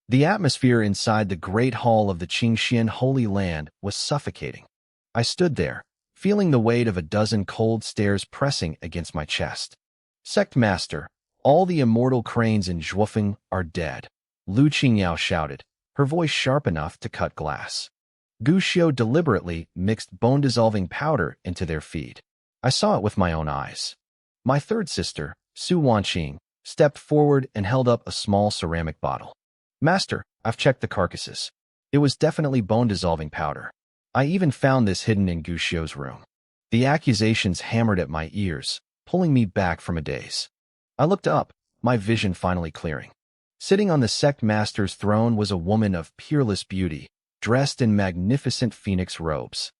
The atmosphere inside the Great Hall of the Qingxian Holy Land was suffocating. I stood there, feeling the weight of a dozen cold stares pressing against my chest. Sect Master, all the immortal cranes in Zhuofeng are dead, Lu Qingyao shouted, her voice sharp enough to cut glass. Gu Xiu deliberately mixed bone-dissolving powder into their feed. I saw it with my own eyes. My third sister, Su Wanqing, stepped forward and held up a small ceramic bottle. Master, I've checked the carcasses. It was definitely bone-dissolving powder. I even found this hidden in Gu Xiu's room. The accusations hammered at my ears, pulling me back from a daze. I looked up, my vision finally clearing. Sitting on the sect master's throne was a woman of peerless beauty, dressed in magnificent phoenix robes.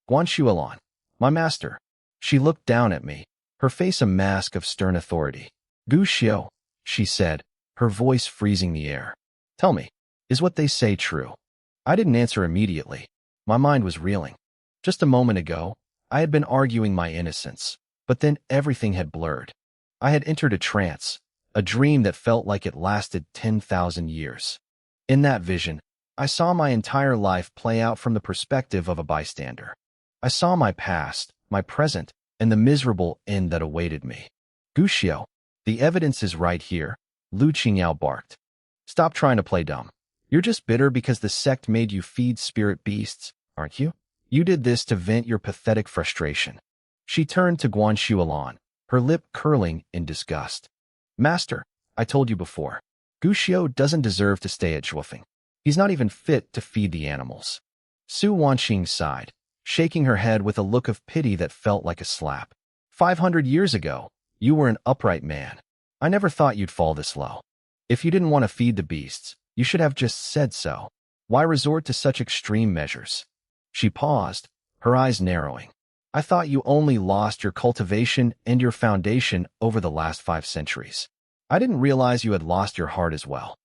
Guanshuolan, my master. She looked down at me, her face a mask of stern authority. Gu Xiu, she said, her voice freezing the air. Tell me, is what they say true? I didn't answer immediately. My mind was reeling. Just a moment ago, I had been arguing my innocence, but then everything had blurred. I had entered a trance, a dream that felt like it lasted 10,000 years. In that vision, I saw my entire life play out from the perspective of a bystander. I saw my past, my present, and the miserable end that awaited me. Gu Xiu, the evidence is right here, Lu Qingyao barked. Stop trying to play dumb. You're just bitter because the sect made you feed spirit beasts, aren't you? You did this to vent your pathetic frustration. She turned to Guanshuolan, her lip curling in disgust. Master, I told you before, Gu Xiu doesn't deserve to stay at Zhuofeng. He's not even fit to feed the animals. Su Wanqing sighed, shaking her head with a look of pity that felt like a slap. 500 years ago, you were an upright man. I never thought you'd fall this low. If you didn't want to feed the beasts, you should have just said so. Why resort to such extreme measures? She paused, her eyes narrowing. I thought you only lost your cultivation and your foundation over the last 5 centuries. I didn't realize you had lost your heart as well.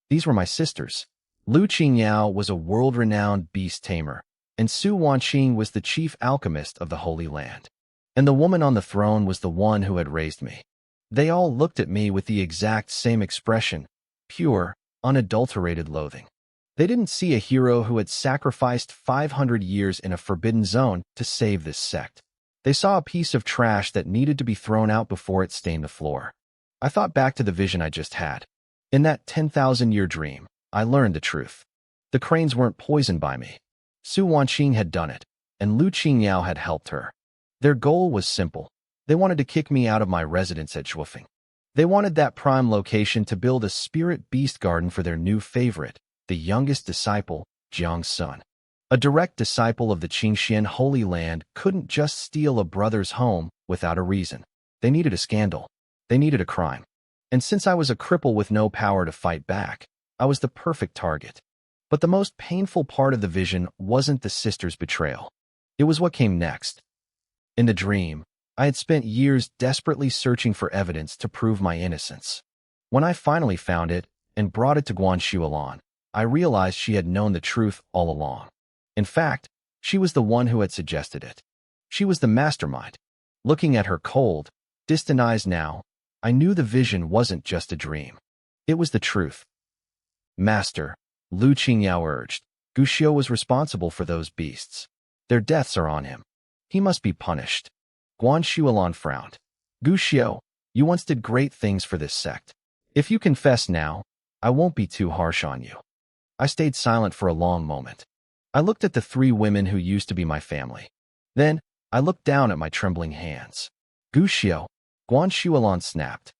These were my sisters. Lu Qingyao was a world-renowned beast tamer, and Su Wanqing was the chief alchemist of the Holy Land. And the woman on the throne was the one who had raised me. They all looked at me with the exact same expression, pure, unadulterated loathing. They didn't see a hero who had sacrificed 500 years in a forbidden zone to save this sect. They saw a piece of trash that needed to be thrown out before it stained the floor. I thought back to the vision I just had. In that 10,000-year dream, I learned the truth. The cranes weren't poisoned by me. Su Wanqing had done it, and Lu Qingyao had helped her. Their goal was simple. They wanted to kick me out of my residence at Zhuofeng. They wanted that prime location to build a spirit beast garden for their new favorite, the youngest disciple, Jiang's son. A direct disciple of the Qingxian Holy Land couldn't just steal a brother's home without a reason. They needed a scandal. They needed a crime. And since I was a cripple with no power to fight back, I was the perfect target. But the most painful part of the vision wasn't the sisters' betrayal. It was what came next. In the dream, I had spent years desperately searching for evidence to prove my innocence. When I finally found it and brought it to Guanshuolan, I realized she had known the truth all along. In fact, she was the one who had suggested it. She was the mastermind. Looking at her cold, distant eyes now, I knew the vision wasn't just a dream. It was the truth. Master, Lu Qingyao urged, Gu Xiu was responsible for those beasts. Their deaths are on him. He must be punished. Guanshuolan frowned. Gu Xiu, you once did great things for this sect. If you confess now, I won't be too harsh on you. I stayed silent for a long moment. I looked at the 3 women who used to be my family. Then, I looked down at my trembling hands. Gu Xiu, Guanshuolan snapped.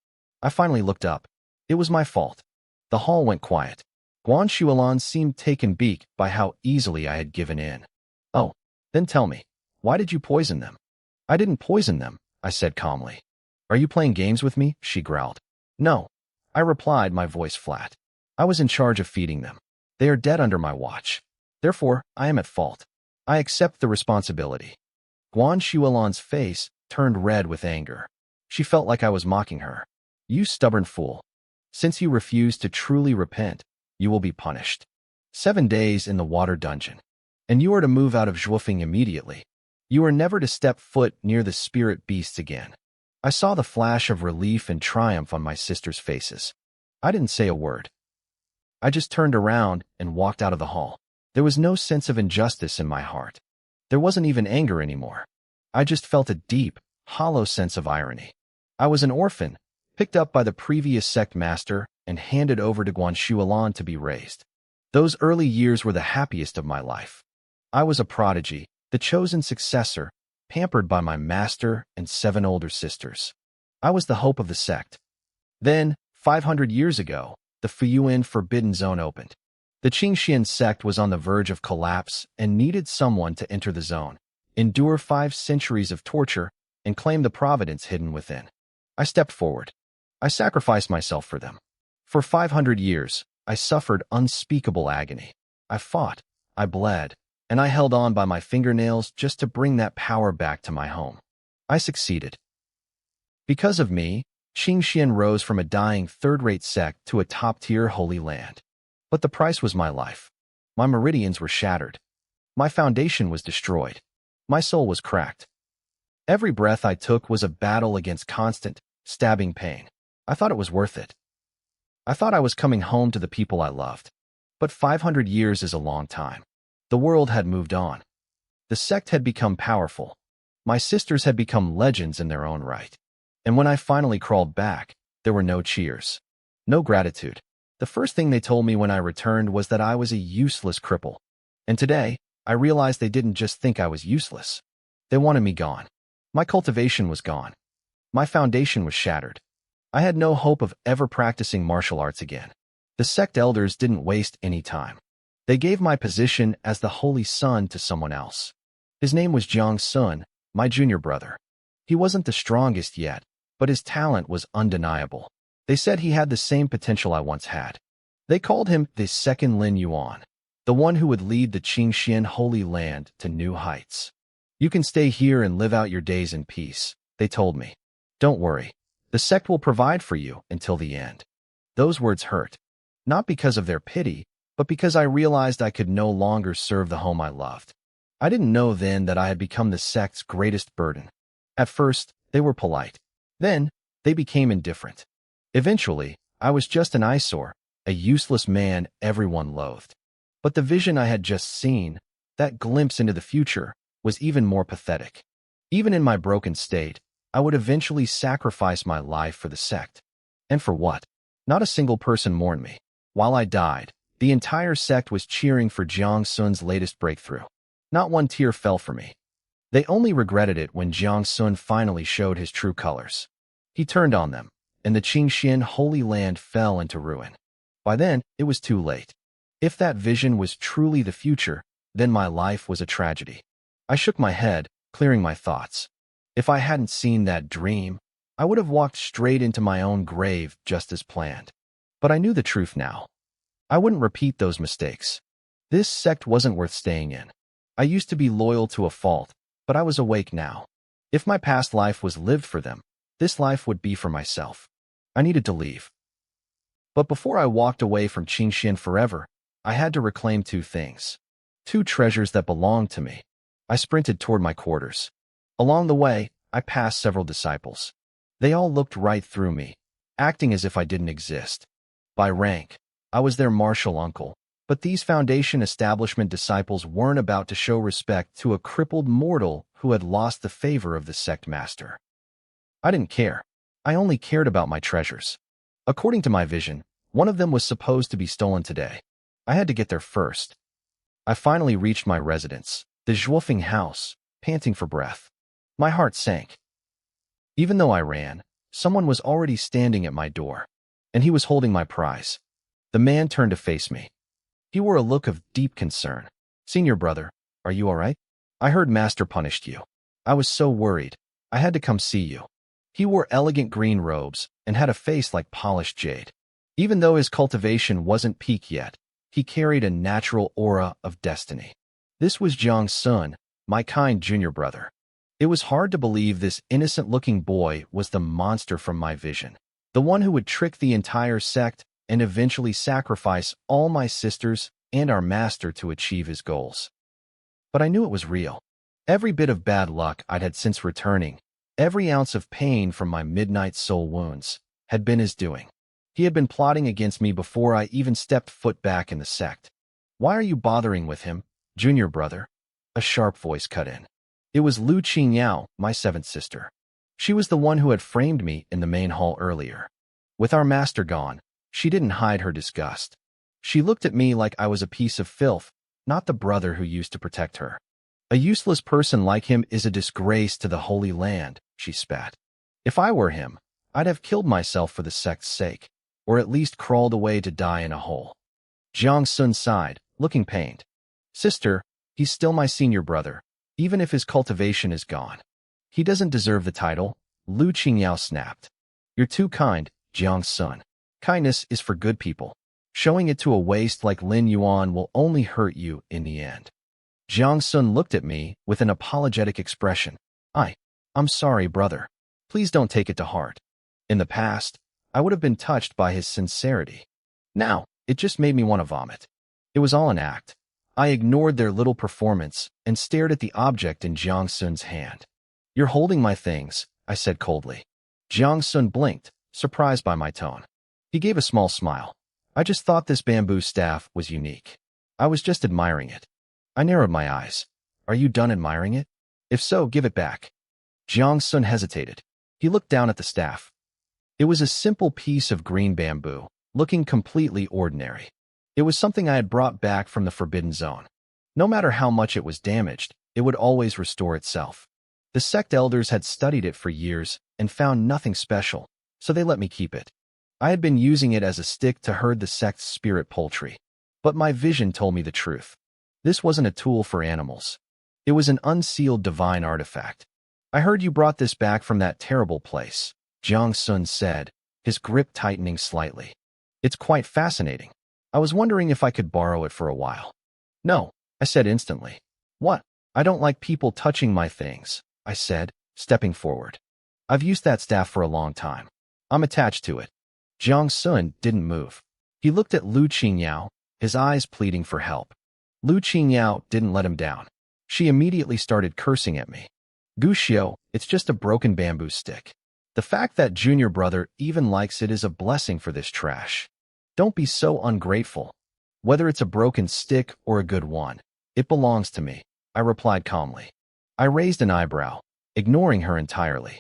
I finally looked up. It was my fault. The hall went quiet. Guanshuolan seemed taken aback by how easily I had given in. Oh, then tell me, why did you poison them? I didn't poison them, I said calmly. Are you playing games with me? She growled. No, I replied, my voice flat. I was in charge of feeding them. They are dead under my watch. Therefore, I am at fault. I accept the responsibility. Guanshuolan's face turned red with anger. She felt like I was mocking her. You stubborn fool. Since you refuse to truly repent, you will be punished. 7 days in the water dungeon. And you are to move out of Zhuofeng immediately. You are never to step foot near the spirit beasts again. I saw the flash of relief and triumph on my sisters' faces. I didn't say a word. I just turned around and walked out of the hall. There was no sense of injustice in my heart. There wasn't even anger anymore. I just felt a deep, hollow sense of irony. I was an orphan, picked up by the previous sect master and handed over to Guanshualan to be raised. Those early years were the happiest of my life. I was a prodigy, the chosen successor, pampered by my master and 7 older sisters. I was the hope of the sect. Then, 500 years ago, the Fuyuan Forbidden Zone opened. The Qingxian sect was on the verge of collapse and needed someone to enter the zone, endure 5 centuries of torture, and claim the providence hidden within. I stepped forward. I sacrificed myself for them. For 500 years, I suffered unspeakable agony. I fought, I bled, and I held on by my fingernails just to bring that power back to my home. I succeeded. Because of me, Qingxian rose from a dying third-rate sect to a top-tier holy land. But the price was my life. My meridians were shattered. My foundation was destroyed. My soul was cracked. Every breath I took was a battle against constant, stabbing pain. I thought it was worth it. I thought I was coming home to the people I loved. But 500 years is a long time. The world had moved on. The sect had become powerful. My sisters had become legends in their own right. And when I finally crawled back, there were no cheers. No gratitude. The first thing they told me when I returned was that I was a useless cripple. And today, I realized they didn't just think I was useless. They wanted me gone. My cultivation was gone. My foundation was shattered. I had no hope of ever practicing martial arts again. The sect elders didn't waste any time. They gave my position as the holy son to someone else. His name was Jiang Sun, my junior brother. He wasn't the strongest yet, but his talent was undeniable. They said he had the same potential I once had. They called him the second Lin Yuan, the one who would lead the Qingxian Holy Land to new heights. You can stay here and live out your days in peace, they told me. Don't worry. The sect will provide for you until the end. Those words hurt, not because of their pity, but because I realized I could no longer serve the home I loved. I didn't know then that I had become the sect's greatest burden. At first, they were polite. Then, they became indifferent. Eventually, I was just an eyesore, a useless man everyone loathed. But the vision I had just seen, that glimpse into the future, was even more pathetic. Even in my broken state, I would eventually sacrifice my life for the sect. And for what? Not a single person mourned me. While I died, the entire sect was cheering for Jiang Sun's latest breakthrough. Not one tear fell for me. They only regretted it when Jiang Sun finally showed his true colors. He turned on them, and the Qingxian Holy Land fell into ruin. By then, it was too late. If that vision was truly the future, then my life was a tragedy. I shook my head, clearing my thoughts. If I hadn't seen that dream, I would have walked straight into my own grave just as planned. But I knew the truth now. I wouldn't repeat those mistakes. This sect wasn't worth staying in. I used to be loyal to a fault, but I was awake now. If my past life was lived for them, this life would be for myself. I needed to leave. But before I walked away from Qingxian forever, I had to reclaim 2 things. 2 treasures that belonged to me. I sprinted toward my quarters. Along the way, I passed several disciples. They all looked right through me, acting as if I didn't exist. By rank, I was their martial uncle, but these Foundation establishment disciples weren't about to show respect to a crippled mortal who had lost the favor of the sect master. I didn't care. I only cared about my treasures. According to my vision, one of them was supposed to be stolen today. I had to get there first. I finally reached my residence, the Zhuofeng house, panting for breath. My heart sank. Even though I ran, someone was already standing at my door, and he was holding my prize. The man turned to face me. He wore a look of deep concern. "Senior brother, are you all right? I heard Master punished you. I was so worried. I had to come see you." He wore elegant green robes and had a face like polished jade. Even though his cultivation wasn't peak yet, he carried a natural aura of destiny. This was Jiang Sun, my kind junior brother. It was hard to believe this innocent-looking boy was the monster from my vision, the one who would trick the entire sect and eventually sacrifice all my sisters and our master to achieve his goals. But I knew it was real. Every bit of bad luck I'd had since returning, every ounce of pain from my midnight soul wounds, had been his doing. He had been plotting against me before I even stepped foot back in the sect. Why are you bothering with him, junior brother? A sharp voice cut in. It was Lu Qingyao, my seventh sister. She was the one who had framed me in the main hall earlier. With our master gone, she didn't hide her disgust. She looked at me like I was a piece of filth, not the brother who used to protect her. A useless person like him is a disgrace to the Holy Land, she spat. If I were him, I'd have killed myself for the sect's sake, or at least crawled away to die in a hole. Jiang Sun sighed, looking pained. Sister, he's still my senior brother, even if his cultivation is gone. He doesn't deserve the title, Lu Qingyao snapped. You're too kind, Jiang Sun. Kindness is for good people. Showing it to a waste like Lin Yuan will only hurt you in the end. Jiang Sun looked at me with an apologetic expression. I'm sorry, brother. Please don't take it to heart. In the past, I would have been touched by his sincerity. Now, it just made me want to vomit. It was all an act. I ignored their little performance and stared at the object in Jiang Sun's hand. You're holding my things, I said coldly. Jiang Sun blinked, surprised by my tone. He gave a small smile. I just thought this bamboo staff was unique. I was just admiring it. I narrowed my eyes. Are you done admiring it? If so, give it back. Jiang Sun hesitated. He looked down at the staff. It was a simple piece of green bamboo, looking completely ordinary. It was something I had brought back from the Forbidden Zone. No matter how much it was damaged, it would always restore itself. The sect elders had studied it for years and found nothing special, so they let me keep it. I had been using it as a stick to herd the sect's spirit poultry. But my vision told me the truth. This wasn't a tool for animals. It was an unsealed divine artifact. I heard you brought this back from that terrible place, Jiang Sun said, his grip tightening slightly. It's quite fascinating. I was wondering if I could borrow it for a while. No, I said instantly. What? I don't like people touching my things, I said, stepping forward. I've used that staff for a long time. I'm attached to it. Jiang Sun didn't move. He looked at Lu Qingyao, his eyes pleading for help. Lu Qingyao didn't let him down. She immediately started cursing at me. Guxiao, it's just a broken bamboo stick. The fact that junior brother even likes it is a blessing for this trash. Don't be so ungrateful. Whether it's a broken stick or a good one, it belongs to me, I replied calmly. I raised an eyebrow, ignoring her entirely.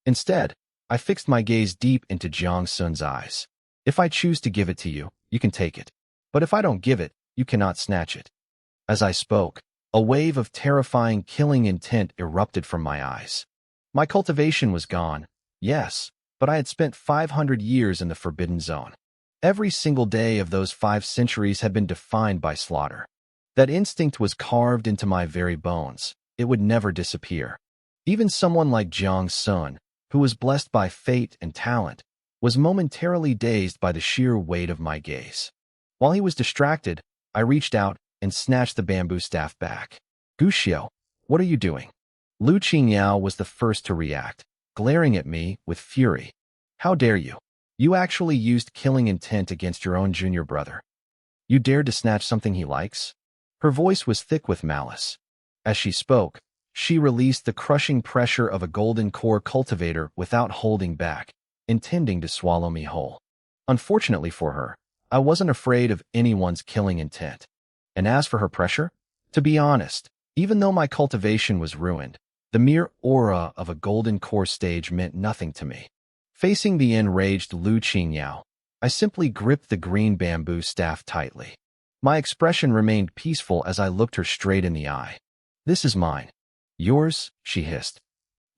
Instead, I fixed my gaze deep into Jiang Sun's eyes. If I choose to give it to you, you can take it. But if I don't give it, you cannot snatch it. As I spoke, a wave of terrifying killing intent erupted from my eyes. My cultivation was gone, yes, but I had spent 500 years in the Forbidden Zone. Every single day of those 5 centuries had been defined by slaughter. That instinct was carved into my very bones. It would never disappear. Even someone like Jiang Sun, who was blessed by fate and talent, was momentarily dazed by the sheer weight of my gaze. While he was distracted, I reached out and snatched the bamboo staff back. Guxiao, what are you doing? Lu Qingyao was the first to react, glaring at me with fury. How dare you? You actually used killing intent against your own junior brother. You dared to snatch something he likes? Her voice was thick with malice. As she spoke, she released the crushing pressure of a golden core cultivator without holding back, intending to swallow me whole. Unfortunately for her, I wasn't afraid of anyone's killing intent. And as for her pressure, to be honest, even though my cultivation was ruined, the mere aura of a golden core stage meant nothing to me. Facing the enraged Lu Qingyao, I simply gripped the green bamboo staff tightly. My expression remained peaceful as I looked her straight in the eye. This is mine. Yours, she hissed.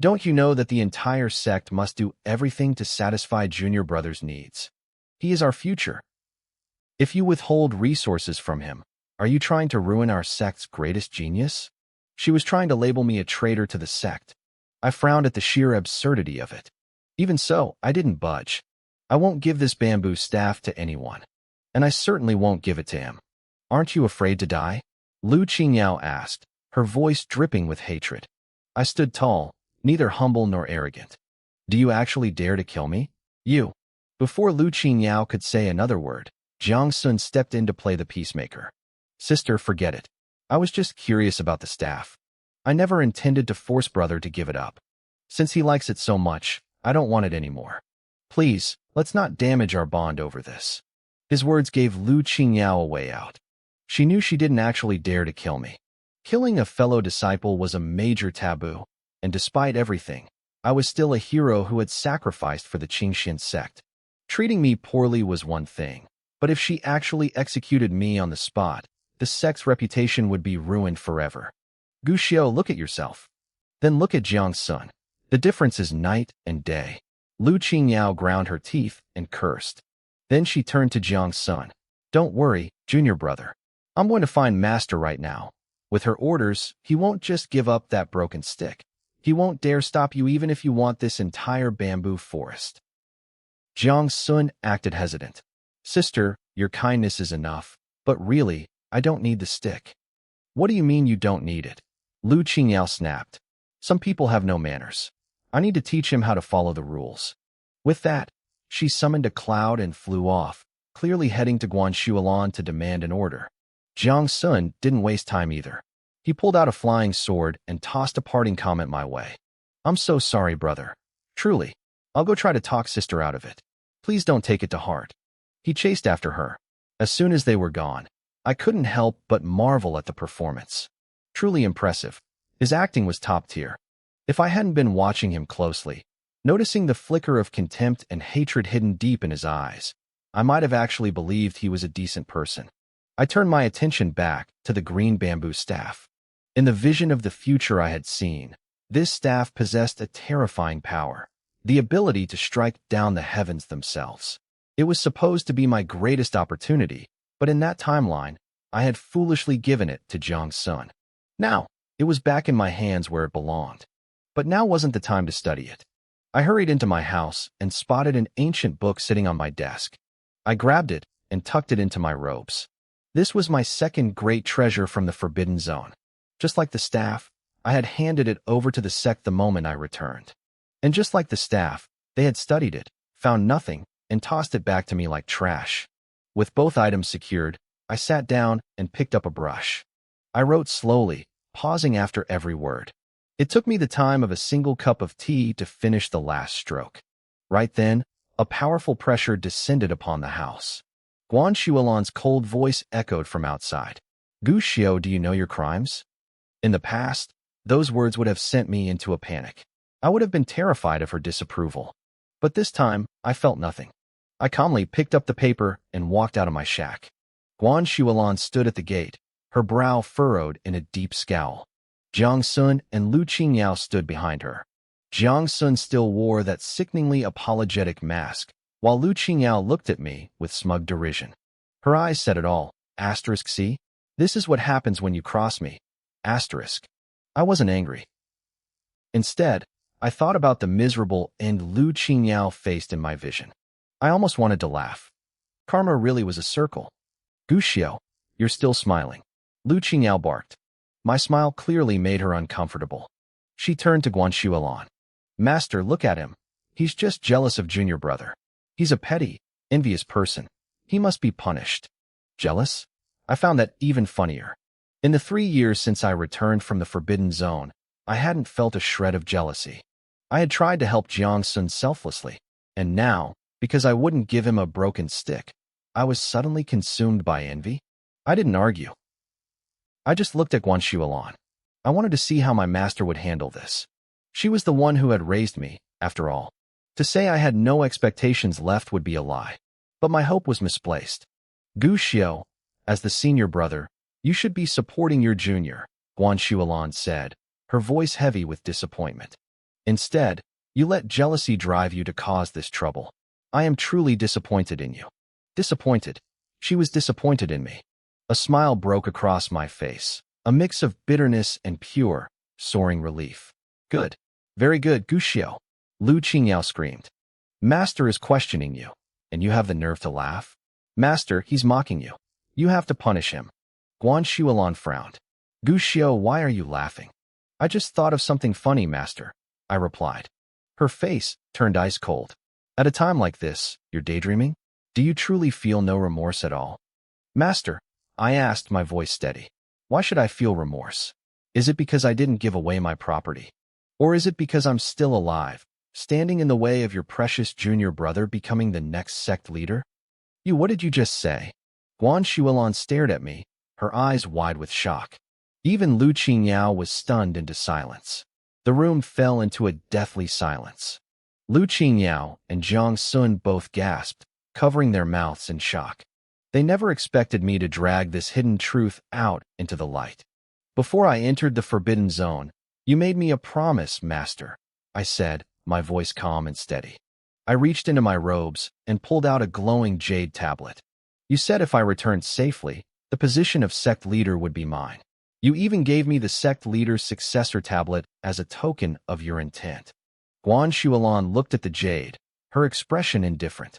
Don't you know that the entire sect must do everything to satisfy junior brother's needs? He is our future. If you withhold resources from him, are you trying to ruin our sect's greatest genius? She was trying to label me a traitor to the sect. I frowned at the sheer absurdity of it. Even so, I didn't budge. I won't give this bamboo staff to anyone. And I certainly won't give it to him. Aren't you afraid to die? Lu Qingyao asked, her voice dripping with hatred. I stood tall, neither humble nor arrogant. Do you actually dare to kill me? You. Before Lu Qingyao could say another word, Jiang Sun stepped in to play the peacemaker. Sister, forget it. I was just curious about the staff. I never intended to force brother to give it up. Since he likes it so much, I don't want it anymore. Please, Let's not damage our bond over this. His words gave Lu Qingyao a way out. She knew she didn't actually dare to kill me. Killing a fellow disciple was a major taboo, and despite everything, I was still a hero who had sacrificed for the Qingxian sect. Treating me poorly was one thing, but if she actually executed me on the spot, the sect's reputation would be ruined forever. Gu Xiao, look at yourself. Then look at Jiang Sun. The difference is night and day. Lu Qingyao ground her teeth and cursed. Then she turned to Jiang Sun. Don't worry, junior brother. I'm going to find Master right now. With her orders, he won't just give up that broken stick. He won't dare stop you even if you want this entire bamboo forest. Jiang Sun acted hesitant. Sister, your kindness is enough, but really, I don't need the stick. What do you mean you don't need it? Lu Qingyao snapped. Some people have no manners. I need to teach him how to follow the rules. With that, she summoned a cloud and flew off, clearly heading to Guanshuolan to demand an order. Jiang Sun didn't waste time either. He pulled out a flying sword and tossed a parting comment my way. I'm so sorry, brother. Truly. I'll go try to talk sister out of it. Please don't take it to heart. He chased after her. As soon as they were gone, I couldn't help but marvel at the performance. Truly impressive. His acting was top tier. If I hadn't been watching him closely, noticing the flicker of contempt and hatred hidden deep in his eyes, I might have actually believed he was a decent person. I turned my attention back to the green bamboo staff. In the vision of the future I had seen, this staff possessed a terrifying power, the ability to strike down the heavens themselves. It was supposed to be my greatest opportunity, but in that timeline, I had foolishly given it to Jiang Sun. Now, it was back in my hands where it belonged. But now wasn't the time to study it. I hurried into my house and spotted an ancient book sitting on my desk. I grabbed it and tucked it into my robes. This was my second great treasure from the Forbidden Zone. Just like the staff, I had handed it over to the sect the moment I returned. And just like the staff, they had studied it, found nothing, and tossed it back to me like trash. With both items secured, I sat down and picked up a brush. I wrote slowly, pausing after every word. It took me the time of a single cup of tea to finish the last stroke. Right then, a powerful pressure descended upon the house. Guan Shuolan's cold voice echoed from outside. Gu Xiao, do you know your crimes? In the past, those words would have sent me into a panic. I would have been terrified of her disapproval. But this time, I felt nothing. I calmly picked up the paper and walked out of my shack. Guan Shuolan stood at the gate, her brow furrowed in a deep scowl. Jiang Sun and Lu Qingyao stood behind her. Jiang Sun still wore that sickeningly apologetic mask, while Lu Qingyao looked at me with smug derision. Her eyes said it all. Asterisk see? This is what happens when you cross me. Asterisk. I wasn't angry. Instead, I thought about the miserable end Lu Qingyao faced in my vision. I almost wanted to laugh. Karma really was a circle. Gu Xiao, you're still smiling. Lu Qingyao barked. My smile clearly made her uncomfortable. She turned to Guan Shuolan. Master, look at him. He's just jealous of junior brother. He's a petty, envious person. He must be punished. Jealous? I found that even funnier. In the 3 years since I returned from the Forbidden Zone, I hadn't felt a shred of jealousy. I had tried to help Jiang Sun selflessly, and now, because I wouldn't give him a broken stick, I was suddenly consumed by envy. I didn't argue. I just looked at Guan Shuolan. I wanted to see how my master would handle this. She was the one who had raised me, after all. To say I had no expectations left would be a lie. But my hope was misplaced. Gu Xiao, as the senior brother, you should be supporting your junior, Guan Shuolan said, her voice heavy with disappointment. Instead, you let jealousy drive you to cause this trouble. I am truly disappointed in you. Disappointed. She was disappointed in me. A smile broke across my face, a mix of bitterness and pure, soaring relief. Good. Very good, Gu Xiao. Lu Qingyao screamed. Master is questioning you, and you have the nerve to laugh? Master, he's mocking you. You have to punish him. Guan Shuolan frowned. Gu Xiao, why are you laughing? I just thought of something funny, Master, I replied. Her face turned ice cold. At a time like this, you're daydreaming? Do you truly feel no remorse at all? Master, I asked, my voice steady. Why should I feel remorse? Is it because I didn't give away my property? Or is it because I'm still alive, standing in the way of your precious junior brother becoming the next sect leader? What did you just say? Guan Shuilan stared at me, her eyes wide with shock. Even Lu Qingyao was stunned into silence. The room fell into a deathly silence. Lu Qingyao and Jiang Sun both gasped, covering their mouths in shock. They never expected me to drag this hidden truth out into the light. Before I entered the forbidden zone, you made me a promise, Master, I said, my voice calm and steady. I reached into my robes and pulled out a glowing jade tablet. You said if I returned safely, the position of sect leader would be mine. You even gave me the sect leader's successor tablet as a token of your intent. Guan Shuilan looked at the jade, her expression indifferent.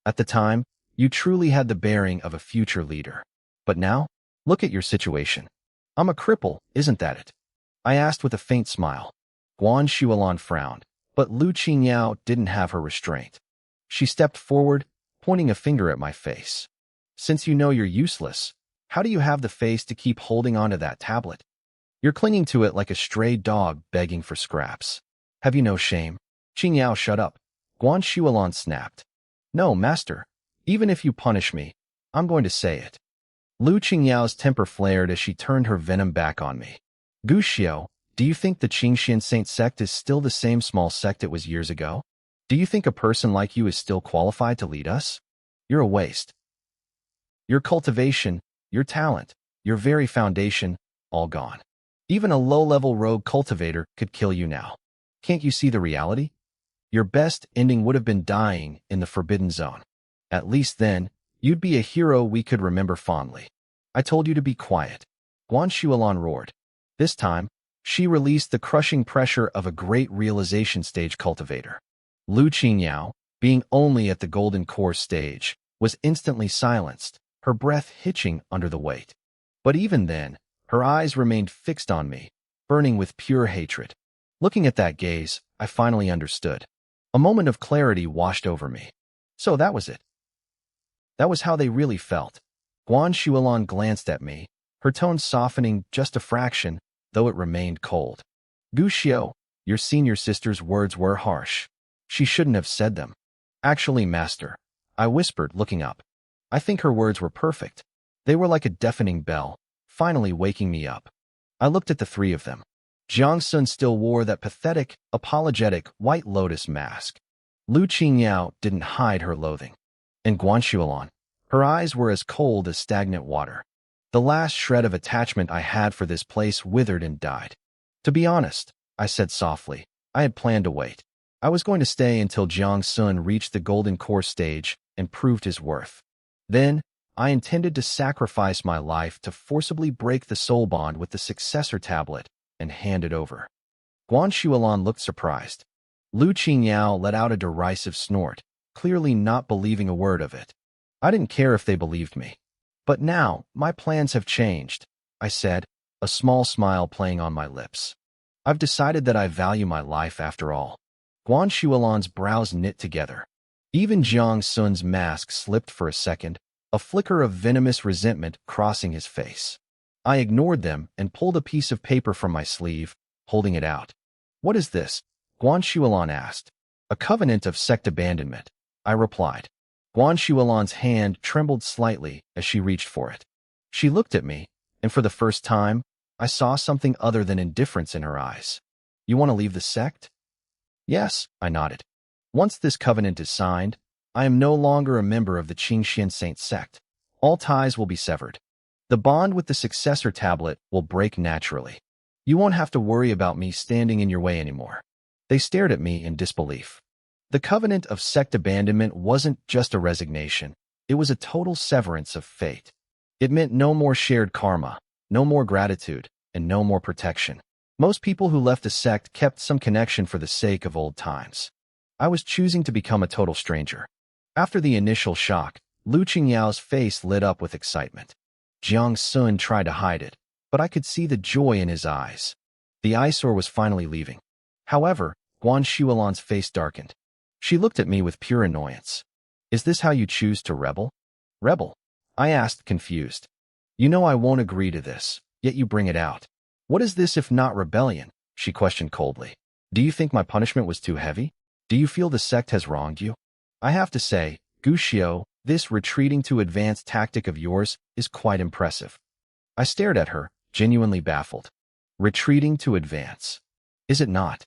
At the time, you truly had the bearing of a future leader. But now, look at your situation. I'm a cripple, isn't that it? I asked with a faint smile. Guan Shuilan frowned, but Lu Qingyao didn't have her restraint. She stepped forward, pointing a finger at my face. Since you know you're useless, how do you have the face to keep holding onto that tablet? You're clinging to it like a stray dog begging for scraps. Have you no shame? Qingyao, shut up. Guan Shuilan snapped. No, Master. Even if you punish me, I'm going to say it. Lu Qingyao's temper flared as she turned her venom back on me. Gu Xiao, do you think the Qingxian Saint sect is still the same small sect it was years ago? Do you think a person like you is still qualified to lead us? You're a waste. Your cultivation, your talent, your very foundation, all gone. Even a low-level rogue cultivator could kill you now. Can't you see the reality? Your best ending would have been dying in the Forbidden Zone. At least then, you'd be a hero we could remember fondly. I told you to be quiet. Guan Shuilan roared. This time, she released the crushing pressure of a great realization stage cultivator. Lu Qingyao, being only at the golden core stage, was instantly silenced, her breath hitching under the weight. But even then, her eyes remained fixed on me, burning with pure hatred. Looking at that gaze, I finally understood. A moment of clarity washed over me. So that was it. That was how they really felt. Guan Shuilan glanced at me, her tone softening just a fraction, though it remained cold. Gu Xiao, your senior sister's words were harsh. She shouldn't have said them. Actually, Master, I whispered, looking up. I think her words were perfect. They were like a deafening bell, finally waking me up. I looked at the three of them. Jiang Sun still wore that pathetic, apologetic White Lotus mask. Lu Qingyao didn't hide her loathing. And Guan Shuilan, her eyes were as cold as stagnant water. The last shred of attachment I had for this place withered and died. To be honest, I said softly, I had planned to wait. I was going to stay until Jiang Sun reached the golden core stage and proved his worth. Then, I intended to sacrifice my life to forcibly break the soul bond with the successor tablet and hand it over. Guan Shuilan looked surprised. Lu Qingyao let out a derisive snort, clearly not believing a word of it. I didn't care if they believed me. But now, my plans have changed, I said, a small smile playing on my lips. I've decided that I value my life after all. Guan Shuilan's brows knit together. Even Jiang Sun's mask slipped for a second, a flicker of venomous resentment crossing his face. I ignored them and pulled a piece of paper from my sleeve, holding it out. What is this? Guan Shuilan asked. A covenant of sect abandonment, I replied. Guan Shuilan's hand trembled slightly as she reached for it. She looked at me, and for the first time, I saw something other than indifference in her eyes. You want to leave the sect? Yes, I nodded. Once this covenant is signed, I am no longer a member of the Qingxian Saint sect. All ties will be severed. The bond with the successor tablet will break naturally. You won't have to worry about me standing in your way anymore. They stared at me in disbelief. The covenant of sect abandonment wasn't just a resignation. It was a total severance of fate. It meant no more shared karma, no more gratitude, and no more protection. Most people who left a sect kept some connection for the sake of old times. I was choosing to become a total stranger. After the initial shock, Lu Qingyao's face lit up with excitement. Jiang Sun tried to hide it, but I could see the joy in his eyes. The eyesore was finally leaving. However, Guan Shuilan's face darkened. She looked at me with pure annoyance. Is this how you choose to rebel? Rebel? I asked, confused. You know I won't agree to this, yet you bring it out. What is this if not rebellion? She questioned coldly. Do you think my punishment was too heavy? Do you feel the sect has wronged you? I have to say, Gushio, this retreating to advance tactic of yours is quite impressive. I stared at her, genuinely baffled. Retreating to advance. Is it not?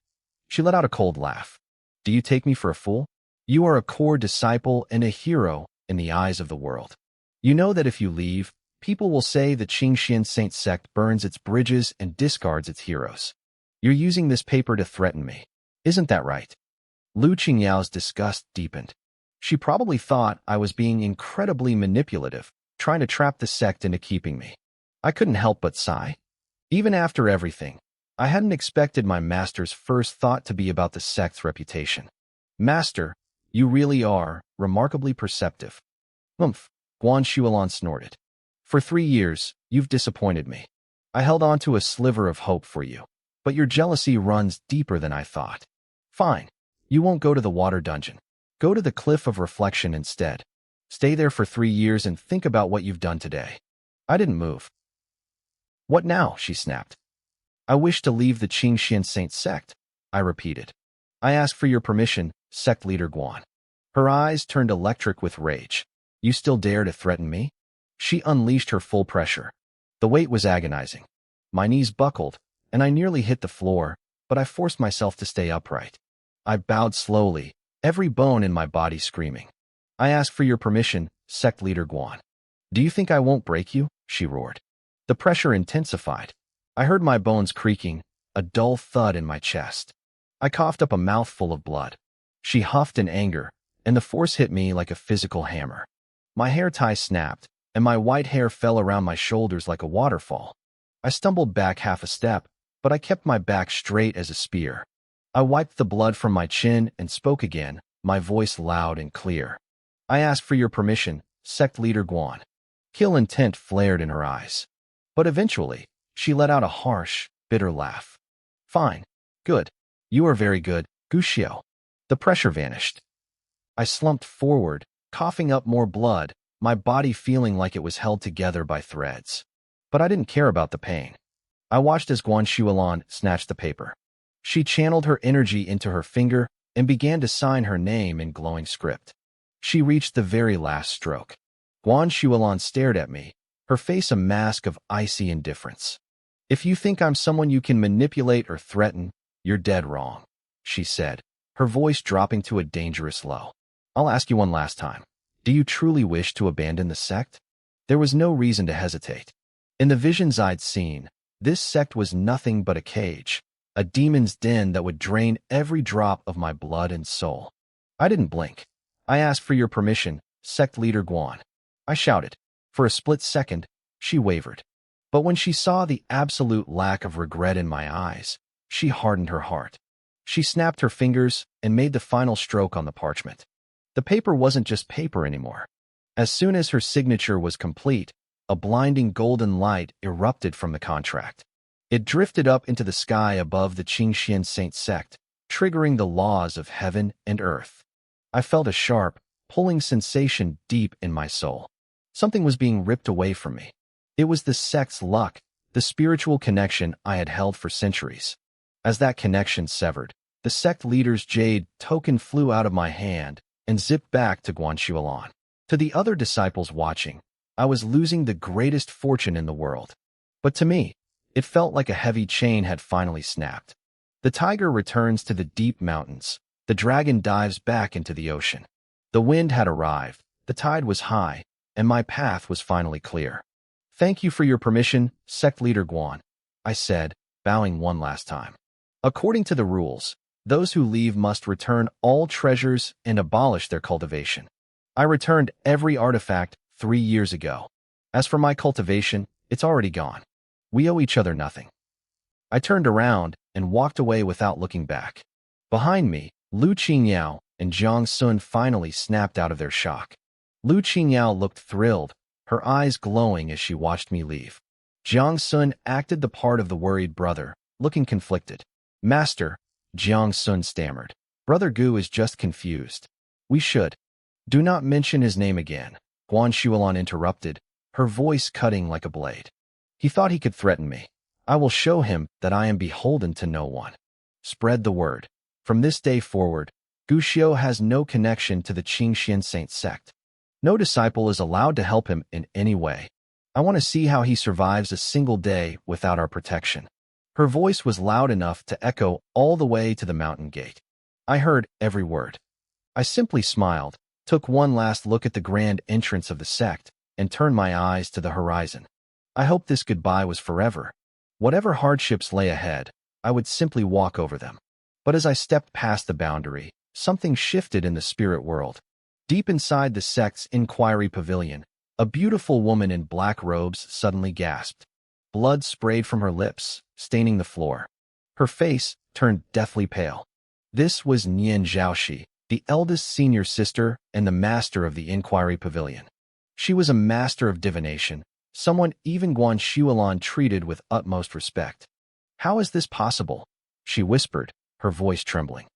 She let out a cold laugh. Do you take me for a fool? You are a core disciple and a hero in the eyes of the world. You know that if you leave, people will say the Qingxian Saint sect burns its bridges and discards its heroes. You're using this paper to threaten me. Isn't that right? Lu Qingyao's disgust deepened. She probably thought I was being incredibly manipulative, trying to trap the sect into keeping me. I couldn't help but sigh. Even after everything, I hadn't expected my master's first thought to be about the sect's reputation. Master, you really are remarkably perceptive. Humph, Guan Shuolan snorted. For 3 years, you've disappointed me. I held on to a sliver of hope for you, but your jealousy runs deeper than I thought. Fine, you won't go to the water dungeon. Go to the cliff of reflection instead. Stay there for 3 years and think about what you've done today. I didn't move. What now? She snapped. I wish to leave the Qingxian Saint sect, I repeated. I ask for your permission, sect leader Guan. Her eyes turned electric with rage. You still dare to threaten me? She unleashed her full pressure. The weight was agonizing. My knees buckled, and I nearly hit the floor, but I forced myself to stay upright. I bowed slowly, every bone in my body screaming. I ask for your permission, sect leader Guan. Do you think I won't break you? She roared. The pressure intensified. I heard my bones creaking, a dull thud in my chest. I coughed up a mouthful of blood. She huffed in anger, and the force hit me like a physical hammer. My hair tie snapped, and my white hair fell around my shoulders like a waterfall. I stumbled back half a step, but I kept my back straight as a spear. I wiped the blood from my chin and spoke again, my voice loud and clear. I ask for your permission, sect leader Guan. Kill intent flared in her eyes. But eventually, she let out a harsh, bitter laugh. Fine. Good. You are very good, Gushio. The pressure vanished. I slumped forward, coughing up more blood, my body feeling like it was held together by threads. But I didn't care about the pain. I watched as Guan Shuolan snatched the paper. She channeled her energy into her finger and began to sign her name in glowing script. She reached the very last stroke. Guan Shuolan stared at me, her face a mask of icy indifference. If you think I'm someone you can manipulate or threaten, you're dead wrong, she said, her voice dropping to a dangerous low. I'll ask you one last time. Do you truly wish to abandon the sect? There was no reason to hesitate. In the visions I'd seen, this sect was nothing but a cage, a demon's den that would drain every drop of my blood and soul. I didn't blink. I asked for your permission, sect leader Guan. I shouted. For a split second, she wavered. But when she saw the absolute lack of regret in my eyes, she hardened her heart. She snapped her fingers and made the final stroke on the parchment. The paper wasn't just paper anymore. As soon as her signature was complete, a blinding golden light erupted from the contract. It drifted up into the sky above the Qingxian Saint sect, triggering the laws of heaven and earth. I felt a sharp, pulling sensation deep in my soul. Something was being ripped away from me. It was the sect's luck, the spiritual connection I had held for centuries. As that connection severed, the sect leader's jade token flew out of my hand and zipped back to Guan Shuolan. To the other disciples watching, I was losing the greatest fortune in the world. But to me, it felt like a heavy chain had finally snapped. The tiger returns to the deep mountains. The dragon dives back into the ocean. The wind had arrived, the tide was high, and my path was finally clear. Thank you for your permission, sect leader Guan, I said, bowing one last time. According to the rules, those who leave must return all treasures and abolish their cultivation. I returned every artifact 3 years ago. As for my cultivation, it's already gone. We owe each other nothing. I turned around and walked away without looking back. Behind me, Lu Qingyao and Jiang Sun finally snapped out of their shock. Lu Qingyao looked thrilled, her eyes glowing as she watched me leave. Jiang Sun acted the part of the worried brother, looking conflicted. Master, Jiang Sun stammered. Brother Gu is just confused. We should. Do not mention his name again, Guan Shuolan interrupted, her voice cutting like a blade. He thought he could threaten me. I will show him that I am beholden to no one. Spread the word. From this day forward, Guxiu has no connection to the Qingxian Saint sect. No disciple is allowed to help him in any way. I want to see how he survives a single day without our protection. Her voice was loud enough to echo all the way to the mountain gate. I heard every word. I simply smiled, took one last look at the grand entrance of the sect, and turned my eyes to the horizon. I hoped this goodbye was forever. Whatever hardships lay ahead, I would simply walk over them. But as I stepped past the boundary, something shifted in the spirit world. Deep inside the sect's inquiry pavilion, a beautiful woman in black robes suddenly gasped. Blood sprayed from her lips, staining the floor. Her face turned deathly pale. This was Nian Zhaoxi, the eldest senior sister and the master of the inquiry pavilion. She was a master of divination, someone even Guan Xuelan treated with utmost respect. "How is this possible?" she whispered, her voice trembling.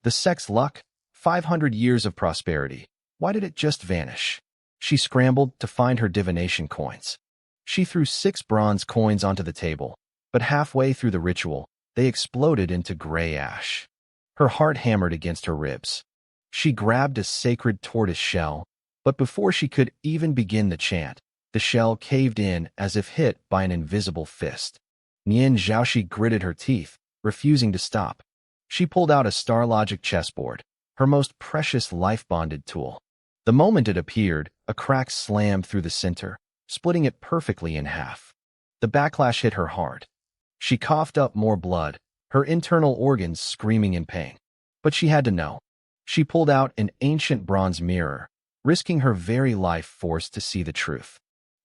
"The sect's luck? 500 years of prosperity. Why did it just vanish?" She scrambled to find her divination coins. She threw 6 bronze coins onto the table, but halfway through the ritual, they exploded into gray ash. Her heart hammered against her ribs. She grabbed a sacred tortoise shell, but before she could even begin the chant, the shell caved in as if hit by an invisible fist. Nian Zhaoxi gritted her teeth, refusing to stop. She pulled out a Starlogic chessboard, her most precious life-bonded tool. The moment it appeared, a crack slammed through the center, splitting it perfectly in half. The backlash hit her hard. She coughed up more blood, her internal organs screaming in pain. But she had to know. She pulled out an ancient bronze mirror, risking her very life force to see the truth.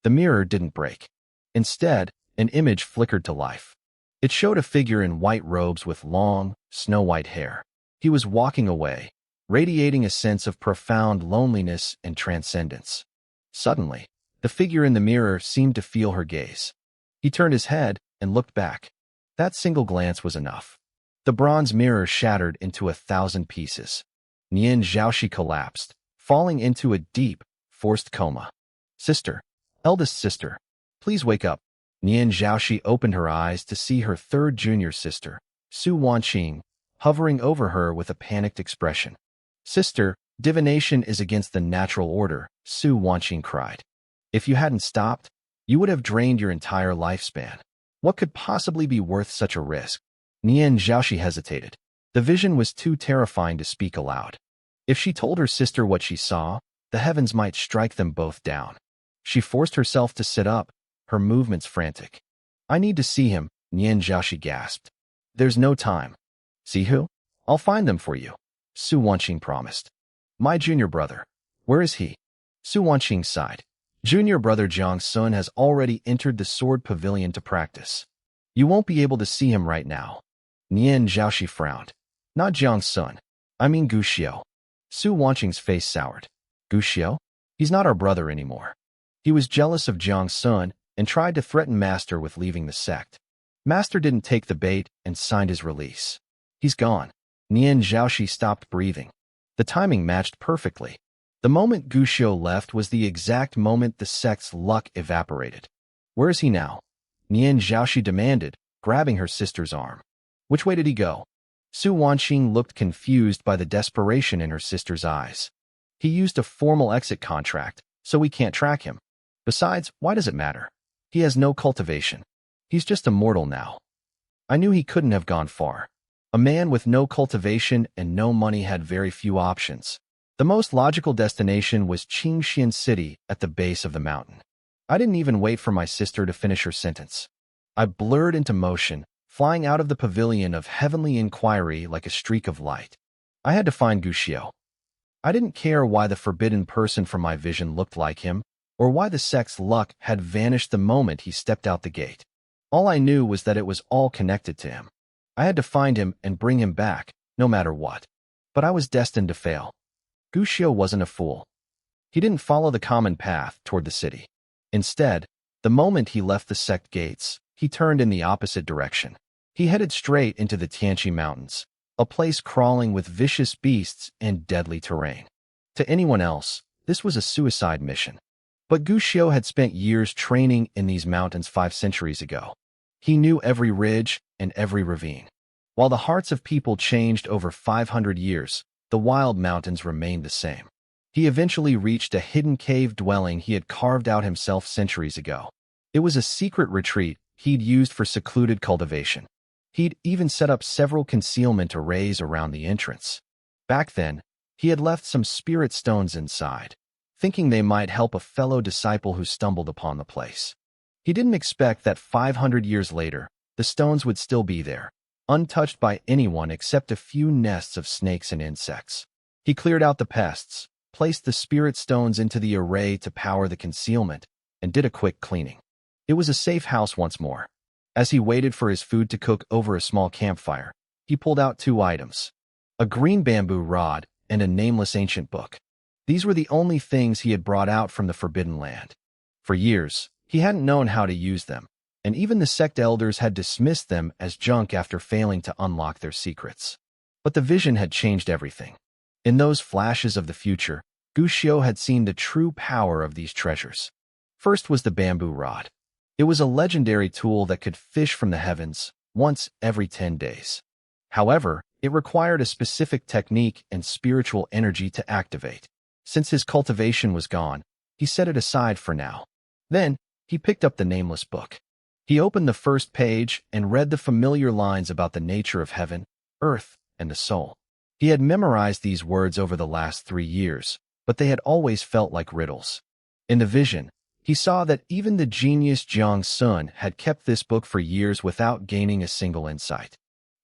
The mirror didn't break. Instead, an image flickered to life. It showed a figure in white robes with long, snow-white hair. He was walking away, radiating a sense of profound loneliness and transcendence. Suddenly, the figure in the mirror seemed to feel her gaze. He turned his head and looked back. That single glance was enough. The bronze mirror shattered into 1,000 pieces. Nian Zhaoxi collapsed, falling into a deep, forced coma. "Sister, eldest sister, please wake up." Nian Zhaoxi opened her eyes to see her third junior sister, Su Wanqing, hovering over her with a panicked expression. "Sister, divination is against the natural order," Su Wanqing cried. "If you hadn't stopped, you would have drained your entire lifespan. What could possibly be worth such a risk?" Nian Zhaoxi hesitated. The vision was too terrifying to speak aloud. If she told her sister what she saw, the heavens might strike them both down. She forced herself to sit up, her movements frantic. "I need to see him," Nian Zhaoxi gasped. "There's no time." "See who? I'll find them for you," Su Wanqing promised. "My junior brother. Where is he?" Su Wanqing sighed. "Junior brother Jiang Sun has already entered the sword pavilion to practice. You won't be able to see him right now." Nian Zhaoxi frowned. "Not Jiang Sun. I mean Guxiu." Su Wanqing's face soured. "Guxiu? He's not our brother anymore. He was jealous of Jiang Sun and tried to threaten Master with leaving the sect. Master didn't take the bait and signed his release. He's gone." Nian Zhaoxi stopped breathing. The timing matched perfectly. The moment Guxiu left was the exact moment the sect's luck evaporated. "Where is he now?" Nian Zhaoxi demanded, grabbing her sister's arm. "Which way did he go?" Su Wanqing looked confused by the desperation in her sister's eyes. "He used a formal exit contract, so we can't track him. Besides, why does it matter? He has no cultivation. He's just a mortal now." I knew he couldn't have gone far. A man with no cultivation and no money had very few options. The most logical destination was Qingxian City at the base of the mountain. I didn't even wait for my sister to finish her sentence. I blurred into motion, flying out of the pavilion of heavenly inquiry like a streak of light. I had to find Guxiu. I didn't care why the forbidden person from my vision looked like him, or why the sect's luck had vanished the moment he stepped out the gate. All I knew was that it was all connected to him. I had to find him and bring him back, no matter what. But I was destined to fail. Guxiu wasn't a fool. He didn't follow the common path toward the city. Instead, the moment he left the sect gates, he turned in the opposite direction. He headed straight into the Tianqi Mountains, a place crawling with vicious beasts and deadly terrain. To anyone else, this was a suicide mission. But Guxiu had spent years training in these mountains 5 centuries ago. He knew every ridge and every ravine. While the hearts of people changed over 500 years, the wild mountains remained the same. He eventually reached a hidden cave dwelling he had carved out himself centuries ago. It was a secret retreat he'd used for secluded cultivation. He'd even set up several concealment arrays around the entrance. Back then, he had left some spirit stones inside, thinking they might help a fellow disciple who stumbled upon the place. He didn't expect that 500 years later, the stones would still be there, untouched by anyone except a few nests of snakes and insects. He cleared out the pests, placed the spirit stones into the array to power the concealment, and did a quick cleaning. It was a safe house once more. As he waited for his food to cook over a small campfire, he pulled out 2 items: a green bamboo rod and a nameless ancient book. These were the only things he had brought out from the Forbidden Land. For years, he hadn't known how to use them, and even the sect elders had dismissed them as junk after failing to unlock their secrets. But the vision had changed everything. In those flashes of the future, Gushio had seen the true power of these treasures. First was the bamboo rod. It was a legendary tool that could fish from the heavens once every 10 days. However, it required a specific technique and spiritual energy to activate. Since his cultivation was gone, he set it aside for now. Then, he picked up the nameless book. He opened the first page and read the familiar lines about the nature of heaven, earth, and the soul. He had memorized these words over the last 3 years, but they had always felt like riddles. In the vision, he saw that even the genius Jiang Sun had kept this book for years without gaining a single insight.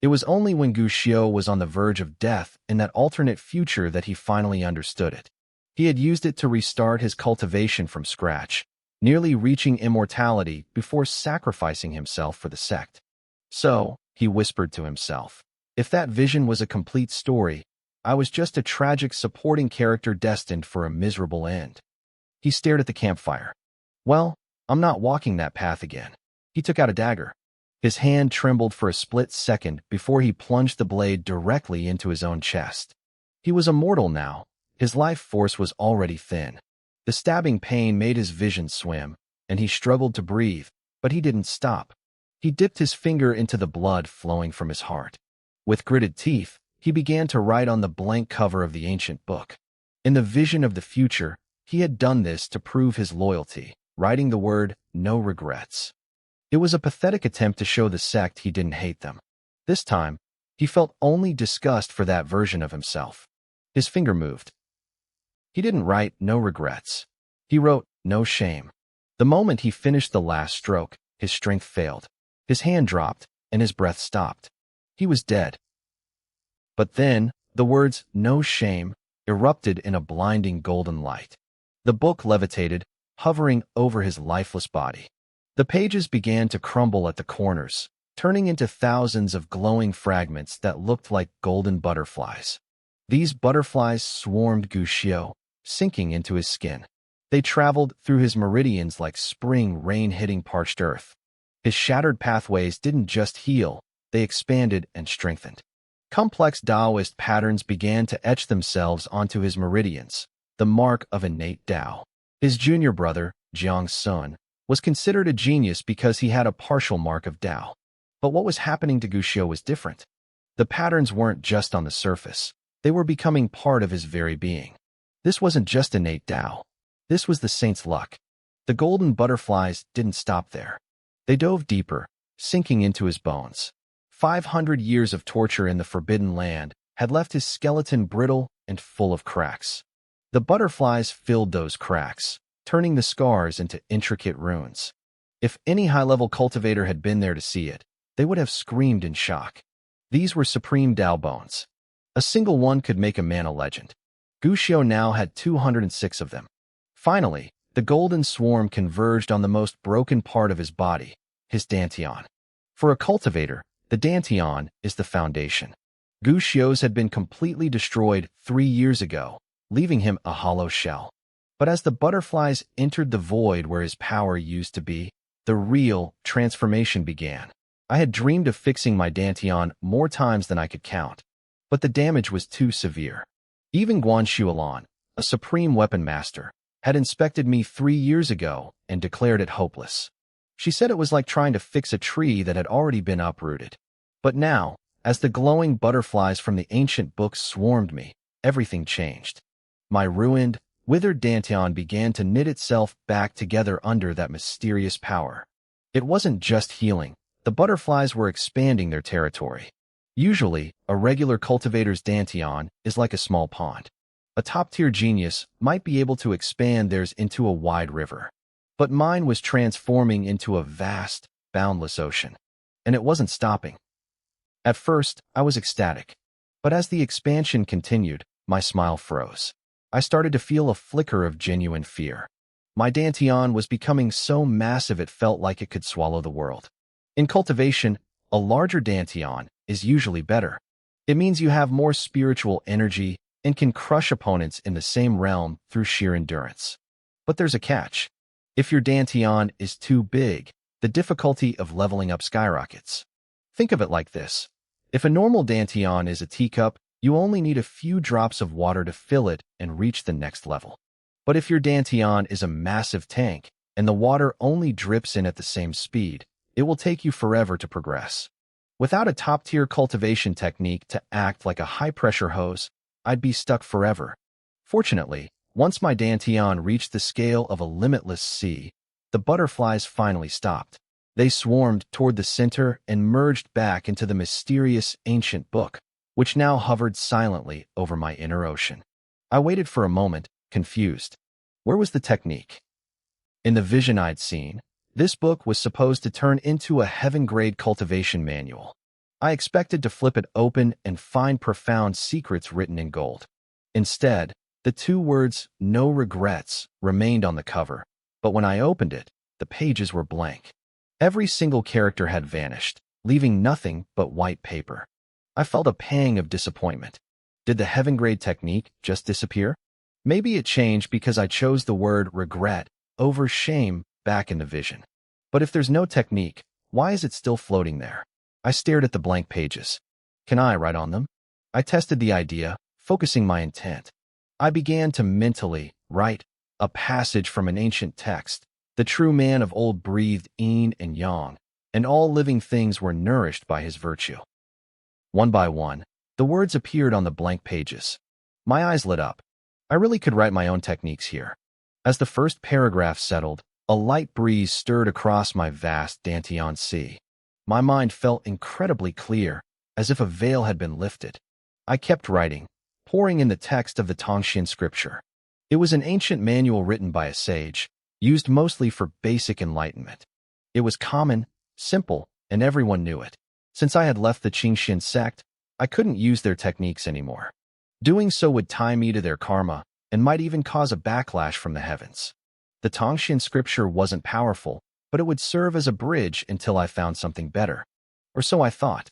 It was only when Gushio was on the verge of death in that alternate future that he finally understood it. He had used it to restart his cultivation from scratch, nearly reaching immortality before sacrificing himself for the sect. So, he whispered to himself, if that vision was a complete story, I was just a tragic supporting character destined for a miserable end. He stared at the campfire. Well, I'm not walking that path again. He took out a dagger. His hand trembled for a split second before he plunged the blade directly into his own chest. He was immortal now. His life force was already thin. The stabbing pain made his vision swim, and he struggled to breathe, but he didn't stop. He dipped his finger into the blood flowing from his heart. With gritted teeth, he began to write on the blank cover of the ancient book. In the vision of the future, he had done this to prove his loyalty, writing the word, "no regrets." It was a pathetic attempt to show the sect he didn't hate them. This time, he felt only disgust for that version of himself. His finger moved. He didn't write "no regrets." He wrote "no shame." The moment he finished the last stroke, his strength failed. His hand dropped, and his breath stopped. He was dead. But then, the words "no shame" erupted in a blinding golden light. The book levitated, hovering over his lifeless body. The pages began to crumble at the corners, turning into thousands of glowing fragments that looked like golden butterflies. These butterflies swarmed Gushio, sinking into his skin. They traveled through his meridians like spring rain hitting parched earth. His shattered pathways didn't just heal, they expanded and strengthened. Complex Taoist patterns began to etch themselves onto his meridians, the mark of innate Tao. His junior brother, Jiang Sun, was considered a genius because he had a partial mark of Tao. But what was happening to Gushio was different. The patterns weren't just on the surface. They were becoming part of his very being. This wasn't just innate Tao. This was the saint's luck. The golden butterflies didn't stop there. They dove deeper, sinking into his bones. 500 years of torture in the Forbidden Land had left his skeleton brittle and full of cracks. The butterflies filled those cracks, turning the scars into intricate runes. If any high-level cultivator had been there to see it, they would have screamed in shock. These were supreme Tao bones. A single one could make a man a legend. Gushio now had 206 of them. Finally, the golden swarm converged on the most broken part of his body, his dantian. For a cultivator, the dantian is the foundation. Gushio's had been completely destroyed 3 years ago, leaving him a hollow shell. But as the butterflies entered the void where his power used to be, the real transformation began. I had dreamed of fixing my dantian more times than I could count, but the damage was too severe. Even Guan Shuolan, a supreme weapon master, had inspected me 3 years ago and declared it hopeless. She said it was like trying to fix a tree that had already been uprooted. But now, as the glowing butterflies from the ancient books swarmed me, everything changed. My ruined, withered dantian began to knit itself back together under that mysterious power. It wasn't just healing. The butterflies were expanding their territory. Usually, a regular cultivator's dantian is like a small pond. A top-tier genius might be able to expand theirs into a wide river. But mine was transforming into a vast, boundless ocean. And it wasn't stopping. At first, I was ecstatic. But as the expansion continued, my smile froze. I started to feel a flicker of genuine fear. My dantian was becoming so massive it felt like it could swallow the world. In cultivation, a larger dantian is usually better. It means you have more spiritual energy and can crush opponents in the same realm through sheer endurance. But there's a catch. If your dantian is too big, the difficulty of leveling up skyrockets. Think of it like this. If a normal dantian is a teacup, you only need a few drops of water to fill it and reach the next level. But if your dantian is a massive tank, and the water only drips in at the same speed, it will take you forever to progress. Without a top-tier cultivation technique to act like a high-pressure hose, I'd be stuck forever. Fortunately, once my dantian reached the scale of a limitless sea, the butterflies finally stopped. They swarmed toward the center and merged back into the mysterious ancient book, which now hovered silently over my inner ocean. I waited for a moment, confused. Where was the technique? In the vision I'd seen, this book was supposed to turn into a heaven-grade cultivation manual. I expected to flip it open and find profound secrets written in gold. Instead, the two words, "No regrets," remained on the cover, but when I opened it, the pages were blank. Every single character had vanished, leaving nothing but white paper. I felt a pang of disappointment. Did the heaven-grade technique just disappear? Maybe it changed because I chose the word regret over shame back in the vision. But if there's no technique, why is it still floating there? I stared at the blank pages. Can I write on them? I tested the idea, focusing my intent. I began to mentally write a passage from an ancient text. The true man of old breathed yin and yang, and all living things were nourished by his virtue. One by one, the words appeared on the blank pages. My eyes lit up. I really could write my own techniques here. As the first paragraph settled, a light breeze stirred across my vast dantian sea. My mind felt incredibly clear, as if a veil had been lifted. I kept writing, pouring in the text of the Tongxian scripture. It was an ancient manual written by a sage, used mostly for basic enlightenment. It was common, simple, and everyone knew it. Since I had left the Qingxian sect, I couldn't use their techniques anymore. Doing so would tie me to their karma and might even cause a backlash from the heavens. The Tongxian scripture wasn't powerful, but it would serve as a bridge until I found something better. Or so I thought.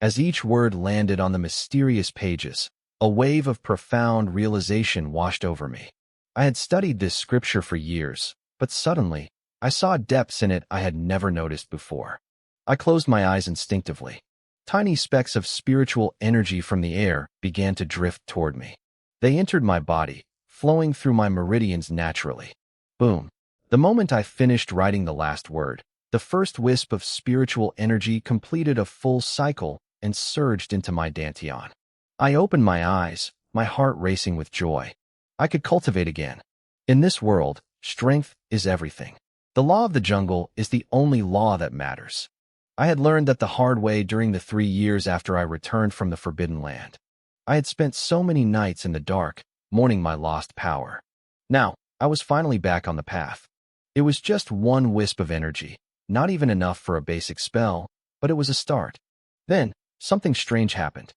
As each word landed on the mysterious pages, a wave of profound realization washed over me. I had studied this scripture for years, but suddenly, I saw depths in it I had never noticed before. I closed my eyes instinctively. Tiny specks of spiritual energy from the air began to drift toward me. They entered my body, flowing through my meridians naturally. Boom. The moment I finished writing the last word, the first wisp of spiritual energy completed a full cycle and surged into my dantian. I opened my eyes, my heart racing with joy. I could cultivate again. In this world, strength is everything. The law of the jungle is the only law that matters. I had learned that the hard way during the 3 years after I returned from the Forbidden Land. I had spent so many nights in the dark, mourning my lost power. Now, I was finally back on the path. It was just one wisp of energy, not even enough for a basic spell, but it was a start. Then, something strange happened.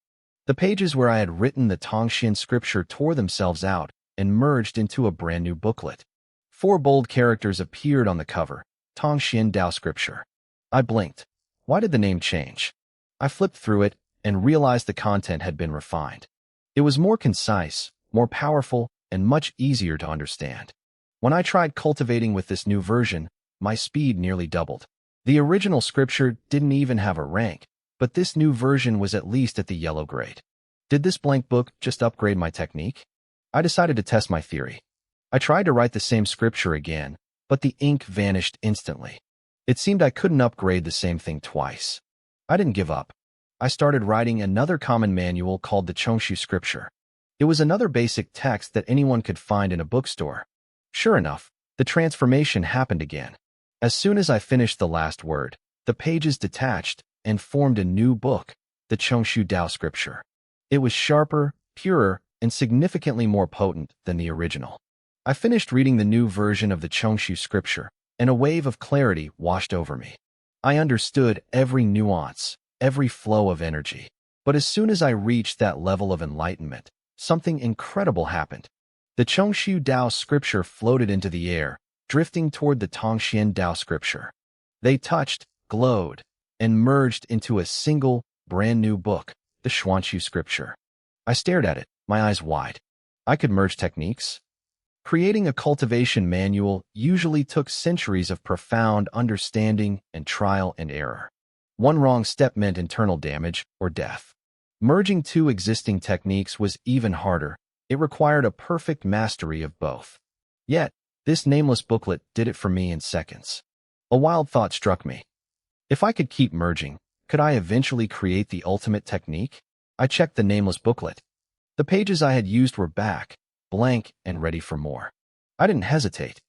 The pages where I had written the Tongxian scripture tore themselves out and merged into a brand new booklet. 4 bold characters appeared on the cover, Tongxian Dao Scripture. I blinked. Why did the name change? I flipped through it and realized the content had been refined. It was more concise, more powerful, and much easier to understand. When I tried cultivating with this new version, my speed nearly doubled. The original scripture didn't even have a rank, but this new version was at least at the yellow grade. Did this blank book just upgrade my technique? I decided to test my theory. I tried to write the same scripture again, but the ink vanished instantly. It seemed I couldn't upgrade the same thing twice. I didn't give up. I started writing another common manual called the Chongshu Scripture. It was another basic text that anyone could find in a bookstore. Sure enough, the transformation happened again. As soon as I finished the last word, the pages detached and formed a new book, the Chongshu Dao scripture. It was sharper, purer, and significantly more potent than the original. I finished reading the new version of the Chongshu scripture, and a wave of clarity washed over me. I understood every nuance, every flow of energy. But as soon as I reached that level of enlightenment, something incredible happened. The Chongshu Dao scripture floated into the air, drifting toward the Tongxian Dao scripture. They touched, glowed, and merged into a single, brand-new book, the Xuanxu scripture. I stared at it, my eyes wide. I could merge techniques? Creating a cultivation manual usually took centuries of profound understanding and trial and error. One wrong step meant internal damage or death. Merging two existing techniques was even harder. It required a perfect mastery of both. Yet, this nameless booklet did it for me in seconds. A wild thought struck me. If I could keep merging, could I eventually create the ultimate technique? I checked the nameless booklet. The pages I had used were back, blank and ready for more. I didn't hesitate.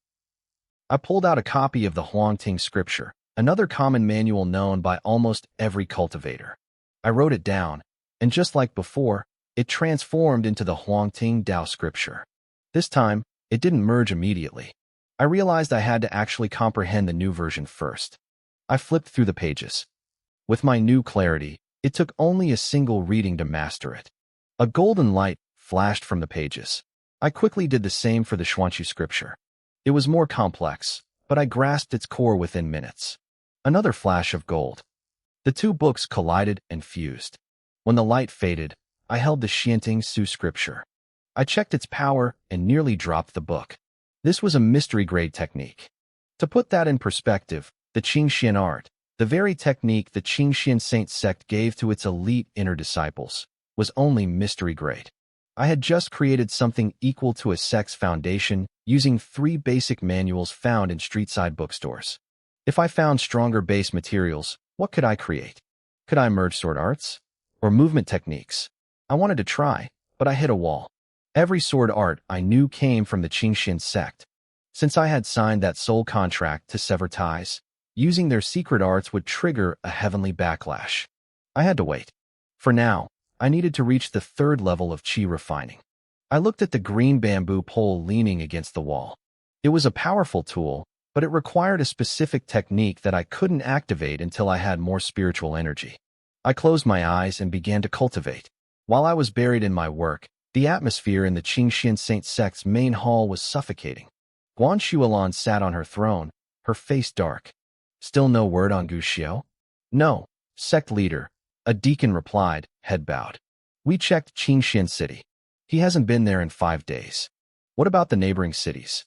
I pulled out a copy of the Huangting scripture, another common manual known by almost every cultivator. I wrote it down, and just like before, it transformed into the Huangting Dao scripture. This time, it didn't merge immediately. I realized I had to actually comprehend the new version first. I flipped through the pages. With my new clarity, it took only a single reading to master it. A golden light flashed from the pages. I quickly did the same for the Xuanxu scripture. It was more complex, but I grasped its core within minutes. Another flash of gold. The two books collided and fused. When the light faded, I held the Xianting Su scripture. I checked its power and nearly dropped the book. This was a mystery-grade technique. To put that in perspective, the Qingxian art, the very technique the Qingxian Saint sect gave to its elite inner disciples, was only mystery-grade. I had just created something equal to a sect's foundation using 3 basic manuals found in street-side bookstores. If I found stronger base materials, what could I create? Could I merge sword arts? Or movement techniques? I wanted to try, but I hit a wall. Every sword art I knew came from the Qingxian sect. Since I had signed that soul contract to sever ties, using their secret arts would trigger a heavenly backlash. I had to wait. For now, I needed to reach the 3rd level of qi refining. I looked at the green bamboo pole leaning against the wall. It was a powerful tool, but it required a specific technique that I couldn't activate until I had more spiritual energy. I closed my eyes and began to cultivate. While I was buried in my work, the atmosphere in the Qingxian Saint sect's main hall was suffocating. Guan Shuolan sat on her throne, her face dark. Still no word on Gu Xiao? No, sect leader, a deacon replied, head bowed. We checked Qingxian City. He hasn't been there in 5 days. What about the neighboring cities?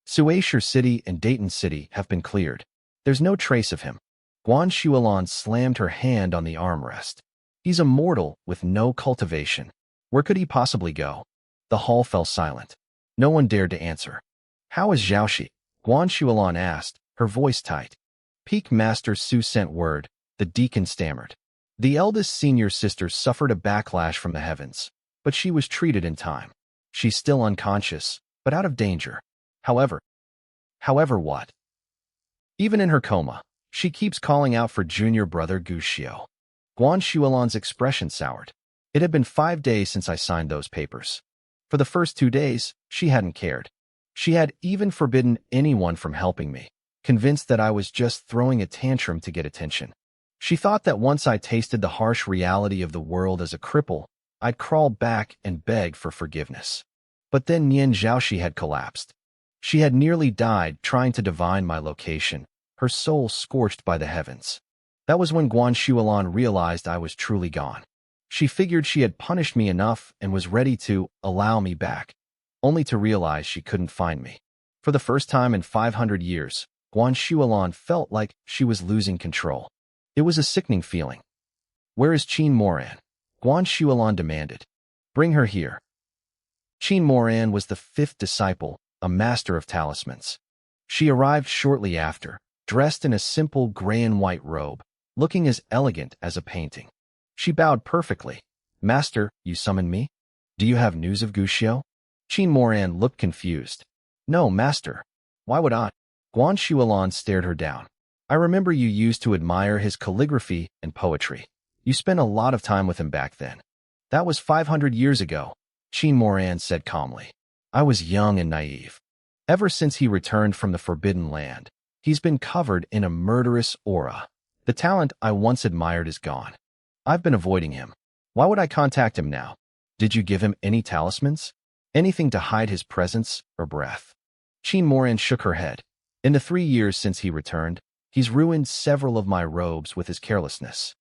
Suashir City and Dayton City have been cleared. There's no trace of him. Guan Shuolan slammed her hand on the armrest. He's a mortal with no cultivation. Where could he possibly go? The hall fell silent. No one dared to answer. How is Zhaoxi? Guan Shuolan asked, her voice tight. Peak Master Su sent word, the deacon stammered. The eldest senior sister suffered a backlash from the heavens, but she was treated in time. She's still unconscious, but out of danger. However what? Even in her coma, she keeps calling out for junior brother Gu Xiao. Guan Shuolan's expression soured. It had been 5 days since I signed those papers. For the first 2 days, she hadn't cared. She had even forbidden anyone from helping me, convinced that I was just throwing a tantrum to get attention. She thought that once I tasted the harsh reality of the world as a cripple, I'd crawl back and beg for forgiveness. But then Nian Zhaoxi had collapsed. She had nearly died trying to divine my location, her soul scorched by the heavens. That was when Guan Shuolan realized I was truly gone. She figured she had punished me enough and was ready to allow me back, only to realize she couldn't find me. For the first time in 500 years, Guan Shuolan felt like she was losing control. It was a sickening feeling. Where is Qin Moran? Guan Shuolan demanded. Bring her here. Qin Moran was the 5th disciple, a master of talismans. She arrived shortly after, dressed in a simple gray and white robe, looking as elegant as a painting. She bowed perfectly. Master, you summoned me? Do you have news of Guxiao? Qin Moran looked confused. No, master. Why would I? Guan Shuolan stared her down. I remember you used to admire his calligraphy and poetry. You spent a lot of time with him back then. That was 500 years ago, Qin Moran said calmly. I was young and naive. Ever since he returned from the Forbidden Land, he's been covered in a murderous aura. The talent I once admired is gone. I've been avoiding him. Why would I contact him now? Did you give him any talismans? Anything to hide his presence or breath? Qin Moran shook her head. In the 3 years since he returned, he's ruined several of my robes with his carelessness.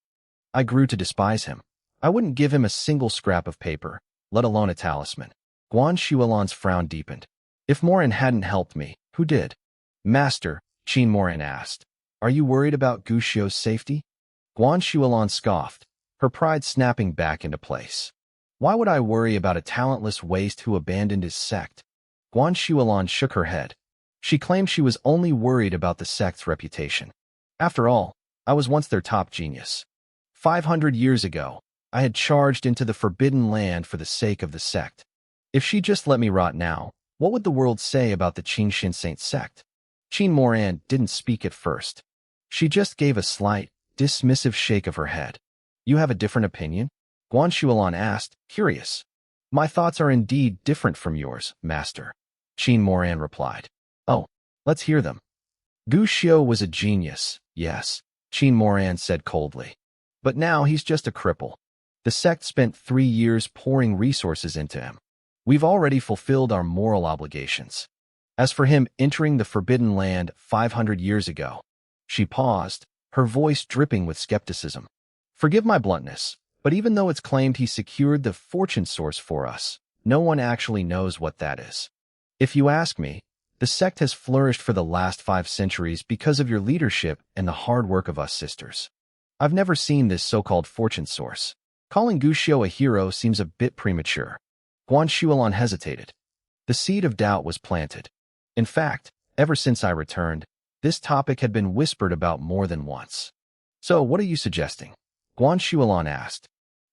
I grew to despise him. I wouldn't give him a single scrap of paper, let alone a talisman. Guan Shuolan's frown deepened. If Moran hadn't helped me, who did? Master, Qin Moran asked, are you worried about Guxiao's safety? Guan Shuolan scoffed, her pride snapping back into place. Why would I worry about a talentless waste who abandoned his sect? Guan Shuolan shook her head. She claimed she was only worried about the sect's reputation. After all, I was once their top genius. 500 years ago, I had charged into the Forbidden Land for the sake of the sect. If she just let me rot now, what would the world say about the Qingxian Saint sect? Qin Moran didn't speak at first. She just gave a slight, dismissive shake of her head. You have a different opinion? Guan Shuolan asked, curious. My thoughts are indeed different from yours, master. Qin Moran replied. Oh, let's hear them. Guxiao was a genius, yes, Qin Moran said coldly. But now he's just a cripple. The sect spent 3 years pouring resources into him. We've already fulfilled our moral obligations. As for him entering the Forbidden Land 500 years ago, she paused, her voice dripping with skepticism. Forgive my bluntness, but even though it's claimed he secured the fortune source for us, no one actually knows what that is. If you ask me, the sect has flourished for the last 5 centuries because of your leadership and the hard work of us sisters. I've never seen this so-called fortune source. Calling Guxiao a hero seems a bit premature. Guan Shuolan hesitated. The seed of doubt was planted. In fact, ever since I returned, this topic had been whispered about more than once. So, what are you suggesting? Guan Shuolan asked.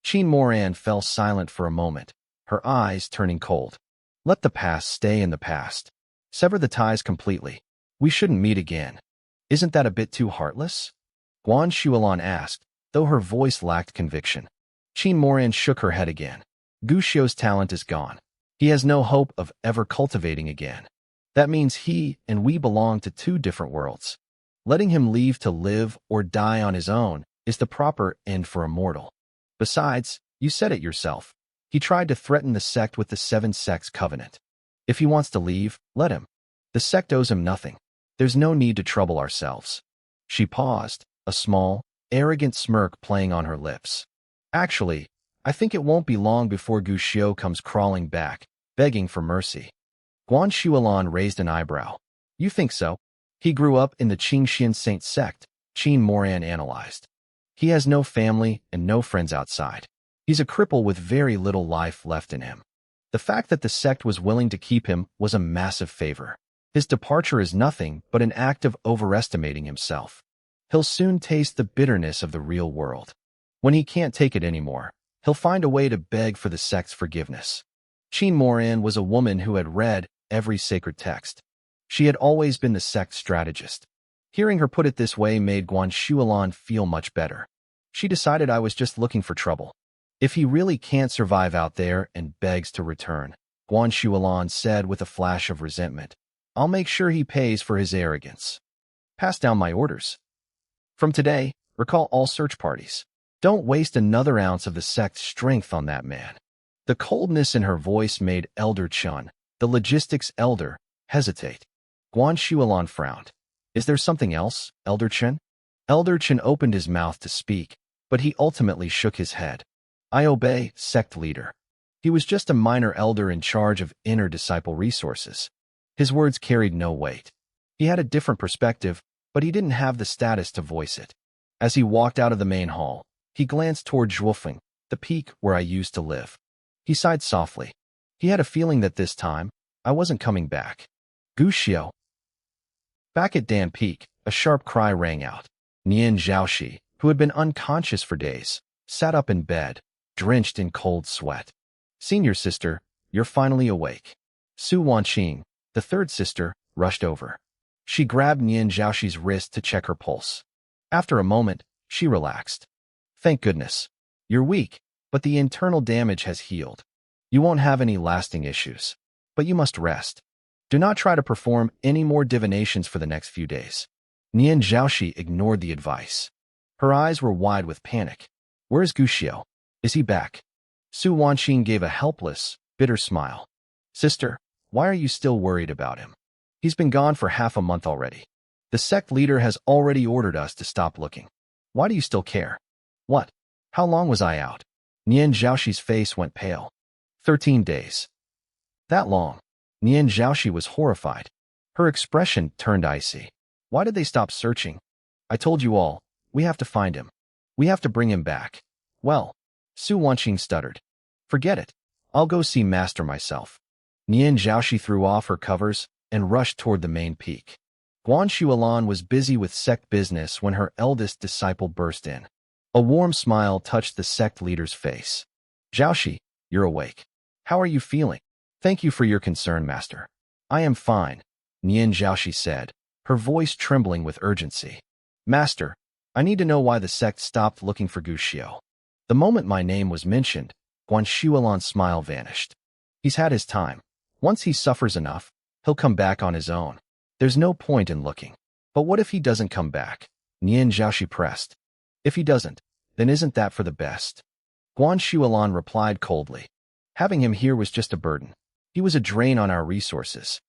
Qin Moran fell silent for a moment, her eyes turning cold. Let the past stay in the past. Sever the ties completely. We shouldn't meet again. Isn't that a bit too heartless? Guan Shuolan asked, though her voice lacked conviction. Qin Moran shook her head again. Guxiao's talent is gone. He has no hope of ever cultivating again. That means he and we belong to 2 different worlds. Letting him leave to live or die on his own is the proper end for a mortal. Besides, you said it yourself. He tried to threaten the sect with the 7 sects covenant. If he wants to leave, let him. The sect owes him nothing. There's no need to trouble ourselves. She paused, a small, arrogant smirk playing on her lips. Actually, I think it won't be long before Guxiao comes crawling back, begging for mercy. Guan Shuolan raised an eyebrow. You think so? He grew up in the Qingxian Saint sect, Qin Moran analyzed. He has no family and no friends outside. He's a cripple with very little life left in him. The fact that the sect was willing to keep him was a massive favor. His departure is nothing but an act of overestimating himself. He'll soon taste the bitterness of the real world. When he can't take it anymore, he'll find a way to beg for the sect's forgiveness. Qin Moran was a woman who had read every sacred text. She had always been the sect's strategist. Hearing her put it this way made Guan Shuolan feel much better. She decided I was just looking for trouble. If he really can't survive out there and begs to return, Guan Shuolan said with a flash of resentment, I'll make sure he pays for his arrogance. Pass down my orders. From today, recall all search parties. Don't waste another ounce of the sect's strength on that man. The coldness in her voice made Elder Chun, the logistics elder, hesitate. Guan Shuolan frowned. Is there something else, Elder Chun? Elder Chun opened his mouth to speak, but he ultimately shook his head. I obey, sect leader. He was just a minor elder in charge of inner disciple resources. His words carried no weight. He had a different perspective, but he didn't have the status to voice it. As he walked out of the main hall, he glanced toward Zhuofeng, the peak where I used to live. He sighed softly. He had a feeling that this time, I wasn't coming back. Guxiao. Back at Dan Peak, a sharp cry rang out. Nian Zhaoxi, who had been unconscious for days, sat up in bed, drenched in cold sweat. Senior sister, you're finally awake. Su Wanqing, the third sister, rushed over. She grabbed Nian Zhaoxi's wrist to check her pulse. After a moment, she relaxed. Thank goodness. You're weak, but the internal damage has healed. You won't have any lasting issues. But you must rest. Do not try to perform any more divinations for the next few days. Nian Zhaoxi ignored the advice. Her eyes were wide with panic. Where is Guxiao? Is he back? Su Wanqing gave a helpless, bitter smile. Sister, why are you still worried about him? He's been gone for half a month already. The sect leader has already ordered us to stop looking. Why do you still care? What? How long was I out? Nian Zhaoxi's face went pale. 13 days. That long. Nian Zhaoxi was horrified. Her expression turned icy. Why did they stop searching? I told you all, we have to find him. We have to bring him back. Well, Su Wanqing stuttered. Forget it. I'll go see Master myself. Nian Zhaoxi threw off her covers and rushed toward the main peak. Guan Shuolan was busy with sect business when her eldest disciple burst in. A warm smile touched the sect leader's face. Zhaoxi, you're awake. How are you feeling? Thank you for your concern, Master. I am fine, Nian Zhaoxi said, her voice trembling with urgency. Master, I need to know why the sect stopped looking for Guxiao. The moment my name was mentioned, Guan Shuolan's smile vanished. He's had his time. Once he suffers enough, he'll come back on his own. There's no point in looking. But what if he doesn't come back? Nian Zhaoxi pressed. If he doesn't, then isn't that for the best? Guan Shuolan replied coldly. Having him here was just a burden. He was a drain on our resources.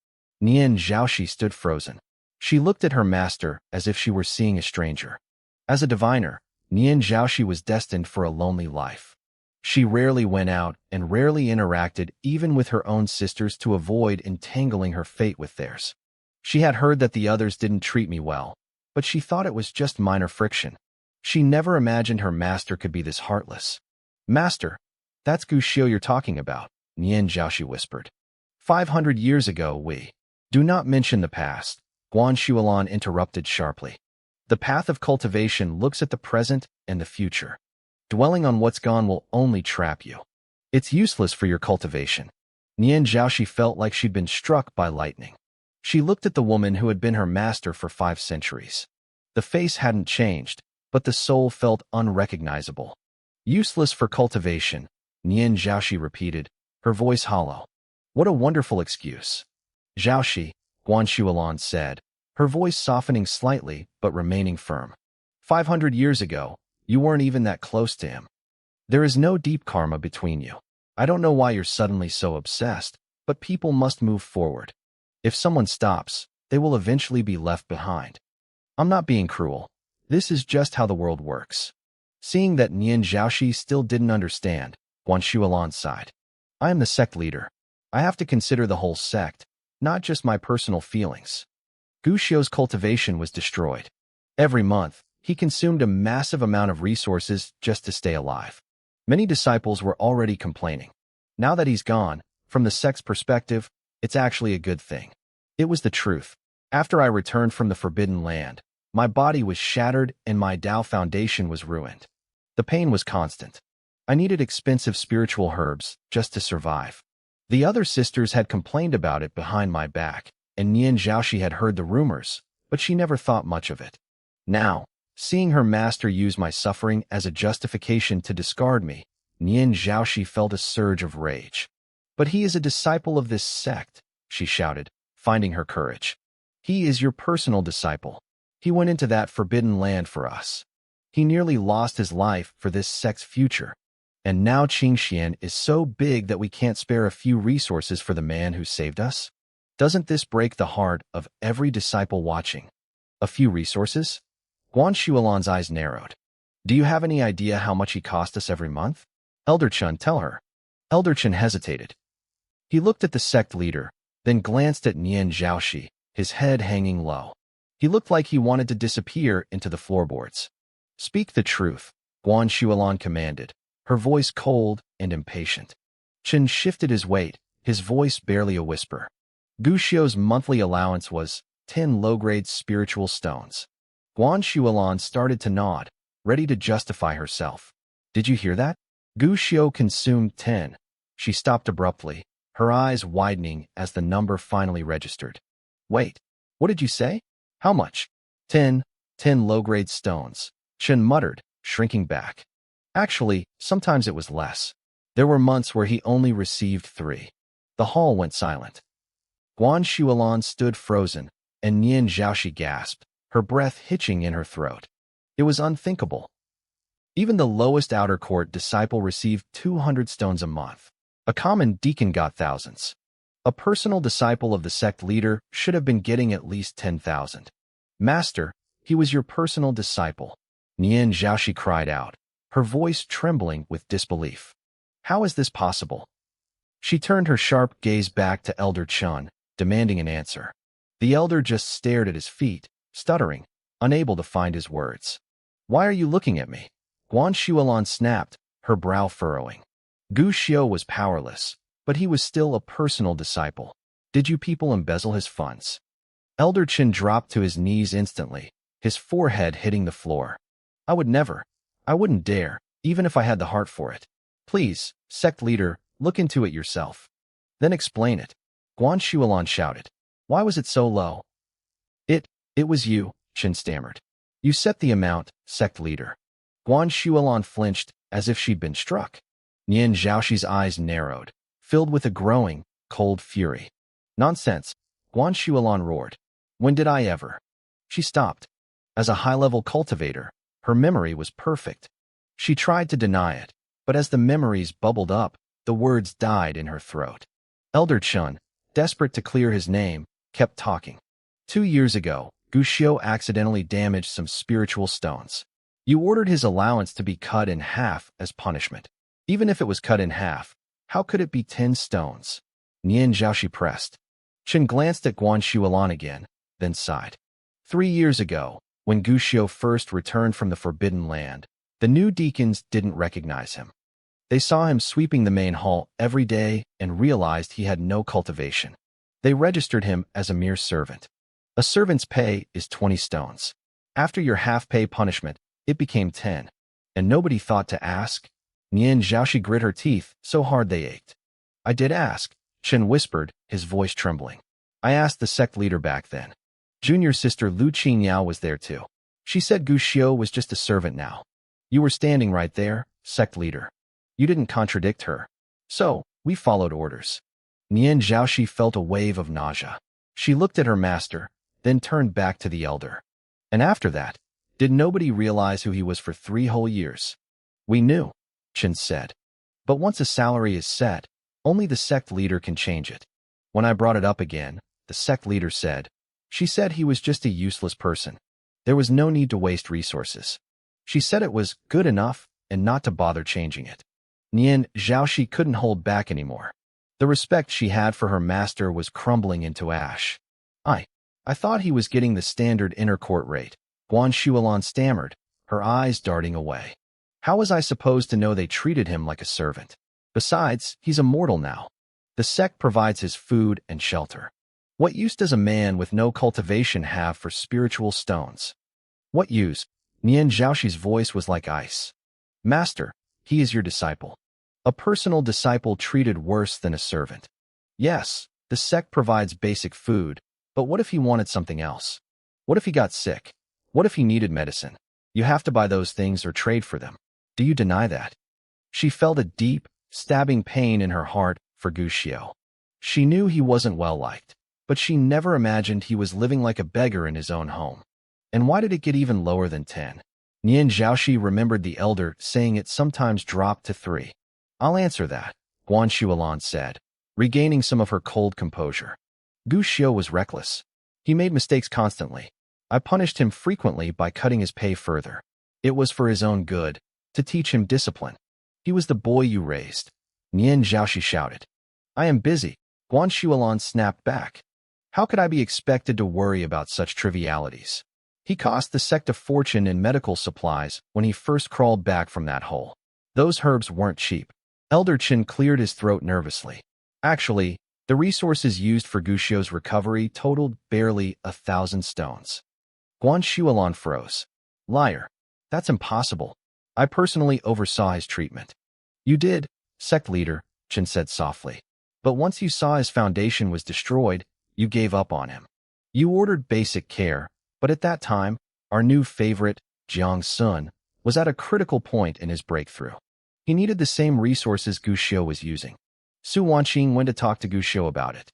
Nian Zhaoxi stood frozen. She looked at her master as if she were seeing a stranger. As a diviner, Nian Zhaoxi was destined for a lonely life. She rarely went out and rarely interacted even with her own sisters to avoid entangling her fate with theirs. She had heard that the others didn't treat me well, but she thought it was just minor friction. She never imagined her master could be this heartless. Master, that's Guxiao you're talking about, Nian Zhaoxi whispered. 500 years ago we... Do not mention the past, Guan Shuolan interrupted sharply. The path of cultivation looks at the present and the future. Dwelling on what's gone will only trap you. It's useless for your cultivation. Nian Zhaoxi felt like she'd been struck by lightning. She looked at the woman who had been her master for 5 centuries. The face hadn't changed, but the soul felt unrecognizable. Useless for cultivation, Nian Zhaoxi repeated, her voice hollow. What a wonderful excuse. Zhaoxi, Guan Shuolan said, her voice softening slightly but remaining firm. 500 years ago, you weren't even that close to him. There is no deep karma between you. I don't know why you're suddenly so obsessed, but people must move forward. If someone stops, they will eventually be left behind. I'm not being cruel. This is just how the world works. Seeing that Nian Zhaoxi still didn't understand, Guan Shuolan sighed. I am the sect leader. I have to consider the whole sect, not just my personal feelings. Guxiao's cultivation was destroyed. Every month, he consumed a massive amount of resources just to stay alive. Many disciples were already complaining. Now that he's gone, from the sect's perspective, it's actually a good thing. It was the truth. After I returned from the Forbidden Land, my body was shattered and my Tao foundation was ruined. The pain was constant. I needed expensive spiritual herbs just to survive. The other sisters had complained about it behind my back, and Nian Zhaoxi had heard the rumors, but she never thought much of it. Now, seeing her master use my suffering as a justification to discard me, Nian Zhaoxi felt a surge of rage. But he is a disciple of this sect, she shouted, finding her courage. He is your personal disciple. He went into that forbidden land for us. He nearly lost his life for this sect's future. And now Qingxian is so big that we can't spare a few resources for the man who saved us? Doesn't this break the heart of every disciple watching? A few resources? Guan Shuolan's eyes narrowed. Do you have any idea how much he cost us every month? Elder Chun, tell her. Elder Chun hesitated. He looked at the sect leader, then glanced at Nian Zhaoxi, his head hanging low. He looked like he wanted to disappear into the floorboards. Speak the truth, Guan Shuolan commanded, her voice cold and impatient. Chen shifted his weight, his voice barely a whisper. Guxiao's monthly allowance was 10 low-grade spiritual stones. Guan Shuolan started to nod, ready to justify herself. Did you hear that? Guxiao consumed 10. She stopped abruptly, her eyes widening as the number finally registered. Wait, what did you say? How much? 10 low-grade stones, Chen muttered, shrinking back. Actually, sometimes it was less. There were months where he only received 3. The hall went silent. Guan Shuilan stood frozen, and Nian Zhaoxi gasped, her breath hitching in her throat. It was unthinkable. Even the lowest outer court disciple received 200 stones a month. A common deacon got thousands. A personal disciple of the sect leader should have been getting at least 10,000. Master, he was your personal disciple. Nian Zhaoxi cried out, her voice trembling with disbelief. How is this possible? She turned her sharp gaze back to Elder Chun, demanding an answer. The elder just stared at his feet, stuttering, unable to find his words. Why are you looking at me? Guan Shuilan snapped, her brow furrowing. Gu Xiu was powerless, but he was still a personal disciple. Did you people embezzle his funds? Elder Chin dropped to his knees instantly, his forehead hitting the floor. I would never. I wouldn't dare, even if I had the heart for it. Please, sect leader, look into it yourself. Then explain it. Guan Shuilan shouted. Why was it so low? It was you, Chin stammered. You set the amount, sect leader. Guan Shuilan flinched, as if she'd been struck. Nian Zhaoxi's eyes narrowed, filled with a growing, cold fury. Nonsense, Guan Shuilan roared. When did I ever? She stopped. As a high-level cultivator, her memory was perfect. She tried to deny it, but as the memories bubbled up, the words died in her throat. Elder Chun, desperate to clear his name, kept talking. 2 years ago, Gu Xiu accidentally damaged some spiritual stones. You ordered his allowance to be cut in half as punishment. Even if it was cut in half, how could it be 10 stones? Nian Zhaoxi pressed. Chen glanced at Guan Shuilan again, then sighed. 3 years ago, when Gu Xiu first returned from the Forbidden Land, the new deacons didn't recognize him. They saw him sweeping the main hall every day and realized he had no cultivation. They registered him as a mere servant. A servant's pay is 20 stones. After your half-pay punishment, it became 10. And nobody thought to ask? Nian Zhaoxi grit her teeth so hard they ached. I did ask, Chen whispered, his voice trembling. I asked the sect leader back then. Junior sister Lu Qingyao was there too. She said Gu Xiu was just a servant now. You were standing right there, sect leader. You didn't contradict her. So, we followed orders. Nian Zhaoxi felt a wave of nausea. She looked at her master, then turned back to the elder. And after that, did nobody realize who he was for 3 whole years? We knew, Chen said. But once a salary is set, only the sect leader can change it. When I brought it up again, the sect leader said, she said he was just a useless person. There was no need to waste resources. She said it was good enough and not to bother changing it. Nian Zhaoxi couldn't hold back anymore. The respect she had for her master was crumbling into ash. I thought he was getting the standard inner court rate, Guan Shuilan stammered, her eyes darting away. How was I supposed to know they treated him like a servant? Besides, he's immortal now. The sect provides his food and shelter. What use does a man with no cultivation have for spiritual stones? What use? Nian Zhaoxi's voice was like ice. Master, he is your disciple. A personal disciple treated worse than a servant. Yes, the sect provides basic food, but what if he wanted something else? What if he got sick? What if he needed medicine? You have to buy those things or trade for them. Do you deny that? She felt a deep, stabbing pain in her heart for Gu Xiu. She knew he wasn't well-liked, but she never imagined he was living like a beggar in his own home. And why did it get even lower than 10? Nian Zhaoxi remembered the elder saying it sometimes dropped to 3. I'll answer that, Guan Shuilan said, regaining some of her cold composure. Gu Xiu was reckless. He made mistakes constantly. I punished him frequently by cutting his pay further. It was for his own good, to teach him discipline. He was the boy you raised. Nian Zhaoxi shouted. I am busy, Guan Shuilan snapped back. How could I be expected to worry about such trivialities? He cost the sect a fortune in medical supplies when he first crawled back from that hole. Those herbs weren't cheap. Elder Chin cleared his throat nervously. Actually, the resources used for Gu Xiu's recovery totaled barely 1,000 stones. Guan Shuilan froze. Liar. That's impossible. I personally oversaw his treatment. You did, sect leader, Chen said softly. But once you saw his foundation was destroyed, you gave up on him. You ordered basic care, but at that time, our new favorite, Jiang Sun, was at a critical point in his breakthrough. He needed the same resources Gu Xiu was using. Su Wanqing went to talk to Gu Xiu about it.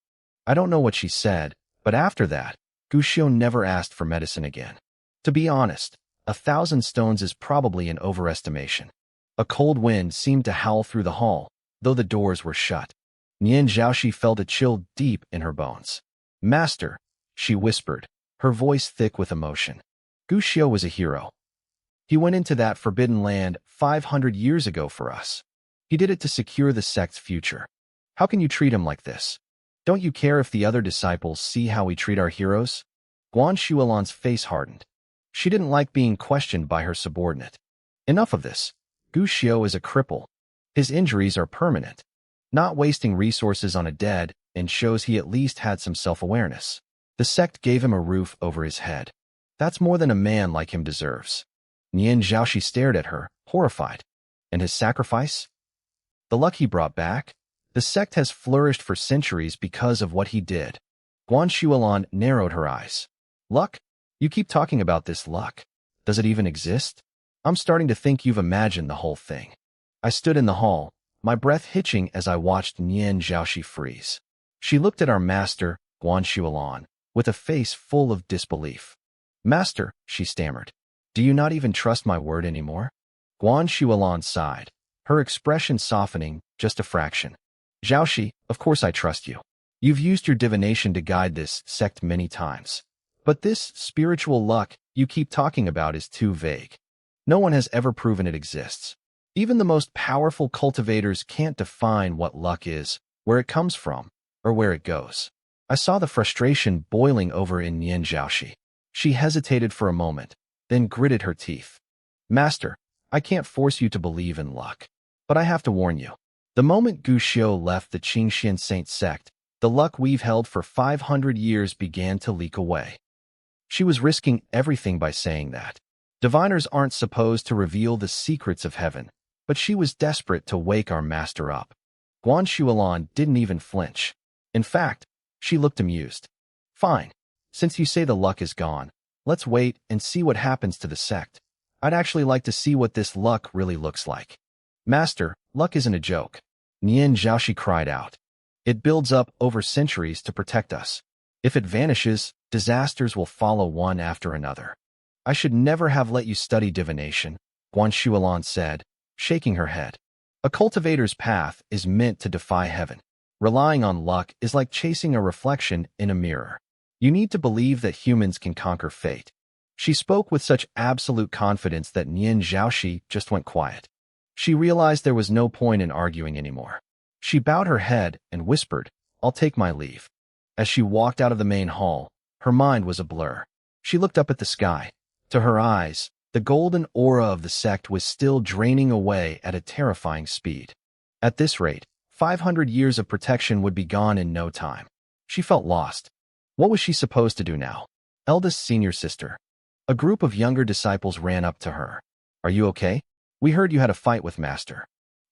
I don't know what she said, but after that, Gu Xiu never asked for medicine again. To be honest, 1,000 stones is probably an overestimation. A cold wind seemed to howl through the hall, though the doors were shut. Nian Zhaoxi felt a chill deep in her bones. Master, she whispered, her voice thick with emotion. Gu Xiu was a hero. He went into that forbidden land 500 years ago for us. He did it to secure the sect's future. How can you treat him like this? Don't you care if the other disciples see how we treat our heroes? Guan Shuolan's face hardened. She didn't like being questioned by her subordinate. Enough of this. Gu Xiu is a cripple. His injuries are permanent. Not wasting resources on a dead and shows he at least had some self-awareness. The sect gave him a roof over his head. That's more than a man like him deserves. Nian Zhaoxi stared at her, horrified. And his sacrifice? The luck he brought back? The sect has flourished for centuries because of what he did. Guan Shuolan narrowed her eyes. Luck? You keep talking about this luck. Does it even exist? I'm starting to think you've imagined the whole thing. I stood in the hall, my breath hitching as I watched Nian Zhaoxi freeze. She looked at our master, Guan Shuolan, with a face full of disbelief. Master, she stammered, do you not even trust my word anymore? Guan Shuolan sighed, her expression softening just a fraction. Zhaoxi, of course I trust you. You've used your divination to guide this sect many times. But this spiritual luck you keep talking about is too vague. No one has ever proven it exists. Even the most powerful cultivators can't define what luck is, where it comes from, or where it goes. I saw the frustration boiling over in Nian Zhaoxi. She hesitated for a moment, then gritted her teeth. Master, I can't force you to believe in luck. But I have to warn you. The moment Gu Xiu left the Qingxian Saint sect, the luck we've held for 500 years began to leak away. She was risking everything by saying that. Diviners aren't supposed to reveal the secrets of heaven, but she was desperate to wake our master up. Guan Shuolan didn't even flinch. In fact, she looked amused. Fine. Since you say the luck is gone, let's wait and see what happens to the sect. I'd actually like to see what this luck really looks like. Master, luck isn't a joke. Nian Zhaoxi cried out. It builds up over centuries to protect us. If it vanishes, disasters will follow one after another. I should never have let you study divination, Guan Shuolan said, shaking her head. A cultivator's path is meant to defy heaven. Relying on luck is like chasing a reflection in a mirror. You need to believe that humans can conquer fate. She spoke with such absolute confidence that Nian Zhaoxi just went quiet. She realized there was no point in arguing anymore. She bowed her head and whispered, I'll take my leave. As she walked out of the main hall, her mind was a blur. She looked up at the sky. To her eyes, the golden aura of the sect was still draining away at a terrifying speed. At this rate, 500 years of protection would be gone in no time. She felt lost. What was she supposed to do now? Eldest senior sister. A group of younger disciples ran up to her. Are you okay? We heard you had a fight with Master.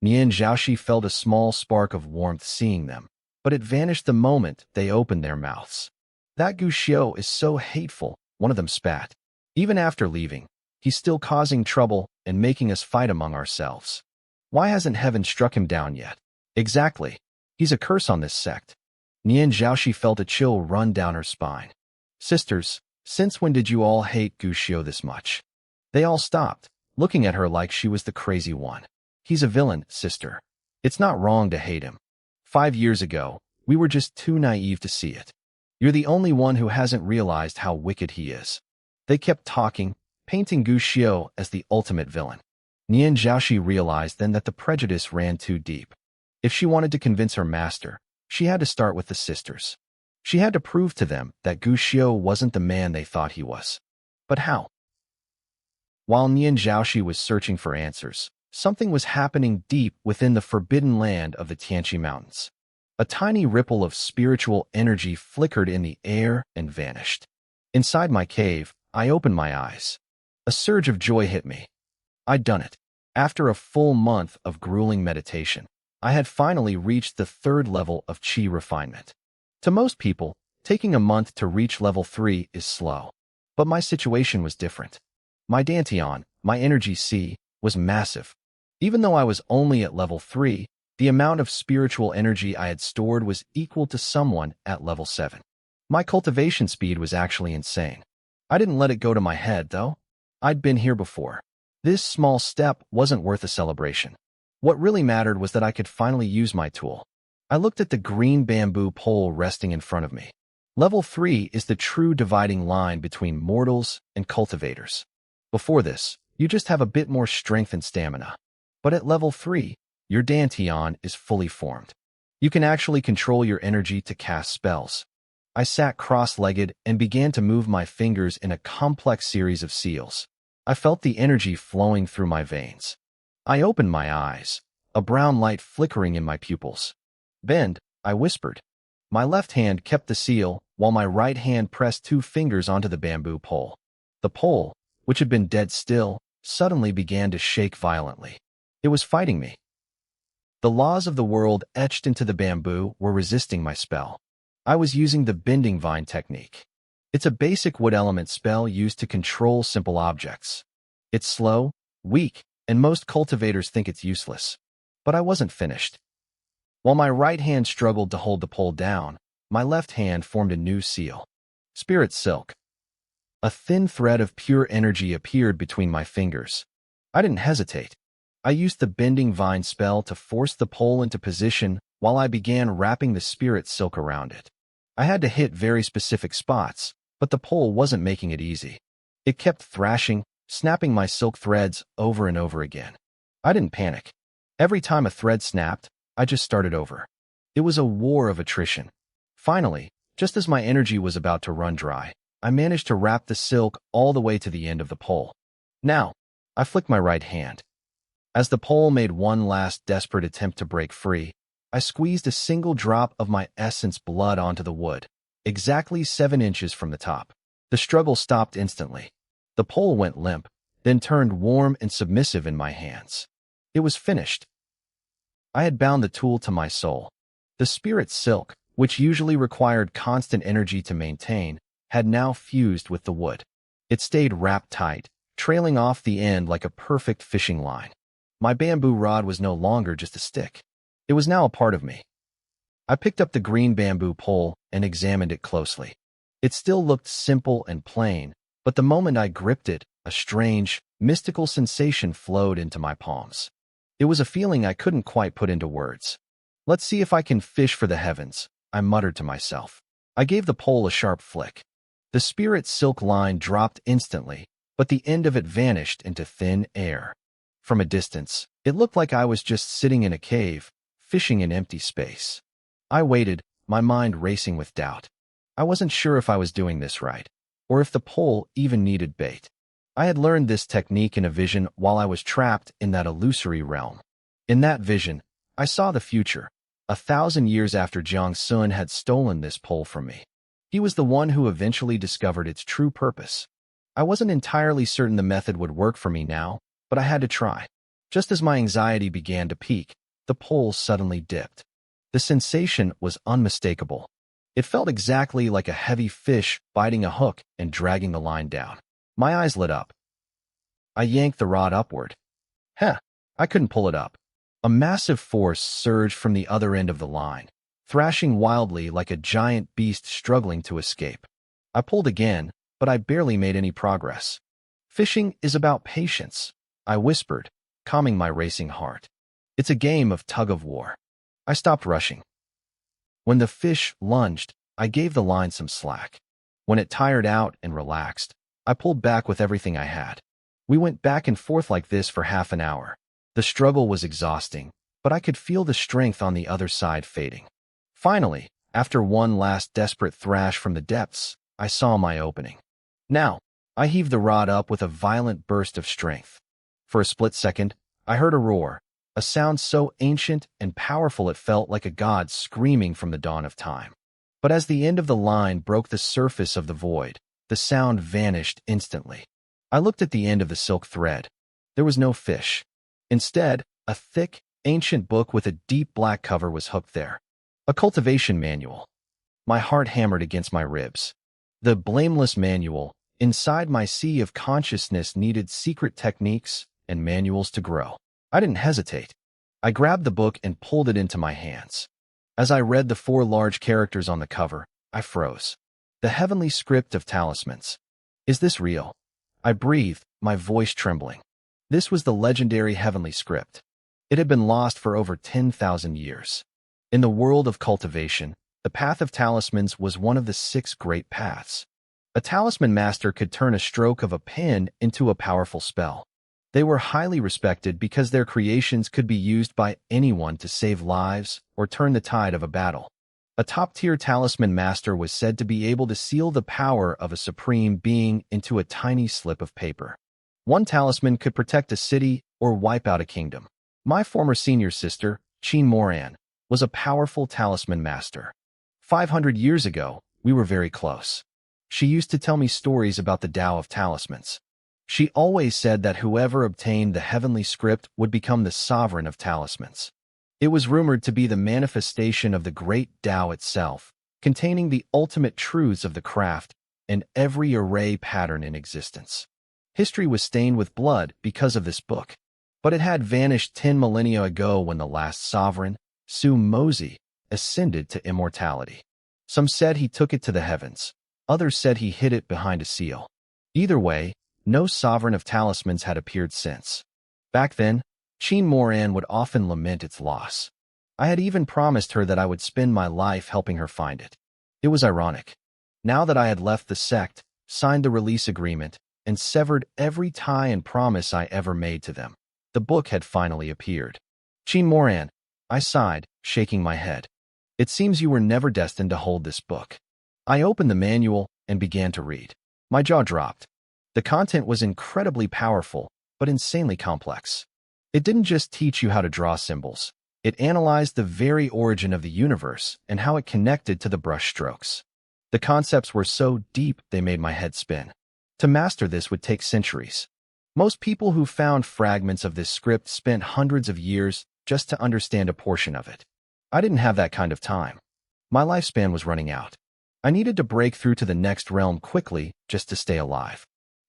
Nian Zhaoxi felt a small spark of warmth seeing them, but it vanished the moment they opened their mouths. That Gu Xiu is so hateful, one of them spat. Even after leaving, he's still causing trouble and making us fight among ourselves. Why hasn't heaven struck him down yet? Exactly. He's a curse on this sect. Nian Zhaoxi felt a chill run down her spine. Sisters, since when did you all hate Gu Xiu this much? They all stopped, looking at her like she was the crazy one. He's a villain, sister. It's not wrong to hate him. 5 years ago, we were just too naive to see it. You're the only one who hasn't realized how wicked he is. They kept talking, painting Gu Xiu as the ultimate villain. Nian Zhaoxi realized then that the prejudice ran too deep. If she wanted to convince her master, she had to start with the sisters. She had to prove to them that Gu Xiu wasn't the man they thought he was. But how? While Nian Zhaoxi was searching for answers, something was happening deep within the forbidden land of the Tianqi Mountains. A tiny ripple of spiritual energy flickered in the air and vanished. Inside my cave, I opened my eyes. A surge of joy hit me. I'd done it. After a full month of grueling meditation, I had finally reached the third level of chi refinement. To most people, taking a month to reach level 3 is slow. But my situation was different. My dantian, my energy C, was massive. Even though I was only at level 3, the amount of spiritual energy I had stored was equal to someone at level 7. My cultivation speed was actually insane. I didn't let it go to my head, though. I'd been here before. This small step wasn't worth a celebration. What really mattered was that I could finally use my tool. I looked at the green bamboo pole resting in front of me. Level 3 is the true dividing line between mortals and cultivators. Before this, you just have a bit more strength and stamina. But at level 3, your dantian is fully formed. You can actually control your energy to cast spells. I sat cross-legged and began to move my fingers in a complex series of seals. I felt the energy flowing through my veins. I opened my eyes, a brown light flickering in my pupils. "Bend," I whispered. My left hand kept the seal, while my right hand pressed 2 fingers onto the bamboo pole. The pole, which had been dead still, suddenly began to shake violently. It was fighting me. The laws of the world etched into the bamboo were resisting my spell. I was using the bending vine technique. It's a basic wood element spell used to control simple objects. It's slow, weak, and most cultivators think it's useless. But I wasn't finished. While my right hand struggled to hold the pole down, my left hand formed a new seal. Spirit Silk. A thin thread of pure energy appeared between my fingers. I didn't hesitate. I used the bending vine spell to force the pole into position while I began wrapping the spirit silk around it. I had to hit very specific spots, but the pole wasn't making it easy. It kept thrashing, snapping my silk threads over and over again. I didn't panic. Every time a thread snapped, I just started over. It was a war of attrition. Finally, just as my energy was about to run dry, I managed to wrap the silk all the way to the end of the pole. Now, I flicked my right hand. As the pole made one last desperate attempt to break free, I squeezed a single drop of my essence blood onto the wood, exactly 7 inches from the top. The struggle stopped instantly. The pole went limp, then turned warm and submissive in my hands. It was finished. I had bound the tool to my soul. The spirit silk, which usually required constant energy to maintain, had now fused with the wood. It stayed wrapped tight, trailing off the end like a perfect fishing line. My bamboo rod was no longer just a stick. It was now a part of me. I picked up the green bamboo pole and examined it closely. It still looked simple and plain, but the moment I gripped it, a strange, mystical sensation flowed into my palms. It was a feeling I couldn't quite put into words. "Let's see if I can fish for the heavens," I muttered to myself. I gave the pole a sharp flick. The spirit silk line dropped instantly, but the end of it vanished into thin air. From a distance, it looked like I was just sitting in a cave, fishing in empty space. I waited, my mind racing with doubt. I wasn't sure if I was doing this right, or if the pole even needed bait. I had learned this technique in a vision while I was trapped in that illusory realm. In that vision, I saw the future, 1,000 years after Jiang Sun had stolen this pole from me. He was the one who eventually discovered its true purpose. I wasn't entirely certain the method would work for me now, but I had to try. Just as my anxiety began to peak, the pole suddenly dipped. The sensation was unmistakable. It felt exactly like a heavy fish biting a hook and dragging the line down. My eyes lit up. I yanked the rod upward. I couldn't pull it up. A massive force surged from the other end of the line, thrashing wildly like a giant beast struggling to escape. I pulled again, but I barely made any progress. "Fishing is about patience," I whispered, calming my racing heart. "It's a game of tug-of-war." I stopped rushing. When the fish lunged, I gave the line some slack. When it tired out and relaxed, I pulled back with everything I had. We went back and forth like this for half an hour. The struggle was exhausting, but I could feel the strength on the other side fading. Finally, after one last desperate thrash from the depths, I saw my opening. Now, I heaved the rod up with a violent burst of strength. For a split second, I heard a roar, a sound so ancient and powerful it felt like a god screaming from the dawn of time. But as the end of the line broke the surface of the void, the sound vanished instantly. I looked at the end of the silk thread. There was no fish. Instead, a thick, ancient book with a deep black cover was hooked there. A cultivation manual. My heart hammered against my ribs. The blameless manual. Inside my sea of consciousness needed secret techniques and manuals to grow. I didn't hesitate. I grabbed the book and pulled it into my hands. As I read the 4 large characters on the cover, I froze. The heavenly script of talismans. Is this real? I breathed, my voice trembling. This was the legendary heavenly script. It had been lost for over 10,000 years. In the world of cultivation, the path of talismans was one of the 6 great paths. A talisman master could turn a stroke of a pen into a powerful spell. They were highly respected because their creations could be used by anyone to save lives or turn the tide of a battle. A top-tier talisman master was said to be able to seal the power of a supreme being into a tiny slip of paper. One talisman could protect a city or wipe out a kingdom. My former senior sister, Chin Moran, was a powerful talisman master. 500 years ago, we were very close. She used to tell me stories about the Tao of talismans. She always said that whoever obtained the heavenly script would become the sovereign of talismans. It was rumored to be the manifestation of the great Tao itself, containing the ultimate truths of the craft and every array pattern in existence. History was stained with blood because of this book, but it had vanished 10 millennia ago when the last sovereign, Su Mozi, ascended to immortality. Some said he took it to the heavens. Others said he hid it behind a seal. Either way, no sovereign of talismans had appeared since. Back then, Chin Moran would often lament its loss. I had even promised her that I would spend my life helping her find it. It was ironic. Now that I had left the sect, signed the release agreement, and severed every tie and promise I ever made to them, the book had finally appeared. Chin Moran, I sighed, shaking my head. It seems you were never destined to hold this book. I opened the manual and began to read. My jaw dropped. The content was incredibly powerful, but insanely complex. It didn't just teach you how to draw symbols. It analyzed the very origin of the universe and how it connected to the brush strokes. The concepts were so deep they made my head spin. To master this would take centuries. Most people who found fragments of this script spent hundreds of years just to understand a portion of it. I didn't have that kind of time. My lifespan was running out. I needed to break through to the next realm quickly just to stay alive.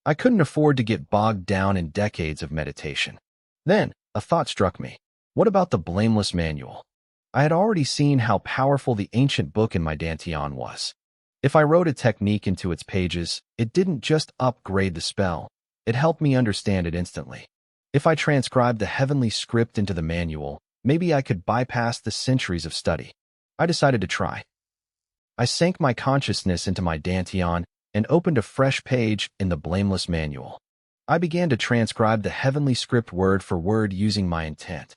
I couldn't afford to get bogged down in decades of meditation. Then, a thought struck me. What about the blameless manual? I had already seen how powerful the ancient book in my dantian was. If I wrote a technique into its pages, it didn't just upgrade the spell. It helped me understand it instantly. If I transcribed the heavenly script into the manual, maybe I could bypass the centuries of study. I decided to try. I sank my consciousness into my dantian and opened a fresh page in the blameless manual. I began to transcribe the heavenly script word for word using my intent.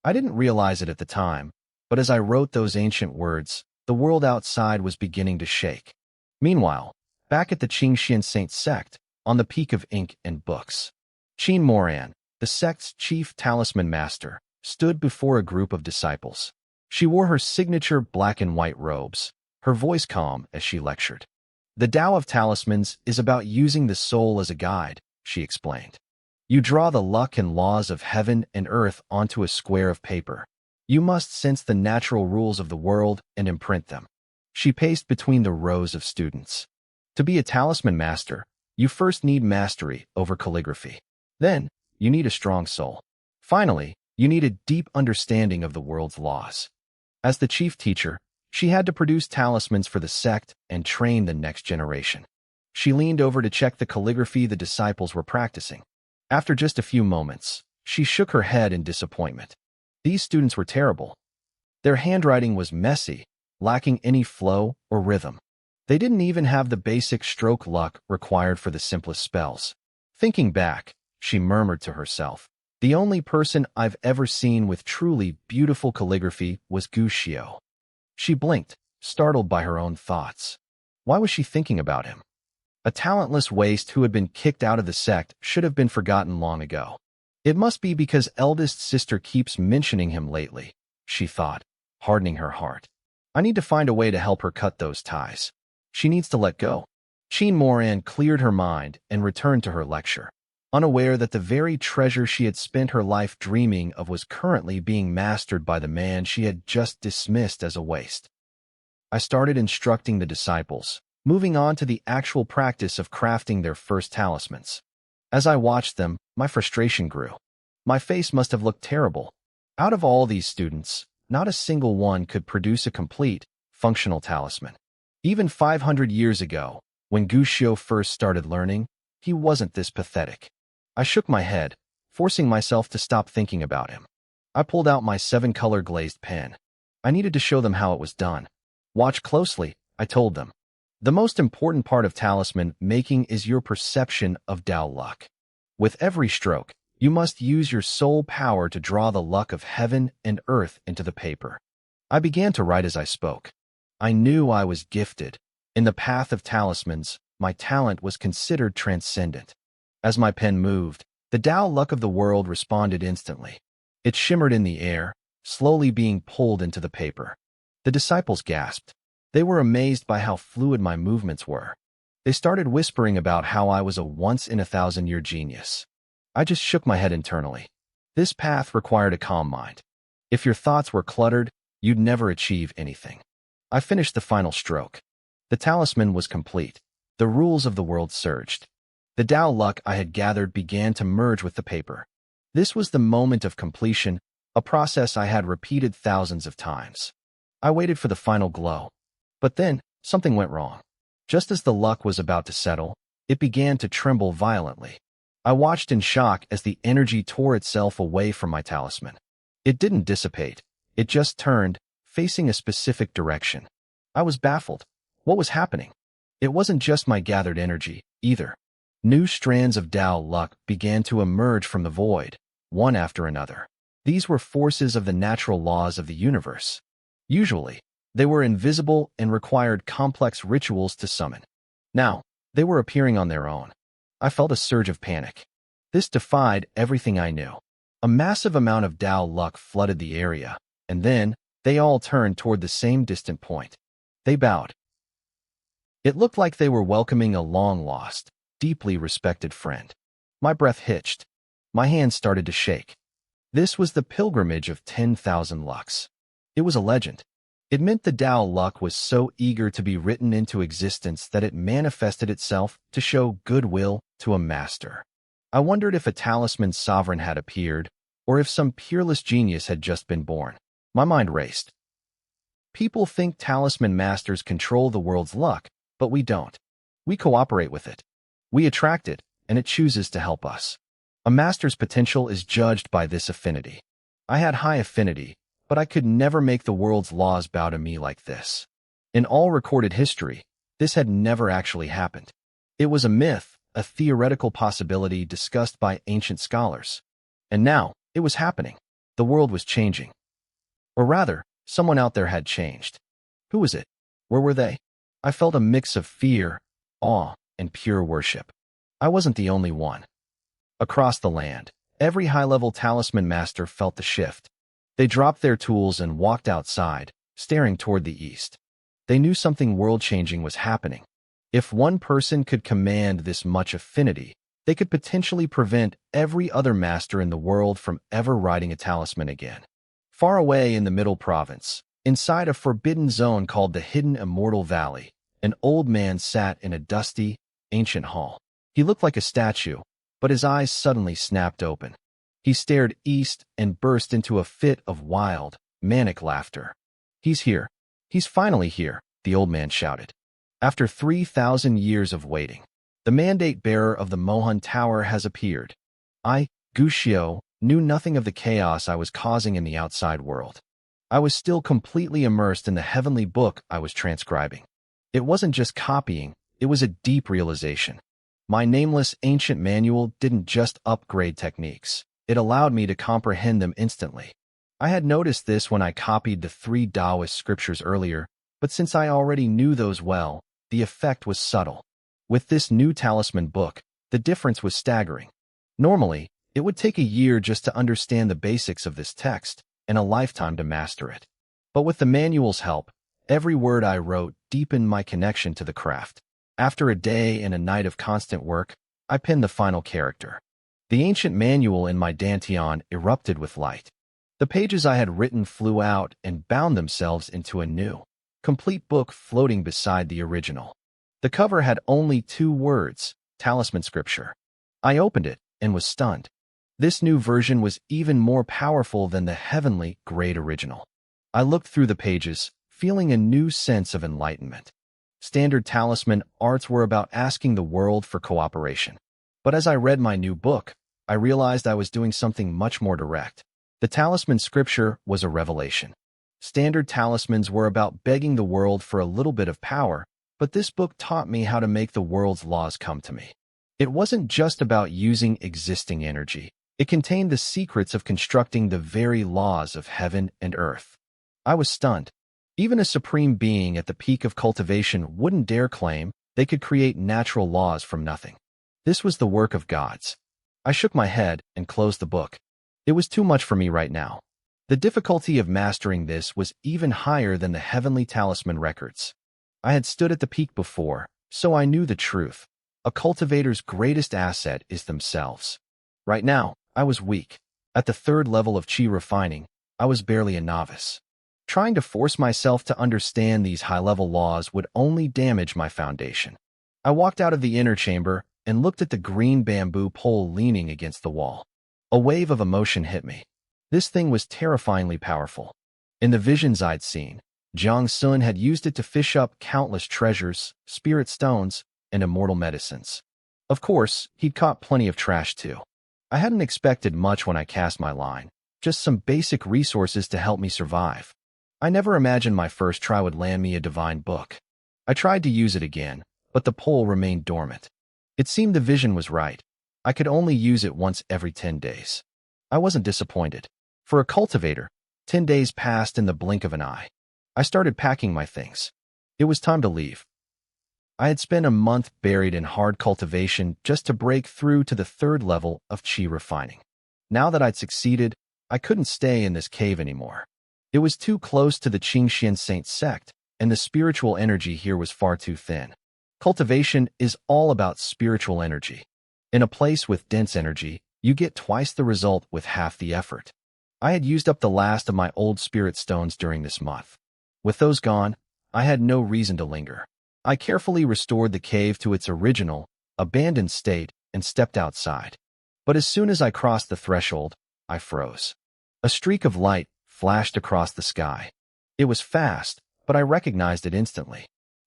I didn't realize it at the time, but as I wrote those ancient words, the world outside was beginning to shake. Meanwhile, back at the Qingxian Saint sect, on the peak of ink and books, Chin Moran, the sect's chief talisman master, stood before a group of disciples. She wore her signature black and white robes, her voice calm as she lectured. The Tao of talismans is about using the soul as a guide, she explained. You draw the luck and laws of heaven and earth onto a square of paper. You must sense the natural rules of the world and imprint them. She paced between the rows of students. To be a talisman master, you first need mastery over calligraphy. Then, you need a strong soul. Finally, you need a deep understanding of the world's laws. As the chief teacher, she had to produce talismans for the sect and train the next generation. She leaned over to check the calligraphy the disciples were practicing. After just a few moments, she shook her head in disappointment. These students were terrible. Their handwriting was messy, lacking any flow or rhythm. They didn't even have the basic stroke luck required for the simplest spells. Thinking back, she murmured to herself, the only person I've ever seen with truly beautiful calligraphy was Gu Xiao. She blinked, startled by her own thoughts. Why was she thinking about him? A talentless waste who had been kicked out of the sect should have been forgotten long ago. It must be because eldest sister keeps mentioning him lately, she thought, hardening her heart. I need to find a way to help her cut those ties. She needs to let go. Chin Moran cleared her mind and returned to her lecture. unaware that the very treasure she had spent her life dreaming of was currently being mastered by the man she had just dismissed as a waste. I started instructing the disciples, moving on to the actual practice of crafting their first talismans. As I watched them, my frustration grew. My face must have looked terrible. Out of all these students, not a single one could produce a complete, functional talisman. Even 500 years ago, when Gushio first started learning, he wasn't this pathetic. I shook my head, forcing myself to stop thinking about him. I pulled out my 7-color glazed pen. I needed to show them how it was done. Watch closely, I told them. The most important part of talisman making is your perception of Tao luck. With every stroke, you must use your soul power to draw the luck of heaven and earth into the paper. I began to write as I spoke. I knew I was gifted. In the path of talismans, my talent was considered transcendent. As my pen moved, the Tao luck of the world responded instantly. It shimmered in the air, slowly being pulled into the paper. The disciples gasped. They were amazed by how fluid my movements were. They started whispering about how I was a once-in-a-thousand-year genius. I just shook my head internally. This path required a calm mind. If your thoughts were cluttered, you'd never achieve anything. I finished the final stroke. The talisman was complete. The rules of the world surged. The Tao luck I had gathered began to merge with the paper. This was the moment of completion, a process I had repeated thousands of times. I waited for the final glow. But then, something went wrong. Just as the luck was about to settle, it began to tremble violently. I watched in shock as the energy tore itself away from my talisman. It didn't dissipate. It just turned, facing a specific direction. I was baffled. What was happening? It wasn't just my gathered energy, either. New strands of Tao luck began to emerge from the void, one after another. These were forces of the natural laws of the universe. Usually, they were invisible and required complex rituals to summon. Now, they were appearing on their own. I felt a surge of panic. This defied everything I knew. A massive amount of Tao luck flooded the area, and then they all turned toward the same distant point. They bowed. It looked like they were welcoming a long-lost, deeply respected friend. My breath hitched. My hands started to shake. This was the pilgrimage of 10,000 lucks. It was a legend. It meant the Tao luck was so eager to be written into existence that it manifested itself to show goodwill to a master. I wondered if a talisman sovereign had appeared, or if some peerless genius had just been born. My mind raced. People think talisman masters control the world's luck, but we don't. We cooperate with it. We attract it, and it chooses to help us. A master's potential is judged by this affinity. I had high affinity, but I could never make the world's laws bow to me like this. In all recorded history, this had never actually happened. It was a myth, a theoretical possibility discussed by ancient scholars. And now, it was happening. The world was changing. Or rather, someone out there had changed. Who was it? Where were they? I felt a mix of fear, awe, and pure worship. I wasn't the only one. Across the land, every high-level talisman master felt the shift. They dropped their tools and walked outside, staring toward the east. They knew something world-changing was happening. If one person could command this much affinity, they could potentially prevent every other master in the world from ever writing a talisman again. Far away in the Middle Province, inside a forbidden zone called the Hidden Immortal Valley, an old man sat in a dusty, ancient hall. He looked like a statue, but his eyes suddenly snapped open. He stared east and burst into a fit of wild, manic laughter. "He's here. He's finally here," the old man shouted. "After 3,000 years of waiting, the mandate-bearer of the Mohun Tower has appeared. I, Gushio, knew nothing of the chaos I was causing in the outside world. I was still completely immersed in the heavenly book I was transcribing. It wasn't just copying, it was a deep realization. My nameless ancient manual didn't just upgrade techniques. It allowed me to comprehend them instantly. I had noticed this when I copied the 3 Taoist scriptures earlier, but since I already knew those well, the effect was subtle. With this new talisman book, the difference was staggering. Normally, it would take a year just to understand the basics of this text, and a lifetime to master it. But with the manual's help, every word I wrote deepened my connection to the craft. After a day and a night of constant work, I penned the final character. The ancient manual in my dantian erupted with light. The pages I had written flew out and bound themselves into a new, complete book floating beside the original. The cover had only 2 words, Talisman Scripture. I opened it and was stunned. This new version was even more powerful than the heavenly great original. I looked through the pages, feeling a new sense of enlightenment. Standard talisman arts were about asking the world for cooperation. But as I read my new book, I realized I was doing something much more direct. The talisman scripture was a revelation. Standard talismans were about begging the world for a little bit of power, but this book taught me how to make the world's laws come to me. It wasn't just about using existing energy. It contained the secrets of constructing the very laws of heaven and earth. I was stunned. Even a supreme being at the peak of cultivation wouldn't dare claim they could create natural laws from nothing. This was the work of gods. I shook my head and closed the book. It was too much for me right now. The difficulty of mastering this was even higher than the heavenly talisman records. I had stood at the peak before, so I knew the truth. A cultivator's greatest asset is themselves. Right now, I was weak. At the 3rd level of chi refining, I was barely a novice. Trying to force myself to understand these high-level laws would only damage my foundation. I walked out of the inner chamber and looked at the green bamboo pole leaning against the wall. A wave of emotion hit me. This thing was terrifyingly powerful. In the visions I'd seen, Jiang Sun had used it to fish up countless treasures, spirit stones, and immortal medicines. Of course, he'd caught plenty of trash too. I hadn't expected much when I cast my line, just some basic resources to help me survive. I never imagined my first try would land me a divine book. I tried to use it again, but the pole remained dormant. It seemed the vision was right. I could only use it once every 10 days. I wasn't disappointed. For a cultivator, 10 days passed in the blink of an eye. I started packing my things. It was time to leave. I had spent a month buried in hard cultivation just to break through to the 3rd level of chi refining. Now that I'd succeeded, I couldn't stay in this cave anymore. It was too close to the Qingxian Saint sect, and the spiritual energy here was far too thin. Cultivation is all about spiritual energy. In a place with dense energy, you get twice the result with half the effort. I had used up the last of my old spirit stones during this month. With those gone, I had no reason to linger. I carefully restored the cave to its original, abandoned state and stepped outside. But as soon as I crossed the threshold, I froze. A streak of light flashed across the sky. It was fast, but I recognized it instantly.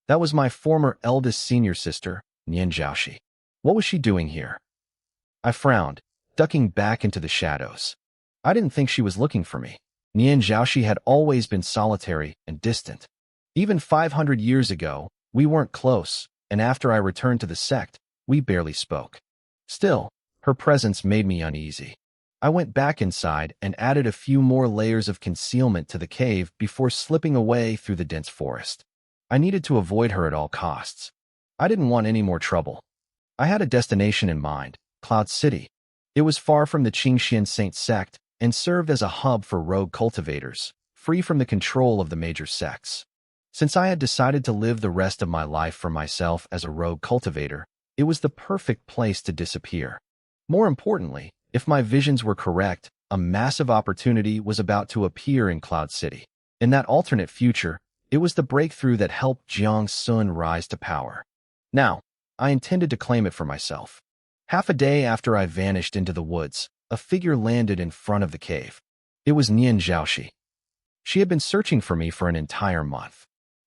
That was my former eldest senior sister, Nian Zhaoxi. What was she doing here? I frowned, ducking back into the shadows. I didn't think she was looking for me. Nian Zhaoxi had always been solitary and distant. Even 500 years ago, we weren't close, and after I returned to the sect, we barely spoke. Still, her presence made me uneasy. I went back inside and added a few more layers of concealment to the cave before slipping away through the dense forest. I needed to avoid her at all costs. I didn't want any more trouble. I had a destination in mind, Cloud City. It was far from the Qingxian Saint sect and served as a hub for rogue cultivators, free from the control of the major sects. Since I had decided to live the rest of my life for myself as a rogue cultivator, it was the perfect place to disappear. More importantly, if my visions were correct, a massive opportunity was about to appear in Cloud City. In that alternate future, it was the breakthrough that helped Jiang Sun rise to power. Now, I intended to claim it for myself. Half a day after I vanished into the woods, a figure landed in front of the cave. It was Nian Zhaoxi. She had been searching for me for an entire month.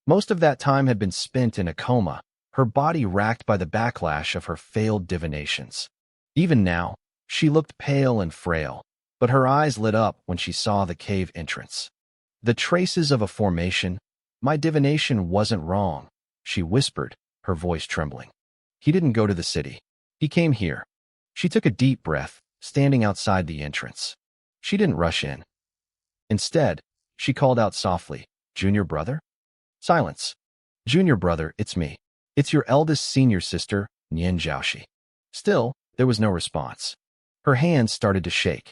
Most of that time had been spent in a coma, her body racked by the backlash of her failed divinations. Even now, she looked pale and frail, but her eyes lit up when she saw the cave entrance. The traces of a formation. My divination wasn't wrong, she whispered, her voice trembling. He didn't go to the city. He came here. She took a deep breath, standing outside the entrance. She didn't rush in. Instead, she called out softly, "Junior brother?" Silence. "Junior brother, it's me. It's your eldest senior sister, Nian Zhaoxi." Still, there was no response. Her hands started to shake.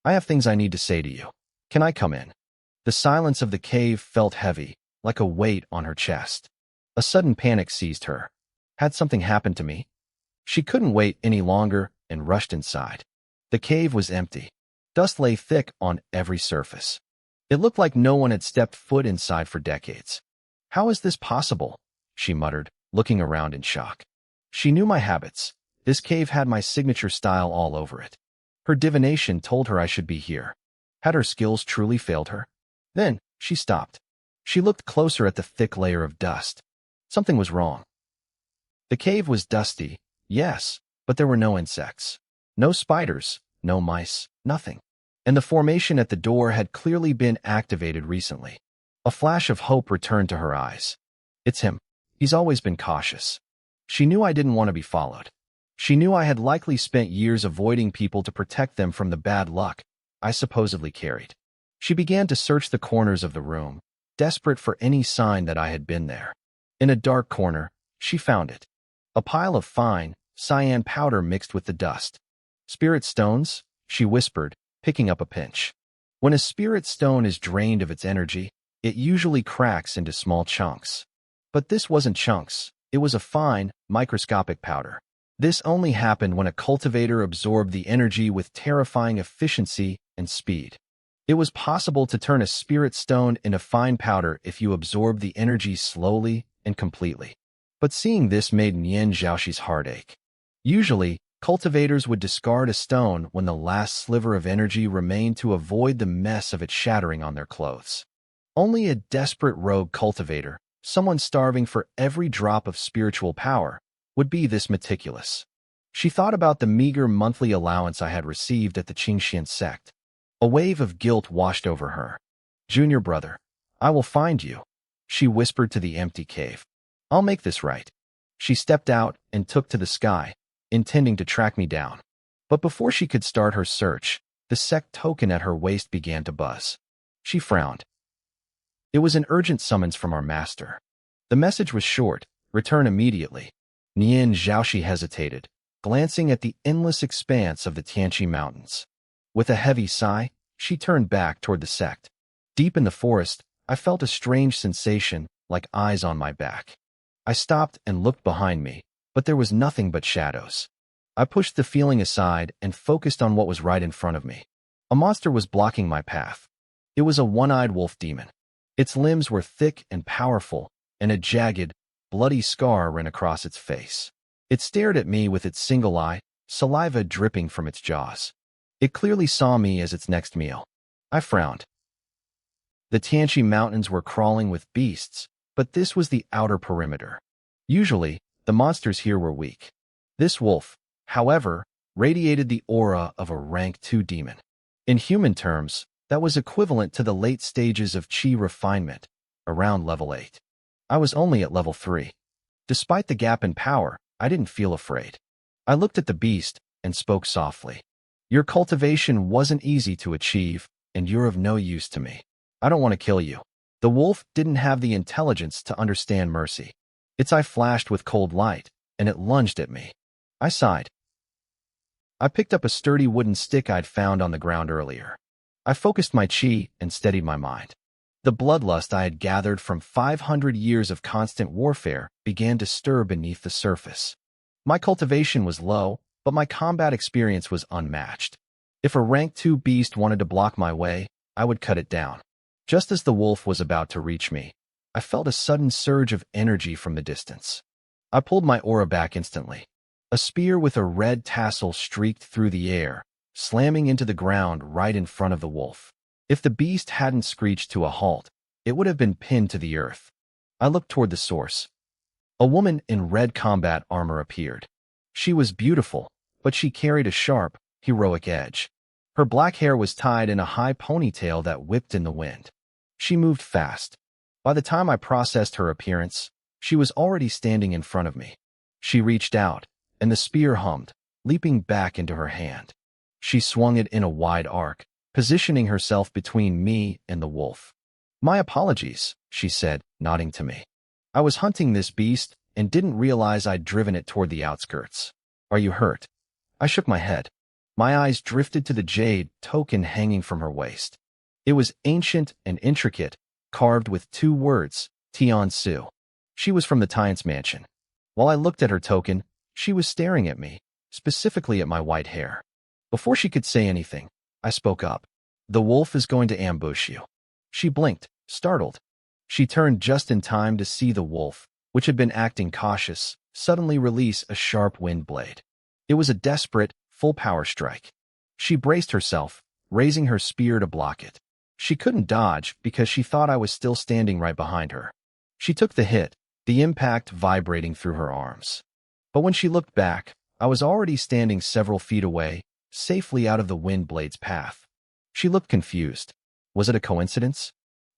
"I have things I need to say to you. Can I come in?" The silence of the cave felt heavy, like a weight on her chest. A sudden panic seized her. Had something happened to me? She couldn't wait any longer and rushed inside. The cave was empty. Dust lay thick on every surface. It looked like no one had stepped foot inside for decades. "How is this possible?" she muttered, looking around in shock. She knew my habits. This cave had my signature style all over it. Her divination told her I should be here. Had her skills truly failed her? Then she stopped. She looked closer at the thick layer of dust. Something was wrong. The cave was dusty, yes, but there were no insects. No spiders, no mice, nothing. And the formation at the door had clearly been activated recently. A flash of hope returned to her eyes. It's him. He's always been cautious. She knew I didn't want to be followed. She knew I had likely spent years avoiding people to protect them from the bad luck I supposedly carried. She began to search the corners of the room, desperate for any sign that I had been there. In a dark corner, she found it. A pile of fine, cyan powder mixed with the dust. "Spirit stones?" she whispered, picking up a pinch. When a spirit stone is drained of its energy, it usually cracks into small chunks. But this wasn't chunks. It was a fine, microscopic powder. This only happened when a cultivator absorbed the energy with terrifying efficiency and speed. It was possible to turn a spirit stone into fine powder if you absorbed the energy slowly and completely. But seeing this made Nian Zhaoxi's heart ache. Usually, cultivators would discard a stone when the last sliver of energy remained to avoid the mess of it shattering on their clothes. Only a desperate rogue cultivator, someone starving for every drop of spiritual power, would be this meticulous. She thought about the meager monthly allowance I had received at the Qingxian sect. A wave of guilt washed over her. "Junior brother, I will find you," she whispered to the empty cave. "I'll make this right." She stepped out and took to the sky, intending to track me down. But before she could start her search, the sect token at her waist began to buzz. She frowned. It was an urgent summons from our master. The message was short: "Return immediately." Nian Zhaoxi hesitated, glancing at the endless expanse of the Tianqi Mountains. With a heavy sigh, she turned back toward the sect. Deep in the forest, I felt a strange sensation, like eyes on my back. I stopped and looked behind me, but there was nothing but shadows. I pushed the feeling aside and focused on what was right in front of me. A monster was blocking my path. It was a one-eyed wolf demon. Its limbs were thick and powerful, and a jagged, bloody scar ran across its face. It stared at me with its single eye, saliva dripping from its jaws. It clearly saw me as its next meal. I frowned. The Tianqi Mountains were crawling with beasts, but this was the outer perimeter. Usually, the monsters here were weak. This wolf, however, radiated the aura of a rank 2 demon. In human terms, that was equivalent to the late stages of qi refinement, around level 8. I was only at level 3. Despite the gap in power, I didn't feel afraid. I looked at the beast and spoke softly. "Your cultivation wasn't easy to achieve, and you're of no use to me. I don't want to kill you." The wolf didn't have the intelligence to understand mercy. Its eye flashed with cold light, and it lunged at me. I sighed. I picked up a sturdy wooden stick I'd found on the ground earlier. I focused my qi and steadied my mind. The bloodlust I had gathered from 500 years of constant warfare began to stir beneath the surface. My cultivation was low, but my combat experience was unmatched. If a rank 2 beast wanted to block my way, I would cut it down. Just as the wolf was about to reach me, I felt a sudden surge of energy from the distance. I pulled my aura back instantly. A spear with a red tassel streaked through the air, slamming into the ground right in front of the wolf. If the beast hadn't screeched to a halt, it would have been pinned to the earth. I looked toward the source. A woman in red combat armor appeared. She was beautiful, but she carried a sharp, heroic edge. Her black hair was tied in a high ponytail that whipped in the wind. She moved fast. By the time I processed her appearance, she was already standing in front of me. She reached out, and the spear hummed, leaping back into her hand. She swung it in a wide arc, positioning herself between me and the wolf. "My apologies," she said, nodding to me. "I was hunting this beast and didn't realize I'd driven it toward the outskirts. Are you hurt?" I shook my head. My eyes drifted to the jade token hanging from her waist. It was ancient and intricate, carved with 2 words, Tian Su. She was from the Tian's mansion. While I looked at her token, she was staring at me, specifically at my white hair. Before she could say anything, I spoke up. The wolf is going to ambush you. She blinked, startled. She turned just in time to see the wolf, which had been acting cautious, suddenly release a sharp wind blade. It was a desperate, full-power strike. She braced herself, raising her spear to block it. She couldn't dodge because she thought I was still standing right behind her. She took the hit, the impact vibrating through her arms. But when she looked back, I was already standing several feet away, safely out of the wind blade's path. She looked confused. Was it a coincidence?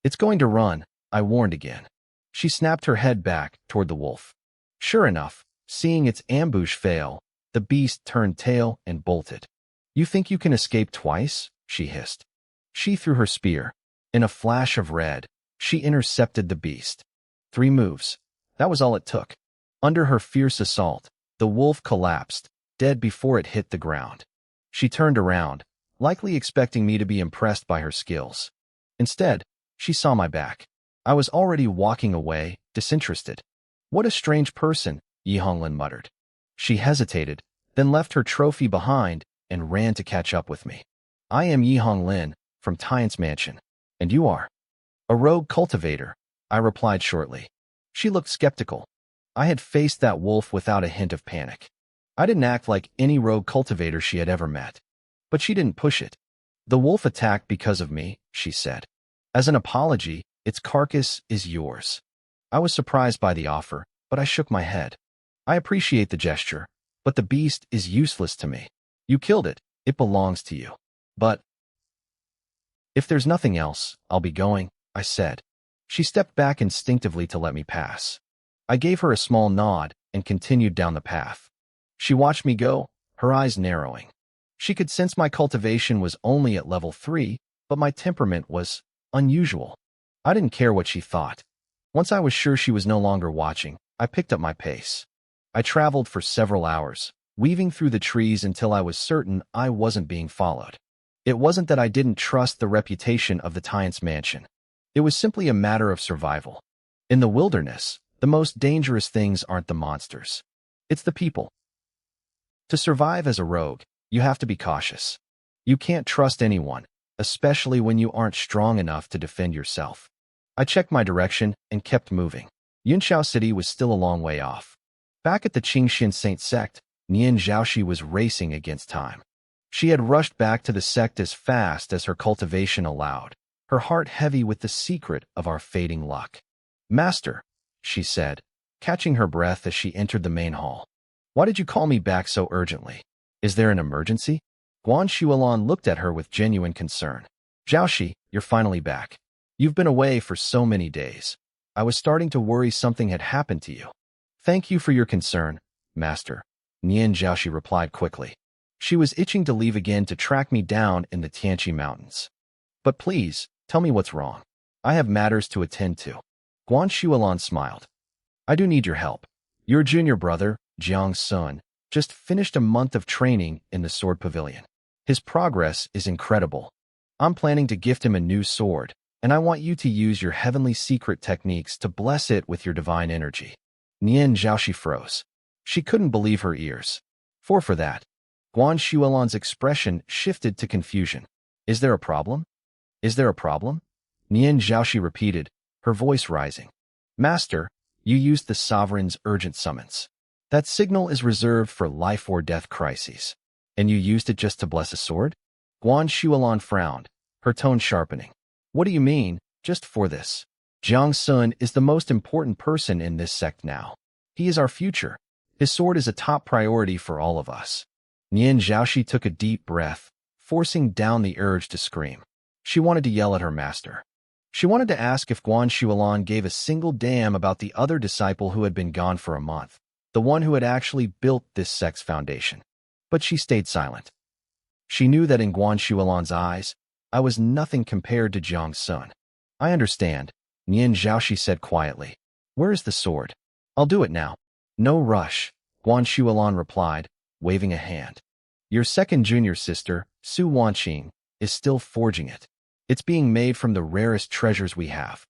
It's going to run, I warned again. She snapped her head back toward the wolf. Sure enough, seeing its ambush fail, the beast turned tail and bolted. You think you can escape twice? She hissed. She threw her spear. In a flash of red, she intercepted the beast. 3 moves. That was all it took. Under her fierce assault, the wolf collapsed, dead before it hit the ground. She turned around, likely expecting me to be impressed by her skills. Instead, she saw my back. I was already walking away, disinterested. What a strange person, Yihonglin muttered. She hesitated, then left her trophy behind and ran to catch up with me. I am Yihonglin, from Tyant's mansion. And you are? A rogue cultivator, I replied shortly. She looked skeptical. I had faced that wolf without a hint of panic. I didn't act like any rogue cultivator she had ever met. But she didn't push it. The wolf attacked because of me, she said. As an apology, its carcass is yours. I was surprised by the offer, but I shook my head. I appreciate the gesture, but the beast is useless to me. You killed it. It belongs to you. But if there's nothing else, I'll be going, I said. She stepped back instinctively to let me pass. I gave her a small nod and continued down the path. She watched me go, her eyes narrowing. She could sense my cultivation was only at level 3, but my temperament was unusual. I didn't care what she thought. Once I was sure she was no longer watching, I picked up my pace. I traveled for several hours, weaving through the trees until I was certain I wasn't being followed. It wasn't that I didn't trust the reputation of the Tyant's mansion. It was simply a matter of survival. In the wilderness, the most dangerous things aren't the monsters. It's the people. To survive as a rogue, you have to be cautious. You can't trust anyone, especially when you aren't strong enough to defend yourself. I checked my direction and kept moving. Yunxiao City was still a long way off. Back at the Qingxian Saint sect, Nian Zhaoxi was racing against time. She had rushed back to the sect as fast as her cultivation allowed, her heart heavy with the secret of our fading luck. Master, she said, catching her breath as she entered the main hall. Why did you call me back so urgently? Is there an emergency? Guan Shualon looked at her with genuine concern. Zhaoxi, you're finally back. You've been away for so many days. I was starting to worry something had happened to you. Thank you for your concern, Master, Nian Zhaoxi replied quickly. She was itching to leave again to track me down in the Tianqi Mountains. But please, tell me what's wrong. I have matters to attend to. Guan Shualon smiled. I do need your help. Your junior brother, Jiang Sun, just finished a month of training in the Sword Pavilion. His progress is incredible. I'm planning to gift him a new sword, and I want you to use your heavenly secret techniques to bless it with your divine energy. Nian Zhaoxi froze. She couldn't believe her ears. For that, Guan Shualon's expression shifted to confusion. Is there a problem? Is there a problem? Nian Zhaoxi repeated, her voice rising. Master, you used the Sovereign's urgent summons. That signal is reserved for life or death crises. And you used it just to bless a sword? Guan Shualon frowned, her tone sharpening. What do you mean, just for this? Jiang Sun is the most important person in this sect now. He is our future. His sword is a top priority for all of us. Nian Zhaoxi took a deep breath, forcing down the urge to scream. She wanted to yell at her master. She wanted to ask if Guan Shualon gave a single damn about the other disciple who had been gone for a month, the one who had actually built this sect's foundation. But she stayed silent. She knew that in Guan Shualon's eyes, I was nothing compared to Jiang Sun. I understand, Nian Zhaoxi said quietly. Where is the sword? I'll do it now. No rush, Guan Shualon replied, waving a hand. Your second junior sister, Su Wanqing, is still forging it. It's being made from the rarest treasures we have.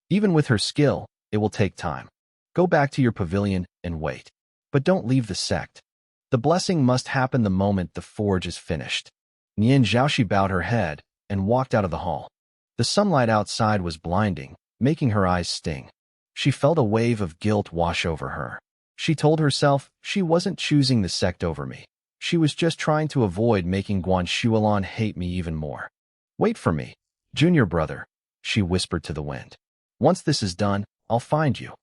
Even with her skill, it will take time. Go back to your pavilion and wait. But don't leave the sect. The blessing must happen the moment the forge is finished. Nian Zhaoxi bowed her head and walked out of the hall. The sunlight outside was blinding, making her eyes sting. She felt a wave of guilt wash over her. She told herself she wasn't choosing the sect over me. She was just trying to avoid making Guan Shuolan hate me even more. Wait for me, junior brother, she whispered to the wind. Once this is done, I'll find you.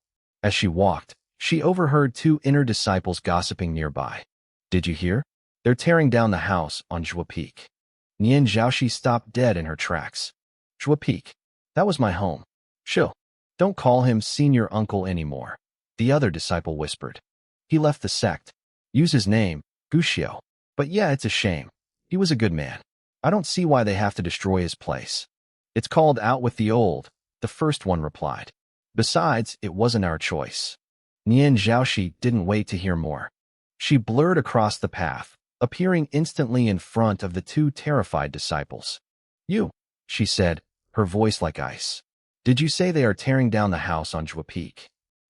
As she walked, she overheard two inner disciples gossiping nearby. Did you hear? They're tearing down the house on Zhua Peak. Nian Zhaoxi stopped dead in her tracks. Zhua Peak. That was my home. Chill. Don't call him senior uncle anymore, the other disciple whispered. He left the sect. Use his name, Guxiao. But yeah, it's a shame. He was a good man. I don't see why they have to destroy his place. It's called out with the old, the first one replied. Besides, it wasn't our choice. Nian Zhaoxi didn't wait to hear more. She blurred across the path, appearing instantly in front of the two terrified disciples. You, she said, her voice like ice. Did you say they are tearing down the house on Zhua Peak?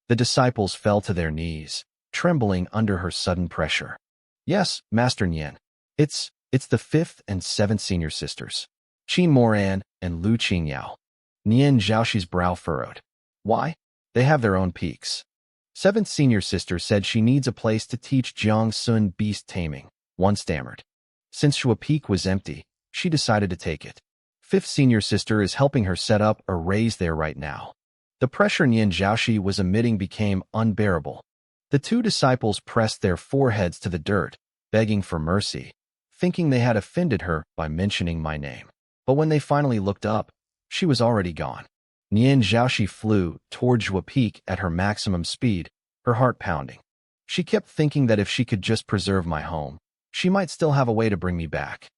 The disciples fell to their knees, trembling under her sudden pressure. Yes, Master Nian. It's the 5th and 7th senior sisters, Qin Moran and Lu Qingyao. Nian Zhaoxi's brow furrowed. Why? They have their own peaks. 7th senior sister said she needs a place to teach Jiang Sun beast taming, one stammered. Since Zhua Peak was empty, she decided to take it. 5th senior sister is helping her set up a raise there right now. The pressure Nian Zhaoxi was emitting became unbearable. The two disciples pressed their foreheads to the dirt, begging for mercy, thinking they had offended her by mentioning my name. But when they finally looked up, she was already gone. Nian Zhaoxi flew toward Zhua Peak at her maximum speed, her heart pounding. She kept thinking that if she could just preserve my home, she might still have a way to bring me back.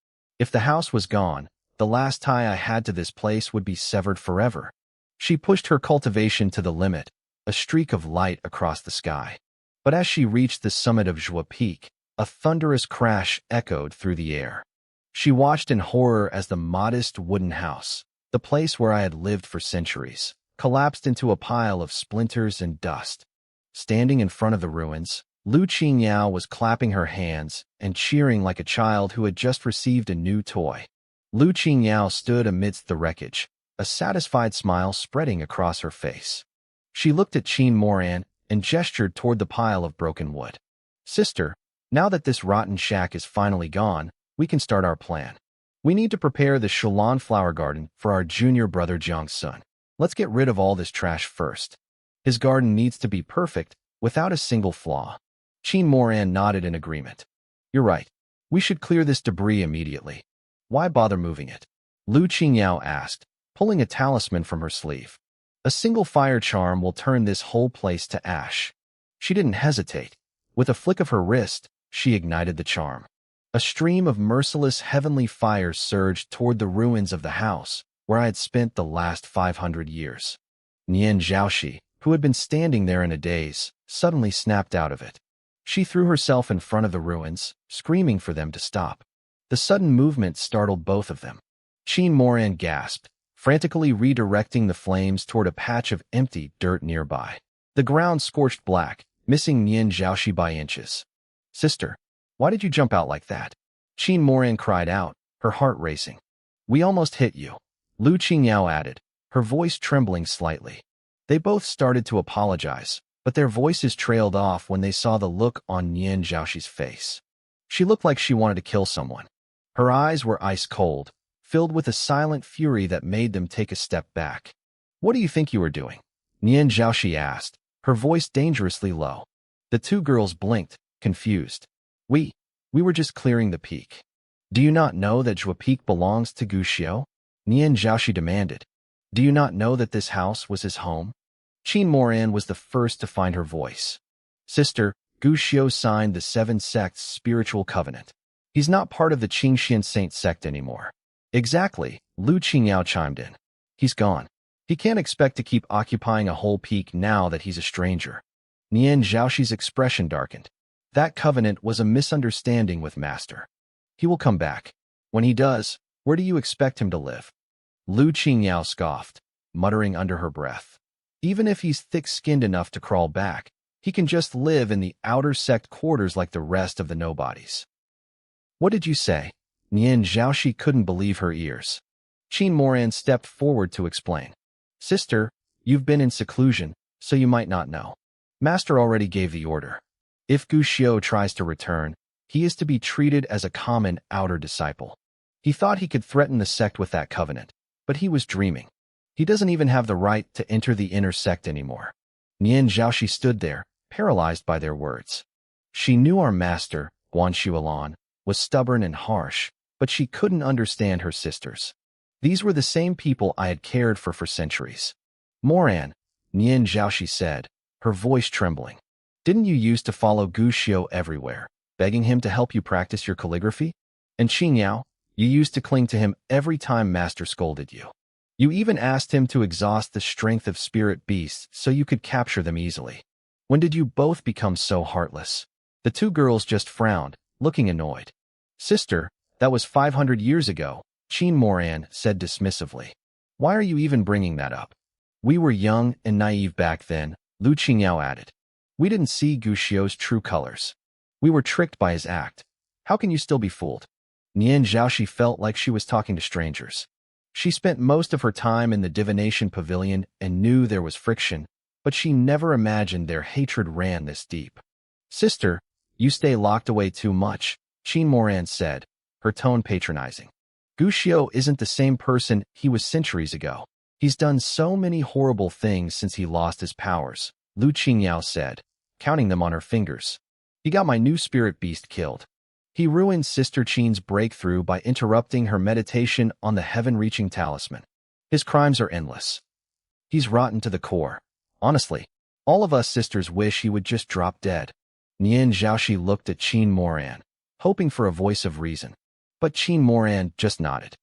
If the house was gone, the last tie I had to this place would be severed forever. She pushed her cultivation to the limit, a streak of light across the sky. But as she reached the summit of Zhua Peak, a thunderous crash echoed through the air. She watched in horror as the modest wooden house, the place where I had lived for centuries, collapsed into a pile of splinters and dust. Standing in front of the ruins, Lu Qingyao was clapping her hands and cheering like a child who had just received a new toy. Lu Qingyao stood amidst the wreckage, a satisfied smile spreading across her face. She looked at Qin Moran and gestured toward the pile of broken wood. Sister, now that this rotten shack is finally gone, we can start our plan. We need to prepare the Shulan flower garden for our junior brother Jiang Sun. Let's get rid of all this trash first. His garden needs to be perfect, without a single flaw. Qin Moran nodded in agreement. You're right. We should clear this debris immediately. Why bother moving it? Lu Qingyao asked, pulling a talisman from her sleeve. A single fire charm will turn this whole place to ash. She didn't hesitate. With a flick of her wrist, she ignited the charm. A stream of merciless heavenly fire surged toward the ruins of the house, where I had spent the last 500 years. Nian Zhaoxi, who had been standing there in a daze, suddenly snapped out of it. She threw herself in front of the ruins, screaming for them to stop. The sudden movement startled both of them. Qin Moran gasped, frantically redirecting the flames toward a patch of empty dirt nearby. The ground scorched black, missing Nian Zhaoxi by inches. Sister, why did you jump out like that? Qin Moran cried out, her heart racing. We almost hit you, Lu Qingyao added, her voice trembling slightly. They both started to apologize, but their voices trailed off when they saw the look on Nian Zhaoxi's face. She looked like she wanted to kill someone. Her eyes were ice cold, filled with a silent fury that made them take a step back. What do you think you are doing? Nian Zhaoxi asked, her voice dangerously low. The two girls blinked, confused. We were just clearing the peak. Do you not know that Zhua Peak belongs to Guxiao? Nian Zhaoxi demanded. Do you not know that this house was his home? Qin Moran was the first to find her voice. Sister, Guxiao signed the 7 sects' spiritual covenant. He's not part of the Qingxian Saint sect anymore. Exactly, Lu Qingyao chimed in. He's gone. He can't expect to keep occupying a whole peak now that he's a stranger. Nian Zhaoxi's expression darkened. That covenant was a misunderstanding with Master. He will come back. When he does, where do you expect him to live? Lu Qingyao scoffed, muttering under her breath. Even if he's thick-skinned enough to crawl back, He can just live in the outer sect quarters like the rest of the nobodies. What did you say? Nian Zhaoxi couldn't believe her ears. Qin Moran stepped forward to explain. Sister, you've been in seclusion, so you might not know. Master already gave the order. If Gu Xiu tries to return, he is to be treated as a common outer disciple. He thought he could threaten the sect with that covenant, but he was dreaming. He doesn't even have the right to enter the inner sect anymore. Nian Zhaoxi stood there, paralyzed by their words. She knew our master, Guan Xuelan, was stubborn and harsh, but she couldn't understand her sisters. These were the same people I had cared for centuries. Moran, Nian Zhaoxi said, her voice trembling. Didn't you used to follow Gu Xiu everywhere, begging him to help you practice your calligraphy? And Qingyao, you used to cling to him every time Master scolded you. You even asked him to exhaust the strength of spirit beasts so you could capture them easily. When did you both become so heartless? The two girls just frowned, looking annoyed. Sister, that was 500 years ago, Qin Moran said dismissively. Why are you even bringing that up? We were young and naive back then, Lu Qingyao added. We didn't see Gu Xiu's true colors. We were tricked by his act. How can you still be fooled? Nian Zhaoxi felt like she was talking to strangers. She spent most of her time in the divination pavilion and knew there was friction, but she never imagined their hatred ran this deep. Sister, you stay locked away too much, Qin Moran said, her tone patronizing. Gu Xiu isn't the same person he was centuries ago. He's done so many horrible things since he lost his powers, Lu Qingyao said, counting them on her fingers. He got my new spirit beast killed. He ruined Sister Qin's breakthrough by interrupting her meditation on the heaven-reaching talisman. His crimes are endless. He's rotten to the core. Honestly, all of us sisters wish he would just drop dead. Nian Zhaoxi looked at Qin Moran, hoping for a voice of reason. But Qin Moran just nodded.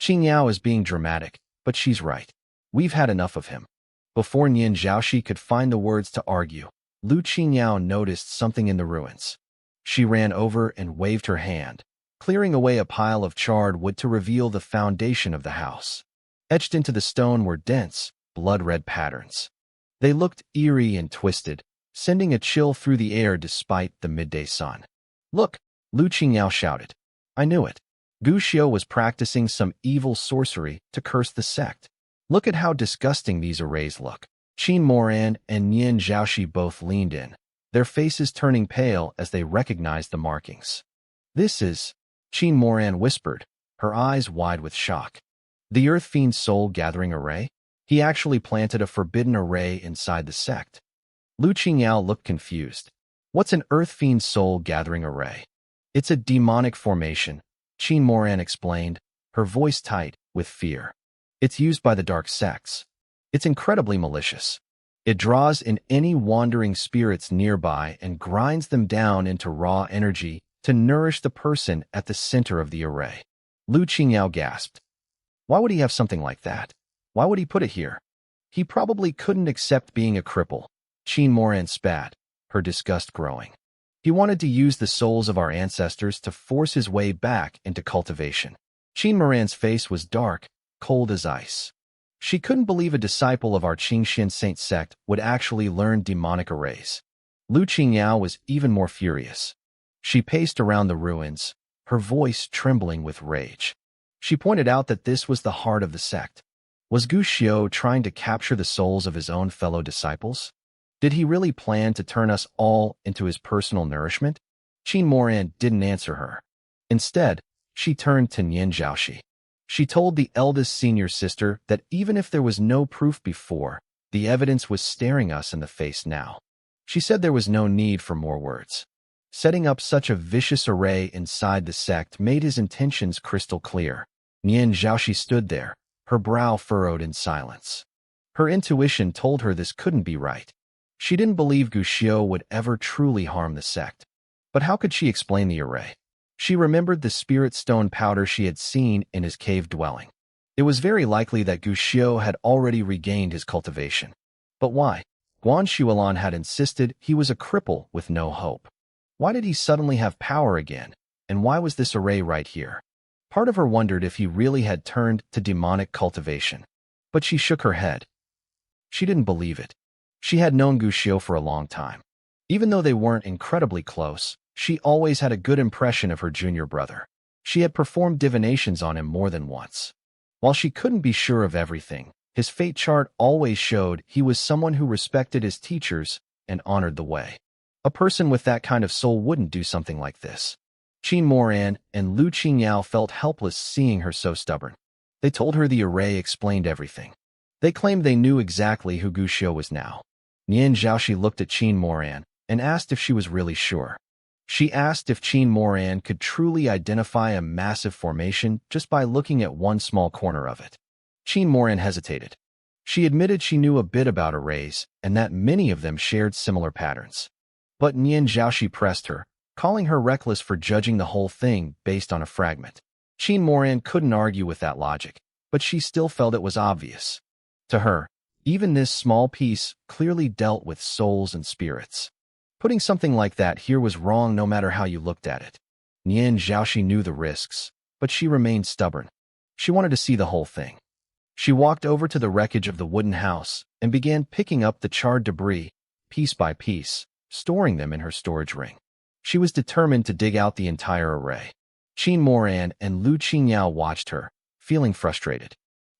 Qingyao is being dramatic, but she's right. We've had enough of him. Before Nian Zhaoxi could find the words to argue, Lu Qingyao noticed something in the ruins. She ran over and waved her hand, clearing away a pile of charred wood to reveal the foundation of the house. Etched into the stone were dense, blood-red patterns. They looked eerie and twisted, sending a chill through the air despite the midday sun. Look, Lu Qingyao shouted. I knew it. Gu Xiu was practicing some evil sorcery to curse the sect. Look at how disgusting these arrays look. Qin Moran and Nian Zhaoxi both leaned in, their faces turning pale as they recognized the markings. This is, Qin Moran whispered, her eyes wide with shock. The Earth Fiend's soul gathering array? He actually planted a forbidden array inside the sect. Lu Qingyao looked confused. What's an Earth Fiend's soul gathering array? It's a demonic formation, Qin Moran explained, her voice tight with fear. It's used by the dark sects. It's incredibly malicious. It draws in any wandering spirits nearby and grinds them down into raw energy to nourish the person at the center of the array. Lu Qingyao gasped. Why would he have something like that? Why would he put it here? He probably couldn't accept being a cripple. Qin Moran spat, her disgust growing. He wanted to use the souls of our ancestors to force his way back into cultivation. Qin Moran's face was dark, cold as ice. She couldn't believe a disciple of our Qingxian saint sect would actually learn demonic arrays. Lu Qingyao was even more furious. She paced around the ruins, her voice trembling with rage. She pointed out that this was the heart of the sect. Was Gu Xiu trying to capture the souls of his own fellow disciples? Did he really plan to turn us all into his personal nourishment? Qin Moran didn't answer her. Instead, she turned to Nian Zhaoxi. She told the eldest senior sister that even if there was no proof before, the evidence was staring us in the face now. She said there was no need for more words. Setting up such a vicious array inside the sect made his intentions crystal clear. Nian Zhaoxi stood there, her brow furrowed in silence. Her intuition told her this couldn't be right. She didn't believe Gu Xiu would ever truly harm the sect. But how could she explain the array? She remembered the spirit stone powder she had seen in his cave dwelling. It was very likely that Gu Xiu had already regained his cultivation. But why? Guan Xuelan had insisted he was a cripple with no hope. Why did he suddenly have power again, and why was this array right here? Part of her wondered if he really had turned to demonic cultivation. But she shook her head. She didn't believe it. She had known Gu Xiu for a long time. Even though they weren't incredibly close, she always had a good impression of her junior brother. She had performed divinations on him more than once. While she couldn't be sure of everything, his fate chart always showed he was someone who respected his teachers and honored the way. A person with that kind of soul wouldn't do something like this. Qin Moran and Lu Qingyao felt helpless seeing her so stubborn. They told her the array explained everything. They claimed they knew exactly who Gu Xiu was now. Nian Zhaoxi looked at Qin Moran and asked if she was really sure. She asked if Qin Moran could truly identify a massive formation just by looking at one small corner of it. Qin Moran hesitated. She admitted she knew a bit about arrays and that many of them shared similar patterns. But Nian Zhaoxi pressed her, calling her reckless for judging the whole thing based on a fragment. Qin Moran couldn't argue with that logic, but she still felt it was obvious. To her, even this small piece clearly dealt with souls and spirits. Putting something like that here was wrong no matter how you looked at it. Nian Zhaoxi knew the risks, but she remained stubborn. She wanted to see the whole thing. She walked over to the wreckage of the wooden house and began picking up the charred debris, piece by piece, storing them in her storage ring. She was determined to dig out the entire array. Qin Moran and Lu Qingyao watched her, feeling frustrated.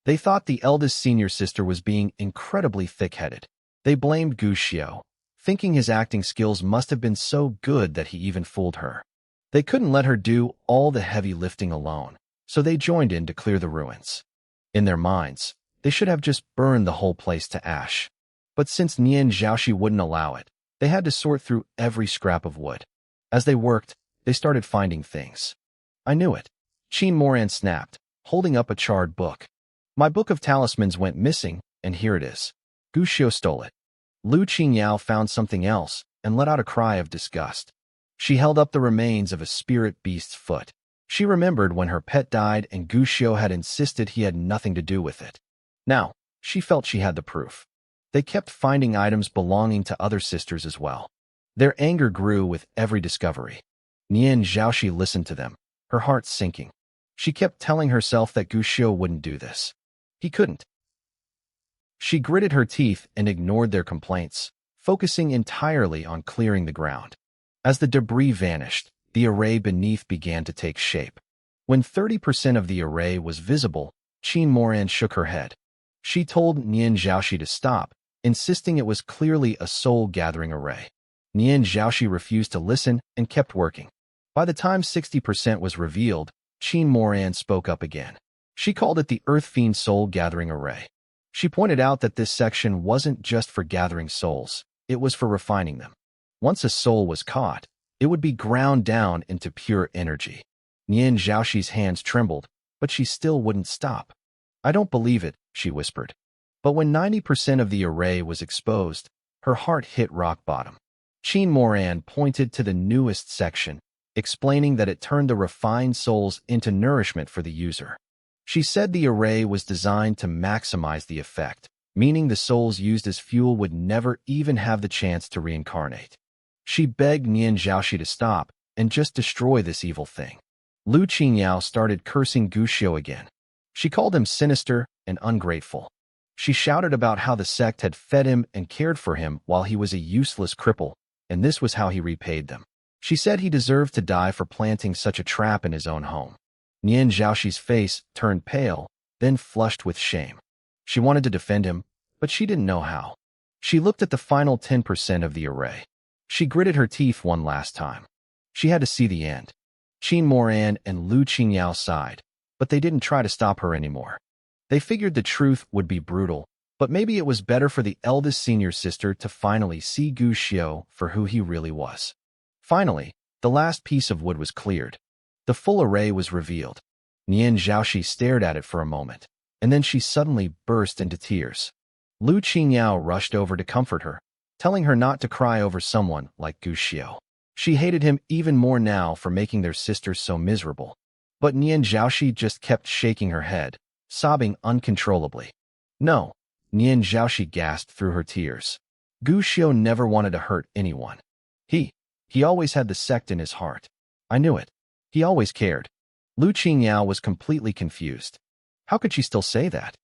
They thought the eldest senior sister was being incredibly thick-headed. They blamed Gu Xiu, thinking his acting skills must have been so good that he even fooled her. They couldn't let her do all the heavy lifting alone, so they joined in to clear the ruins. In their minds, they should have just burned the whole place to ash. But since Nian Zhaoxi wouldn't allow it, they had to sort through every scrap of wood. As they worked, they started finding things. I knew it. Qin Moran snapped, holding up a charred book. My book of talismans went missing, and here it is. Gu Xiu stole it. Lu Qingyao found something else and let out a cry of disgust. She held up the remains of a spirit beast's foot. She remembered when her pet died and Gu Xiu had insisted he had nothing to do with it. Now, she felt she had the proof. They kept finding items belonging to other sisters as well. Their anger grew with every discovery. Nian Zhaoxi listened to them, her heart sinking. She kept telling herself that Gu Xiu wouldn't do this. He couldn't. She gritted her teeth and ignored their complaints, focusing entirely on clearing the ground. As the debris vanished, the array beneath began to take shape. When 30% of the array was visible, Qin Moran shook her head. She told Nian Zhaoxi to stop, insisting it was clearly a soul-gathering array. Nian Zhaoxi refused to listen and kept working. By the time 60% was revealed, Qin Moran spoke up again. She called it the Earth Fiend Soul Gathering Array. She pointed out that this section wasn't just for gathering souls, it was for refining them. Once a soul was caught, it would be ground down into pure energy. Nian Zhaoxi's hands trembled, but she still wouldn't stop. I don't believe it, she whispered. But when 90% of the array was exposed, her heart hit rock bottom. Qin Moran pointed to the newest section, explaining that it turned the refined souls into nourishment for the user. She said the array was designed to maximize the effect, meaning the souls used as fuel would never even have the chance to reincarnate. She begged Nian Zhaoxi to stop and just destroy this evil thing. Lu Qingyao started cursing Gu Xiu again. She called him sinister and ungrateful. She shouted about how the sect had fed him and cared for him while he was a useless cripple, and this was how he repaid them. She said he deserved to die for planting such a trap in his own home. Nian Zhaoxi's face turned pale, then flushed with shame. She wanted to defend him, but she didn't know how. She looked at the final 10% of the array. She gritted her teeth one last time. She had to see the end. Qin Moran and Lu Qingyao sighed, but they didn't try to stop her anymore. They figured the truth would be brutal, but maybe it was better for the eldest senior sister to finally see Gu Xiu for who he really was. Finally, the last piece of wood was cleared. The full array was revealed. Nian Zhaoxi stared at it for a moment, and then she suddenly burst into tears. Lu Qingyao rushed over to comfort her, telling her not to cry over someone like Gu Xiu. She hated him even more now for making their sisters so miserable. But Nian Zhaoxi just kept shaking her head, sobbing uncontrollably. No, Nian Zhaoxi gasped through her tears. Gu Xiu never wanted to hurt anyone. He always had the sect in his heart. I knew it. He always cared. Lu Qingyao was completely confused. How could she still say that?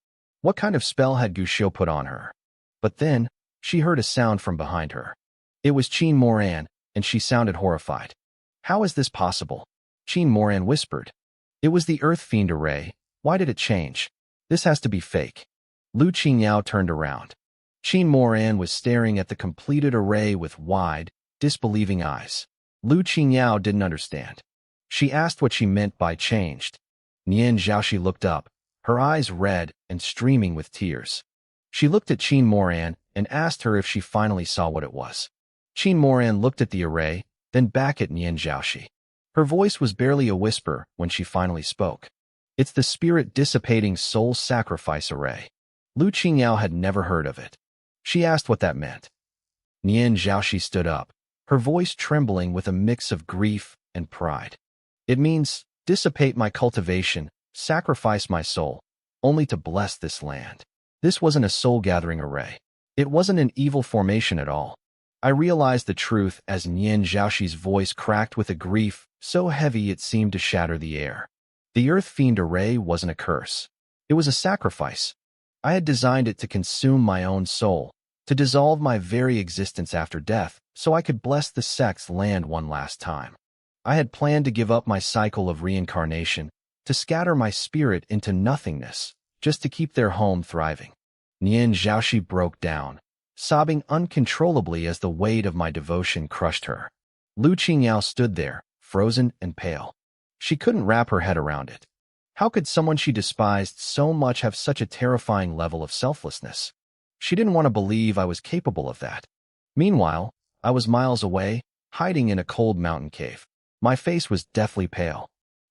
What kind of spell had Gu Xiu put on her? But then, she heard a sound from behind her. It was Qin Moran, and she sounded horrified. How is this possible? Qin Moran whispered. It was the Earth Fiend array. Why did it change? This has to be fake. Lu Qingyao turned around. Qin Moran was staring at the completed array with wide, disbelieving eyes. Lu Qingyao didn't understand. She asked what she meant by changed. Nian Zhaoxi looked up, her eyes red and streaming with tears. She looked at Qin Moran and asked her if she finally saw what it was. Qin Moran looked at the array, then back at Nian Zhaoxi. Her voice was barely a whisper when she finally spoke. It's the spirit-dissipating soul sacrifice array. Lu Qingyao had never heard of it. She asked what that meant. Nian Zhaoxi stood up, her voice trembling with a mix of grief and pride. It means, dissipate my cultivation, sacrifice my soul, only to bless this land. This wasn't a soul-gathering array. It wasn't an evil formation at all. I realized the truth as Nian Zhaoxi's voice cracked with a grief so heavy it seemed to shatter the air. The Earth Fiend array wasn't a curse. It was a sacrifice. I had designed it to consume my own soul, to dissolve my very existence after death, so I could bless the sect's land one last time. I had planned to give up my cycle of reincarnation, to scatter my spirit into nothingness, just to keep their home thriving. Nian Zhaoxi broke down, sobbing uncontrollably as the weight of my devotion crushed her. Lu Qingyao stood there, frozen and pale. She couldn't wrap her head around it. How could someone she despised so much have such a terrifying level of selflessness? She didn't want to believe I was capable of that. Meanwhile, I was miles away, hiding in a cold mountain cave. My face was deathly pale.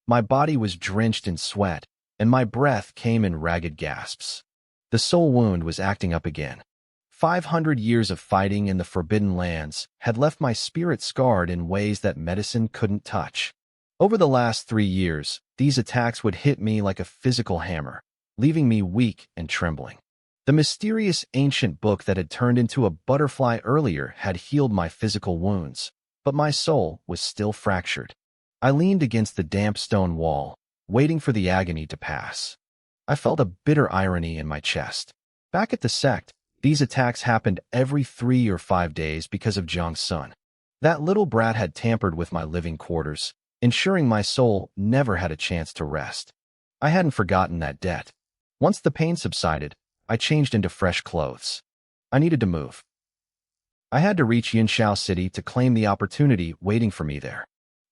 My body was drenched in sweat, and my breath came in ragged gasps. The soul wound was acting up again. 500 years of fighting in the Forbidden Lands had left my spirit scarred in ways that medicine couldn't touch. Over the last 3 years, these attacks would hit me like a physical hammer, leaving me weak and trembling. The mysterious ancient book that had turned into a butterfly earlier had healed my physical wounds, but my soul was still fractured. I leaned against the damp stone wall, waiting for the agony to pass. I felt a bitter irony in my chest. Back at the sect, these attacks happened every 3 or 5 days because of Jiang Sun. That little brat had tampered with my living quarters, ensuring my soul never had a chance to rest. I hadn't forgotten that debt. Once the pain subsided, I changed into fresh clothes. I needed to move. I had to reach Yinshao City to claim the opportunity waiting for me there.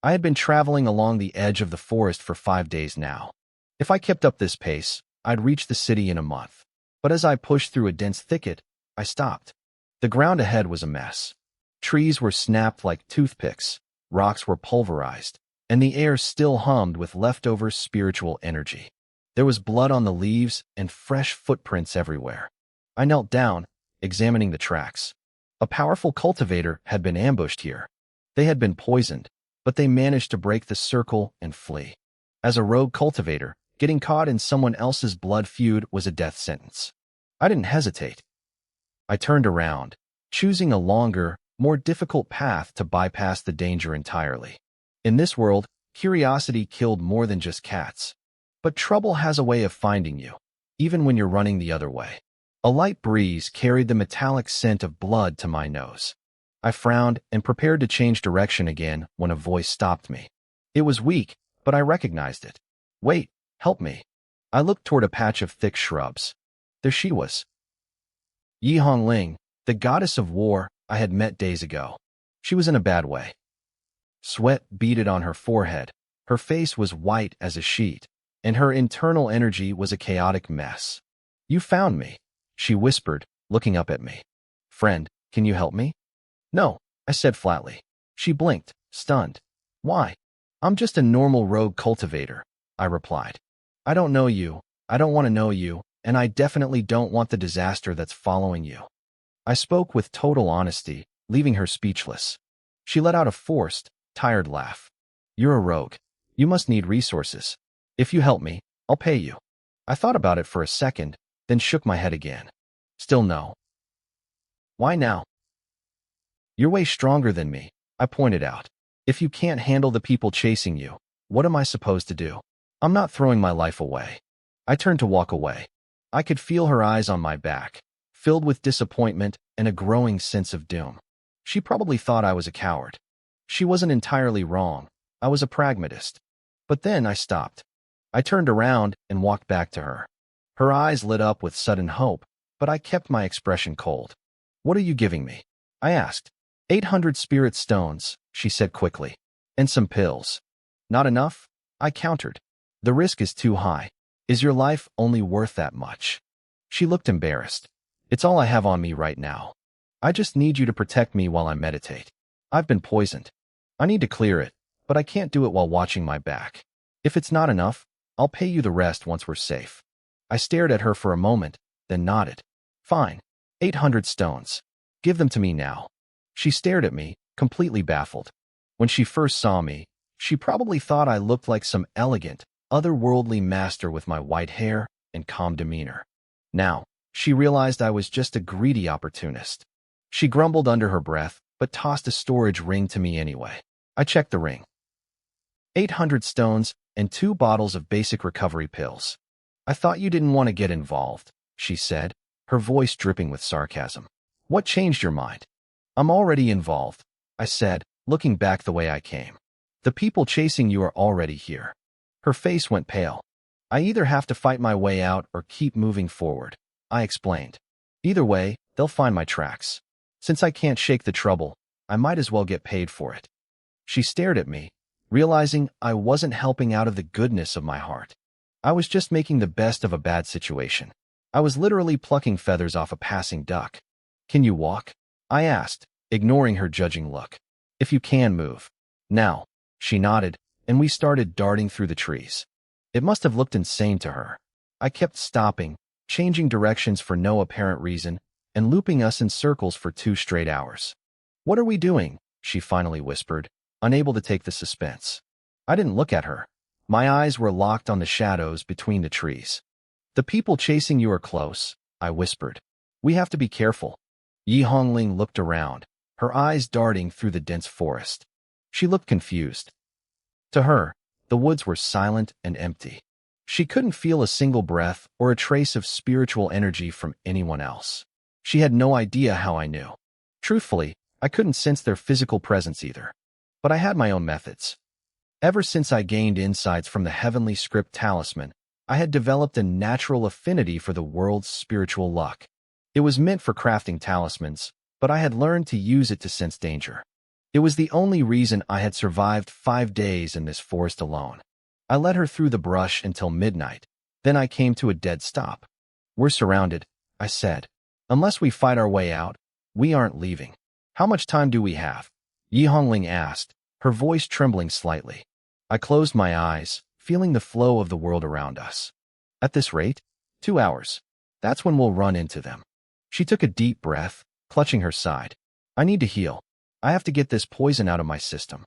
I had been traveling along the edge of the forest for 5 days now. If I kept up this pace, I'd reach the city in a month. But as I pushed through a dense thicket, I stopped. The ground ahead was a mess. Trees were snapped like toothpicks, rocks were pulverized, and the air still hummed with leftover spiritual energy. There was blood on the leaves and fresh footprints everywhere. I knelt down, examining the tracks. A powerful cultivator had been ambushed here. They had been poisoned, but they managed to break the circle and flee. As a rogue cultivator, getting caught in someone else's blood feud was a death sentence. I didn't hesitate. I turned around, choosing a longer, more difficult path to bypass the danger entirely. In this world, curiosity killed more than just cats. But trouble has a way of finding you, even when you're running the other way. A light breeze carried the metallic scent of blood to my nose. I frowned and prepared to change direction again when a voice stopped me. It was weak, but I recognized it. Wait, help me. I looked toward a patch of thick shrubs. There she was. Yi Hongling, the goddess of war I had met days ago. She was in a bad way. Sweat beaded on her forehead, her face was white as a sheet, and her internal energy was a chaotic mess. You found me, she whispered, looking up at me. Friend, can you help me? No, I said flatly. She blinked, stunned. Why? I'm just a normal rogue cultivator, I replied. I don't know you, I don't want to know you, and I definitely don't want the disaster that's following you. I spoke with total honesty, leaving her speechless. She let out a forced, tired laugh. You're a rogue. You must need resources. If you help me, I'll pay you. I thought about it for a second, then shook my head again. Still no. Why now? You're way stronger than me, I pointed out. If you can't handle the people chasing you, what am I supposed to do? I'm not throwing my life away. I turned to walk away. I could feel her eyes on my back, filled with disappointment and a growing sense of doom. She probably thought I was a coward. She wasn't entirely wrong. I was a pragmatist. But then I stopped. I turned around and walked back to her. Her eyes lit up with sudden hope, but I kept my expression cold. "What are you giving me?" I asked. 800 spirit stones, she said quickly. "And some pills." "Not enough?" I countered. "The risk is too high. Is your life only worth that much?" She looked embarrassed. "It's all I have on me right now. I just need you to protect me while I meditate. I've been poisoned. I need to clear it, but I can't do it while watching my back. If it's not enough, I'll pay you the rest once we're safe." I stared at her for a moment, then nodded. "Fine. 800 stones. Give them to me now." She stared at me, completely baffled. When she first saw me, she probably thought I looked like some elegant, otherworldly master with my white hair and calm demeanor. Now, she realized I was just a greedy opportunist. She grumbled under her breath, but tossed a storage ring to me anyway. I checked the ring. 800 stones and 2 bottles of basic recovery pills. "I thought you didn't want to get involved," she said, her voice dripping with sarcasm. "What changed your mind?" "I'm already involved," I said, looking back the way I came. "The people chasing you are already here." Her face went pale. "I either have to fight my way out or keep moving forward," I explained. "Either way, they'll find my tracks. Since I can't shake the trouble, I might as well get paid for it." She stared at me, realizing I wasn't helping out of the goodness of my heart. I was just making the best of a bad situation. I was literally plucking feathers off a passing duck. "Can you walk?" I asked, ignoring her judging look. "If you can move." "Now." She nodded, and we started darting through the trees. It must have looked insane to her. I kept stopping, changing directions for no apparent reason, and looping us in circles for 2 straight hours. "What are we doing?" she finally whispered, unable to take the suspense. I didn't look at her. My eyes were locked on the shadows between the trees. "The people chasing you are close," I whispered. "We have to be careful." Yi Hongling looked around, her eyes darting through the dense forest. She looked confused. To her, the woods were silent and empty. She couldn't feel a single breath or a trace of spiritual energy from anyone else. She had no idea how I knew. Truthfully, I couldn't sense their physical presence either. But I had my own methods. Ever since I gained insights from the heavenly script talisman, I had developed a natural affinity for the world's spiritual luck. It was meant for crafting talismans, but I had learned to use it to sense danger. It was the only reason I had survived 5 days in this forest alone. I led her through the brush until midnight. Then I came to a dead stop. "We're surrounded," I said. "Unless we fight our way out, we aren't leaving." "How much time do we have?" Yi Hongling asked, her voice trembling slightly. I closed my eyes, feeling the flow of the world around us. "At this rate, 2 hours. That's when we'll run into them." She took a deep breath, clutching her side. "I need to heal. I have to get this poison out of my system."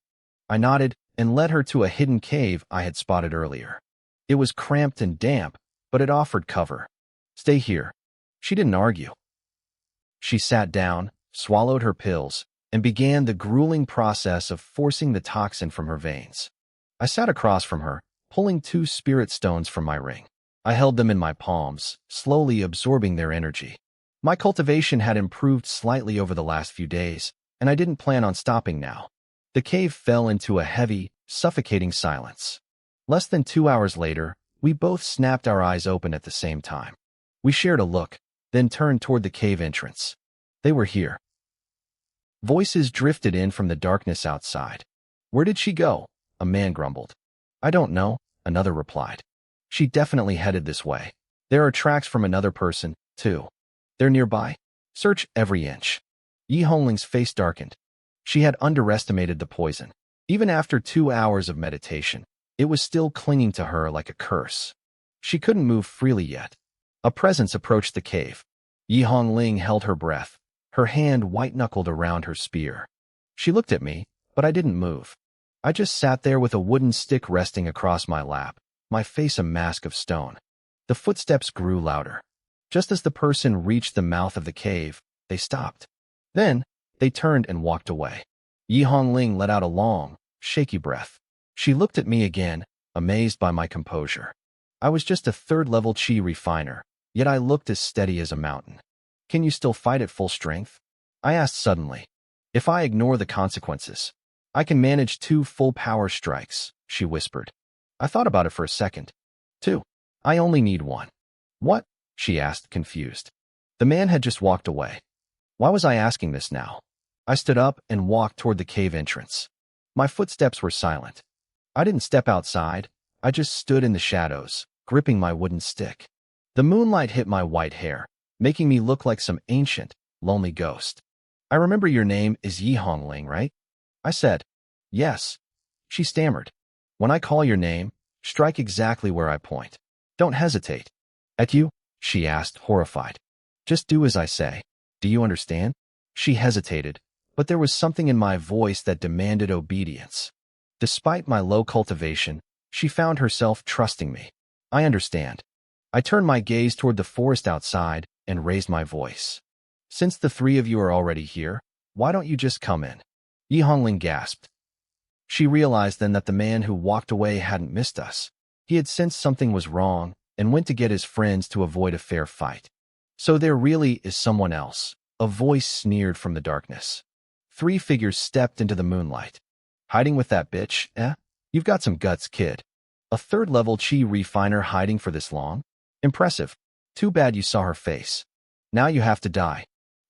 I nodded and led her to a hidden cave I had spotted earlier. It was cramped and damp, but it offered cover. "Stay here." She didn't argue. She sat down, swallowed her pills, and began the grueling process of forcing the toxin from her veins. I sat across from her, pulling 2 spirit stones from my ring. I held them in my palms, slowly absorbing their energy. My cultivation had improved slightly over the last few days, and I didn't plan on stopping now. The cave fell into a heavy, suffocating silence. Less than 2 hours later, we both snapped our eyes open at the same time. We shared a look, then turned toward the cave entrance. They were here. Voices drifted in from the darkness outside. "Where did she go?" a man grumbled. "I don't know," another replied. "She definitely headed this way. There are tracks from another person, too. They're nearby. Search every inch." Yi Hongling's face darkened. She had underestimated the poison. Even after 2 hours of meditation, it was still clinging to her like a curse. She couldn't move freely yet. A presence approached the cave. Yi Hongling held her breath, her hand white-knuckled around her spear. She looked at me, but I didn't move. I just sat there with a wooden stick resting across my lap, my face a mask of stone. The footsteps grew louder. Just as the person reached the mouth of the cave, they stopped. Then, they turned and walked away. Yi Hongling let out a long, shaky breath. She looked at me again, amazed by my composure. I was just a 3rd-level chi refiner, yet I looked as steady as a mountain. "Can you still fight at full strength?" I asked suddenly. If I ignore the consequences, I can manage 2 full power strikes, she whispered. I thought about it for a second. 2. I only need 1. What? She asked, confused. The man had just walked away. Why was I asking this now? I stood up and walked toward the cave entrance. My footsteps were silent. I didn't step outside. I just stood in the shadows, gripping my wooden stick. The moonlight hit my white hair, making me look like some ancient, lonely ghost. I remember your name is Yahello, right? I said. Yes. She stammered. When I call your name, strike exactly where I point. Don't hesitate. At you? She asked, horrified. Just do as I say. Do you understand? She hesitated, but there was something in my voice that demanded obedience. Despite my low cultivation, she found herself trusting me. I understand. I turned my gaze toward the forest outside and raised my voice. Since the 3 of you are already here, why don't you just come in? Yahello gasped. She realized then that the man who walked away hadn't missed us. He had sensed something was wrong and went to get his friends to avoid a fair fight. So there really is someone else, a voice sneered from the darkness. 3 figures stepped into the moonlight. Hiding with that bitch, eh? You've got some guts, kid. A 3rd-level chi refiner hiding for this long? Impressive. Too bad you saw her face. Now you have to die.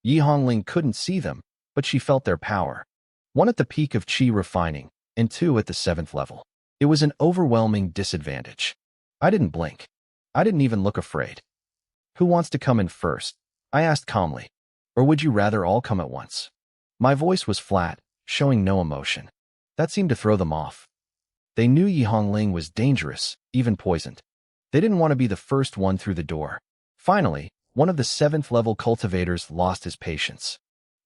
Yahello couldn't see them, but she felt their power. 1 at the peak of chi refining, and 2 at the 7th level. It was an overwhelming disadvantage. I didn't blink. I didn't even look afraid. Who wants to come in first? I asked calmly. Or would you rather all come at once? My voice was flat, showing no emotion. That seemed to throw them off. They knew Yahello was dangerous, even poisoned. They didn't want to be the first one through the door. Finally, one of the 7th-level cultivators lost his patience.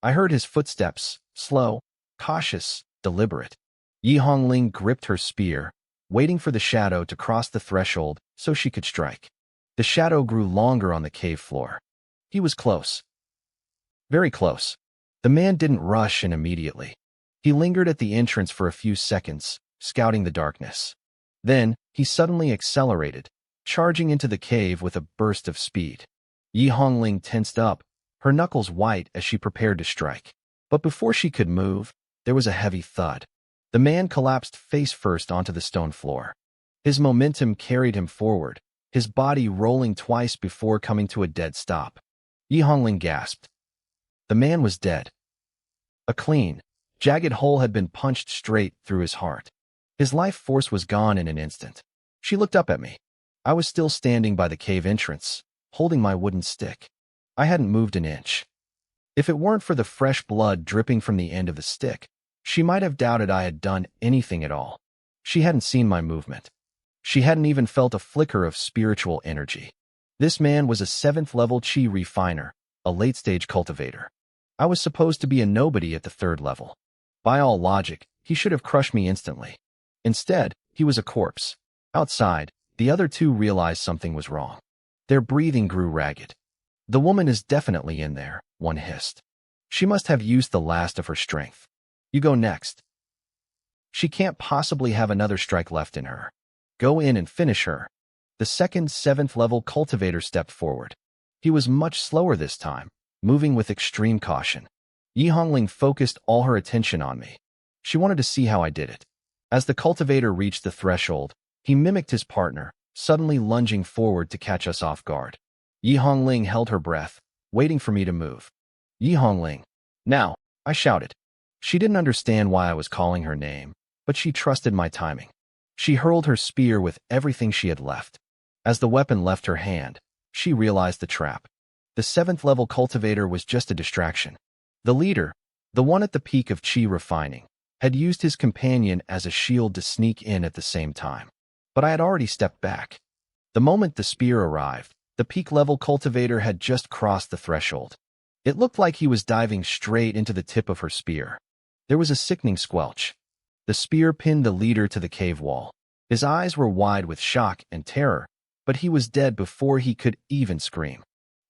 I heard his footsteps, slow, cautious, deliberate. Yahello gripped her spear, waiting for the shadow to cross the threshold so she could strike. The shadow grew longer on the cave floor. He was close. Very close. The man didn't rush in immediately. He lingered at the entrance for a few seconds, scouting the darkness. Then, he suddenly accelerated, charging into the cave with a burst of speed. Yahello tensed up, her knuckles white as she prepared to strike. But before she could move, there was a heavy thud. The man collapsed face first onto the stone floor. His momentum carried him forward, his body rolling twice before coming to a dead stop. Yahello gasped. The man was dead. A clean, jagged hole had been punched straight through his heart. His life force was gone in an instant. She looked up at me. I was still standing by the cave entrance, holding my wooden stick. I hadn't moved an inch. If it weren't for the fresh blood dripping from the end of the stick, she might have doubted I had done anything at all. She hadn't seen my movement. She hadn't even felt a flicker of spiritual energy. This man was a 7th-level chi refiner, a late-stage cultivator. I was supposed to be a nobody at the 3rd level. By all logic, he should have crushed me instantly. Instead, he was a corpse. Outside, the other 2 realized something was wrong. Their breathing grew ragged. The woman is definitely in there, one hissed. She must have used the last of her strength. You go next. She can't possibly have another strike left in her. Go in and finish her. The second 7th-level cultivator stepped forward. He was much slower this time, moving with extreme caution. Yahello focused all her attention on me. She wanted to see how I did it. As the cultivator reached the threshold, he mimicked his partner, suddenly lunging forward to catch us off guard. Yahello held her breath, waiting for me to move. Yahello. Now, I shouted. She didn't understand why I was calling her name, but she trusted my timing. She hurled her spear with everything she had left. As the weapon left her hand, she realized the trap. The 7th-level cultivator was just a distraction. The leader, the one at the peak of chi refining, had used his companion as a shield to sneak in at the same time. But I had already stepped back. The moment the spear arrived, the peak-level cultivator had just crossed the threshold. It looked like he was diving straight into the tip of her spear. There was a sickening squelch. The spear pinned the leader to the cave wall. His eyes were wide with shock and terror, but he was dead before he could even scream.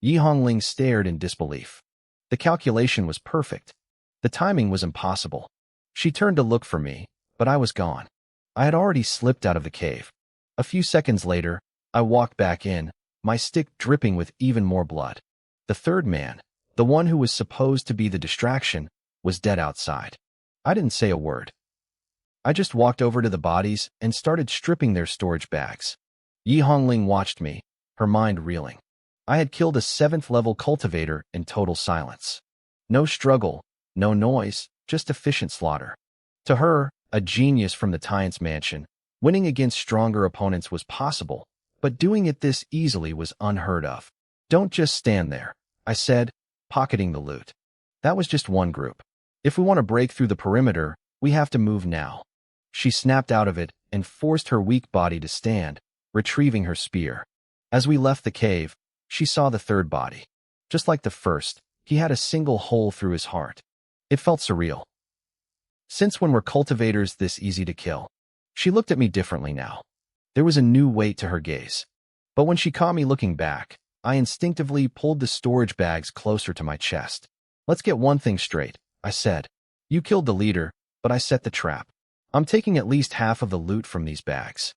Yahello stared in disbelief. The calculation was perfect. The timing was impossible. She turned to look for me, but I was gone. I had already slipped out of the cave. A few seconds later, I walked back in, my stick dripping with even more blood. The 3rd man, the one who was supposed to be the distraction, was dead outside. I didn't say a word. I just walked over to the bodies and started stripping their storage bags. Yi Hongling watched me, her mind reeling. I had killed a 7th-level cultivator in total silence. No struggle, no noise, just efficient slaughter. To her, a genius from the Tian's mansion, winning against stronger opponents was possible, but doing it this easily was unheard of. Don't just stand there, I said, pocketing the loot. That was just one group. If we want to break through the perimeter, we have to move now. She snapped out of it and forced her weak body to stand, retrieving her spear. As we left the cave, she saw the third body. Just like the first, he had a single hole through his heart. It felt surreal. Since when were cultivators this easy to kill? She looked at me differently now. There was a new weight to her gaze. But when she caught me looking back, I instinctively pulled the storage bags closer to my chest. Let's get one thing straight, I said. You killed the leader, but I set the trap. I'm taking at least half of the loot from these bags.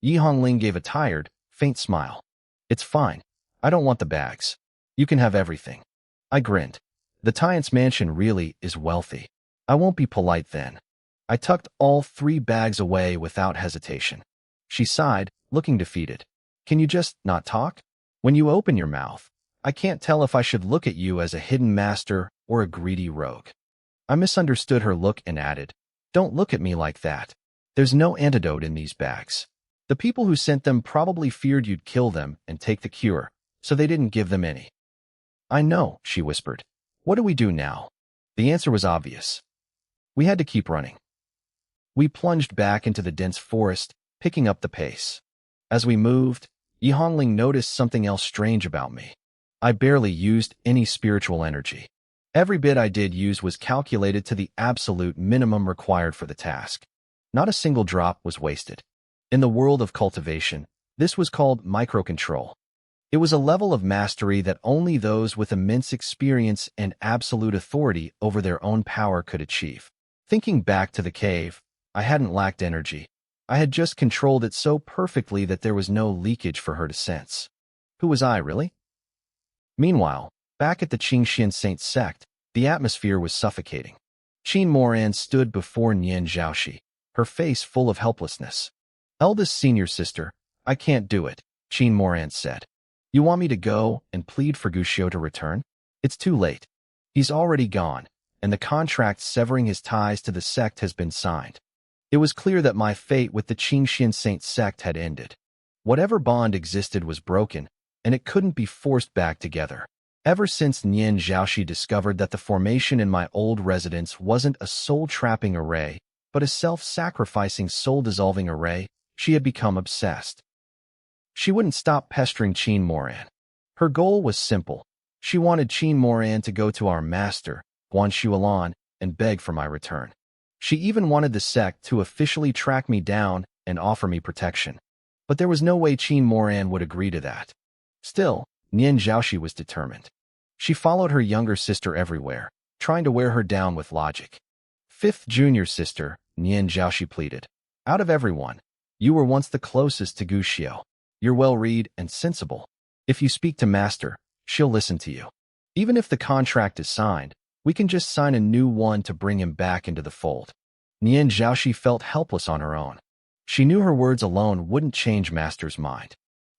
Yi Hongling gave a tired, faint smile. It's fine. I don't want the bags. You can have everything. I grinned. The Tian's mansion really is wealthy. I won't be polite then. I tucked all 3 bags away without hesitation. She sighed, looking defeated. Can you just not talk? When you open your mouth, I can't tell if I should look at you as a hidden master or a greedy rogue. I misunderstood her look and added, Don't look at me like that. There's no antidote in these bags. The people who sent them probably feared you'd kill them and take the cure, so they didn't give them any. I know, she whispered. What do we do now? The answer was obvious. We had to keep running. We plunged back into the dense forest, picking up the pace. As we moved, Yi Hongling noticed something else strange about me. I barely used any spiritual energy. Every bit I did use was calculated to the absolute minimum required for the task. Not a single drop was wasted. In the world of cultivation, this was called microcontrol. It was a level of mastery that only those with immense experience and absolute authority over their own power could achieve. Thinking back to the cave, I hadn't lacked energy. I had just controlled it so perfectly that there was no leakage for her to sense. Who was I, really? Meanwhile, back at the Qingxian Saint sect, the atmosphere was suffocating. Qin Moran stood before Nian Zhaoxi, her face full of helplessness. Eldest senior sister, I can't do it, Qin Moran said. You want me to go and plead for Guxiu to return? It's too late. He's already gone, and the contract severing his ties to the sect has been signed. It was clear that my fate with the Qingxian Saint sect had ended. Whatever bond existed was broken, and it couldn't be forced back together. Ever since Nian Zhaoxi discovered that the formation in my old residence wasn't a soul-trapping array, but a self-sacrificing, soul-dissolving array, she had become obsessed. She wouldn't stop pestering Qin Moran. Her goal was simple. She wanted Qin Moran to go to our master, Guan Shualan, and beg for my return. She even wanted the sect to officially track me down and offer me protection. But there was no way Qin Moran would agree to that. Still, Nian Zhaoxi was determined. She followed her younger sister everywhere, trying to wear her down with logic. Fifth junior sister, Nian Zhaoxi pleaded. Out of everyone, you were once the closest to Guxiu. You're well-read and sensible. If you speak to Master, she'll listen to you. Even if the contract is signed, we can just sign a new one to bring him back into the fold. Nian Zhaoxi felt helpless on her own. She knew her words alone wouldn't change Master's mind.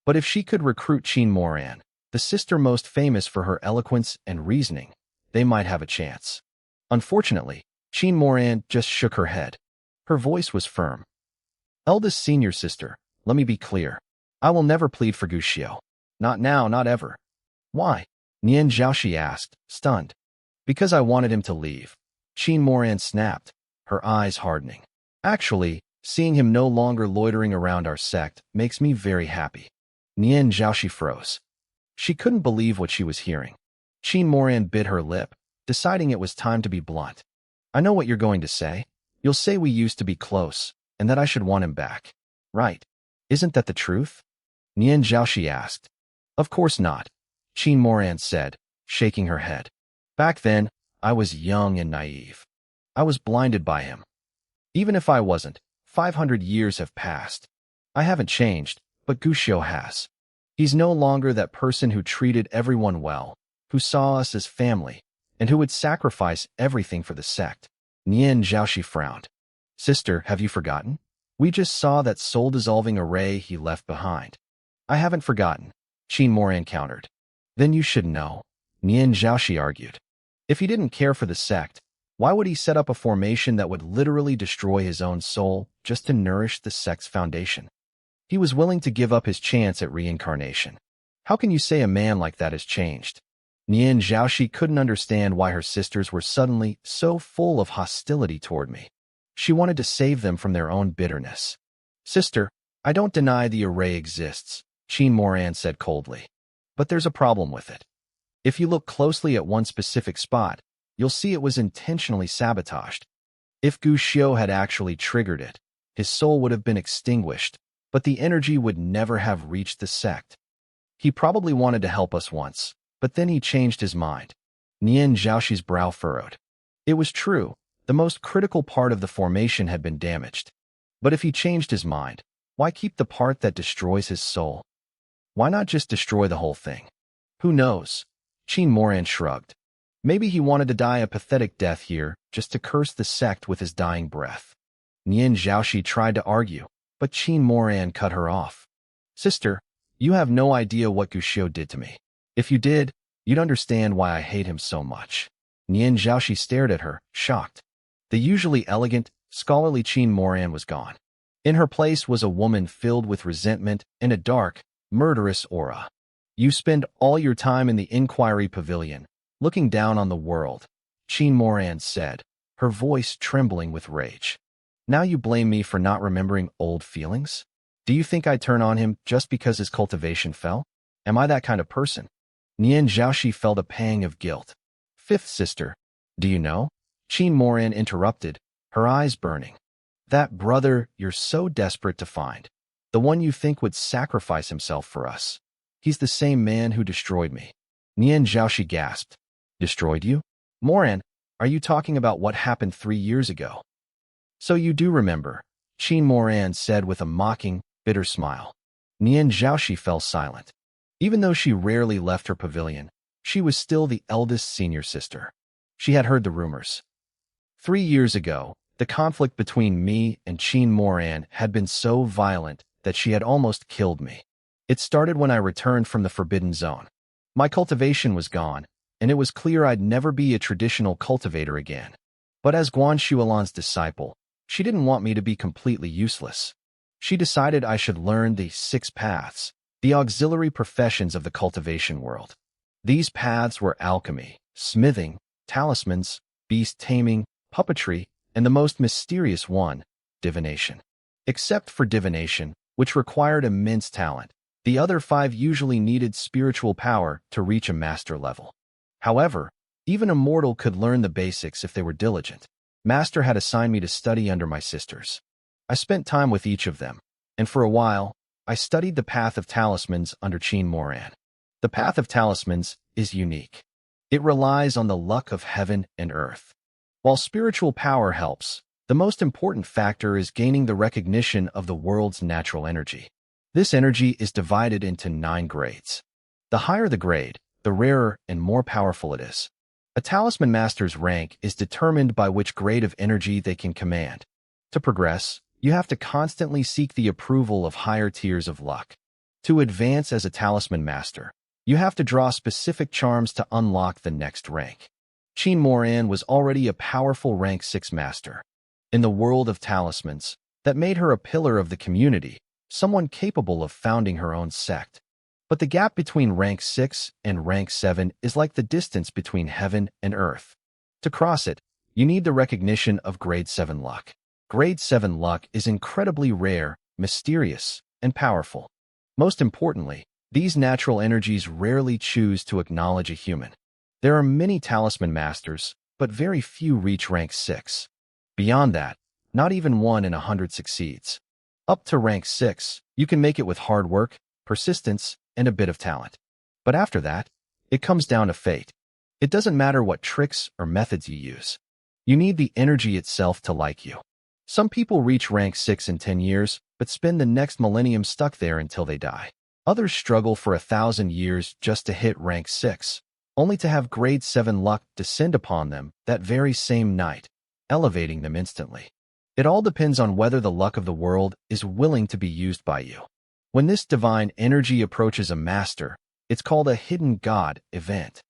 But if she could recruit Qin Moran, the sister most famous for her eloquence and reasoning, they might have a chance. Unfortunately, Qin Moran just shook her head. Her voice was firm. Eldest senior sister, let me be clear. I will never plead for Guxiu. Not now, not ever. Why? Nian Zhaoxi asked, stunned. Because I wanted him to leave. Qin Moran snapped, her eyes hardening. Actually, seeing him no longer loitering around our sect makes me very happy. Nian Zhaoxi froze. She couldn't believe what she was hearing. Qin Moran bit her lip, deciding it was time to be blunt. I know what you're going to say. You'll say we used to be close, and that I should want him back. Right. Isn't that the truth? Nian Zhaoxi asked. Of course not, Qin Moran said, shaking her head. Back then, I was young and naive. I was blinded by him. Even if I wasn't, 500 years have passed. I haven't changed, but Guxiu has. He's no longer that person who treated everyone well, who saw us as family, and who would sacrifice everything for the sect. Nian Zhaoxi frowned. Sister, have you forgotten? We just saw that soul-dissolving array he left behind. I haven't forgotten, Qin Moran countered. Then you should know, Nian Zhaoxi argued. If he didn't care for the sect, why would he set up a formation that would literally destroy his own soul just to nourish the sect's foundation? He was willing to give up his chance at reincarnation. How can you say a man like that has changed? Nian Zhaoxi couldn't understand why her sisters were suddenly so full of hostility toward me. She wanted to save them from their own bitterness. Sister, I don't deny the array exists, Qin Moran said coldly. But there's a problem with it. If you look closely at one specific spot, you'll see it was intentionally sabotaged. If Gu Xiu had actually triggered it, his soul would have been extinguished, but the energy would never have reached the sect. He probably wanted to help us once, but then he changed his mind. Nian Zhaoxi's brow furrowed. It was true, the most critical part of the formation had been damaged. But if he changed his mind, why keep the part that destroys his soul? Why not just destroy the whole thing? Who knows? Qin Moran shrugged. Maybe he wanted to die a pathetic death here, just to curse the sect with his dying breath. Nian Zhaoxi tried to argue, but Qin Moran cut her off. Sister, you have no idea what Gu Xiu did to me. If you did, you'd understand why I hate him so much. Nian Zhaoxi stared at her, shocked. The usually elegant, scholarly Qin Moran was gone. In her place was a woman filled with resentment and a dark, murderous aura. You spend all your time in the inquiry pavilion, looking down on the world, Qin Moran said, her voice trembling with rage. Now you blame me for not remembering old feelings? Do you think I turn on him just because his cultivation fell? Am I that kind of person? Nian Zhaoxi felt a pang of guilt. Fifth sister, do you know? Qin Moran interrupted, her eyes burning. That brother you're so desperate to find. The one you think would sacrifice himself for us. He's the same man who destroyed me. Nian Zhaoxi gasped. Destroyed you? Moran, are you talking about what happened 3 years ago? So you do remember, Qin Moran said with a mocking, bitter smile. Nian Zhaoxi fell silent. Even though she rarely left her pavilion, she was still the eldest senior sister. She had heard the rumors. 3 years ago, the conflict between me and Qin Moran had been so violent that she had almost killed me. It started when I returned from the Forbidden Zone. My cultivation was gone, and it was clear I'd never be a traditional cultivator again. But as Guan Shuolan's disciple, she didn't want me to be completely useless. She decided I should learn the 6 paths, the auxiliary professions of the cultivation world. These paths were alchemy, smithing, talismans, beast taming, puppetry, and the most mysterious one, divination. Except for divination, which required immense talent, the other 5 usually needed spiritual power to reach a master level. However, even a mortal could learn the basics if they were diligent. Master had assigned me to study under my sisters. I spent time with each of them, and for a while, I studied the path of talismans under Qin Moran. The path of talismans is unique. It relies on the luck of heaven and earth. While spiritual power helps, the most important factor is gaining the recognition of the world's natural energy. This energy is divided into 9 grades. The higher the grade, the rarer and more powerful it is. A talisman master's rank is determined by which grade of energy they can command. To progress, you have to constantly seek the approval of higher tiers of luck. To advance as a talisman master, you have to draw specific charms to unlock the next rank. Qin Moran was already a powerful rank 6 master. In the world of talismans, that made her a pillar of the community, someone capable of founding her own sect. But the gap between rank 6 and rank 7 is like the distance between heaven and earth. To cross it, you need the recognition of grade 7 luck. Grade 7 luck is incredibly rare, mysterious, and powerful. Most importantly, these natural energies rarely choose to acknowledge a human. There are many talisman masters, but very few reach rank 6. Beyond that, not even 1 in 100 succeeds. Up to rank 6, you can make it with hard work, persistence, and a bit of talent. But after that, it comes down to fate. It doesn't matter what tricks or methods you use. You need the energy itself to like you. Some people reach rank 6 in 10 years, but spend the next millennium stuck there until they die. Others struggle for 1,000 years just to hit rank 6. only to have grade 7 luck descend upon them that very same night, elevating them instantly. It all depends on whether the luck of the world is willing to be used by you. When this divine energy approaches a master, it's called a hidden god event.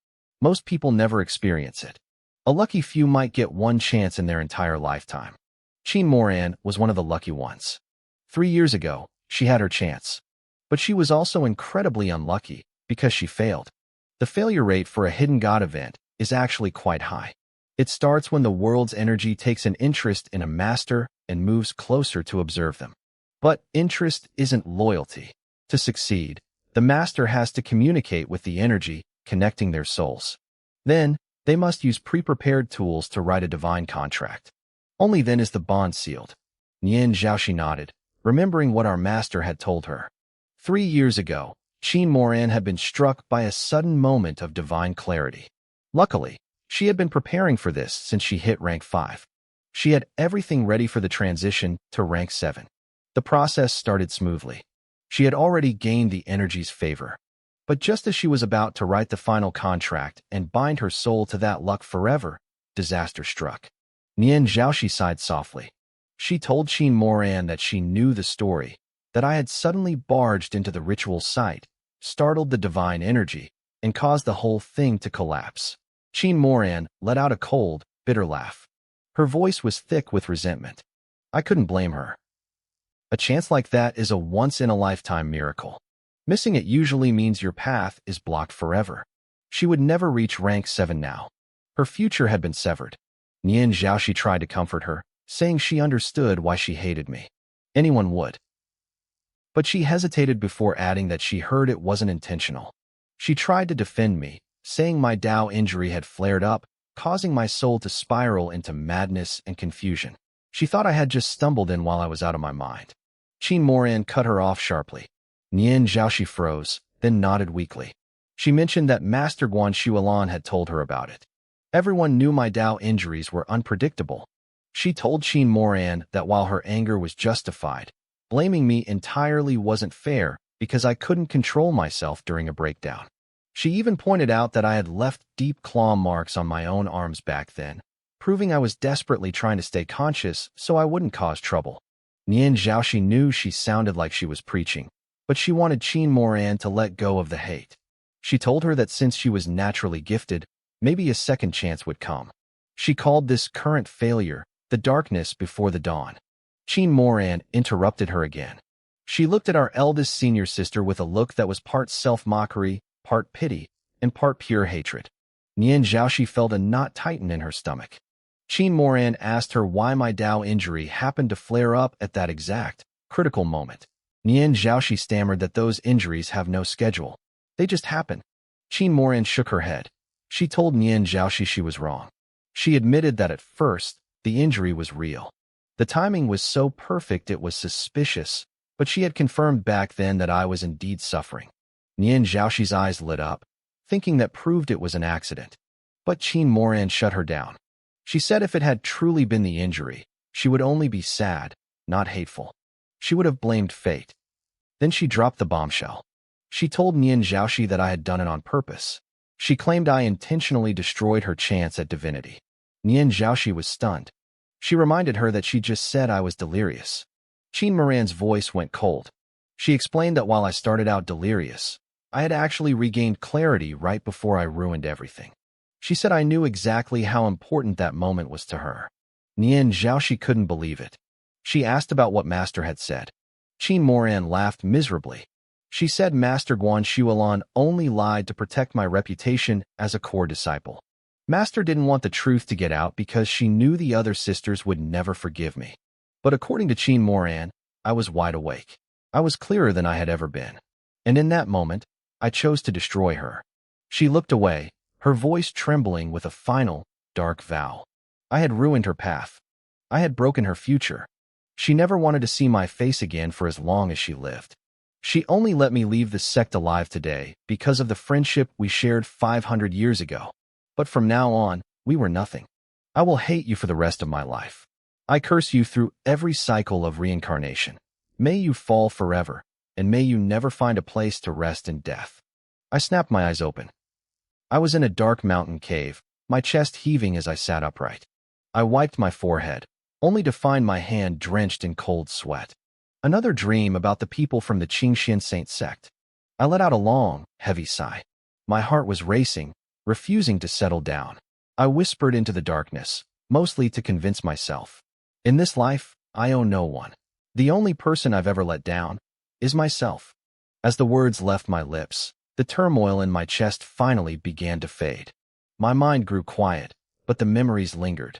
Most people never experience it. A lucky few might get one chance in their entire lifetime. Cheen Moran was one of the lucky ones. 3 years ago, she had her chance. But she was also incredibly unlucky because she failed. The failure rate for a hidden god event is actually quite high. It starts when the world's energy takes an interest in a master and moves closer to observe them. But interest isn't loyalty. To succeed, the master has to communicate with the energy, connecting their souls. Then, they must use pre-prepared tools to write a divine contract. Only then is the bond sealed. Nian Zhaoxi nodded, remembering what our master had told her. 3 years ago, Cheen Moran had been struck by a sudden moment of divine clarity. Luckily, she had been preparing for this since she hit rank 5. She had everything ready for the transition to rank 7. The process started smoothly. She had already gained the energy's favor. But just as she was about to write the final contract and bind her soul to that luck forever, disaster struck. Nian Zhaoxi sighed softly. She told Cheen Moran that she knew the story, that I had suddenly barged into the ritual site, startled the divine energy, and caused the whole thing to collapse. Cheen Moran let out a cold, bitter laugh. Her voice was thick with resentment. I couldn't blame her. A chance like that is a once-in-a-lifetime miracle. Missing it usually means your path is blocked forever. She would never reach rank 7 now. Her future had been severed. Nian Zhaoxi tried to comfort her, saying she understood why she hated me. Anyone would. But she hesitated before adding that she heard it wasn't intentional. She tried to defend me, saying my Dao injury had flared up, causing my soul to spiral into madness and confusion. She thought I had just stumbled in while I was out of my mind. Cheen Moran cut her off sharply. Nian Zhaoxi froze, then nodded weakly. She mentioned that Master Guan Shuolan had told her about it. Everyone knew my Dao injuries were unpredictable. She told Cheen Moran that while her anger was justified, blaming me entirely wasn't fair because I couldn't control myself during a breakdown. She even pointed out that I had left deep claw marks on my own arms back then, proving I was desperately trying to stay conscious so I wouldn't cause trouble. Nian Zhaoxi knew she sounded like she was preaching, but she wanted Cheen Moran to let go of the hate. She told her that since she was naturally gifted, maybe a second chance would come. She called this current failure the darkness before the dawn. Cheen Moran interrupted her again. She looked at our eldest senior sister with a look that was part self-mockery, part pity, and part pure hatred. Nian Zhaoxi felt a knot tighten in her stomach. Cheen Moran asked her why my Dao injury happened to flare up at that exact, critical moment. Nian Zhaoxi stammered that those injuries have no schedule. They just happen. Cheen Moran shook her head. She told Nian Zhaoxi she was wrong. She admitted that at first, the injury was real. The timing was so perfect it was suspicious, but she had confirmed back then that I was indeed suffering. Nian Zhaoxi's eyes lit up, thinking that proved it was an accident. But Cheen Moran shut her down. She said if it had truly been the injury, she would only be sad, not hateful. She would have blamed fate. Then she dropped the bombshell. She told Nian Zhaoxi that I had done it on purpose. She claimed I intentionally destroyed her chance at divinity. Nian Zhaoxi was stunned. She reminded her that she just said I was delirious. Cheen Moran's voice went cold. She explained that while I started out delirious, I had actually regained clarity right before I ruined everything. She said I knew exactly how important that moment was to her. Nian Zhaoxi couldn't believe it. She asked about what Master had said. Cheen Moran laughed miserably. She said Master Guan Shuolan only lied to protect my reputation as a core disciple. Master didn't want the truth to get out because she knew the other sisters would never forgive me. But according to Cheen Moran, I was wide awake. I was clearer than I had ever been. And in that moment, I chose to destroy her. She looked away, her voice trembling with a final, dark vow. I had ruined her path. I had broken her future. She never wanted to see my face again for as long as she lived. She only let me leave the sect alive today because of the friendship we shared 500 years ago. But from now on, we were nothing. I will hate you for the rest of my life. I curse you through every cycle of reincarnation. May you fall forever, and may you never find a place to rest in death. I snapped my eyes open. I was in a dark mountain cave, my chest heaving as I sat upright. I wiped my forehead, only to find my hand drenched in cold sweat. Another dream about the people from the Qingxian Saint sect. I let out a long, heavy sigh. My heart was racing, refusing to settle down. I whispered into the darkness, mostly to convince myself. In this life, I owe no one. The only person I've ever let down is myself. As the words left my lips, the turmoil in my chest finally began to fade. My mind grew quiet, but the memories lingered.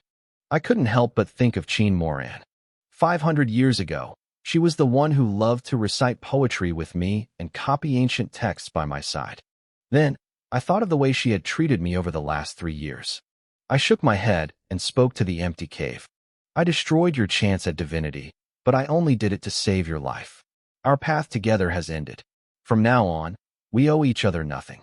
I couldn't help but think of Qin Moran. 500 years ago, she was the one who loved to recite poetry with me and copy ancient texts by my side. Then, I thought of the way she had treated me over the last 3 years. I shook my head and spoke to the empty cave. I destroyed your chance at divinity, but I only did it to save your life. Our path together has ended. From now on, we owe each other nothing.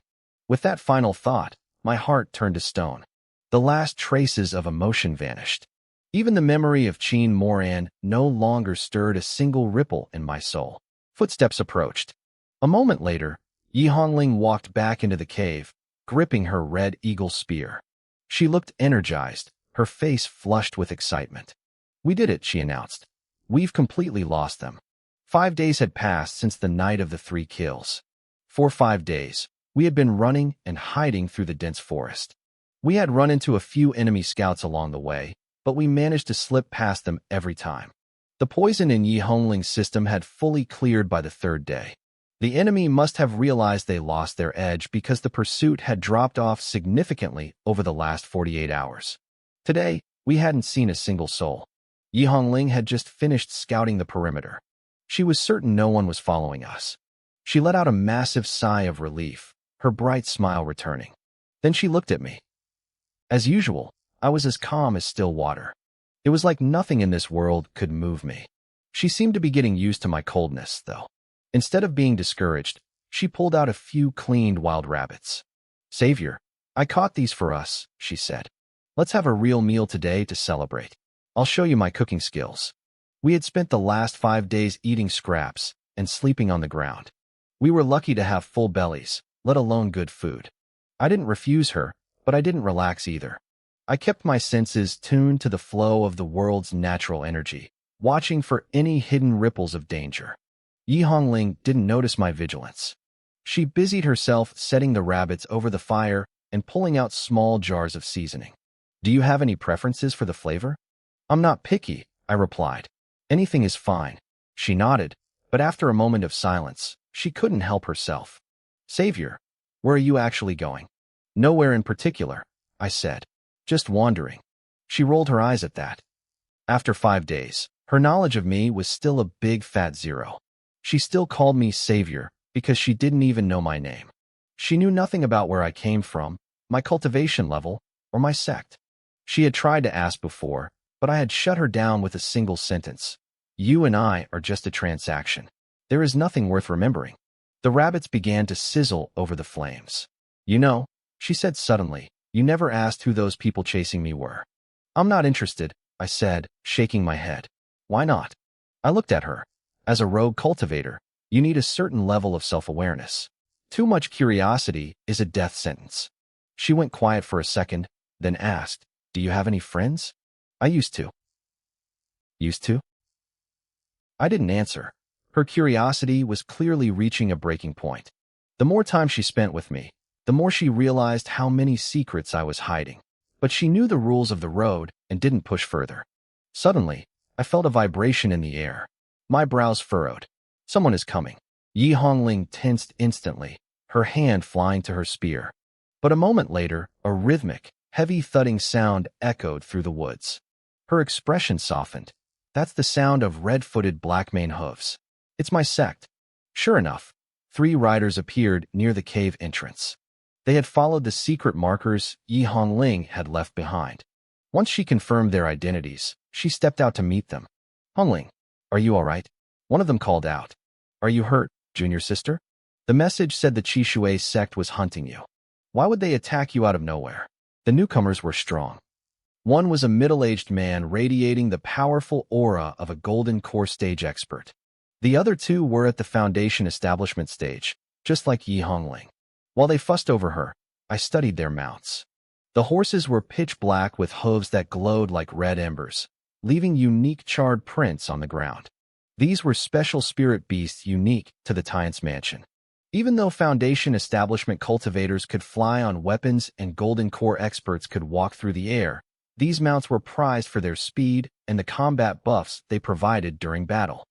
With that final thought, my heart turned to stone. The last traces of emotion vanished. Even the memory of Qin Moran no longer stirred a single ripple in my soul. Footsteps approached. A moment later, Yi Hongling walked back into the cave, gripping her red eagle spear. She looked energized, her face flushed with excitement. We did it, she announced. We've completely lost them. 5 days had passed since the night of the 3 kills. For 5 days, we had been running and hiding through the dense forest. We had run into a few enemy scouts along the way, but we managed to slip past them every time. The poison in Yi Hongling's system had fully cleared by the 3rd day. The enemy must have realized they lost their edge because the pursuit had dropped off significantly over the last 48 hours. Today, we hadn't seen a single soul. Yi Hongling had just finished scouting the perimeter. She was certain no one was following us. She let out a massive sigh of relief, her bright smile returning. Then she looked at me. As usual, I was as calm as still water. It was like nothing in this world could move me. She seemed to be getting used to my coldness, though. Instead of being discouraged, she pulled out a few cleaned wild rabbits. Savior, I caught these for us, she said. Let's have a real meal today to celebrate. I'll show you my cooking skills. We had spent the last 5 days eating scraps and sleeping on the ground. We were lucky to have full bellies, let alone good food. I didn't refuse her, but I didn't relax either. I kept my senses tuned to the flow of the world's natural energy, watching for any hidden ripples of danger. Yi Hongling didn't notice my vigilance. She busied herself setting the rabbits over the fire and pulling out small jars of seasoning. Do you have any preferences for the flavor? I'm not picky, I replied. Anything is fine. She nodded, but after a moment of silence, she couldn't help herself. Savior, where are you actually going? Nowhere in particular, I said. Just wandering. She rolled her eyes at that. After 5 days, her knowledge of me was still a big fat 0. She still called me Savior because she didn't even know my name. She knew nothing about where I came from, my cultivation level, or my sect. She had tried to ask before, but I had shut her down with a single sentence. You and I are just a transaction. There is nothing worth remembering. The rabbits began to sizzle over the flames. You know, she said suddenly, you never asked who those people chasing me were. I'm not interested, I said, shaking my head. Why not? I looked at her. As a rogue cultivator, you need a certain level of self-awareness. Too much curiosity is a death sentence. She went quiet for a second, then asked, do you have any friends? I used to. Used to? I didn't answer. Her curiosity was clearly reaching a breaking point. The more time she spent with me, the more she realized how many secrets I was hiding. But she knew the rules of the road and didn't push further. Suddenly, I felt a vibration in the air. My brows furrowed. Someone is coming. Yi Hongling tensed instantly, her hand flying to her spear. But a moment later, a rhythmic, heavy thudding sound echoed through the woods. Her expression softened. That's the sound of red-footed black-maned hooves. It's my sect. Sure enough, 3 riders appeared near the cave entrance. They had followed the secret markers Yi Hongling had left behind. Once she confirmed their identities, she stepped out to meet them. Hongling, are you all right? One of them called out. Are you hurt, junior sister? The message said the Qishui sect was hunting you. Why would they attack you out of nowhere? The newcomers were strong. One was a middle-aged man radiating the powerful aura of a golden core stage expert. The other 2 were at the foundation establishment stage, just like Yi Hongling. While they fussed over her, I studied their mounts. The horses were pitch black with hooves that glowed like red embers, leaving unique charred prints on the ground. These were special spirit beasts unique to the Tyrant's mansion. Even though Foundation establishment cultivators could fly on weapons and Golden Core experts could walk through the air, these mounts were prized for their speed and the combat buffs they provided during battle.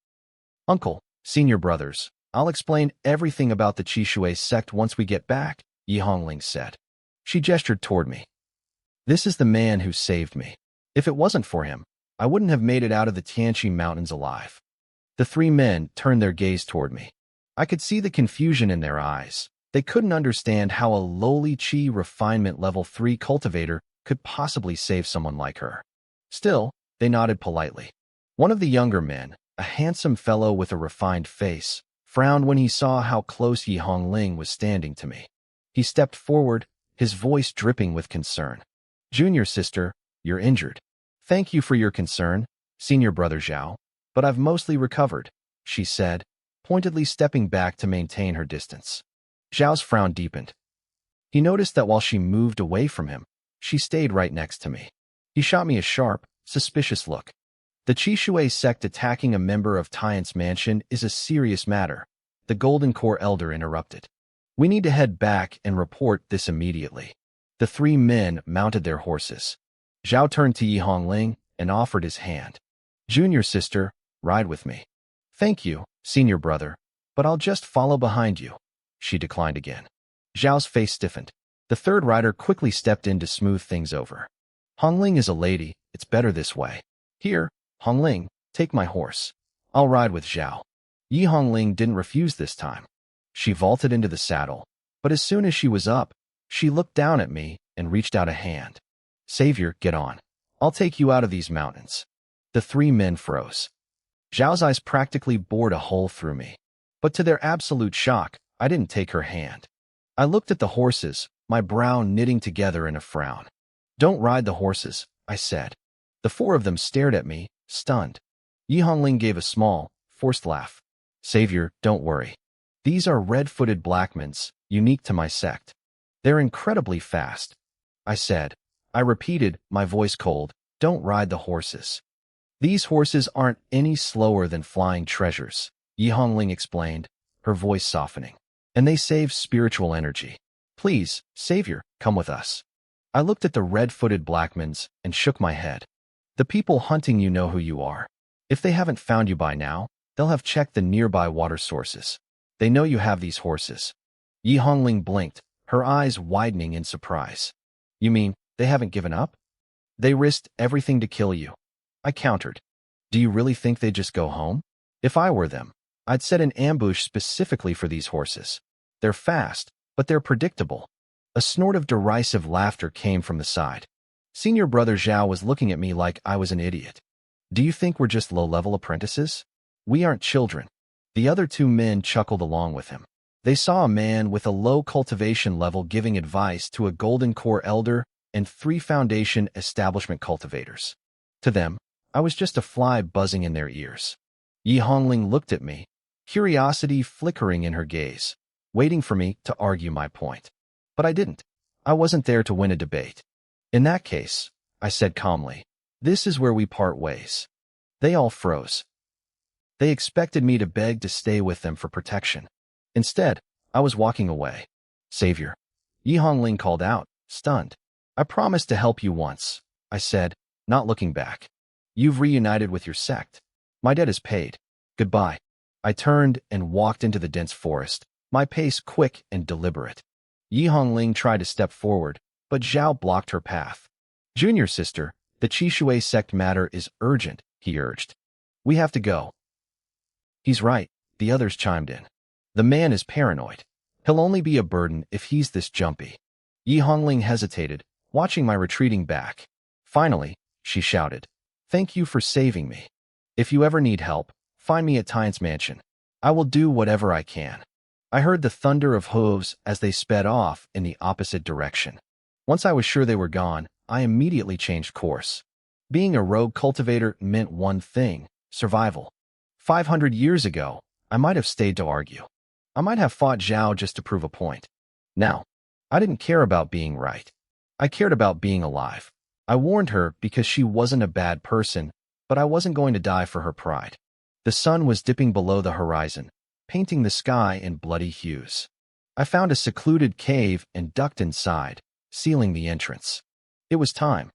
Uncle, senior brothers, I'll explain everything about the Chishui sect once we get back, Yi Hongling said. She gestured toward me. This is the man who saved me. If it wasn't for him, I wouldn't have made it out of the Tianqi Mountains alive. The three men turned their gaze toward me. I could see the confusion in their eyes. They couldn't understand how a lowly Qi refinement level 3 cultivator could possibly save someone like her. Still, they nodded politely. One of the younger men, a handsome fellow with a refined face, frowned when he saw how close Yi Hongling was standing to me. He stepped forward, his voice dripping with concern. Junior sister, you're injured. Thank you for your concern, senior brother Zhao, but I've mostly recovered, she said, pointedly stepping back to maintain her distance. Zhao's frown deepened. He noticed that while she moved away from him, she stayed right next to me. He shot me a sharp, suspicious look. The Chishui sect attacking a member of Tyrant's mansion is a serious matter, the Golden Core elder interrupted. We need to head back and report this immediately. The three men mounted their horses. Zhao turned to Yi Hongling and offered his hand. Junior sister, ride with me. Thank you, senior brother, but I'll just follow behind you. She declined again. Zhao's face stiffened. The third rider quickly stepped in to smooth things over. Hongling is a lady, it's better this way. Here, Hongling, take my horse. I'll ride with Zhao. Yi Hongling didn't refuse this time. She vaulted into the saddle, but as soon as she was up, she looked down at me and reached out a hand. Savior, get on. I'll take you out of these mountains. The three men froze. Zhao's eyes practically bored a hole through me. But to their absolute shock, I didn't take her hand. I looked at the horses, my brow knitting together in a frown. Don't ride the horses, I said. The four of them stared at me, stunned. Yi Hongling gave a small, forced laugh. Savior, don't worry. These are red-footed blackmans, unique to my sect. They're incredibly fast. I said. I repeated, my voice cold, don't ride the horses. These horses aren't any slower than flying treasures, Yi Hongling explained, her voice softening. And they save spiritual energy. Please, Savior, come with us. I looked at the red-footed blackmans and shook my head. The people hunting you know who you are. If they haven't found you by now, they'll have checked the nearby water sources. They know you have these horses. Yi Hongling blinked, her eyes widening in surprise. You mean, they haven't given up? They risked everything to kill you. I countered. Do you really think they'd just go home? If I were them, I'd set an ambush specifically for these horses. They're fast, but they're predictable. A snort of derisive laughter came from the side. Senior brother Zhao was looking at me like I was an idiot. Do you think we're just low-level apprentices? We aren't children. The other two men chuckled along with him. They saw a man with a low cultivation level giving advice to a Golden Core elder and 3 Foundation establishment cultivators. To them, I was just a fly buzzing in their ears. Yi Hongling looked at me, curiosity flickering in her gaze, waiting for me to argue my point. But I didn't. I wasn't there to win a debate. In that case, I said calmly, this is where we part ways. They all froze. They expected me to beg to stay with them for protection. Instead, I was walking away. Savior. Yi Hongling called out, stunned. I promised to help you once, I said, not looking back. You've reunited with your sect. My debt is paid. Goodbye. I turned and walked into the dense forest, my pace quick and deliberate. Yi Hongling tried to step forward, but Zhao blocked her path. Junior sister, the Chishui sect matter is urgent, he urged. We have to go. He's right, the others chimed in. The man is paranoid. He'll only be a burden if he's this jumpy. Yi Hongling hesitated, watching my retreating back. Finally, she shouted, thank you for saving me. If you ever need help, find me at Tyrant's mansion. I will do whatever I can. I heard the thunder of hooves as they sped off in the opposite direction. Once I was sure they were gone, I immediately changed course. Being a rogue cultivator meant one thing, survival. 500 years ago, I might have stayed to argue. I might have fought Zhao just to prove a point. Now, I didn't care about being right. I cared about being alive. I warned her because she wasn't a bad person, but I wasn't going to die for her pride. The sun was dipping below the horizon, painting the sky in bloody hues. I found a secluded cave and ducked inside, sealing the entrance. It was time.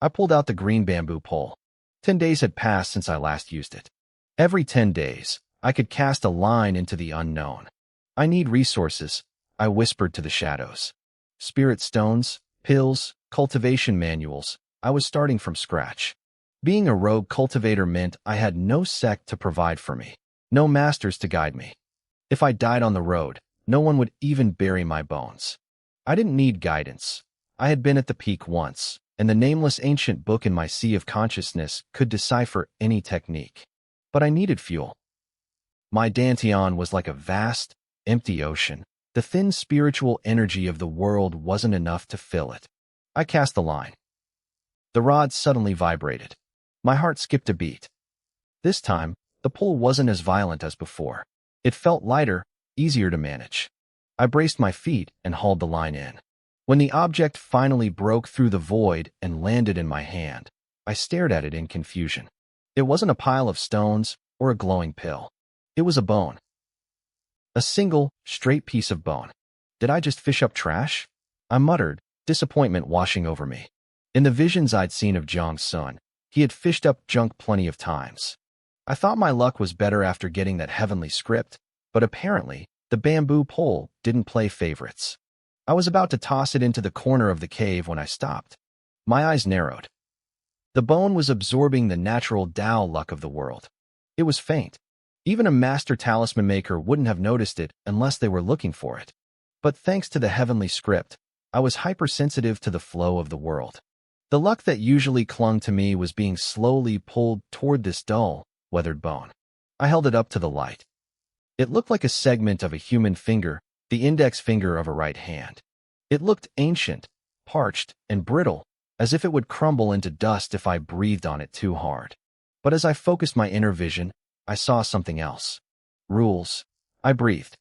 I pulled out the green bamboo pole. 10 days had passed since I last used it. Every 10 days, I could cast a line into the unknown. I need resources, I whispered to the shadows. Spirit stones, pills, cultivation manuals. I was starting from scratch. Being a rogue cultivator meant I had no sect to provide for me, no masters to guide me. If I died on the road, no one would even bury my bones. I didn't need guidance. I had been at the peak once, and the nameless ancient book in my sea of consciousness could decipher any technique. But I needed fuel. My dantian was like a vast, empty ocean. The thin spiritual energy of the world wasn't enough to fill it. I cast the line. The rod suddenly vibrated. My heart skipped a beat. This time, the pull wasn't as violent as before. It felt lighter, easier to manage. I braced my feet and hauled the line in. When the object finally broke through the void and landed in my hand, I stared at it in confusion. It wasn't a pile of stones or a glowing pill. It was a bone. A single, straight piece of bone. Did I just fish up trash? I muttered, disappointment washing over me. In the visions I'd seen of Jiang's son, he had fished up junk plenty of times. I thought my luck was better after getting that heavenly script, but apparently, the bamboo pole didn't play favorites. I was about to toss it into the corner of the cave when I stopped. My eyes narrowed. The bone was absorbing the natural Tao luck of the world. It was faint. Even a master talisman maker wouldn't have noticed it unless they were looking for it. But thanks to the heavenly script, I was hypersensitive to the flow of the world. The luck that usually clung to me was being slowly pulled toward this dull, weathered bone. I held it up to the light. It looked like a segment of a human finger, the index finger of a right hand. It looked ancient, parched, and brittle, as if it would crumble into dust if I breathed on it too hard. But as I focused my inner vision, I saw something else. Rules. I breathed.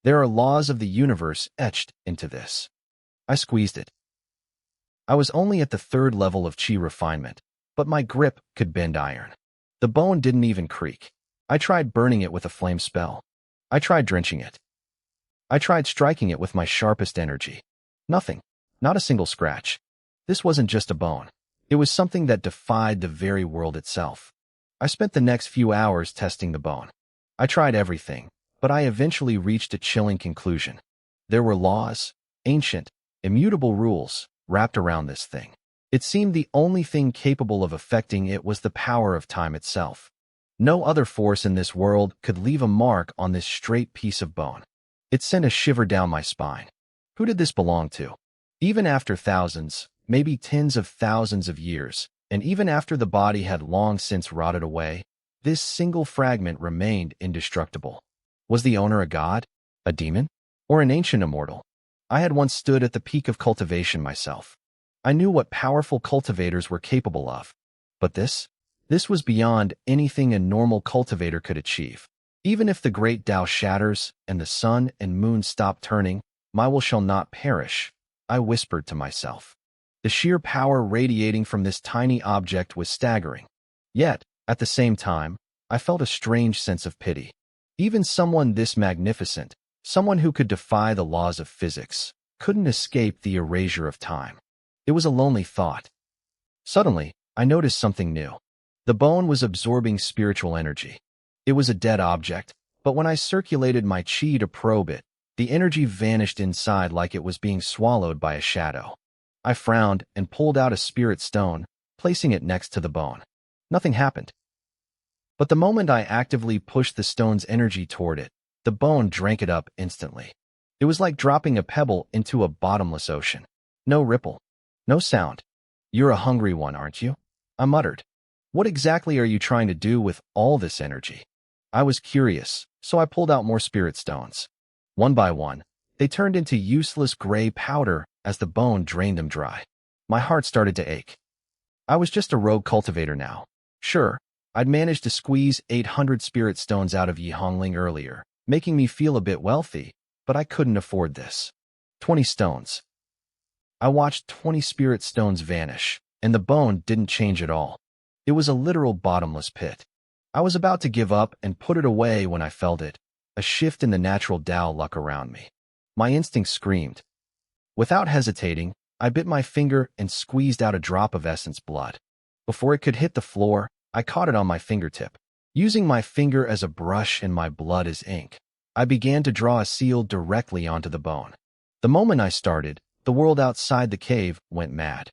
There are laws of the universe etched into this. I squeezed it. I was only at the 3rd level of chi refinement, but my grip could bend iron. The bone didn't even creak. I tried burning it with a flame spell. I tried drenching it. I tried striking it with my sharpest energy. Nothing. Not a single scratch. This wasn't just a bone. It was something that defied the very world itself. I spent the next few hours testing the bone. I tried everything, but I eventually reached a chilling conclusion. There were laws, ancient, immutable rules, wrapped around this thing. It seemed the only thing capable of affecting it was the power of time itself. No other force in this world could leave a mark on this straight piece of bone. It sent a shiver down my spine. Who did this belong to? Even after thousands, maybe tens of thousands of years, and even after the body had long since rotted away, this single fragment remained indestructible. Was the owner a god, a demon, or an ancient immortal? I had once stood at the peak of cultivation myself. I knew what powerful cultivators were capable of. But this was beyond anything a normal cultivator could achieve. Even if the great Tao shatters and the sun and moon stop turning, my will shall not perish, I whispered to myself. The sheer power radiating from this tiny object was staggering. Yet, at the same time, I felt a strange sense of pity. Even someone this magnificent, someone who could defy the laws of physics, couldn't escape the erasure of time. It was a lonely thought. Suddenly, I noticed something new. The bone was absorbing spiritual energy. It was a dead object, but when I circulated my chi to probe it, the energy vanished inside like it was being swallowed by a shadow. I frowned and pulled out a spirit stone, placing it next to the bone. Nothing happened. But the moment I actively pushed the stone's energy toward it, the bone drank it up instantly. It was like dropping a pebble into a bottomless ocean. No ripple. No sound. You're a hungry one, aren't you? I muttered. What exactly are you trying to do with all this energy? I was curious, so I pulled out more spirit stones. One by one, they turned into useless gray powder as the bone drained them dry. My heart started to ache. I was just a rogue cultivator now. Sure, I'd managed to squeeze 800 spirit stones out of Yi Hongling earlier, making me feel a bit wealthy, but I couldn't afford this. 20 stones. I watched 20 spirit stones vanish, and the bone didn't change at all. It was a literal bottomless pit. I was about to give up and put it away when I felt it, a shift in the natural Tao luck around me. My instinct screamed. Without hesitating, I bit my finger and squeezed out a drop of essence blood. Before it could hit the floor, I caught it on my fingertip. Using my finger as a brush and my blood as ink, I began to draw a seal directly onto the bone. The moment I started, the world outside the cave went mad.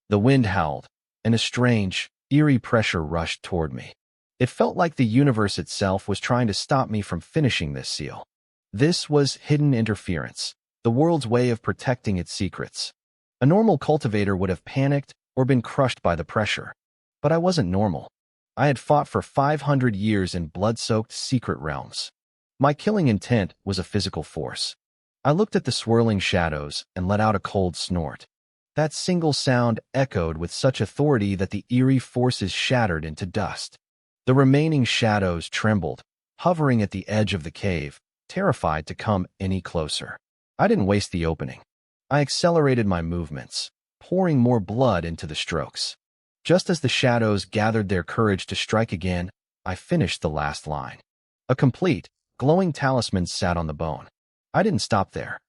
The wind howled, and a strange, eerie pressure rushed toward me. It felt like the universe itself was trying to stop me from finishing this seal. This was hidden interference, the world's way of protecting its secrets. A normal cultivator would have panicked or been crushed by the pressure. But I wasn't normal. I had fought for 500 years in blood-soaked secret realms. My killing intent was a physical force. I looked at the swirling shadows and let out a cold snort. That single sound echoed with such authority that the eerie forces shattered into dust. The remaining shadows trembled, hovering at the edge of the cave, terrified to come any closer. I didn't waste the opening. I accelerated my movements, pouring more blood into the strokes. Just as the shadows gathered their courage to strike again, I finished the last line. A complete, glowing talisman sat on the bone. I didn't stop there.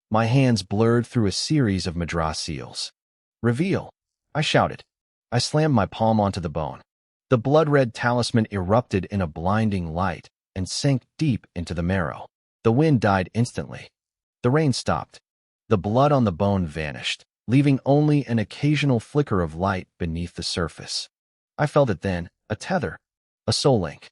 My hands blurred through a series of madras seals. Reveal! I shouted. I slammed my palm onto the bone. The blood-red talisman erupted in a blinding light and sank deep into the marrow. The wind died instantly. The rain stopped. The blood on the bone vanished, leaving only an occasional flicker of light beneath the surface. I felt it then, a tether, a soul link.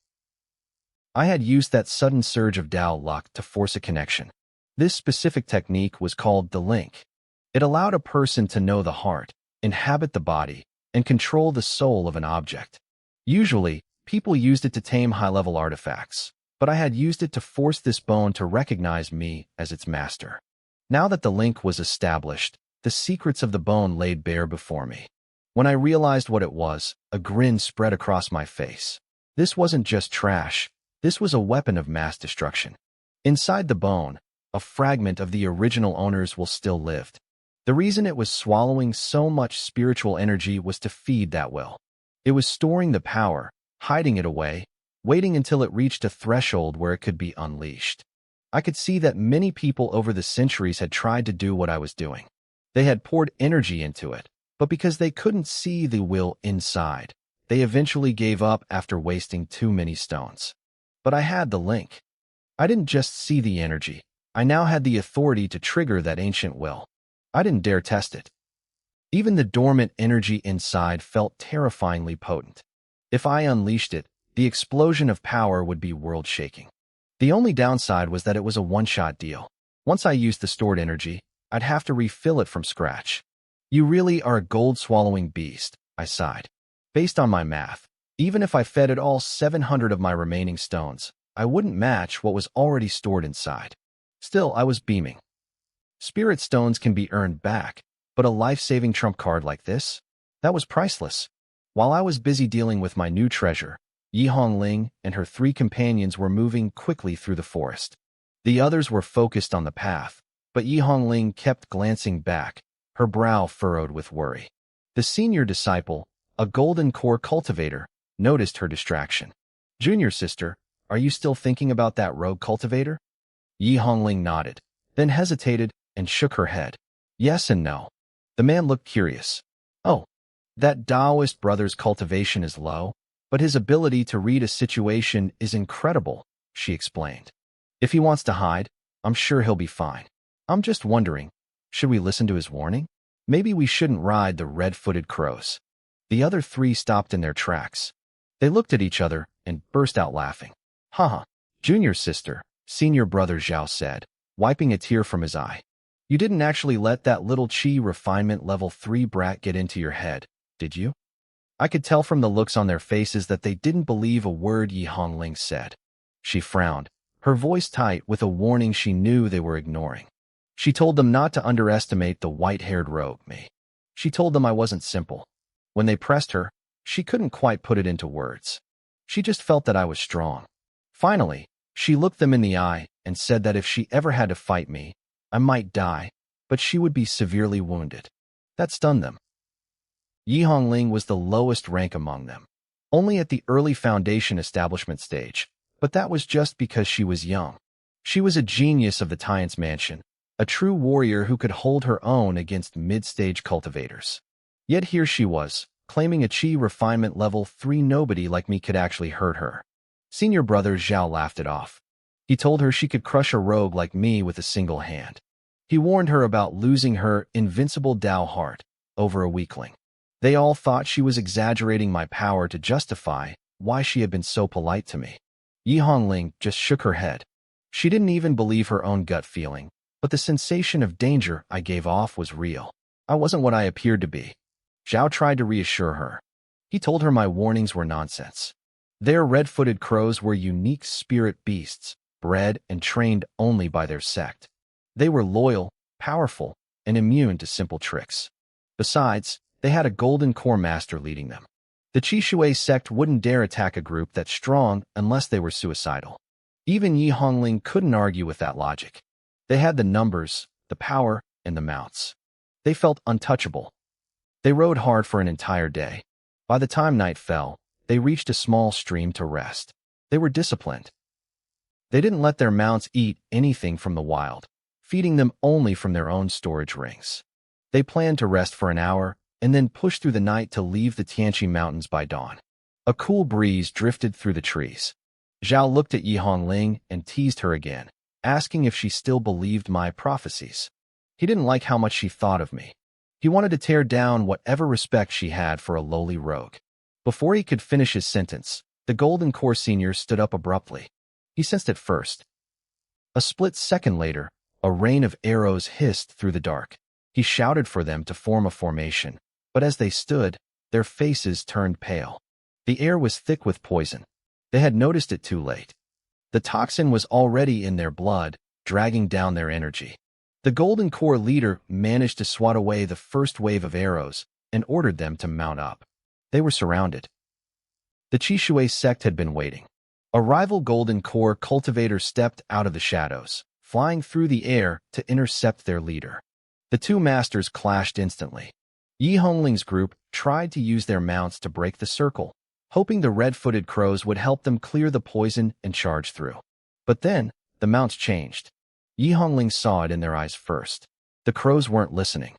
I had used that sudden surge of Tao luck to force a connection. This specific technique was called the link. It allowed a person to know the heart, inhabit the body, and control the soul of an object. Usually, people used it to tame high-level artifacts, but I had used it to force this bone to recognize me as its master. Now that the link was established, the secrets of the bone laid bare before me. When I realized what it was, a grin spread across my face. This wasn't just trash. This was a weapon of mass destruction. Inside the bone, a fragment of the original owner's will still lived. The reason it was swallowing so much spiritual energy was to feed that will. It was storing the power, hiding it away, waiting until it reached a threshold where it could be unleashed. I could see that many people over the centuries had tried to do what I was doing. They had poured energy into it, but because they couldn't see the will inside, they eventually gave up after wasting too many stones. But I had the link. I didn't just see the energy. I now had the authority to trigger that ancient will. I didn't dare test it. Even the dormant energy inside felt terrifyingly potent. If I unleashed it, the explosion of power would be world-shaking. The only downside was that it was a one-shot deal. Once I used the stored energy, I'd have to refill it from scratch. You really are a gold-swallowing beast, I sighed. Based on my math, even if I fed it all 700 of my remaining stones, I wouldn't match what was already stored inside. Still, I was beaming. Spirit stones can be earned back, but a life-saving trump card like this? That was priceless. While I was busy dealing with my new treasure, Yi Hongling and her 3 companions were moving quickly through the forest. The others were focused on the path, but Yi Hongling kept glancing back, her brow furrowed with worry. The senior disciple, a golden core cultivator, noticed her distraction. Junior sister, are you still thinking about that rogue cultivator? Yi Hongling nodded, then hesitated and shook her head. Yes and no. The man looked curious. Oh, that Taoist brother's cultivation is low, but his ability to read a situation is incredible, she explained. If he wants to hide, I'm sure he'll be fine. I'm just wondering, should we listen to his warning? Maybe we shouldn't ride the red-footed crows. The other 3 stopped in their tracks. They looked at each other and burst out laughing. Haha, junior sister, senior brother Zhao said, wiping a tear from his eye. You didn't actually let that little chi refinement level 3 brat get into your head, did you? I could tell from the looks on their faces that they didn't believe a word Yi Hongling said. She frowned, her voice tight with a warning she knew they were ignoring. She told them not to underestimate the white-haired rogue me. She told them I wasn't simple. When they pressed her, she couldn't quite put it into words. She just felt that I was strong. Finally, she looked them in the eye and said that if she ever had to fight me, I might die, but she would be severely wounded. That stunned them. Yi Hongling was the lowest rank among them, only at the early foundation establishment stage, but that was just because she was young. She was a genius of the Tian's mansion, a true warrior who could hold her own against mid-stage cultivators. Yet here she was, claiming a Qi refinement level 3. Nobody like me could actually hurt her. Senior brother Zhao laughed it off. He told her she could crush a rogue like me with a single hand. He warned her about losing her invincible Dao heart over a weakling. They all thought she was exaggerating my power to justify why she had been so polite to me. Yi Hongling just shook her head. She didn't even believe her own gut feeling, but the sensation of danger I gave off was real. I wasn't what I appeared to be. Zhao tried to reassure her. He told her my warnings were nonsense. Their red-footed crows were unique spirit beasts, bred and trained only by their sect. They were loyal, powerful, and immune to simple tricks. Besides, they had a golden core master leading them. The Qishui sect wouldn't dare attack a group that strong unless they were suicidal. Even Yi Hongling couldn't argue with that logic. They had the numbers, the power, and the mounts. They felt untouchable. They rode hard for an entire day. By the time night fell, they reached a small stream to rest. They were disciplined. They didn't let their mounts eat anything from the wild, feeding them only from their own storage rings. They planned to rest for an hour and then push through the night to leave the Tianqi Mountains by dawn. A cool breeze drifted through the trees. Zhao looked at Yi Hongling and teased her again, asking if she still believed my prophecies. He didn't like how much she thought of me. He wanted to tear down whatever respect she had for a lowly rogue. Before he could finish his sentence, the Golden Core Senior stood up abruptly. He sensed it first. A split second later, a rain of arrows hissed through the dark. He shouted for them to form a formation, but as they stood, their faces turned pale. The air was thick with poison. They had noticed it too late. The toxin was already in their blood, dragging down their energy. The Golden Core leader managed to swat away the first wave of arrows and ordered them to mount up. They were surrounded. The Qishui sect had been waiting. A rival Golden Core cultivator stepped out of the shadows, flying through the air to intercept their leader. The two masters clashed instantly. Yi Hongling's group tried to use their mounts to break the circle, hoping the red-footed crows would help them clear the poison and charge through. But then, the mounts changed. Yi Hongling saw it in their eyes first. The crows weren't listening.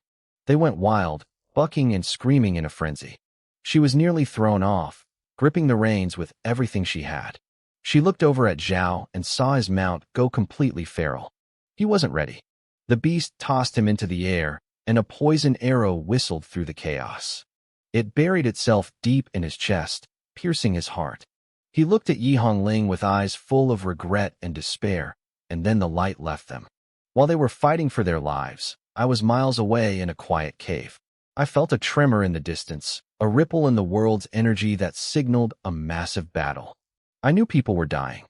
They went wild, bucking and screaming in a frenzy. She was nearly thrown off, gripping the reins with everything she had. She looked over at Zhao and saw his mount go completely feral. He wasn't ready. The beast tossed him into the air, and a poison arrow whistled through the chaos. It buried itself deep in his chest, piercing his heart. He looked at Yi Hongling with eyes full of regret and despair, and then the light left them. While they were fighting for their lives, I was miles away in a quiet cave. I felt a tremor in the distance, a ripple in the world's energy that signaled a massive battle. I knew people were dying.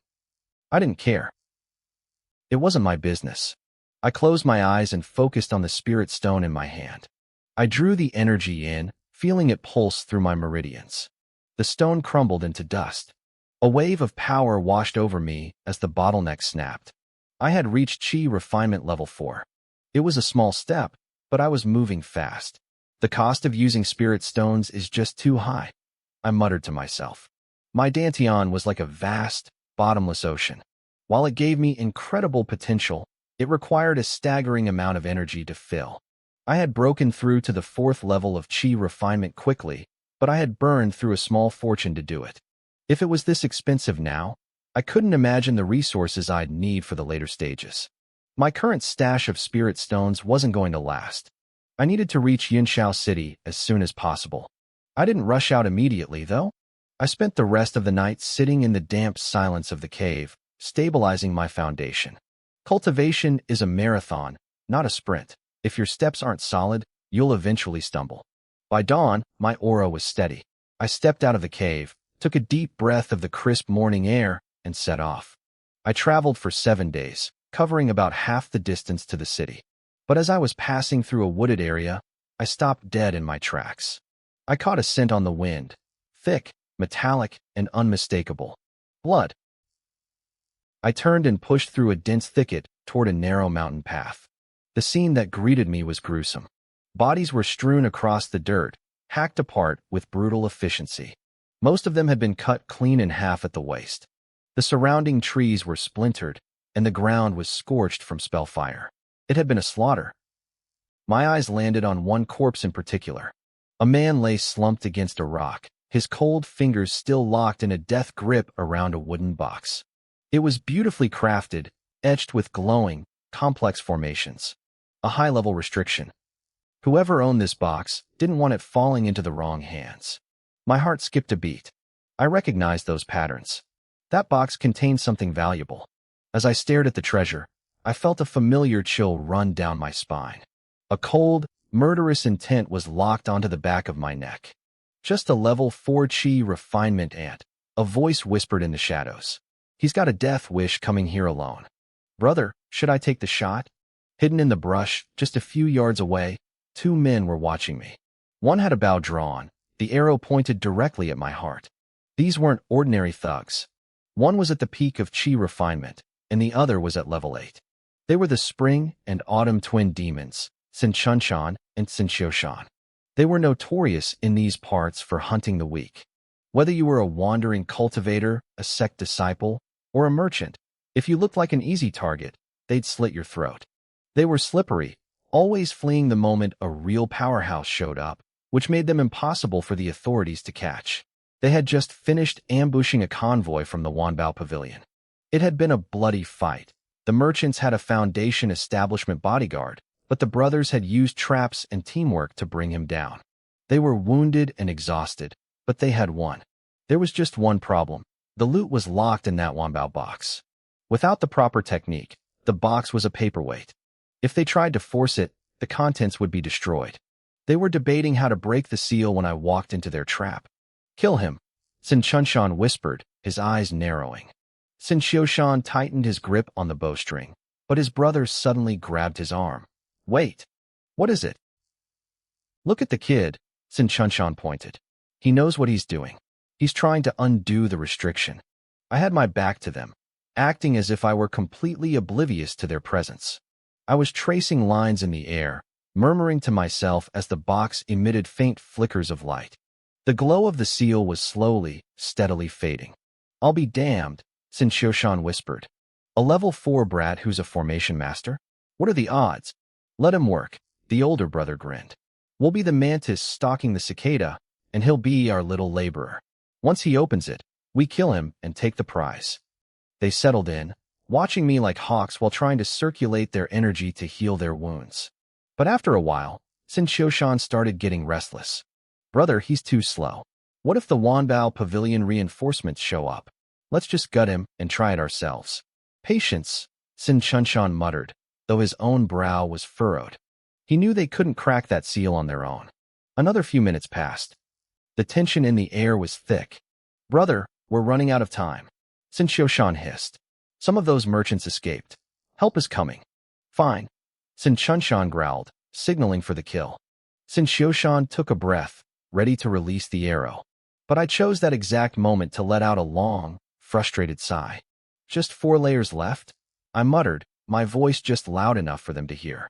I didn't care. It wasn't my business. I closed my eyes and focused on the spirit stone in my hand. I drew the energy in, feeling it pulse through my meridians. The stone crumbled into dust. A wave of power washed over me as the bottleneck snapped. I had reached Qi refinement level 4. It was a small step, but I was moving fast. The cost of using spirit stones is just too high, I muttered to myself. My Dantian was like a vast, bottomless ocean. While it gave me incredible potential, it required a staggering amount of energy to fill. I had broken through to the 4th level of Qi refinement quickly, but I had burned through a small fortune to do it. If it was this expensive now, I couldn't imagine the resources I'd need for the later stages. My current stash of spirit stones wasn't going to last. I needed to reach Yinshao City as soon as possible. I didn't rush out immediately, though. I spent the rest of the night sitting in the damp silence of the cave, stabilizing my foundation. Cultivation is a marathon, not a sprint. If your steps aren't solid, you'll eventually stumble. By dawn, my aura was steady. I stepped out of the cave, took a deep breath of the crisp morning air, and set off. I traveled for 7 days, covering about half the distance to the city. But as I was passing through a wooded area, I stopped dead in my tracks. I caught a scent on the wind, thick, metallic, and unmistakable. Blood. I turned and pushed through a dense thicket toward a narrow mountain path. The scene that greeted me was gruesome. Bodies were strewn across the dirt, hacked apart with brutal efficiency. Most of them had been cut clean in half at the waist. The surrounding trees were splintered, and the ground was scorched from spellfire. It had been a slaughter. My eyes landed on one corpse in particular. A man lay slumped against a rock, his cold fingers still locked in a death grip around a wooden box. It was beautifully crafted, etched with glowing, complex formations. A high-level restriction. Whoever owned this box didn't want it falling into the wrong hands. My heart skipped a beat. I recognized those patterns. That box contained something valuable. As I stared at the treasure, I felt a familiar chill run down my spine. A cold, murderous intent was locked onto the back of my neck. Just a level 4 chi refinement ant, a voice whispered in the shadows. He's got a death wish coming here alone. Brother, should I take the shot? Hidden in the brush, just a few yards away, 2 men were watching me. One had a bow drawn, the arrow pointed directly at my heart. These weren't ordinary thugs. One was at the peak of chi refinement, and the other was at level 8. They were the spring and autumn twin demons, Sinchunshan and Sinxioshan. They were notorious in these parts for hunting the weak. Whether you were a wandering cultivator, a sect disciple, or a merchant, if you looked like an easy target, they'd slit your throat. They were slippery, always fleeing the moment a real powerhouse showed up, which made them impossible for the authorities to catch. They had just finished ambushing a convoy from the Wanbao Pavilion. It had been a bloody fight. The merchants had a Foundation establishment bodyguard, but the brothers had used traps and teamwork to bring him down. They were wounded and exhausted, but they had won. There was just one problem. The loot was locked in that Wanbao box. Without the proper technique, the box was a paperweight. If they tried to force it, the contents would be destroyed. They were debating how to break the seal when I walked into their trap. Kill him, Sinchunshan whispered, his eyes narrowing. Sinxioshan tightened his grip on the bowstring, but his brother suddenly grabbed his arm. Wait. What is it? Look at the kid, Sinchunshan pointed. He knows what he's doing. He's trying to undo the restriction. I had my back to them, acting as if I were completely oblivious to their presence. I was tracing lines in the air, murmuring to myself as the box emitted faint flickers of light. The glow of the seal was slowly, steadily fading. I'll be damned, Sinxioshan whispered. A level 4 brat who's a formation master? What are the odds? Let him work, the older brother grinned. We'll be the mantis stalking the cicada, and he'll be our little laborer. Once he opens it, we kill him and take the prize. They settled in, watching me like hawks while trying to circulate their energy to heal their wounds. But after a while, Sinxioshan started getting restless. Brother, he's too slow. What if the Wanbao Pavilion reinforcements show up? Let's just gut him and try it ourselves. Patience, Sinchunshan muttered, though his own brow was furrowed. He knew they couldn't crack that seal on their own. Another few minutes passed. The tension in the air was thick. Brother, we're running out of time. Sinxioshan hissed. Some of those merchants escaped. Help is coming. Fine. Sinchunshan growled, signaling for the kill. Sinxioshan took a breath, ready to release the arrow. But I chose that exact moment to let out a long, frustrated sigh. Just 4 layers left? I muttered, my voice just loud enough for them to hear.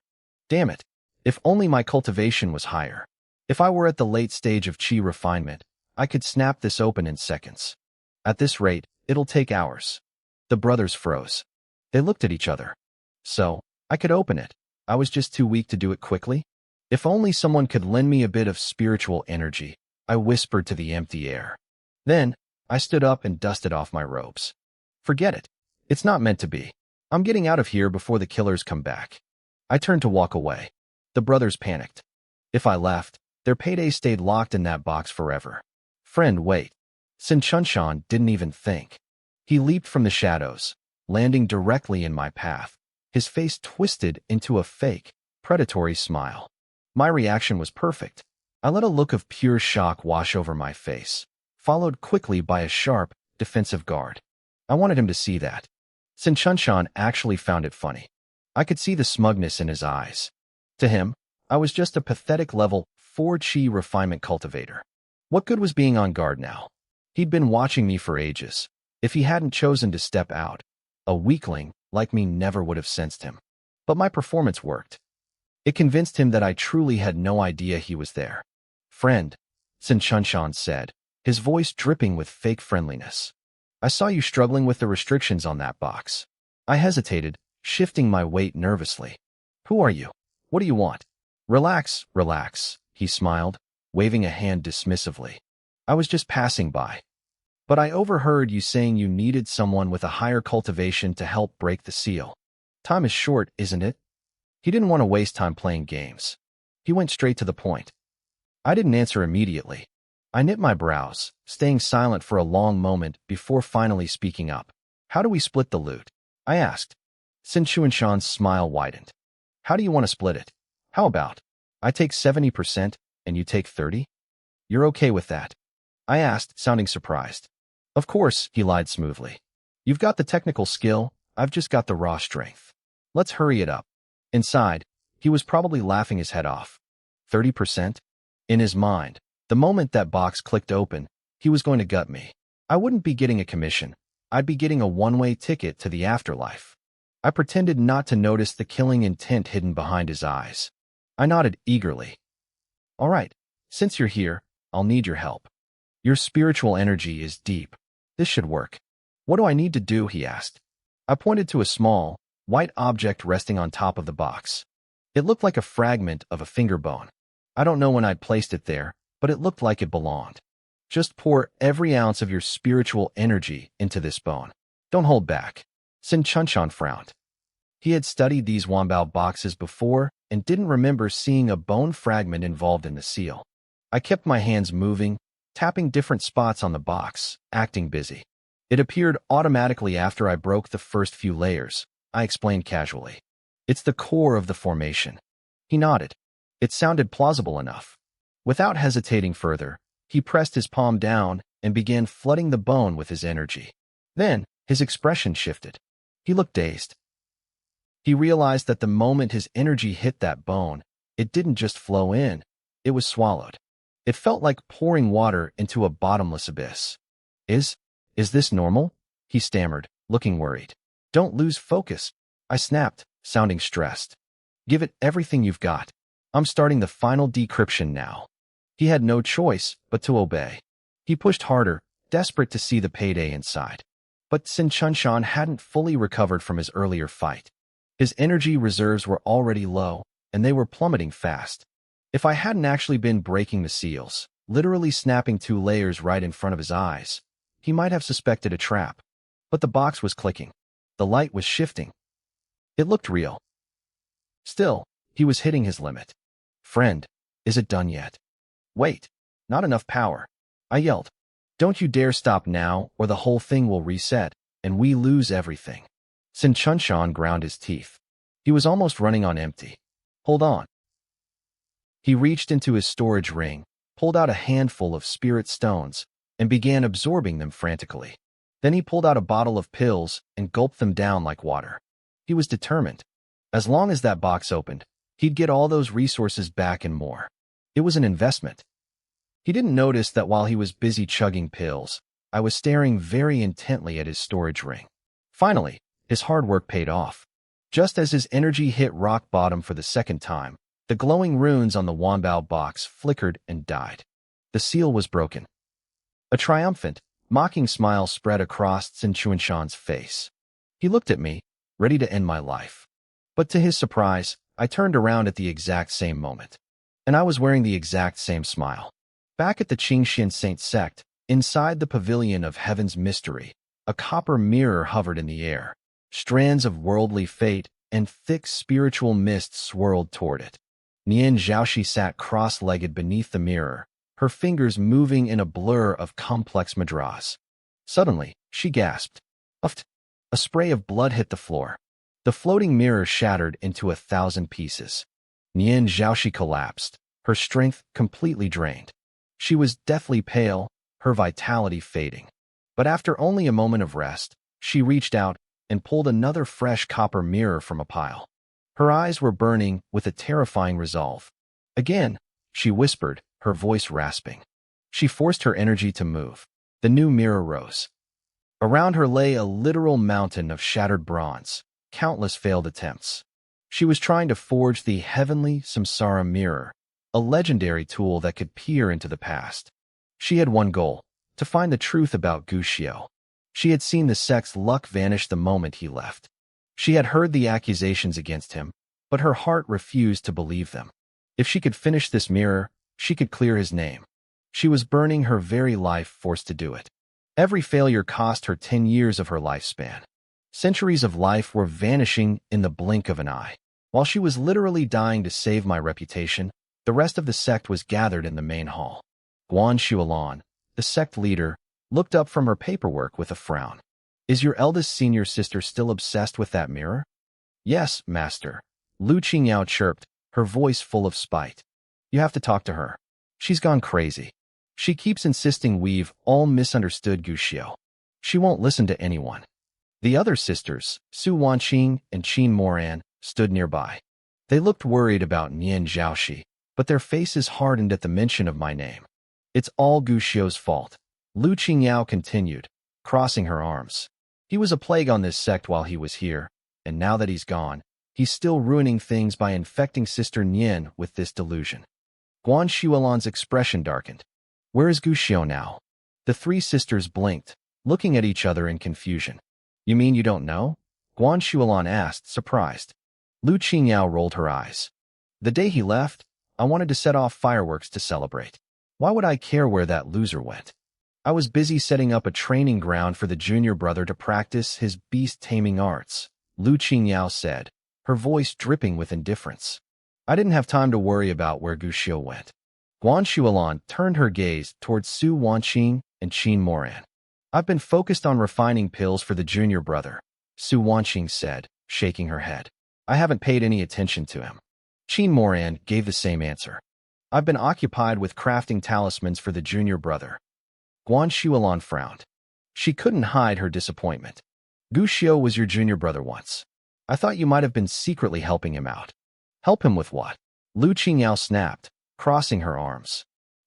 Damn it. If only my cultivation was higher. If I were at the late stage of chi refinement, I could snap this open in seconds. At this rate, it'll take hours. The brothers froze. They looked at each other. So, I could open it. I was just too weak to do it quickly. If only someone could lend me a bit of spiritual energy, I whispered to the empty air. Then, I stood up and dusted off my robes. Forget it. It's not meant to be. I'm getting out of here before the killers come back. I turned to walk away. The brothers panicked. If I left, their payday stayed locked in that box forever. Friend, wait. Sinchunshan didn't even think. He leaped from the shadows, landing directly in my path, his face twisted into a fake, predatory smile. My reaction was perfect. I let a look of pure shock wash over my face, followed quickly by a sharp, defensive guard. I wanted him to see that. Sinchunshan actually found it funny. I could see the smugness in his eyes. To him, I was just a pathetic level 4 chi refinement cultivator. What good was being on guard now? He'd been watching me for ages. If he hadn't chosen to step out, a weakling like me never would have sensed him. But my performance worked. It convinced him that I truly had no idea he was there. "Friend," Sin Chunshan said, his voice dripping with fake friendliness. "I saw you struggling with the restrictions on that box." I hesitated, shifting my weight nervously. "Who are you? What do you want?" "Relax, relax," he smiled, waving a hand dismissively. "I was just passing by. But I overheard you saying you needed someone with a higher cultivation to help break the seal. Time is short, isn't it?" He didn't want to waste time playing games. He went straight to the point. I didn't answer immediately. I knit my brows, staying silent for a long moment before finally speaking up. "How do we split the loot?" I asked. Sin Chuanshan's smile widened. "How do you want to split it? How about I take 70% and you take 30? You're okay with that?" I asked, sounding surprised. "Of course," he lied smoothly. "You've got the technical skill, I've just got the raw strength. Let's hurry it up." Inside, he was probably laughing his head off. 30%? In his mind, the moment that box clicked open, he was going to gut me. I wouldn't be getting a commission. I'd be getting a one-way ticket to the afterlife. I pretended not to notice the killing intent hidden behind his eyes. I nodded eagerly. "All right, since you're here, I'll need your help. Your spiritual energy is deep. This should work." "What do I need to do?" he asked. I pointed to a small, white object resting on top of the box. It looked like a fragment of a finger bone. I don't know when I'd placed it there, but it looked like it belonged. "Just pour every ounce of your spiritual energy into this bone. Don't hold back." Sin Chunshan frowned. He had studied these Wanbao boxes before and didn't remember seeing a bone fragment involved in the seal. I kept my hands moving, tapping different spots on the box, acting busy. "It appeared automatically after I broke the first few layers," I explained casually. "It's the core of the formation." He nodded. It sounded plausible enough. Without hesitating further, he pressed his palm down and began flooding the bone with his energy. Then, his expression shifted. He looked dazed. He realized that the moment his energy hit that bone, it didn't just flow in, it was swallowed. It felt like pouring water into a bottomless abyss. Is this normal?" he stammered, looking worried. "Don't lose focus," I snapped, sounding stressed. "Give it everything you've got. I'm starting the final decryption now." He had no choice but to obey. He pushed harder, desperate to see the payday inside. But Sin Chunshan hadn't fully recovered from his earlier fight. His energy reserves were already low, and they were plummeting fast. If I hadn't actually been breaking the seals, literally snapping 2 layers right in front of his eyes, he might have suspected a trap. But the box was clicking. The light was shifting. It looked real. Still, he was hitting his limit. "Friend, is it done yet?" "Wait, not enough power," I yelled. "Don't you dare stop now or the whole thing will reset, and we lose everything." Sin Chunshan ground his teeth. He was almost running on empty. "Hold on." He reached into his storage ring, pulled out a handful of spirit stones, and began absorbing them frantically. Then he pulled out a bottle of pills and gulped them down like water. He was determined. As long as that box opened, he'd get all those resources back and more. It was an investment. He didn't notice that while he was busy chugging pills, I was staring very intently at his storage ring. Finally, his hard work paid off. Just as his energy hit rock bottom for the second time, the glowing runes on the Wanbao box flickered and died. The seal was broken. A triumphant, mocking smile spread across Sin Chuanshan's face. He looked at me, ready to end my life. But to his surprise, I turned around at the exact same moment. And I was wearing the exact same smile. Back at the Qingxian Saint sect, inside the pavilion of heaven's mystery, a copper mirror hovered in the air. Strands of worldly fate and thick spiritual mist swirled toward it. Nian Zhaoxi sat cross-legged beneath the mirror, her fingers moving in a blur of complex madras. Suddenly, she gasped. Uft! A spray of blood hit the floor. The floating mirror shattered into 1,000 pieces. Nian Zhaoxi collapsed, her strength completely drained. She was deathly pale, her vitality fading. But after only a moment of rest, she reached out and pulled another fresh copper mirror from a pile. Her eyes were burning with a terrifying resolve. "Again," she whispered, her voice rasping. She forced her energy to move. The new mirror rose. Around her lay a literal mountain of shattered bronze, countless failed attempts. She was trying to forge the heavenly samsara mirror, a legendary tool that could peer into the past. She had one goal, to find the truth about Gushio. She had seen the sect's luck vanish the moment he left. She had heard the accusations against him, but her heart refused to believe them. If she could finish this mirror, she could clear his name. She was burning her very life force to do it. Every failure cost her 10 years of her lifespan. Centuries of life were vanishing in the blink of an eye. While she was literally dying to save my reputation, the rest of the sect was gathered in the main hall. Guan Shualan, the sect leader, looked up from her paperwork with a frown. Is your eldest senior sister still obsessed with that mirror? Yes, master. Lu Qingyao chirped, her voice full of spite. You have to talk to her. She's gone crazy. She keeps insisting we've all misunderstood Gushio. She won't listen to anyone. The other sisters, Su Wanqing and Qin Moran, stood nearby. They looked worried about Nian Zhaoxi, but their faces hardened at the mention of my name. It's all Gushio's fault. Lu Qingyao continued, crossing her arms. He was a plague on this sect while he was here, and now that he's gone, he's still ruining things by infecting Sister Nian with this delusion. Guan Shualan's expression darkened. Where is Gushio now? The three sisters blinked, looking at each other in confusion. You mean you don't know? Guan Shualan asked, surprised. Lu Qingyao rolled her eyes. The day he left, I wanted to set off fireworks to celebrate. Why would I care where that loser went? I was busy setting up a training ground for the junior brother to practice his beast-taming arts, Lu Qingyao said, her voice dripping with indifference. I didn't have time to worry about where Gushio went. Guan Shualan turned her gaze towards Su Wanqing and Qin Moran. I've been focused on refining pills for the junior brother, Su Wanqing said, shaking her head. I haven't paid any attention to him. Qin Moran gave the same answer. I've been occupied with crafting talismans for the junior brother. Guan Shualan frowned. She couldn't hide her disappointment. Gushio was your junior brother once. I thought you might have been secretly helping him out. Help him with what? Lu Qingyao snapped, crossing her arms.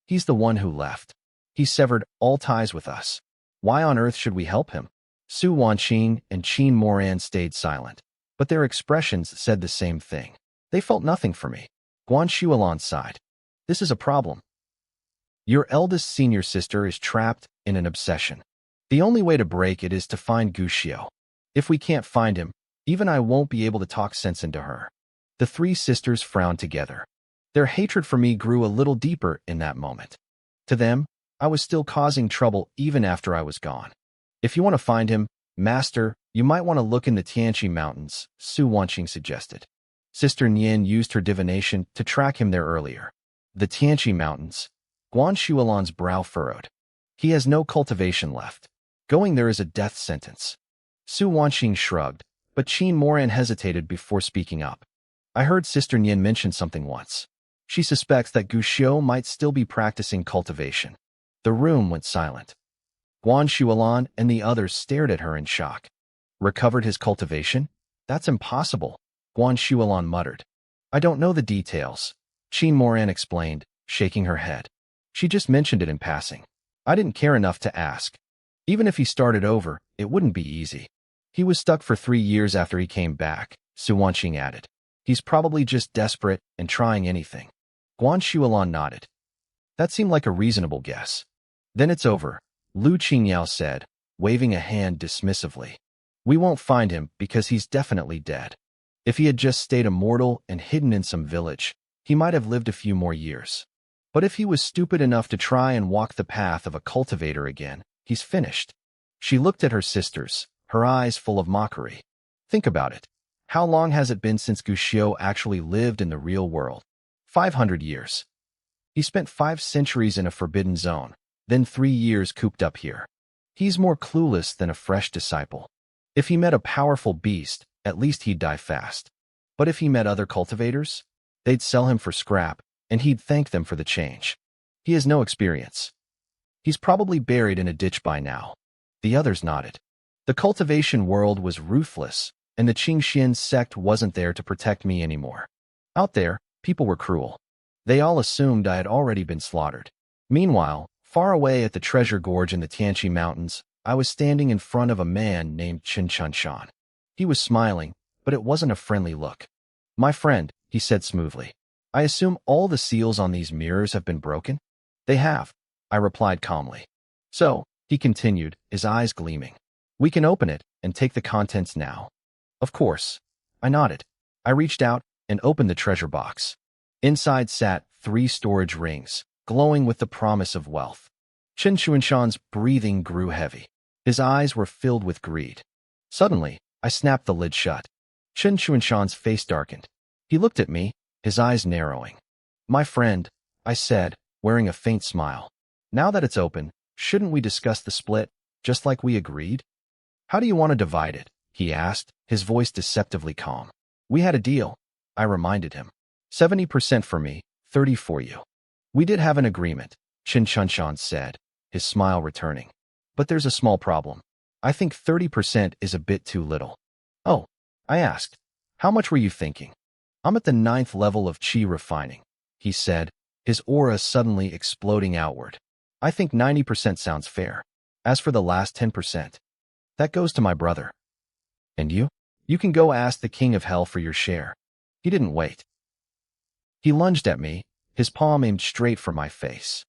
He's the one who left. He severed all ties with us. Why on earth should we help him? Su Wanqing and Qin Moran stayed silent, but their expressions said the same thing. They felt nothing for me. Guan Shualan sighed. This is a problem. Your eldest senior sister is trapped in an obsession. The only way to break it is to find Gushio. If we can't find him, even I won't be able to talk sense into her. The three sisters frowned together. Their hatred for me grew a little deeper in that moment. To them, I was still causing trouble even after I was gone. If you want to find him, Master, you might want to look in the Tianqi Mountains, Su Wanqing suggested. Sister Nian used her divination to track him there earlier. The Tianqi Mountains. Guan Shualan's brow furrowed. He has no cultivation left. Going there is a death sentence. Su Wanqing shrugged, but Qin Moran hesitated before speaking up. I heard Sister Nian mention something once. She suspects that Gushio might still be practicing cultivation. The room went silent. Guan Shualan and the others stared at her in shock. Recovered his cultivation? That's impossible, Guan Shualan muttered. I don't know the details, Qin Moran explained, shaking her head. She just mentioned it in passing. I didn't care enough to ask. Even if he started over, it wouldn't be easy. He was stuck for 3 years after he came back, Su Wanqing added. He's probably just desperate and trying anything. Guan Shualan nodded. That seemed like a reasonable guess. Then it's over, Lu Qingyao said, waving a hand dismissively. We won't find him because he's definitely dead. If he had just stayed immortal and hidden in some village, he might have lived a few more years. But if he was stupid enough to try and walk the path of a cultivator again, he's finished. She looked at her sisters, her eyes full of mockery. Think about it. How long has it been since Gushio actually lived in the real world? 500 years. He spent 5 centuries in a forbidden zone, then 3 years cooped up here. He's more clueless than a fresh disciple. If he met a powerful beast, at least he'd die fast. But if he met other cultivators, they'd sell him for scrap, and he'd thank them for the change. He has no experience. He's probably buried in a ditch by now. The others nodded. The cultivation world was ruthless, and the Qingxian sect wasn't there to protect me anymore. Out there, people were cruel. They all assumed I had already been slaughtered. Meanwhile, far away at the treasure gorge in the Tianqi Mountains, I was standing in front of a man named Chen Chunshan. He was smiling, but it wasn't a friendly look. My friend, he said smoothly. I assume all the seals on these mirrors have been broken? They have, I replied calmly. So, he continued, his eyes gleaming. We can open it and take the contents now. Of course. I nodded. I reached out and opened the treasure box. Inside sat 3 storage rings, glowing with the promise of wealth. Chen Xuanshan's breathing grew heavy. His eyes were filled with greed. Suddenly, I snapped the lid shut. Chen Xuanshan's face darkened. He looked at me, his eyes narrowing. My friend, I said, wearing a faint smile. Now that it's open, shouldn't we discuss the split, just like we agreed? How do you want to divide it? He asked, his voice deceptively calm. We had a deal, I reminded him. 70% for me, 30% for you. We did have an agreement, Chen Xuanshan said, his smile returning. But there's a small problem. I think 30% is a bit too little. Oh, I asked. How much were you thinking? I'm at the 9th level of chi refining, he said, his aura suddenly exploding outward. I think 90% sounds fair. As for the last 10%, that goes to my brother. And you? You can go ask the King of Hell for your share. He didn't wait. He lunged at me, his palm aimed straight for my face.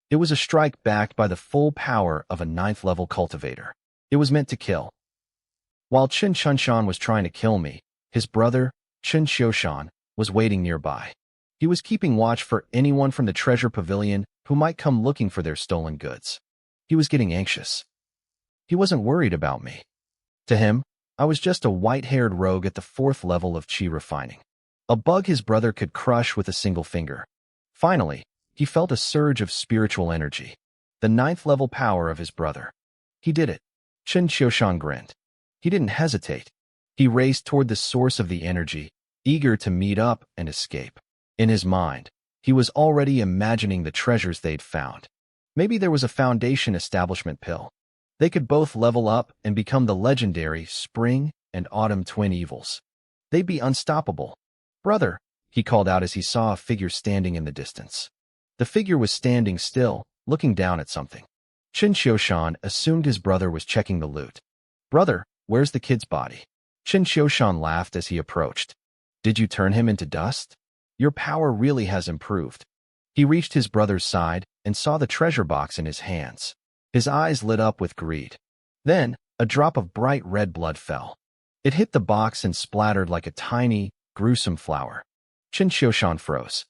It was a strike backed by the full power of a 9th level cultivator. It was meant to kill. While Chen Xuanshan was trying to kill me, his brother, Chen Xiushan, was waiting nearby. He was keeping watch for anyone from the treasure pavilion who might come looking for their stolen goods. He was getting anxious. He wasn't worried about me. To him, I was just a white-haired rogue at the 4th level of chi refining. A bug his brother could crush with a single finger. Finally, he felt a surge of spiritual energy. The 9th level power of his brother. He did it. Chen Xiushan grinned. He didn't hesitate. He raced toward the source of the energy, eager to meet up and escape. In his mind, he was already imagining the treasures they'd found. Maybe there was a foundation establishment pill. They could both level up and become the legendary Spring and Autumn twin evils. They'd be unstoppable. Brother, he called out as he saw a figure standing in the distance. The figure was standing still, looking down at something. Chen Xiushan assumed his brother was checking the loot. Brother, where's the kid's body? Chen Xiushan laughed as he approached. Did you turn him into dust? Your power really has improved. He reached his brother's side and saw the treasure box in his hands. His eyes lit up with greed. Then, a drop of bright red blood fell. It hit the box and splattered like a tiny, gruesome flower. Chen Xiushan froze.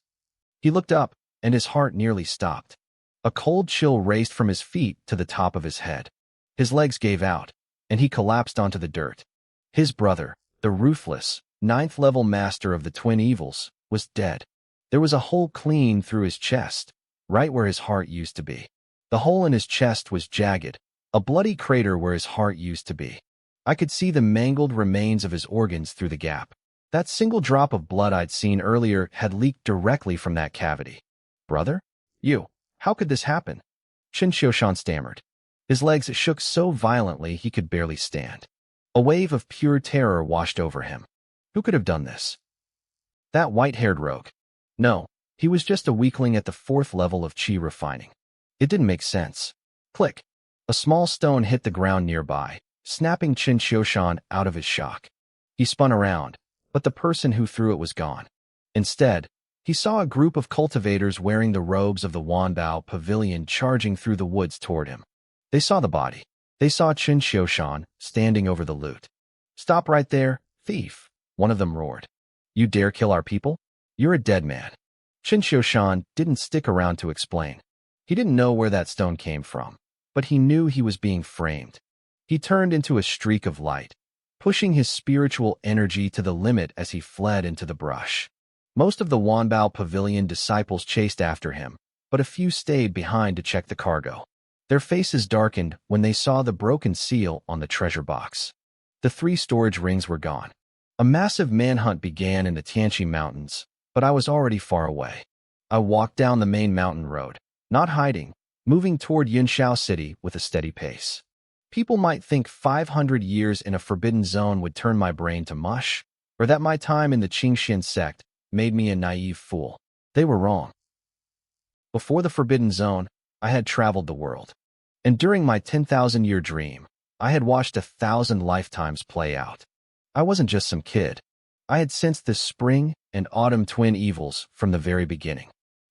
He looked up, and his heart nearly stopped. A cold chill raced from his feet to the top of his head. His legs gave out, and he collapsed onto the dirt. His brother, the ruthless, 9th level master of the twin evils, was dead. There was a hole clean through his chest, right where his heart used to be. The hole in his chest was jagged, a bloody crater where his heart used to be. I could see the mangled remains of his organs through the gap. That single drop of blood I'd seen earlier had leaked directly from that cavity. Brother? You. How could this happen? Chen Xiushan stammered. His legs shook so violently he could barely stand. A wave of pure terror washed over him. Who could have done this? That white-haired rogue. No, he was just a weakling at the 4th level of chi refining. It didn't make sense. Click. A small stone hit the ground nearby, snapping Chen Xiushan out of his shock. He spun around, but the person who threw it was gone. Instead, he saw a group of cultivators wearing the robes of the Wanbao pavilion charging through the woods toward him. They saw the body. They saw Chen Xiushan standing over the loot. Stop right there, thief, one of them roared. You dare kill our people? You're a dead man. Chen Xiushan didn't stick around to explain. He didn't know where that stone came from, but he knew he was being framed. He turned into a streak of light, pushing his spiritual energy to the limit as he fled into the brush. Most of the Wanbao pavilion disciples chased after him, but a few stayed behind to check the cargo. Their faces darkened when they saw the broken seal on the treasure box. The 3 storage rings were gone. A massive manhunt began in the Tianqi Mountains, but I was already far away. I walked down the main mountain road, not hiding, moving toward Yunshao City with a steady pace. People might think 500 years in a forbidden zone would turn my brain to mush, or that my time in the Qingxian sect made me a naive fool. They were wrong. Before the forbidden zone, I had traveled the world. And during my 10,000-year dream, I had watched 1,000 lifetimes play out. I wasn't just some kid. I had sensed the spring and autumn twin evils from the very beginning.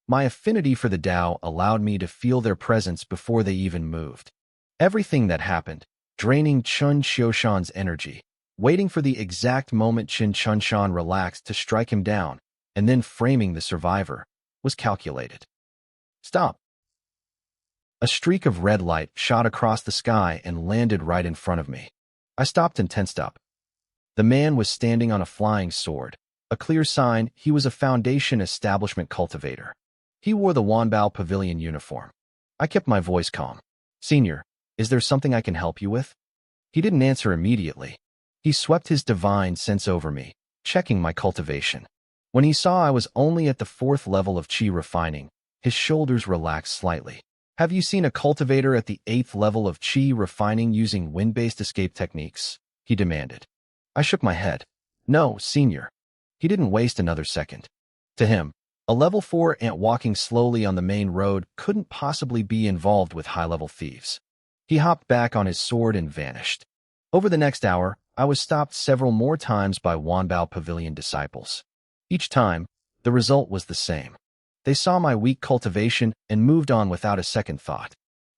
My affinity for the Tao allowed me to feel their presence before they even moved. Everything that happened, draining Chun Xiushan's energy, waiting for the exact moment Qin Chunshan relaxed to strike him down, and then framing the survivor, was calculated. Stop! A streak of red light shot across the sky and landed right in front of me. I stopped and tensed up. The man was standing on a flying sword, a clear sign he was a Foundation establishment cultivator. He wore the Wanbao Pavilion uniform. I kept my voice calm. Senior, is there something I can help you with? He didn't answer immediately. He swept his divine sense over me, checking my cultivation. When he saw I was only at the 4th level of Qi refining, his shoulders relaxed slightly. Have you seen a cultivator at the 8th level of Qi refining using wind-based escape techniques? He demanded. I shook my head. No, senior. He didn't waste another second. To him, a level 4 ant walking slowly on the main road couldn't possibly be involved with high-level thieves. He hopped back on his sword and vanished. Over the next hour, I was stopped several more times by Wanbao Pavilion disciples. Each time, the result was the same. They saw my weak cultivation and moved on without a second thought.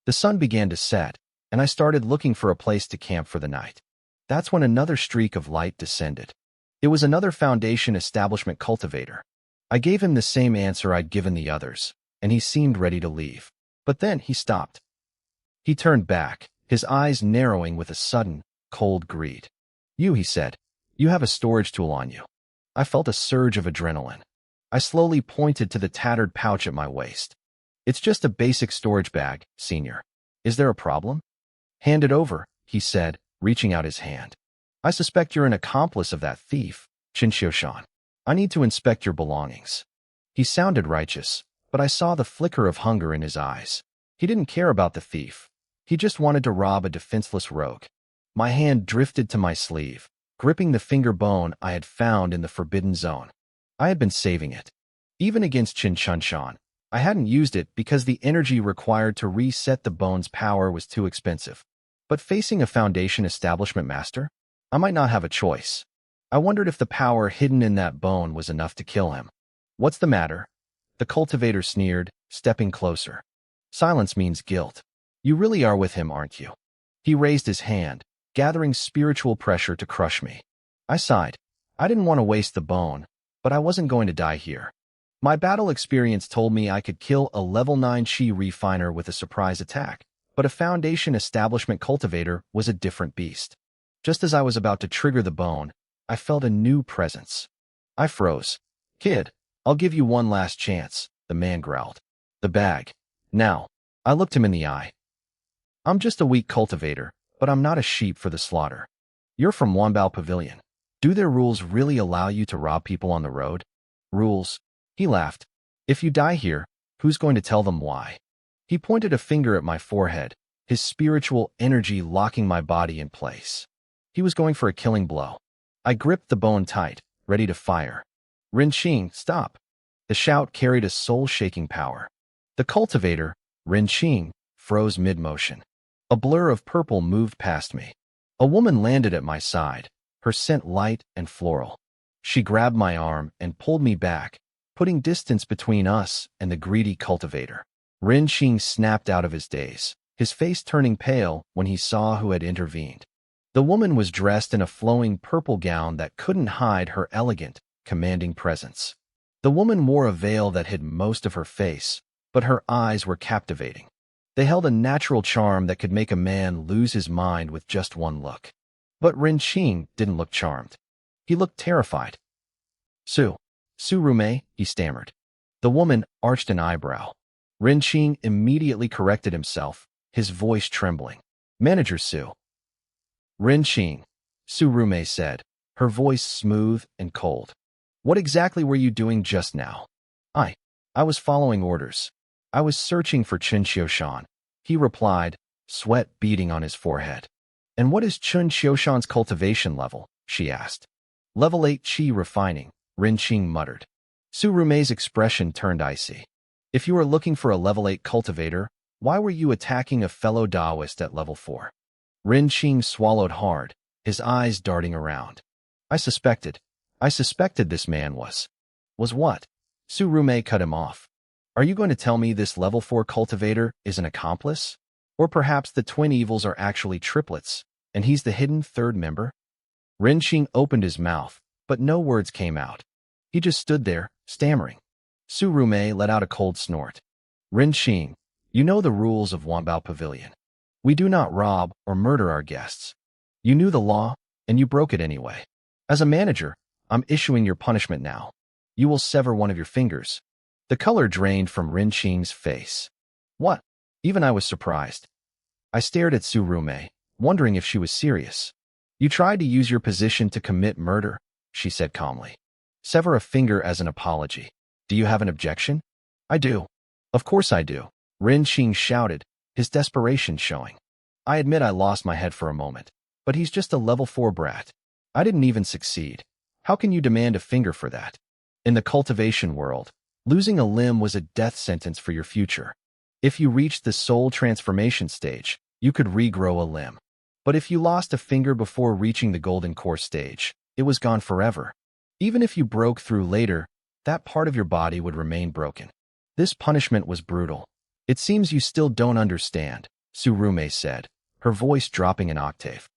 The sun began to set, and I started looking for a place to camp for the night. That's when another streak of light descended. It was another Foundation establishment cultivator. I gave him the same answer I'd given the others, and he seemed ready to leave. But then he stopped. He turned back, his eyes narrowing with a sudden, cold greed. He said, you have a storage tool on you. I felt a surge of adrenaline. I slowly pointed to the tattered pouch at my waist. It's just a basic storage bag, senior. Is there a problem? Hand it over, he said, reaching out his hand. I suspect you're an accomplice of that thief, Qin Xiushan. I need to inspect your belongings. He sounded righteous, but I saw the flicker of hunger in his eyes. He didn't care about the thief. He just wanted to rob a defenseless rogue. My hand drifted to my sleeve, gripping the finger bone I had found in the forbidden zone. I had been saving it. Even against Qin Chunshan, I hadn't used it because the energy required to reset the bone's power was too expensive. But facing a Foundation establishment master, I might not have a choice. I wondered if the power hidden in that bone was enough to kill him. What's the matter? The cultivator sneered, stepping closer. Silence means guilt. You really are with him, aren't you? He raised his hand, gathering spiritual pressure to crush me. I sighed. I didn't want to waste the bone, but I wasn't going to die here. My battle experience told me I could kill a level 9 Qi refiner with a surprise attack, but a Foundation establishment cultivator was a different beast. Just as I was about to trigger the bone, I felt a new presence. I froze. Kid, I'll give you one last chance, the man growled. The bag. Now. I looked him in the eye. I'm just a weak cultivator, but I'm not a sheep for the slaughter. You're from Wanbao Pavilion. Do their rules really allow you to rob people on the road? Rules? He laughed. If you die here, who's going to tell them why? He pointed a finger at my forehead, his spiritual energy locking my body in place. He was going for a killing blow. I gripped the bone tight, ready to fire. Rinqing, stop. The shout carried a soul-shaking power. The cultivator, Rinqing, froze mid-motion. A blur of purple moved past me. A woman landed at my side, her scent light and floral. She grabbed my arm and pulled me back, putting distance between us and the greedy cultivator. Rinqing snapped out of his daze, his face turning pale when he saw who had intervened. The woman was dressed in a flowing purple gown that couldn't hide her elegant, commanding presence. The woman wore a veil that hid most of her face, but her eyes were captivating. They held a natural charm that could make a man lose his mind with just one look. But Rinqing didn't look charmed. He looked terrified. Surume, he stammered. The woman arched an eyebrow. Rinqing immediately corrected himself, his voice trembling. Manager Su. Rinqing, Surume said, her voice smooth and cold. What exactly were you doing just now? I was following orders. I was searching for Qin Xiushan, he replied, sweat beading on his forehead. And what is Qin Xiushan's cultivation level? She asked. Level 8 Qi refining, Rinqing muttered. Surume's expression turned icy. If you were looking for a level 8 cultivator, why were you attacking a fellow Taoist at level 4? Rinqing swallowed hard, his eyes darting around. I suspected. I suspected this man was. Was what? Tsurume cut him off. Are you going to tell me this level 4 cultivator is an accomplice? Or perhaps the twin evils are actually triplets, and he's the hidden third member? Renqing opened his mouth, but no words came out. He just stood there, stammering. Tsurume let out a cold snort. Renqing, you know the rules of Wanbao Pavilion. We do not rob or murder our guests. You knew the law, and you broke it anyway. As a manager, I'm issuing your punishment now. You will sever one of your fingers. The color drained from Renqing's face. What? Even I was surprised. I stared at Tsurume, wondering if she was serious. You tried to use your position to commit murder, she said calmly. Sever a finger as an apology. Do you have an objection? I do. Of course I do. Renqing shouted, his desperation showing. I admit I lost my head for a moment, but he's just a level 4 brat. I didn't even succeed. How can you demand a finger for that? In the cultivation world, losing a limb was a death sentence for your future. If you reached the soul transformation stage, you could regrow a limb. But if you lost a finger before reaching the golden core stage, it was gone forever. Even if you broke through later, that part of your body would remain broken. This punishment was brutal. It seems you still don't understand, Tsurume said, her voice dropping an octave.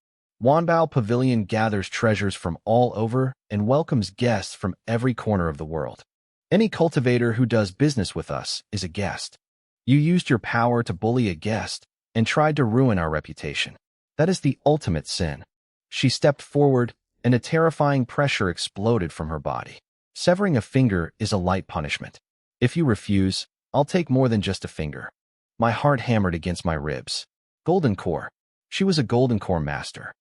Wanbao Pavilion gathers treasures from all over and welcomes guests from every corner of the world. Any cultivator who does business with us is a guest. You used your power to bully a guest and tried to ruin our reputation. That is the ultimate sin. She stepped forward, and a terrifying pressure exploded from her body. Severing a finger is a light punishment. If you refuse, I'll take more than just a finger. My heart hammered against my ribs. Golden core. She was a golden core master.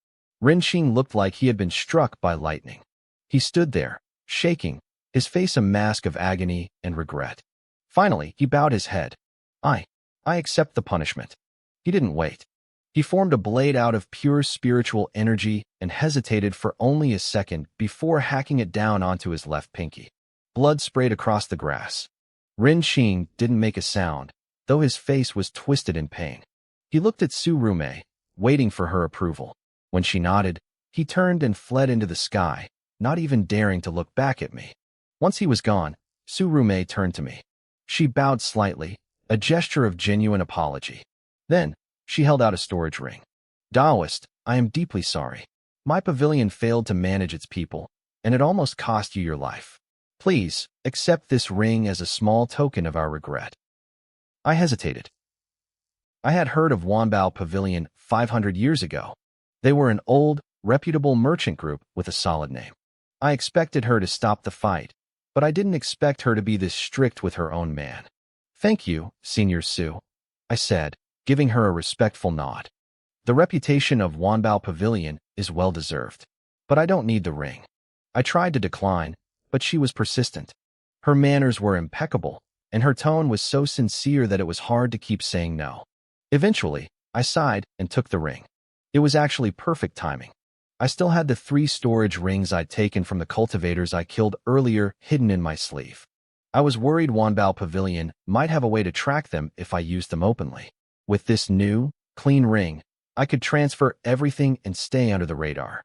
Renqing looked like he had been struck by lightning. He stood there, shaking, his face a mask of agony and regret. Finally, he bowed his head. I accept the punishment. He didn't wait. He formed a blade out of pure spiritual energy and hesitated for only a second before hacking it down onto his left pinky. Blood sprayed across the grass. Renqing didn't make a sound, though his face was twisted in pain. He looked at Tsurume, waiting for her approval. When she nodded, he turned and fled into the sky, not even daring to look back at me. Once he was gone, Tsurume turned to me. She bowed slightly, a gesture of genuine apology. Then, she held out a storage ring. Taoist, I am deeply sorry. My pavilion failed to manage its people, and it almost cost you your life. Please, accept this ring as a small token of our regret. I hesitated. I had heard of Wanbao Pavilion 500 years ago. They were an old, reputable merchant group with a solid name. I expected her to stop the fight, but I didn't expect her to be this strict with her own man. Thank you, Senior Su, I said, giving her a respectful nod. The reputation of Wanbao Pavilion is well-deserved, but I don't need the ring. I tried to decline, but she was persistent. Her manners were impeccable, and her tone was so sincere that it was hard to keep saying no. Eventually, I sighed and took the ring. It was actually perfect timing. I still had the 3 storage rings I'd taken from the cultivators I killed earlier hidden in my sleeve. I was worried Wanbao Pavilion might have a way to track them if I used them openly. With this new, clean ring, I could transfer everything and stay under the radar.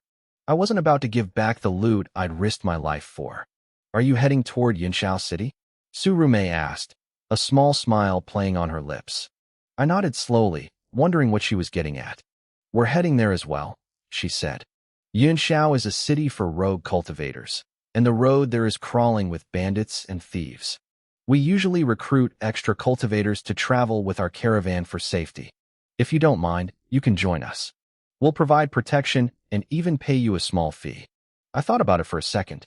I wasn't about to give back the loot I'd risked my life for. Are you heading toward Yunshao City? Tsurume asked, a small smile playing on her lips. I nodded slowly, wondering what she was getting at. We're heading there as well, she said. Yunshao is a city for rogue cultivators, and the road there is crawling with bandits and thieves. We usually recruit extra cultivators to travel with our caravan for safety. If you don't mind, you can join us. We'll provide protection and even pay you a small fee. I thought about it for a second.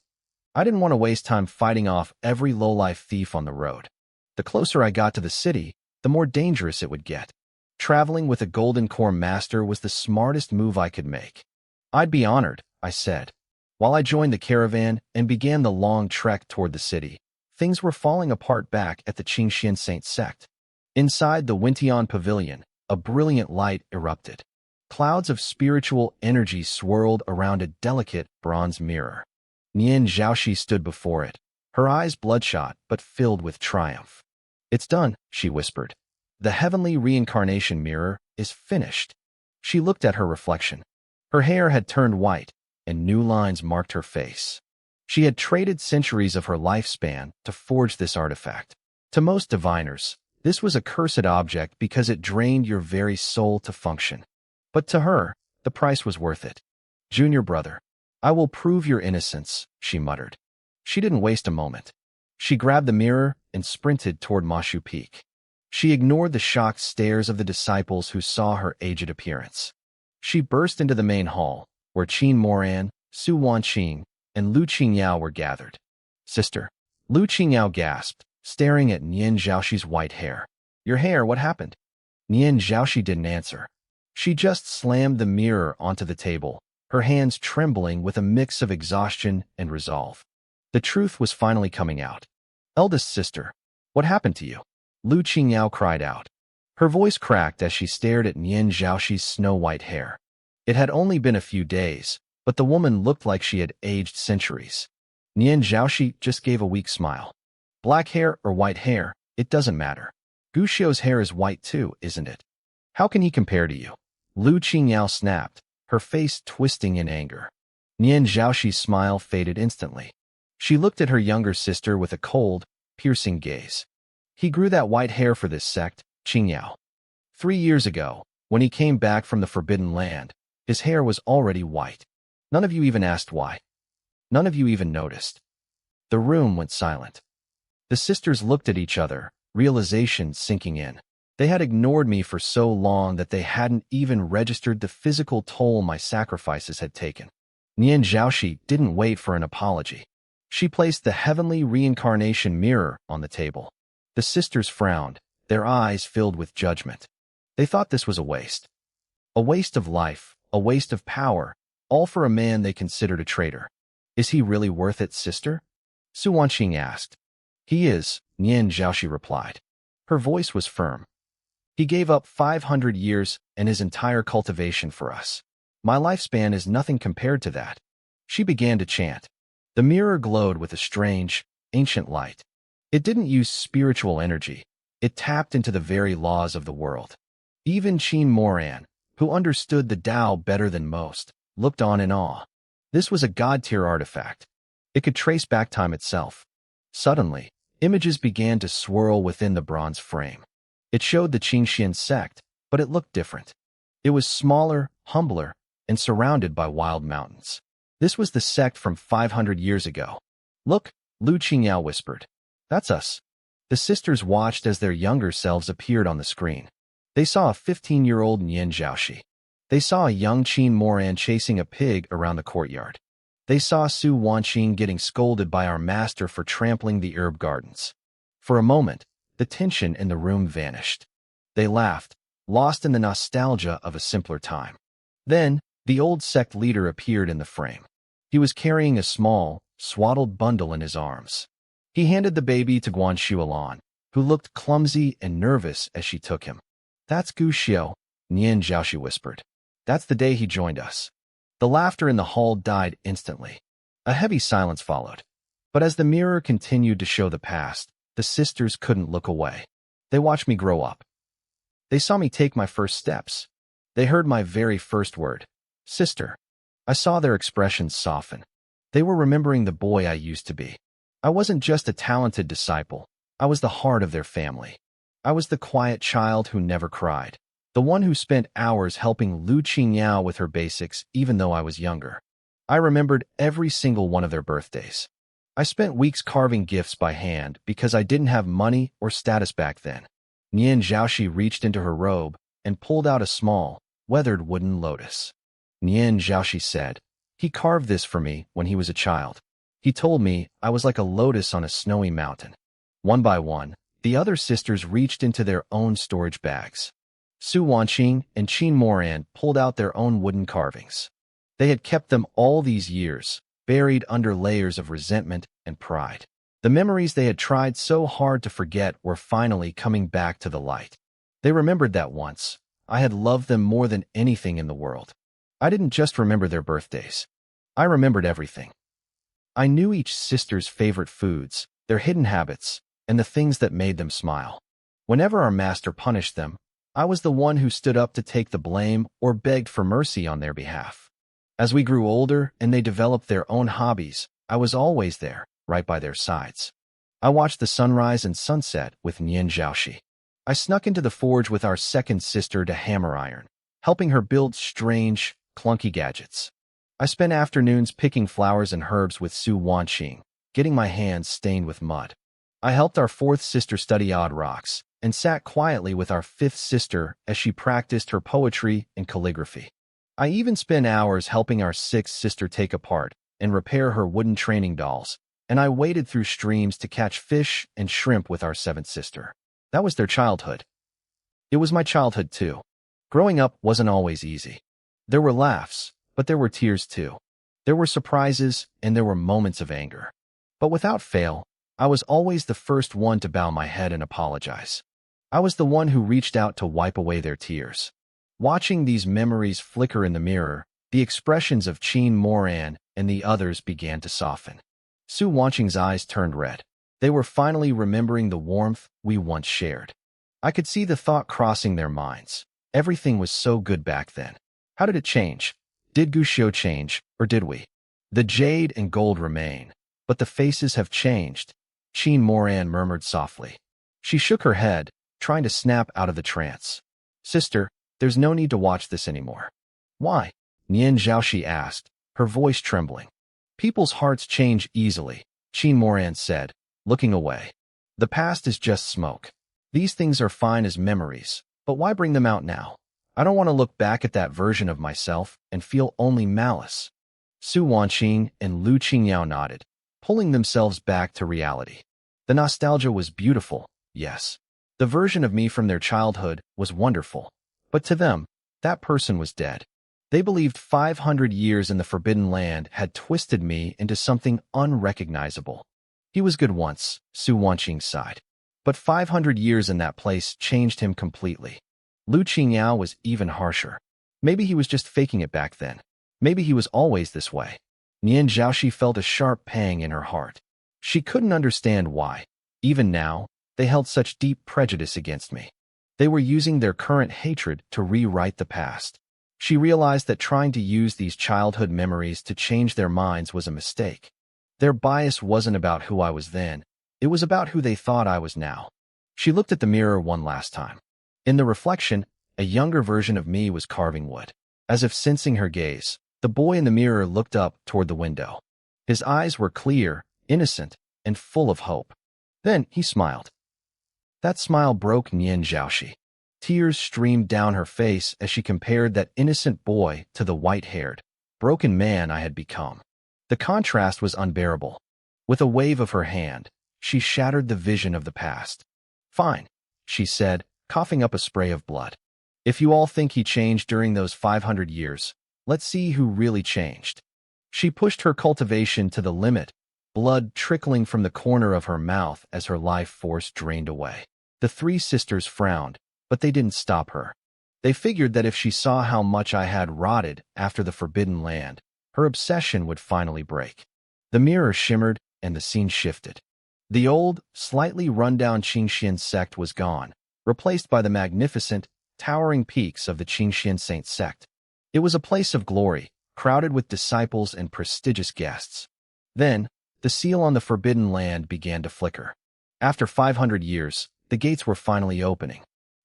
I didn't want to waste time fighting off every lowlife thief on the road. The closer I got to the city, the more dangerous it would get. Traveling with a Golden Core Master was the smartest move I could make. I'd be honored, I said. While I joined the caravan and began the long trek toward the city, things were falling apart back at the Qingxian Saint sect. Inside the Wintian Pavilion, a brilliant light erupted. Clouds of spiritual energy swirled around a delicate bronze mirror. Nian Zhaoxi stood before it, her eyes bloodshot but filled with triumph. It's done, she whispered. The heavenly reincarnation mirror is finished. She looked at her reflection. Her hair had turned white, and new lines marked her face. She had traded centuries of her lifespan to forge this artifact. To most diviners, this was a cursed object because it drained your very soul to function. But to her, the price was worth it. "Junior brother, I will prove your innocence," she muttered. She didn't waste a moment. She grabbed the mirror and sprinted toward Machu Peak. She ignored the shocked stares of the disciples who saw her aged appearance. She burst into the main hall, where Qin Moran, Su Wanqing, and Lu Qingyao were gathered. "Sister," Lu Qingyao gasped, staring at Nian Zhaoxi's white hair. "Your hair, what happened?" Nian Zhaoxi didn't answer. She just slammed the mirror onto the table, her hands trembling with a mix of exhaustion and resolve. The truth was finally coming out. "Eldest sister, what happened to you?" Lu Qingyao cried out. Her voice cracked as she stared at Nian Zhaoxi's snow-white hair. It had only been a few days, but the woman looked like she had aged centuries. Nian Zhaoxi just gave a weak smile. "Black hair or white hair, it doesn't matter. Guxiu's hair is white too, isn't it? How can he compare to you?" Lu Qingyao snapped, her face twisting in anger. Nian Zhaoxi's smile faded instantly. She looked at her younger sister with a cold, piercing gaze. "He grew that white hair for this sect, Qingyao. 3 years ago, when he came back from the Forbidden Land, his hair was already white. None of you even asked why. None of you even noticed." The room went silent. The sisters looked at each other, realization sinking in. They had ignored me for so long that they hadn't even registered the physical toll my sacrifices had taken. Nian Zhaoxi didn't wait for an apology. She placed the heavenly reincarnation mirror on the table. The sisters frowned, their eyes filled with judgment. They thought this was a waste. A waste of life, a waste of power, all for a man they considered a traitor. "Is he really worth it, sister?" Su Wanqing asked. "He is," Nian Zhaoxi replied. Her voice was firm. "He gave up 500 years and his entire cultivation for us. My lifespan is nothing compared to that." She began to chant. The mirror glowed with a strange, ancient light. It didn't use spiritual energy. It tapped into the very laws of the world. Even Qin Moran, who understood the Tao better than most, looked on in awe. This was a god-tier artifact. It could trace back time itself. Suddenly, images began to swirl within the bronze frame. It showed the Qingxian sect, but it looked different. It was smaller, humbler, and surrounded by wild mountains. This was the sect from 500 years ago. "Look," Lu Qingyao whispered. "That's us." The sisters watched as their younger selves appeared on the screen. They saw a 15-year-old Nian Zhaoxi. They saw a young Qin Moran chasing a pig around the courtyard. They saw Su Wanqing getting scolded by our master for trampling the herb gardens. For a moment, the tension in the room vanished. They laughed, lost in the nostalgia of a simpler time. Then, the old sect leader appeared in the frame. He was carrying a small, swaddled bundle in his arms. He handed the baby to Guan Xuelan, who looked clumsy and nervous as she took him. "That's Guxiu," Nian Zhaoxi whispered. "That's the day he joined us." The laughter in the hall died instantly. A heavy silence followed. But as the mirror continued to show the past, the sisters couldn't look away. They watched me grow up. They saw me take my first steps. They heard my very first word, "Sister." I saw their expressions soften. They were remembering the boy I used to be. I wasn't just a talented disciple. I was the heart of their family. I was the quiet child who never cried. The one who spent hours helping Lu Qingyao with her basics even though I was younger. I remembered every single one of their birthdays. I spent weeks carving gifts by hand because I didn't have money or status back then. Nian Zhaoxi reached into her robe and pulled out a small, weathered wooden lotus. Nian Zhaoxi said, "He carved this for me when he was a child. He told me I was like a lotus on a snowy mountain." One by one, the other sisters reached into their own storage bags. Su Wanqing and Qin Moran pulled out their own wooden carvings. They had kept them all these years, buried under layers of resentment and pride. The memories they had tried so hard to forget were finally coming back to the light. They remembered that once, I had loved them more than anything in the world. I didn't just remember their birthdays. I remembered everything. I knew each sister's favorite foods, their hidden habits, and the things that made them smile. Whenever our master punished them, I was the one who stood up to take the blame or begged for mercy on their behalf. As we grew older and they developed their own hobbies, I was always there, right by their sides. I watched the sunrise and sunset with Nian Zhaoxi. I snuck into the forge with our second sister to hammer iron, helping her build strange, clunky gadgets. I spent afternoons picking flowers and herbs with Su Wanqing, getting my hands stained with mud. I helped our fourth sister study odd rocks, and sat quietly with our fifth sister as she practiced her poetry and calligraphy. I even spent hours helping our sixth sister take apart and repair her wooden training dolls, and I waded through streams to catch fish and shrimp with our seventh sister. That was their childhood. It was my childhood too. Growing up wasn't always easy. There were laughs, but there were tears too. There were surprises, and there were moments of anger. But without fail, I was always the first one to bow my head and apologize. I was the one who reached out to wipe away their tears. Watching these memories flicker in the mirror, the expressions of Qin Moran and the others began to soften. Su Wanqing's eyes turned red. They were finally remembering the warmth we once shared. I could see the thought crossing their minds. Everything was so good back then. How did it change? Did Guxiu change, or did we? The jade and gold remain, but the faces have changed, Qin Moran murmured softly. She shook her head, trying to snap out of the trance. Sister, there's no need to watch this anymore. Why? Nian Zhaoxi asked, her voice trembling. People's hearts change easily, Qin Moran said, looking away. The past is just smoke. These things are fine as memories, but why bring them out now? I don't want to look back at that version of myself and feel only malice. Su Wanqing and Lu Qingyao nodded, pulling themselves back to reality. The nostalgia was beautiful, yes. The version of me from their childhood was wonderful. But to them, that person was dead. They believed 500 years in the Forbidden Land had twisted me into something unrecognizable. He was good once, Su Wanqing sighed. But 500 years in that place changed him completely. Lu Qingyao was even harsher. Maybe he was just faking it back then. Maybe he was always this way. Nian Zhaoxi felt a sharp pang in her heart. She couldn't understand why. Even now, they held such deep prejudice against me. They were using their current hatred to rewrite the past. She realized that trying to use these childhood memories to change their minds was a mistake. Their bias wasn't about who I was then. It was about who they thought I was now. She looked at the mirror one last time. In the reflection, a younger version of me was carving wood. As if sensing her gaze, the boy in the mirror looked up toward the window. His eyes were clear, innocent, and full of hope. Then he smiled. That smile broke Nian Zhaoxi. Tears streamed down her face as she compared that innocent boy to the white-haired, broken man I had become. The contrast was unbearable. With a wave of her hand, she shattered the vision of the past. Fine, she said, coughing up a spray of blood. If you all think he changed during those 500 years, let's see who really changed. She pushed her cultivation to the limit, blood trickling from the corner of her mouth as her life force drained away. The three sisters frowned, but they didn't stop her. They figured that if she saw how much I had rotted after the Forbidden Land, her obsession would finally break. The mirror shimmered, and the scene shifted. The old, slightly run-down Qingxian sect was gone, replaced by the magnificent, towering peaks of the Qingxian Saint sect. It was a place of glory, crowded with disciples and prestigious guests. Then, the seal on the Forbidden Land began to flicker. After 500 years, the gates were finally opening.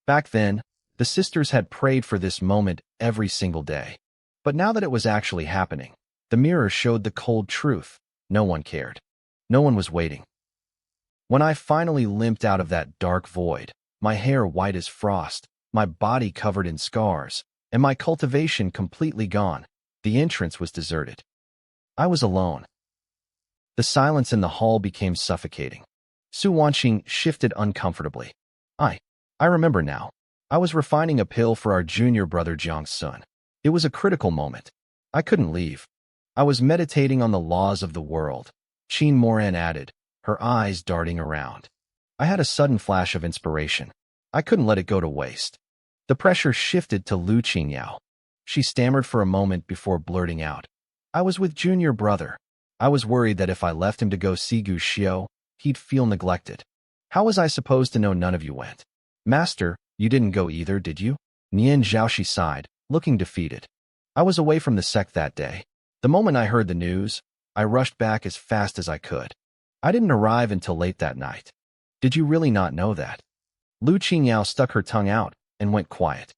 Back then, the sisters had prayed for this moment every single day. But now that it was actually happening, the mirror showed the cold truth. No one cared. No one was waiting. When I finally limped out of that dark void, my hair white as frost, my body covered in scars, and my cultivation completely gone, the entrance was deserted. I was alone. The silence in the hall became suffocating. Su Wanqing shifted uncomfortably. I remember now. I was refining a pill for our junior brother Jiang's son. It was a critical moment. I couldn't leave. I was meditating on the laws of the world, Qin Moran added, her eyes darting around. I had a sudden flash of inspiration. I couldn't let it go to waste. The pressure shifted to Lu Qingyao. She stammered for a moment before blurting out. I was with junior brother. I was worried that if I left him to go see Guxiu, he'd feel neglected. How was I supposed to know none of you went? Master, you didn't go either, did you? Nian Zhaoxi sighed, looking defeated. I was away from the sect that day. The moment I heard the news, I rushed back as fast as I could. I didn't arrive until late that night. Did you really not know that? Lu Qingyao stuck her tongue out and went quiet.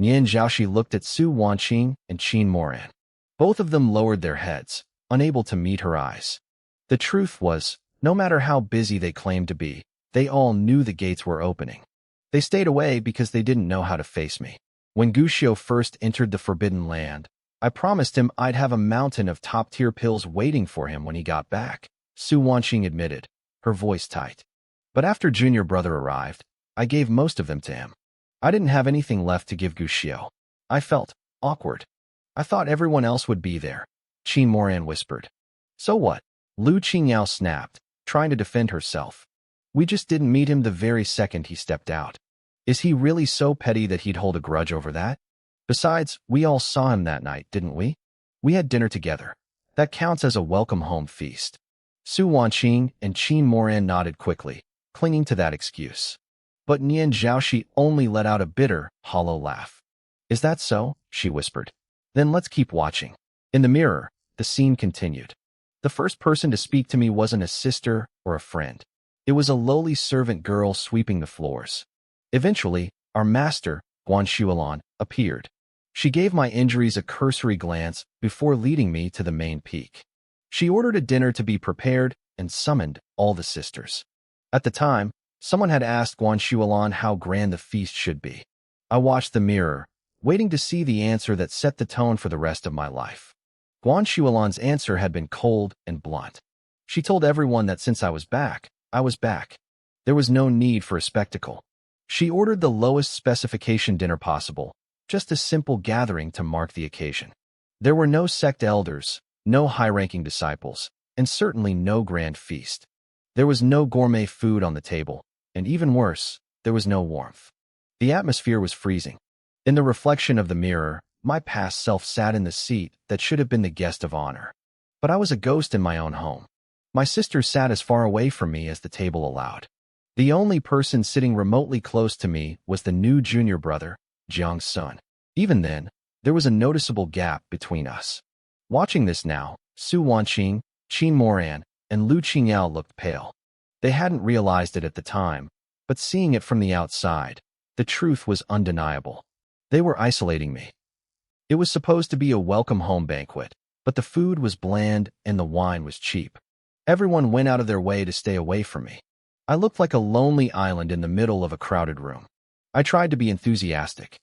Nian Zhaoxi looked at Su Wanqing and Qin Moran. Both of them lowered their heads, unable to meet her eyes. The truth was, no matter how busy they claimed to be, they all knew the gates were opening. They stayed away because they didn't know how to face me. When Guxiu first entered the Forbidden Land, I promised him I'd have a mountain of top-tier pills waiting for him when he got back, Su Wanqing admitted, her voice tight. But after Junior Brother arrived, I gave most of them to him. I didn't have anything left to give Guxiu. I felt awkward. I thought everyone else would be there, Qin Moran whispered. So what? Lu Qingyao snapped, trying to defend herself. We just didn't meet him the very second he stepped out. Is he really so petty that he'd hold a grudge over that? Besides, we all saw him that night, didn't we? We had dinner together. That counts as a welcome home feast. Su Wanqing and Qin Moran nodded quickly, clinging to that excuse. But Nian Zhaoxi only let out a bitter, hollow laugh. Is that so? She whispered. Then let's keep watching. In the mirror, the scene continued. The first person to speak to me wasn't a sister or a friend. It was a lowly servant girl sweeping the floors. Eventually, our master, Guan Shuolan, appeared. She gave my injuries a cursory glance before leading me to the main peak. She ordered a dinner to be prepared and summoned all the sisters. At the time, someone had asked Guan Shuolan how grand the feast should be. I watched the mirror, waiting to see the answer that set the tone for the rest of my life. Guan Shuolan's answer had been cold and blunt. She told everyone that since I was back. There was no need for a spectacle. She ordered the lowest specification dinner possible, just a simple gathering to mark the occasion. There were no sect elders, no high-ranking disciples, and certainly no grand feast. There was no gourmet food on the table, and even worse, there was no warmth. The atmosphere was freezing. In the reflection of the mirror, my past self sat in the seat that should have been the guest of honor. But I was a ghost in my own home. My sisters sat as far away from me as the table allowed. The only person sitting remotely close to me was the new junior brother, Jiang Sun. Even then, there was a noticeable gap between us. Watching this now, Su Wanqing, Qin Moran, and Lu Qingyao looked pale. They hadn't realized it at the time, but seeing it from the outside, the truth was undeniable. They were isolating me. It was supposed to be a welcome home banquet, but the food was bland and the wine was cheap. Everyone went out of their way to stay away from me. I looked like a lonely island in the middle of a crowded room. I tried to be enthusiastic.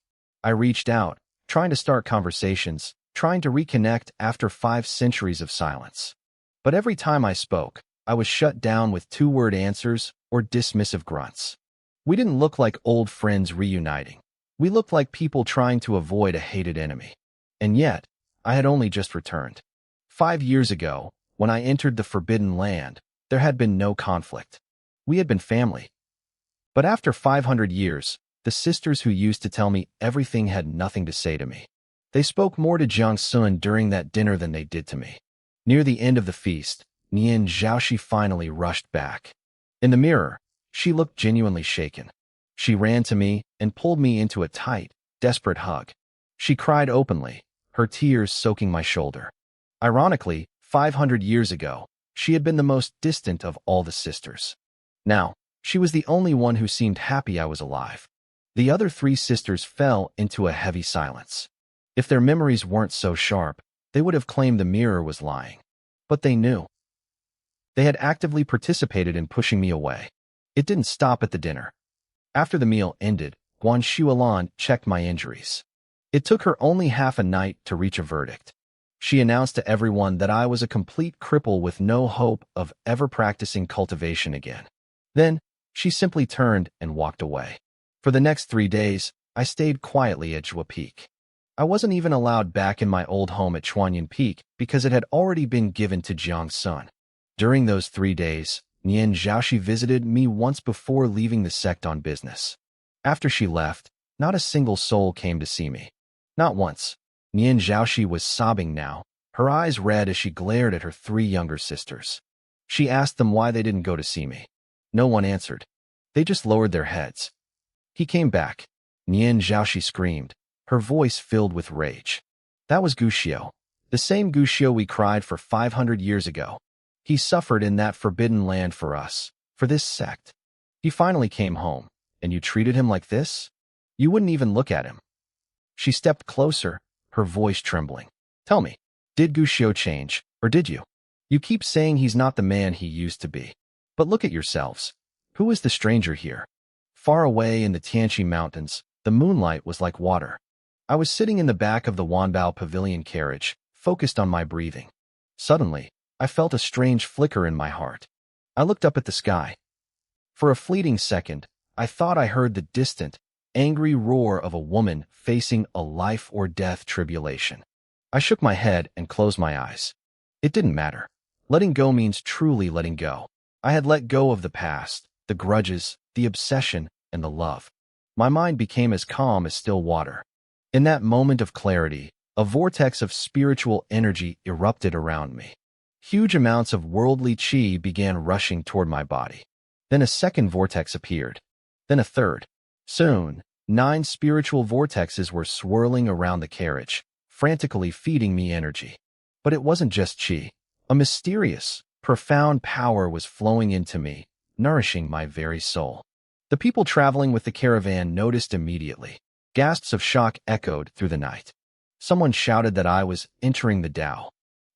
I reached out, trying to start conversations, trying to reconnect after 5 centuries of silence. But every time I spoke, I was shut down with 2-word answers or dismissive grunts. We didn't look like old friends reuniting. We looked like people trying to avoid a hated enemy. And yet, I had only just returned. 5 years ago, when I entered the Forbidden Land, there had been no conflict. We had been family. But after 500 years, the sisters who used to tell me everything had nothing to say to me. They spoke more to Jiang Sun during that dinner than they did to me. Near the end of the feast, Nian Zhaoxi finally rushed back. In the mirror, she looked genuinely shaken. She ran to me and pulled me into a tight, desperate hug. She cried openly, her tears soaking my shoulder. Ironically, 500 years ago, she had been the most distant of all the sisters. Now, she was the only one who seemed happy I was alive. The other 3 sisters fell into a heavy silence. If their memories weren't so sharp, they would have claimed the mirror was lying. But they knew. They had actively participated in pushing me away. It didn't stop at the dinner. After the meal ended, Guan Shuolan checked my injuries. It took her only half a night to reach a verdict. She announced to everyone that I was a complete cripple with no hope of ever practicing cultivation again. Then, she simply turned and walked away. For the next 3 days, I stayed quietly at Jua Peak. I wasn't even allowed back in my old home at Chuanyan Peak because it had already been given to Jiang Sun. During those 3 days, Nian Zhaoxi visited me once before leaving the sect on business. After she left, not a single soul came to see me. Not once. Nian Zhaoxi was sobbing now, her eyes red as she glared at her 3 younger sisters. She asked them why they didn't go to see me. No one answered. They just lowered their heads. He came back. Nian Zhaoxi screamed, her voice filled with rage. That was Guxiu. The same Gushio we cried for 500 years ago. He suffered in that forbidden land for us, for this sect. He finally came home, and you treated him like this? You wouldn't even look at him. She stepped closer, her voice trembling. Tell me, did Gushio change, or did you? You keep saying he's not the man he used to be. But look at yourselves. Who is the stranger here? Far away in the Tianchi Mountains, the moonlight was like water. I was sitting in the back of the Wanbao Pavilion carriage, focused on my breathing. Suddenly, I felt a strange flicker in my heart. I looked up at the sky. For a fleeting second, I thought I heard the distant, angry roar of a woman facing a life-or-death tribulation. I shook my head and closed my eyes. It didn't matter. Letting go means truly letting go. I had let go of the past, the grudges, the obsession, and the love. My mind became as calm as still water. In that moment of clarity, a vortex of spiritual energy erupted around me. Huge amounts of worldly chi began rushing toward my body. Then a second vortex appeared. Then a third. Soon, 9 spiritual vortexes were swirling around the carriage, frantically feeding me energy. But it wasn't just chi. A mysterious, profound power was flowing into me, nourishing my very soul. The people traveling with the caravan noticed immediately. Gasps of shock echoed through the night. Someone shouted that I was entering the Tao.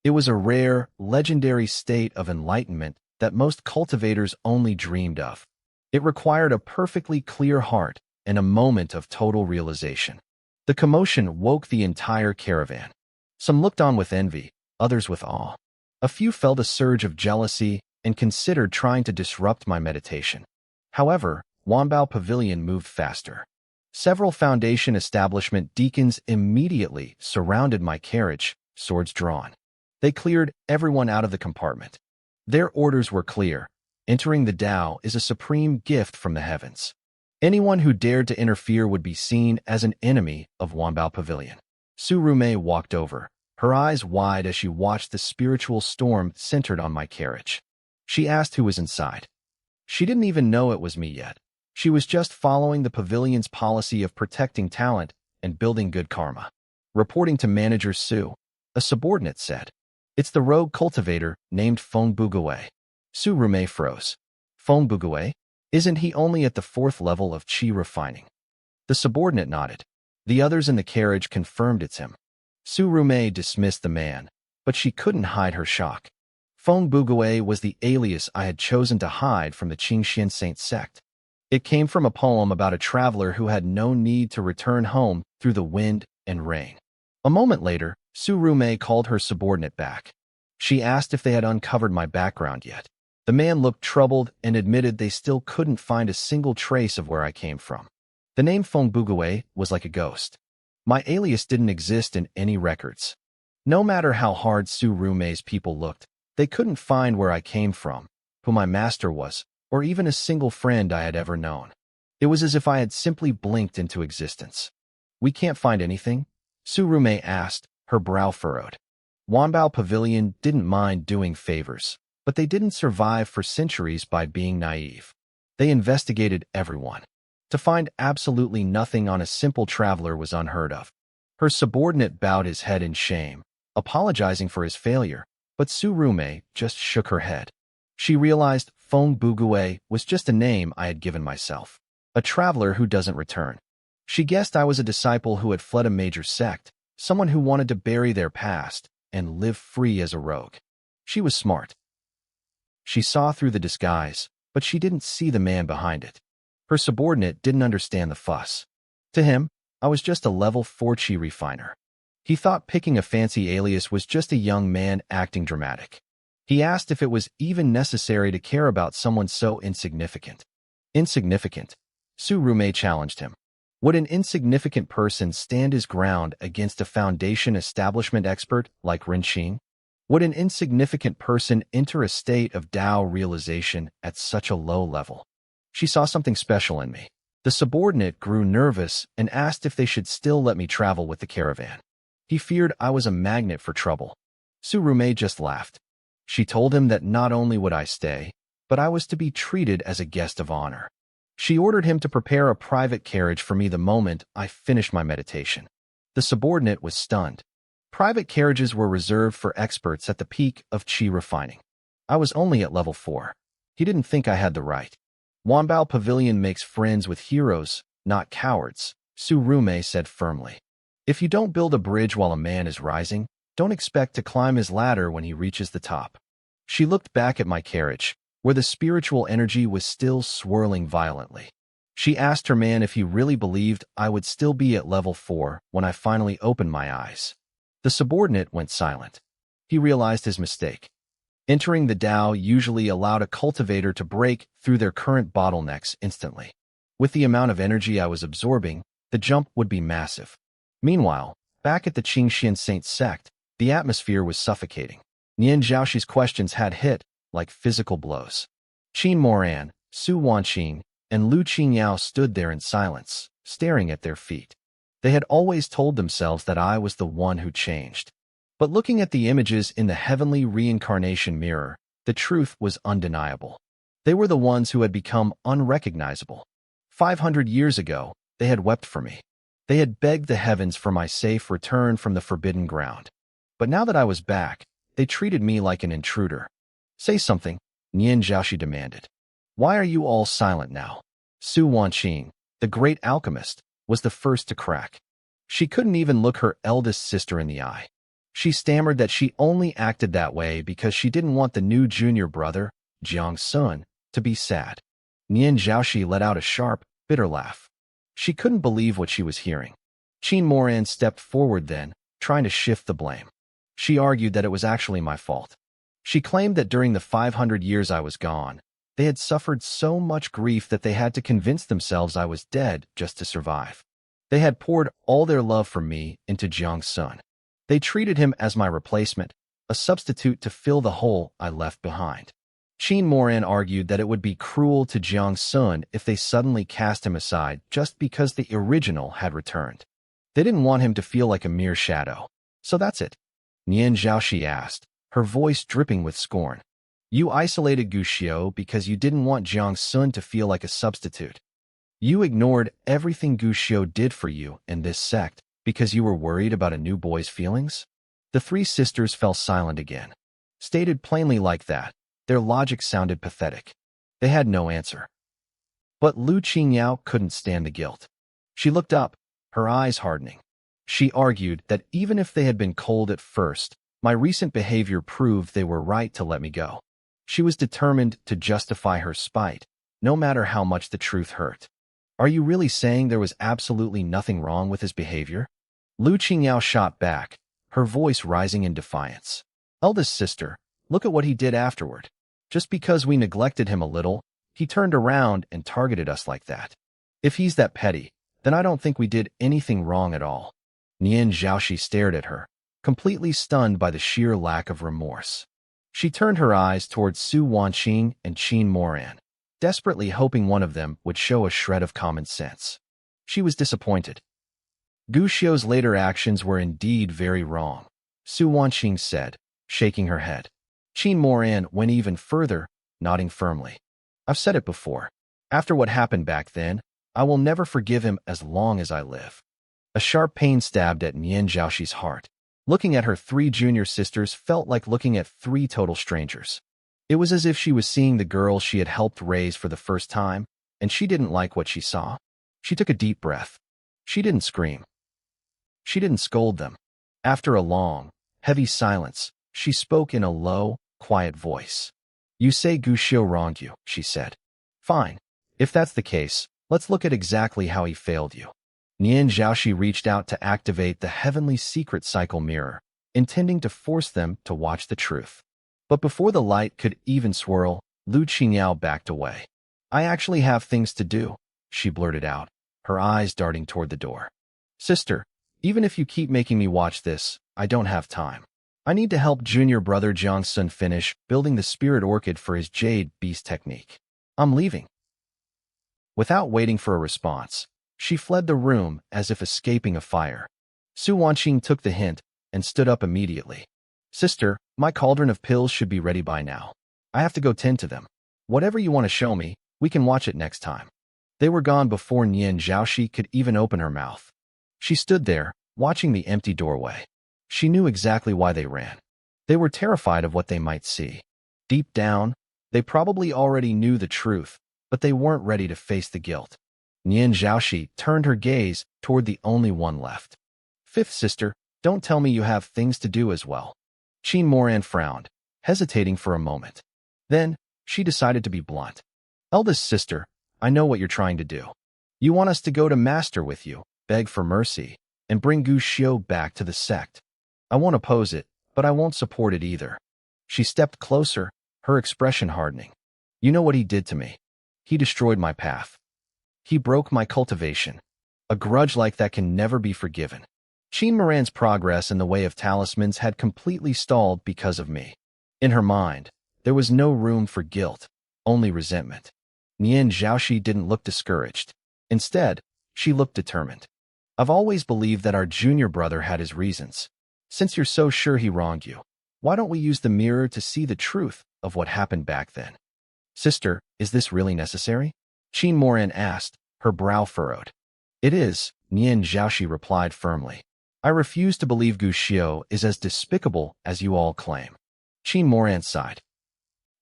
It was a rare, legendary state of enlightenment that most cultivators only dreamed of. It required a perfectly clear heart and a moment of total realization. The commotion woke the entire caravan. Some looked on with envy, others with awe. A few felt a surge of jealousy and considered trying to disrupt my meditation. However, Wanbao Pavilion moved faster. Several Foundation establishment deacons immediately surrounded my carriage, swords drawn. They cleared everyone out of the compartment. Their orders were clear. Entering the Tao is a supreme gift from the heavens. Anyone who dared to interfere would be seen as an enemy of Wanbao Pavilion. Surume walked over, her eyes wide as she watched the spiritual storm centered on my carriage. She asked who was inside. She didn't even know it was me yet. She was just following the pavilion's policy of protecting talent and building good karma. Reporting to Manager Su, a subordinate said, "It's the rogue cultivator named Feng Bugue." Surume froze. Feng Bugue? Isn't he only at the 4th level of chi refining? The subordinate nodded. The others in the carriage confirmed it's him. Surume dismissed the man, but she couldn't hide her shock. Feng Bugue was the alias I had chosen to hide from the Qingxian Saint sect. It came from a poem about a traveler who had no need to return home through the wind and rain. A moment later, Surume called her subordinate back. She asked if they had uncovered my background yet. The man looked troubled and admitted they still couldn't find a single trace of where I came from. The name Feng Bugue was like a ghost. My alias didn't exist in any records. No matter how hard Surume's people looked, they couldn't find where I came from, who my master was, or even a single friend I had ever known. It was as if I had simply blinked into existence. "We can't find anything?" Surume asked, her brow furrowed. Wanbao Pavilion didn't mind doing favors, but they didn't survive for centuries by being naive. They investigated everyone. To find absolutely nothing on a simple traveler was unheard of. Her subordinate bowed his head in shame, apologizing for his failure, but Surume just shook her head. She realized Feng Bugue was just a name I had given myself, a traveler who doesn't return. She guessed I was a disciple who had fled a major sect, someone who wanted to bury their past and live free as a rogue. She was smart. She saw through the disguise, but she didn't see the man behind it. Her subordinate didn't understand the fuss. To him, I was just a level 4 chi refiner. He thought picking a fancy alias was just a young man acting dramatic. He asked if it was even necessary to care about someone so insignificant. Insignificant? Surume challenged him. Would an insignificant person stand his ground against a Foundation establishment expert like Rinxing? Would an insignificant person enter a state of Tao realization at such a low level? She saw something special in me. The subordinate grew nervous and asked if they should still let me travel with the caravan. He feared I was a magnet for trouble. Surume just laughed. She told him that not only would I stay, but I was to be treated as a guest of honor. She ordered him to prepare a private carriage for me the moment I finished my meditation. The subordinate was stunned. Private carriages were reserved for experts at the peak of chi refining. I was only at level 4. He didn't think I had the right. Wanbao Pavilion makes friends with heroes, not cowards, Su Rume said firmly. If you don't build a bridge while a man is rising, don't expect to climb his ladder when he reaches the top. She looked back at my carriage, where the spiritual energy was still swirling violently. She asked her man if he really believed I would still be at level 4 when I finally opened my eyes. The subordinate went silent. He realized his mistake. Entering the Dao usually allowed a cultivator to break through their current bottlenecks instantly. With the amount of energy I was absorbing, the jump would be massive. Meanwhile, back at the Qingxian Saint sect, the atmosphere was suffocating. Nian Zhaoxi's questions had hit like physical blows. Qin Moran, Su Wanqing, and Lu Qingyao stood there in silence, staring at their feet. They had always told themselves that I was the one who changed. But looking at the images in the heavenly reincarnation mirror, the truth was undeniable. They were the ones who had become unrecognizable. 500 years ago, they had wept for me. They had begged the heavens for my safe return from the forbidden ground. But now that I was back, they treated me like an intruder. Say something, Nian Zhaoxi demanded. Why are you all silent now? Su Wanqing, the great alchemist, was the first to crack. She couldn't even look her eldest sister in the eye. She stammered that she only acted that way because she didn't want the new junior brother, Jiang Sun, to be sad. Nian Zhaoxi let out a sharp, bitter laugh. She couldn't believe what she was hearing. Qin Moran stepped forward then, trying to shift the blame. She argued that it was actually my fault. She claimed that during the 500 years I was gone, they had suffered so much grief that they had to convince themselves I was dead just to survive. They had poured all their love for me into Jiang Sun. They treated him as my replacement, a substitute to fill the hole I left behind. Qin Moran argued that it would be cruel to Jiang Sun if they suddenly cast him aside just because the original had returned. They didn't want him to feel like a mere shadow. So that's it. Nian Zhaoxi asked, her voice dripping with scorn. You isolated Guxiu because you didn't want Jiang Sun to feel like a substitute. You ignored everything Guxiu did for you in this sect because you were worried about a new boy's feelings? The three sisters fell silent again. Stated plainly like that, their logic sounded pathetic. They had no answer. But Lu Qingyao couldn't stand the guilt. She looked up, her eyes hardening. She argued that even if they had been cold at first, my recent behavior proved they were right to let me go. She was determined to justify her spite, no matter how much the truth hurt. Are you really saying there was absolutely nothing wrong with his behavior? Lu Qingyao shot back, her voice rising in defiance. Eldest sister, look at what he did afterward. Just because we neglected him a little, he turned around and targeted us like that. If he's that petty, then I don't think we did anything wrong at all. Nian Zhaoxi stared at her, completely stunned by the sheer lack of remorse. She turned her eyes towards Su Wanqing and Qin Moran, desperately hoping one of them would show a shred of common sense. She was disappointed. Guxiu's later actions were indeed very wrong, Su Wanqing said, shaking her head. Qin Moran went even further, nodding firmly. I've said it before. After what happened back then, I will never forgive him as long as I live. A sharp pain stabbed at Nian Zhaoxi's heart. Looking at her three junior sisters felt like looking at three total strangers. It was as if she was seeing the girl she had helped raise for the first time, and she didn't like what she saw. She took a deep breath. She didn't scream. She didn't scold them. After a long, heavy silence, she spoke in a low, quiet voice. You say Guxiu wronged you, she said. Fine. If that's the case, let's look at exactly how he failed you. Nian Zhaoxi reached out to activate the heavenly secret cycle mirror, intending to force them to watch the truth. But before the light could even swirl, Lu Qingyao backed away. I actually have things to do, she blurted out, her eyes darting toward the door. Sister, even if you keep making me watch this, I don't have time. I need to help junior brother Jiang Sun finish building the spirit orchid for his jade beast technique. I'm leaving. Without waiting for a response, she fled the room as if escaping a fire. Su Wanqing took the hint and stood up immediately. Sister, my cauldron of pills should be ready by now. I have to go tend to them. Whatever you want to show me, we can watch it next time. They were gone before Nian Zhaoxi could even open her mouth. She stood there, watching the empty doorway. She knew exactly why they ran. They were terrified of what they might see. Deep down, they probably already knew the truth, but they weren't ready to face the guilt. Nian Zhaoxi turned her gaze toward the only one left. Fifth sister, don't tell me you have things to do as well. Qin Moran frowned, hesitating for a moment. Then, she decided to be blunt. Eldest sister, I know what you're trying to do. You want us to go to Master with you, beg for mercy, and bring Gu Xiu back to the sect. I won't oppose it, but I won't support it either. She stepped closer, her expression hardening. You know what he did to me. He destroyed my path. He broke my cultivation. A grudge like that can never be forgiven. Qin Moran's progress in the way of talismans had completely stalled because of me. In her mind, there was no room for guilt, only resentment. Nian Zhaoxi didn't look discouraged. Instead, she looked determined. I've always believed that our junior brother had his reasons. Since you're so sure he wronged you, why don't we use the mirror to see the truth of what happened back then? Sister, is this really necessary? Qin Moran asked, her brow furrowed. It is, Nian Zhaoxi replied firmly. I refuse to believe Gu Xiu is as despicable as you all claim. Qin Moran sighed.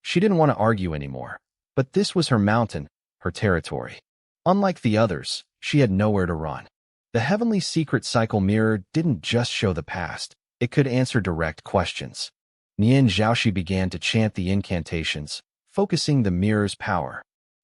She didn't want to argue anymore, but this was her mountain, her territory. Unlike the others, she had nowhere to run. The heavenly secret cycle mirror didn't just show the past, it could answer direct questions. Nian Zhaoxi began to chant the incantations, focusing the mirror's power.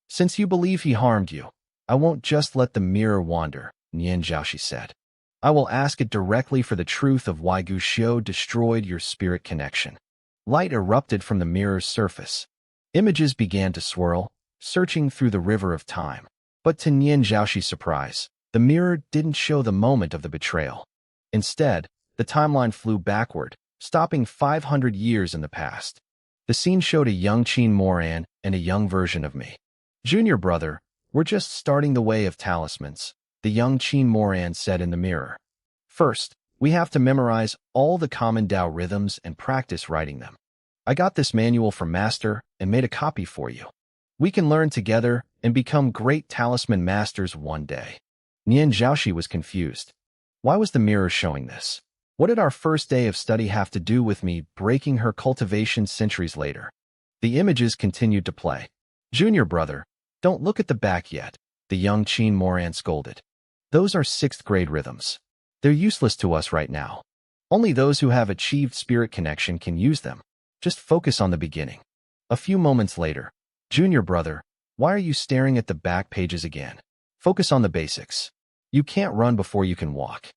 Since you believe he harmed you, I won't just let the mirror wander, Nian Zhaoxi said. I will ask it directly for the truth of why Gu Xiu destroyed your spirit connection. Light erupted from the mirror's surface. Images began to swirl, searching through the river of time. But to Nian Zhaoxi's surprise, the mirror didn't show the moment of the betrayal. Instead, the timeline flew backward, stopping 500 years in the past. The scene showed a young Qin Moran and a young version of me. Junior brother, we're just starting the way of talismans, the young Qin Moran said in the mirror. First, we have to memorize all the common Tao rhythms and practice writing them. I got this manual from Master and made a copy for you. We can learn together and become great talisman masters one day. Nian Zhaoxi was confused. Why was the mirror showing this? What did our first day of study have to do with me breaking her cultivation centuries later? The images continued to play. Junior brother, don't look at the back yet, the young Qin Moran scolded. Those are 6th grade rhythms. They're useless to us right now. Only those who have achieved spirit connection can use them. Just focus on the beginning. A few moments later, Junior brother, why are you staring at the back pages again? Focus on the basics. You can't run before you can walk.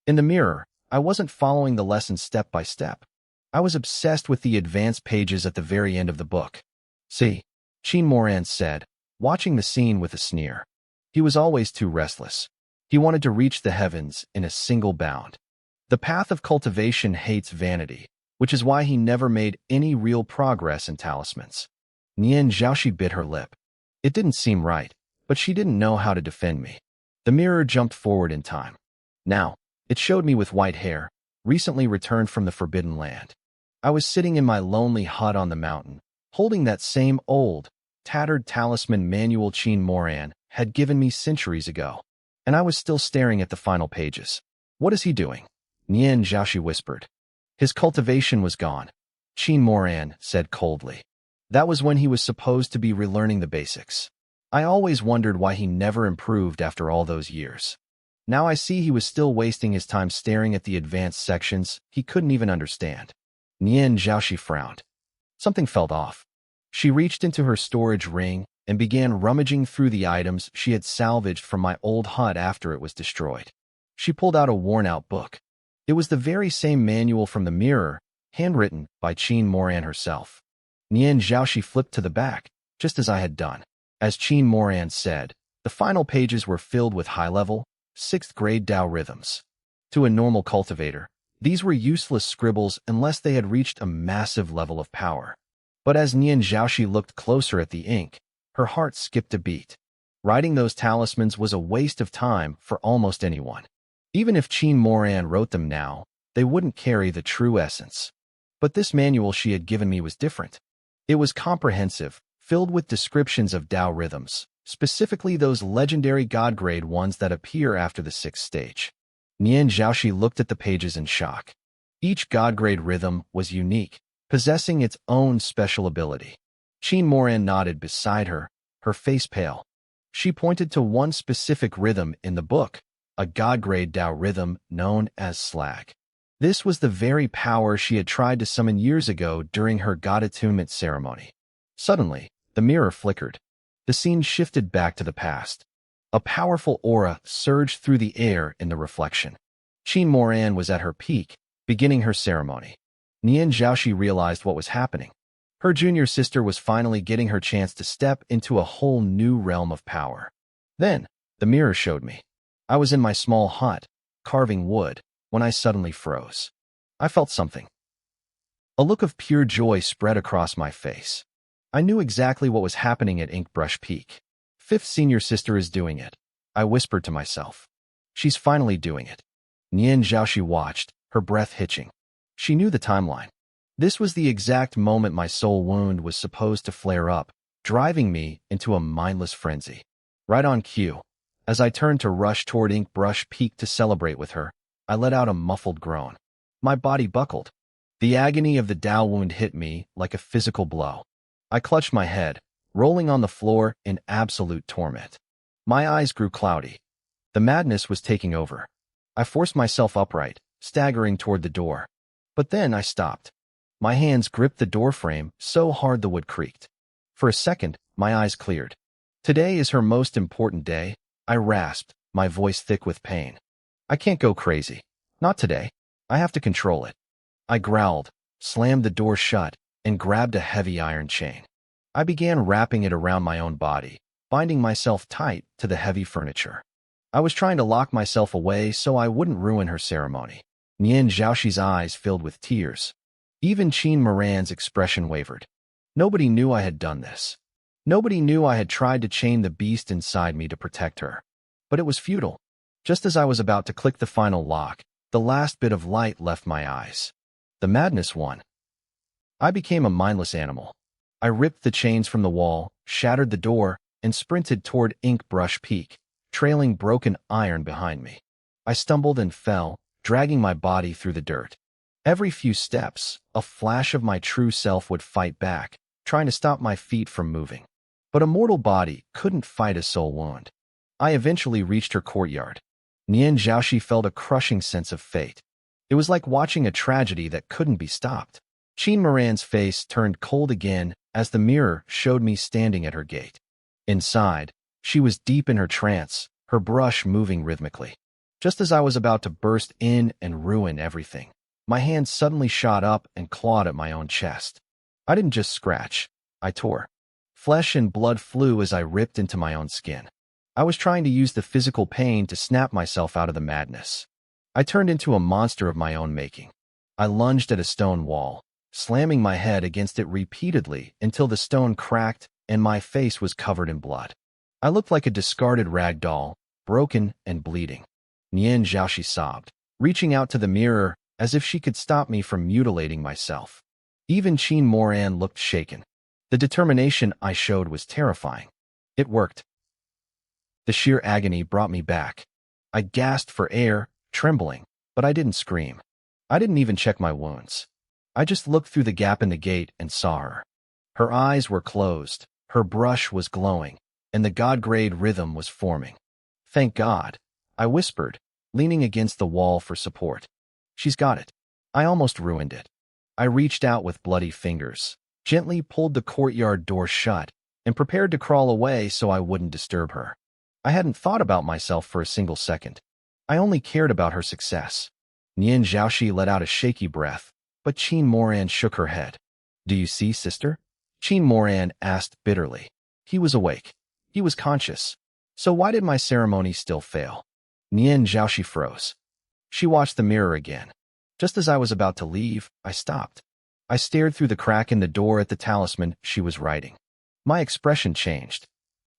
In the mirror, I wasn't following the lesson step by step. I was obsessed with the advanced pages at the very end of the book. See, Qin Moran said, watching the scene with a sneer. He was always too restless. He wanted to reach the heavens in a single bound. The path of cultivation hates vanity, which is why he never made any real progress in talismans. Nian Zhaoxi bit her lip. It didn't seem right, but she didn't know how to defend me. The mirror jumped forward in time. Now, it showed me with white hair, recently returned from the Forbidden Land. I was sitting in my lonely hut on the mountain, holding that same old, tattered talisman manual Qin Moran had given me centuries ago. And I was still staring at the final pages. What is he doing? Nian Zhaoxi whispered. His cultivation was gone, Qin Moran said coldly. That was when he was supposed to be relearning the basics. I always wondered why he never improved after all those years. Now I see he was still wasting his time staring at the advanced sections he couldn't even understand. Nian Zhaoxi frowned. Something felt off. She reached into her storage ring and began rummaging through the items she had salvaged from my old hut after it was destroyed. She pulled out a worn-out book. It was the very same manual from the mirror, handwritten by Qin Moran herself. Nian Zhaoxi flipped to the back, just as I had done. As Qin Moran said, the final pages were filled with high-level, 6th grade Tao rhythms. To a normal cultivator, these were useless scribbles unless they had reached a massive level of power. But as Nian Zhaoxi looked closer at the ink, her heart skipped a beat. Writing those talismans was a waste of time for almost anyone. Even if Qin Moran wrote them now, they wouldn't carry the true essence. But this manual she had given me was different. It was comprehensive, filled with descriptions of Tao rhythms, specifically those legendary God-grade ones that appear after the 6th stage. Nian Zhaoxi looked at the pages in shock. Each god-grade rhythm was unique, possessing its own special ability. Qin Moran nodded beside her, her face pale. She pointed to one specific rhythm in the book, a god-grade Dao rhythm known as Slag. This was the very power she had tried to summon years ago during her god attunement ceremony. Suddenly, the mirror flickered. The scene shifted back to the past. A powerful aura surged through the air in the reflection. Qin Moran was at her peak, beginning her ceremony. Nian Zhaoxi realized what was happening. Her junior sister was finally getting her chance to step into a whole new realm of power. Then, the mirror showed me. I was in my small hut, carving wood, when I suddenly froze. I felt something. A look of pure joy spread across my face. I knew exactly what was happening at Inkbrush Peak. Fifth senior sister is doing it, I whispered to myself. She's finally doing it. Nian Zhaoxi watched, her breath hitching. She knew the timeline. This was the exact moment my soul wound was supposed to flare up, driving me into a mindless frenzy. Right on cue. As I turned to rush toward Inkbrush Peak to celebrate with her, I let out a muffled groan. My body buckled. The agony of the Dao wound hit me like a physical blow. I clutched my head, rolling on the floor in absolute torment. My eyes grew cloudy. The madness was taking over. I forced myself upright, staggering toward the door. But then I stopped. My hands gripped the doorframe so hard the wood creaked. For a second, my eyes cleared. Today is her most important day, I rasped, my voice thick with pain. I can't go crazy. Not today. I have to control it. I growled, slammed the door shut, and grabbed a heavy iron chain. I began wrapping it around my own body, binding myself tight to the heavy furniture. I was trying to lock myself away so I wouldn't ruin her ceremony. Nian Zhaoxi's eyes filled with tears. Even Qin Moran's expression wavered. Nobody knew I had done this. Nobody knew I had tried to chain the beast inside me to protect her. But it was futile. Just as I was about to click the final lock, the last bit of light left my eyes. The madness won. I became a mindless animal. I ripped the chains from the wall, shattered the door, and sprinted toward Inkbrush Peak, trailing broken iron behind me. I stumbled and fell, dragging my body through the dirt. Every few steps, a flash of my true self would fight back, trying to stop my feet from moving. But a mortal body couldn't fight a soul wound. I eventually reached her courtyard. Nian Zhaoxi felt a crushing sense of fate. It was like watching a tragedy that couldn't be stopped. Qin Moran's face turned cold again as the mirror showed me standing at her gate. Inside, she was deep in her trance, her brush moving rhythmically. Just as I was about to burst in and ruin everything, my hand suddenly shot up and clawed at my own chest. I didn't just scratch, I tore. Flesh and blood flew as I ripped into my own skin. I was trying to use the physical pain to snap myself out of the madness. I turned into a monster of my own making. I lunged at a stone wall, slamming my head against it repeatedly until the stone cracked and my face was covered in blood. I looked like a discarded rag doll, broken and bleeding. Nian Zhaoxi sobbed, reaching out to the mirror as if she could stop me from mutilating myself. Even Qin Moran looked shaken. The determination I showed was terrifying. It worked. The sheer agony brought me back. I gasped for air, trembling, but I didn't scream. I didn't even check my wounds. I just looked through the gap in the gate and saw her. Her eyes were closed, her brush was glowing, and the god-grade rhythm was forming. Thank God, I whispered, leaning against the wall for support. She's got it. I almost ruined it. I reached out with bloody fingers, gently pulled the courtyard door shut, and prepared to crawl away so I wouldn't disturb her. I hadn't thought about myself for a single second. I only cared about her success. Nian Zhaoxi let out a shaky breath, but Qin Moran shook her head. Do you see, sister? Qin Moran asked bitterly. He was awake. He was conscious. So why did my ceremony still fail? Nian Zhaoxi froze. She watched the mirror again. Just as I was about to leave, I stopped. I stared through the crack in the door at the talisman she was writing. My expression changed.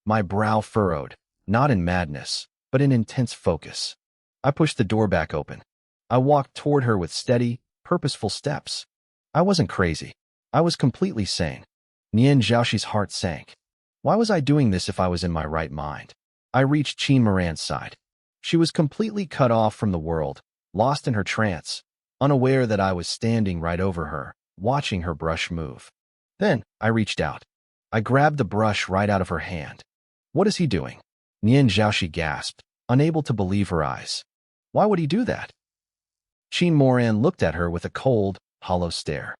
My brow furrowed, not in madness, but in intense focus. I pushed the door back open. I walked toward her with steady, purposeful steps. I wasn't crazy. I was completely sane. Nian Zhaoxi's heart sank. Why was I doing this if I was in my right mind? I reached Qin Moran's side. She was completely cut off from the world, lost in her trance, unaware that I was standing right over her, watching her brush move. Then, I reached out. I grabbed the brush right out of her hand. What is he doing? Nian Zhaoxi gasped, unable to believe her eyes. Why would he do that? Qin Moran looked at her with a cold, hollow stare.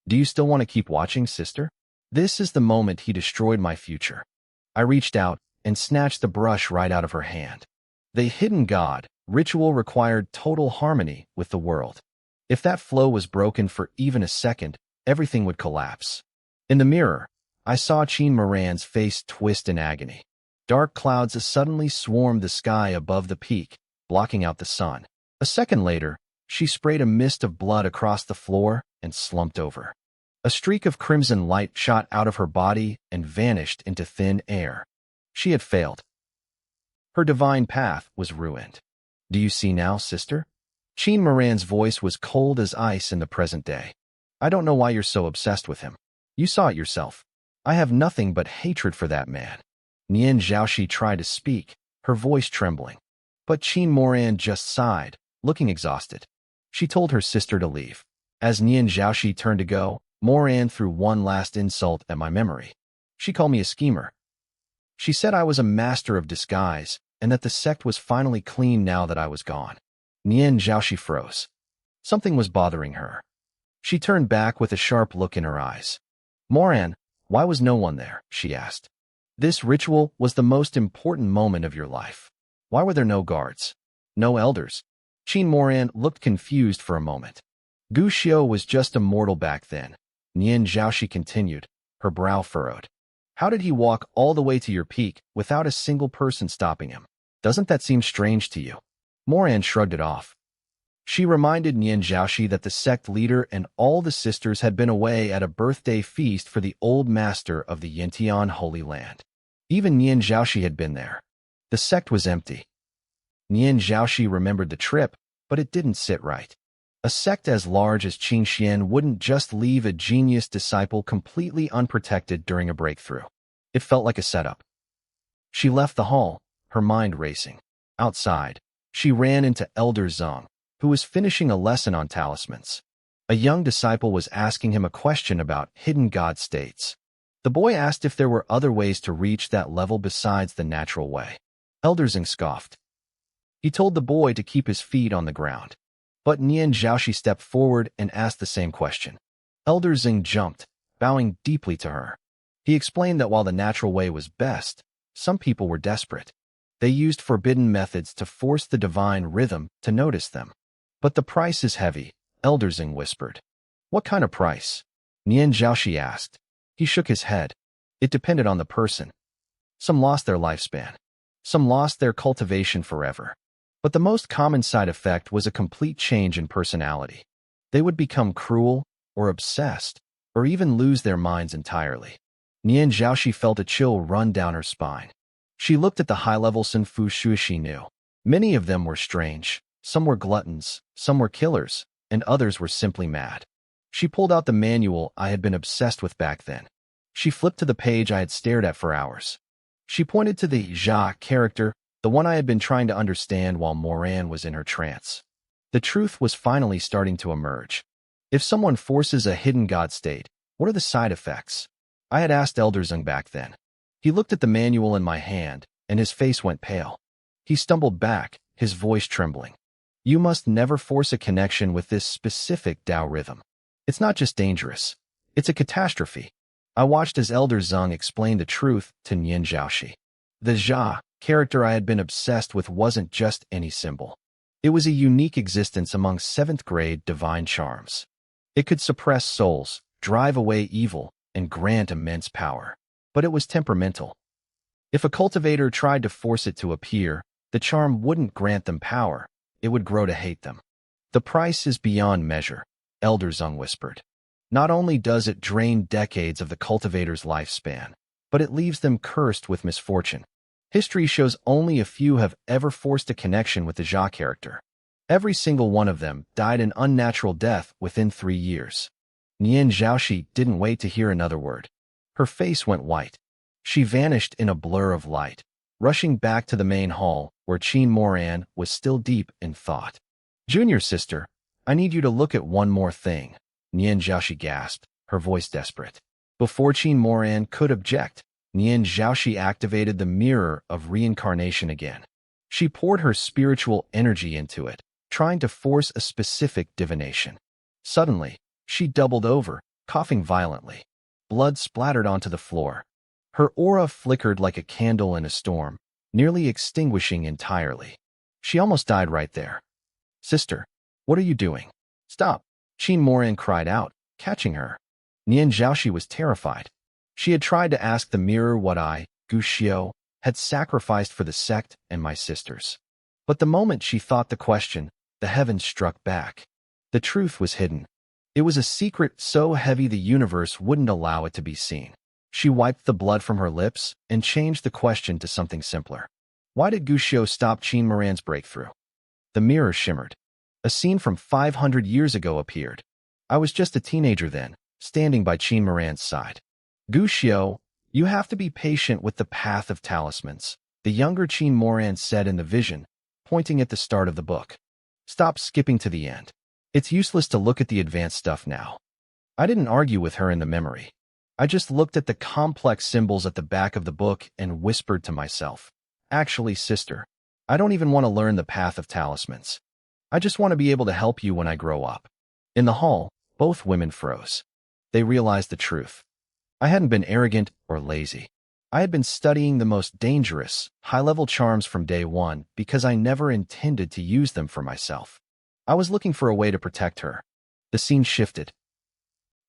Do you still want to keep watching, sister? This is the moment he destroyed my future. I reached out and snatched the brush right out of her hand. The hidden god ritual required total harmony with the world. If that flow was broken for even a second, everything would collapse. In the mirror, I saw Qin Moran's face twist in agony. Dark clouds suddenly swarmed the sky above the peak, blocking out the sun. A second later, she sprayed a mist of blood across the floor and slumped over. A streak of crimson light shot out of her body and vanished into thin air. She had failed. Her divine path was ruined. Do you see now, sister? Qin Moran's voice was cold as ice in the present day. I don't know why you're so obsessed with him. You saw it yourself. I have nothing but hatred for that man. Nian Zhaoxi tried to speak, her voice trembling. But Qin Moran just sighed, looking exhausted. She told her sister to leave. As Nian Zhaoxi turned to go, Moran threw one last insult at my memory. She called me a schemer. She said I was a master of disguise, and that the sect was finally clean now that I was gone. Nian Zhaoxi froze. Something was bothering her. She turned back with a sharp look in her eyes. Moran, why was no one there? She asked. This ritual was the most important moment of your life. Why were there no guards? No elders? Qin Moran looked confused for a moment. Gu Xiu was just a mortal back then. Nian Zhaoxi continued, her brow furrowed. How did he walk all the way to your peak without a single person stopping him? Doesn't that seem strange to you? Moran shrugged it off. She reminded Nian Zhaoxi that the sect leader and all the sisters had been away at a birthday feast for the old master of the Yintian Holy Land. Even Nian Zhaoxi had been there. The sect was empty. Nian Zhaoxi remembered the trip, but it didn't sit right. A sect as large as Qingxian wouldn't just leave a genius disciple completely unprotected during a breakthrough. It felt like a setup. She left the hall, her mind racing. Outside, she ran into Elder Zeng, who was finishing a lesson on talismans. A young disciple was asking him a question about hidden god states. The boy asked if there were other ways to reach that level besides the natural way. Elder Zeng scoffed. He told the boy to keep his feet on the ground. But Nian Zhaoxi stepped forward and asked the same question. Elder Zeng jumped, bowing deeply to her. He explained that while the natural way was best, some people were desperate. They used forbidden methods to force the divine rhythm to notice them. But the price is heavy, Elder Zeng whispered. What kind of price? Nian Zhaoxi asked. He shook his head. It depended on the person. Some lost their lifespan. Some lost their cultivation forever. But the most common side effect was a complete change in personality. They would become cruel, or obsessed, or even lose their minds entirely. Nian Zhaoxi felt a chill run down her spine. She looked at the high-level Senfu Shui she knew. Many of them were strange. Some were gluttons, some were killers, and others were simply mad. She pulled out the manual I had been obsessed with back then. She flipped to the page I had stared at for hours. She pointed to the Jia character, the one I had been trying to understand while Moran was in her trance. The truth was finally starting to emerge. If someone forces a hidden god state, what are the side effects? I had asked Elder Zeng back then. He looked at the manual in my hand, and his face went pale. He stumbled back, his voice trembling. You must never force a connection with this specific Tao rhythm. It's not just dangerous. It's a catastrophe. I watched as Elder Zeng explained the truth to Nian Zhaoxi. The Jia character I had been obsessed with wasn't just any symbol. It was a unique existence among 7th grade divine charms. It could suppress souls, drive away evil, and grant immense power. But it was temperamental. If a cultivator tried to force it to appear, the charm wouldn't grant them power. It would grow to hate them. The price is beyond measure, Elder Zeng whispered. Not only does it drain decades of the cultivator's lifespan, but it leaves them cursed with misfortune. History shows only a few have ever forced a connection with the Jia character. Every single one of them died an unnatural death within 3 years. Nian Zhaoxi didn't wait to hear another word. Her face went white. She vanished in a blur of light, rushing back to the main hall where Qin Moran was still deep in thought. Junior sister, I need you to look at one more thing. Nian Zhaoxi gasped, her voice desperate. Before Qin Moran could object, Nian Zhaoxi activated the mirror of reincarnation again. She poured her spiritual energy into it, trying to force a specific divination. Suddenly, she doubled over, coughing violently. Blood splattered onto the floor. Her aura flickered like a candle in a storm, nearly extinguishing entirely. She almost died right there. Sister, what are you doing? Stop! Qin Moran cried out, catching her. Nian Zhaoxi was terrified. She had tried to ask the mirror what I, Gu Xiu, had sacrificed for the sect and my sisters. But the moment she thought the question, the heavens struck back. The truth was hidden. It was a secret so heavy the universe wouldn't allow it to be seen. She wiped the blood from her lips and changed the question to something simpler. Why did Gu Xiu stop Qin Moran's breakthrough? The mirror shimmered. A scene from 500 years ago appeared. I was just a teenager then, standing by Qin Moran's side. Gu Xiu, you have to be patient with the path of talismans, the younger Qin Moran said in the vision, pointing at the start of the book. Stop skipping to the end. It's useless to look at the advanced stuff now. I didn't argue with her in the memory. I just looked at the complex symbols at the back of the book and whispered to myself, actually, sister, I don't even want to learn the path of talismans. I just want to be able to help you when I grow up. In the hall, both women froze. They realized the truth. I hadn't been arrogant or lazy. I had been studying the most dangerous, high-level charms from day one because I never intended to use them for myself. I was looking for a way to protect her. The scene shifted.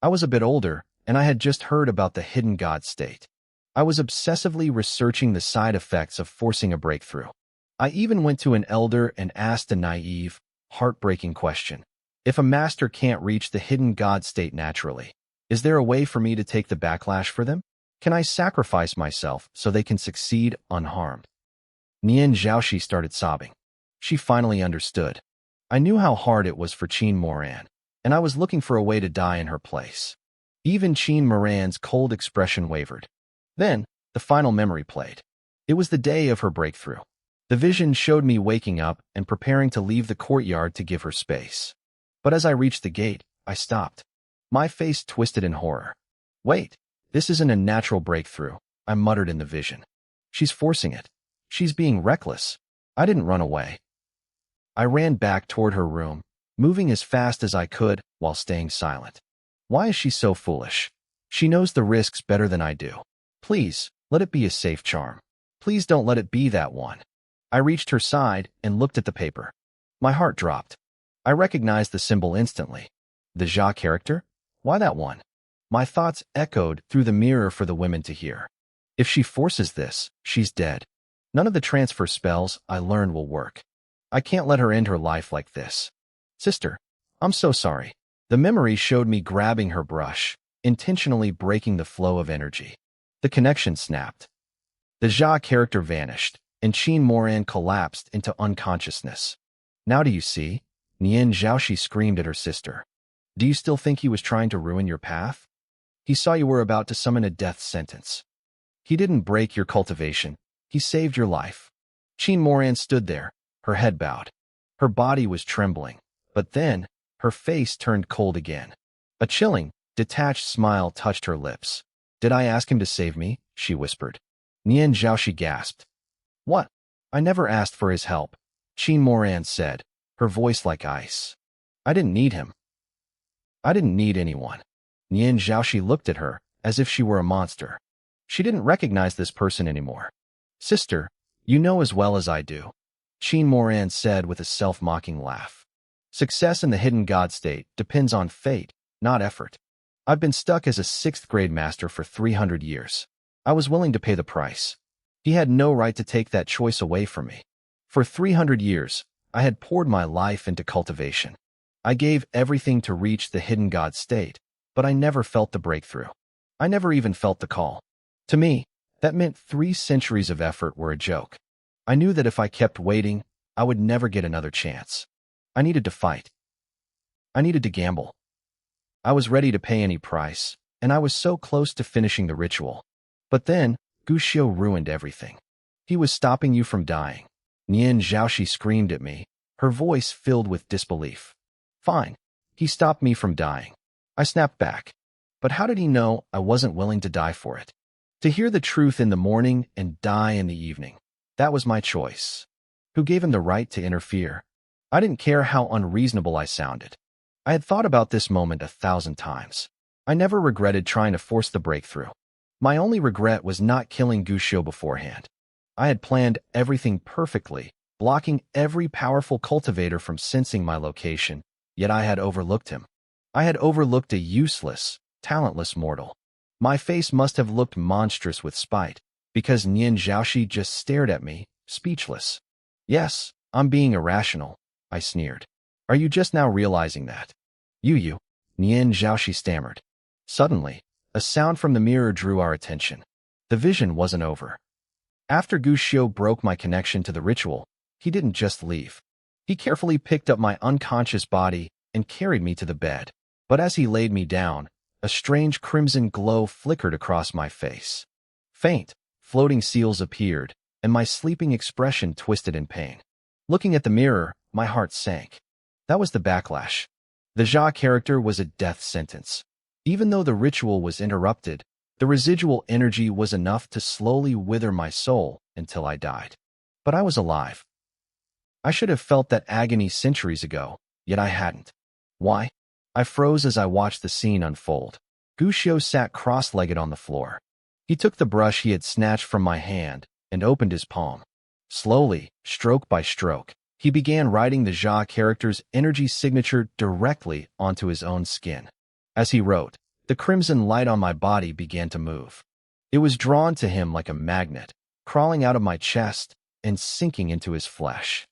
I was a bit older, and I had just heard about the hidden god state. I was obsessively researching the side effects of forcing a breakthrough. I even went to an elder and asked a naive, heartbreaking question. If a master can't reach the hidden god state naturally, is there a way for me to take the backlash for them? Can I sacrifice myself so they can succeed unharmed? Nian Zhaoxi started sobbing. She finally understood. I knew how hard it was for Qin Moran, and I was looking for a way to die in her place. Even Qin Moran's cold expression wavered. Then, the final memory played. It was the day of her breakthrough. The vision showed me waking up and preparing to leave the courtyard to give her space. But as I reached the gate, I stopped. My face twisted in horror. Wait, this isn't a natural breakthrough, I muttered in the vision. She's forcing it. She's being reckless. I didn't run away. I ran back toward her room, moving as fast as I could while staying silent. Why is she so foolish? She knows the risks better than I do. Please, let it be a safe charm. Please don't let it be that one. I reached her side and looked at the paper. My heart dropped. I recognized the symbol instantly. The Jia character? Why that one? My thoughts echoed through the mirror for the women to hear. If she forces this, she's dead. None of the transfer spells I learned will work. I can't let her end her life like this. Sister, I'm so sorry. The memory showed me grabbing her brush, intentionally breaking the flow of energy. The connection snapped. The Jia character vanished, and Qin Moran collapsed into unconsciousness. Now do you see? Nian Zhaoxi screamed at her sister. Do you still think he was trying to ruin your path? He saw you were about to summon a death sentence. He didn't break your cultivation. He saved your life. Qin Moran stood there, her head bowed. Her body was trembling, but then, her face turned cold again. A chilling, detached smile touched her lips. Did I ask him to save me? She whispered. Nian Zhaoxi gasped. What? I never asked for his help, Qin Moran said, her voice like ice. I didn't need him. I didn't need anyone. Nian Zhaoxi looked at her, as if she were a monster. She didn't recognize this person anymore. Sister, you know as well as I do, Qin Moran said with a self-mocking laugh. Success in the hidden god state depends on fate, not effort. I've been stuck as a 6th grade master for 300 years. I was willing to pay the price. He had no right to take that choice away from me. For 300 years, I had poured my life into cultivation. I gave everything to reach the hidden god state, but I never felt the breakthrough. I never even felt the call. To me, that meant 3 centuries of effort were a joke. I knew that if I kept waiting, I would never get another chance. I needed to fight. I needed to gamble. I was ready to pay any price, and I was so close to finishing the ritual. But then, Gu Xiu ruined everything. He was stopping you from dying. Nian Zhaoxi screamed at me, her voice filled with disbelief. Fine. He stopped me from dying. I snapped back. But how did he know I wasn't willing to die for it? To hear the truth in the morning and die in the evening. That was my choice. Who gave him the right to interfere? I didn't care how unreasonable I sounded. I had thought about this moment 1,000 times. I never regretted trying to force the breakthrough. My only regret was not killing Gushio beforehand. I had planned everything perfectly, blocking every powerful cultivator from sensing my location, yet I had overlooked him. I had overlooked a useless, talentless mortal. My face must have looked monstrous with spite, because Nian Zhaoxi just stared at me, speechless. Yes, I'm being irrational, I sneered. Are you just now realizing that? You, Nian Zhaoxi stammered. Suddenly, a sound from the mirror drew our attention. The vision wasn't over. After Gushio broke my connection to the ritual, he didn't just leave. He carefully picked up my unconscious body and carried me to the bed. But as he laid me down, a strange crimson glow flickered across my face. Faint, floating seals appeared, and my sleeping expression twisted in pain. Looking at the mirror, my heart sank. That was the backlash. The Jia character was a death sentence. Even though the ritual was interrupted, the residual energy was enough to slowly wither my soul until I died. But I was alive. I should have felt that agony centuries ago, yet I hadn't. Why? I froze as I watched the scene unfold. Gushio sat cross-legged on the floor. He took the brush he had snatched from my hand and opened his palm. Slowly, stroke by stroke, he began writing the Jia character's energy signature directly onto his own skin. As he wrote, the crimson light on my body began to move. It was drawn to him like a magnet, crawling out of my chest and sinking into his flesh.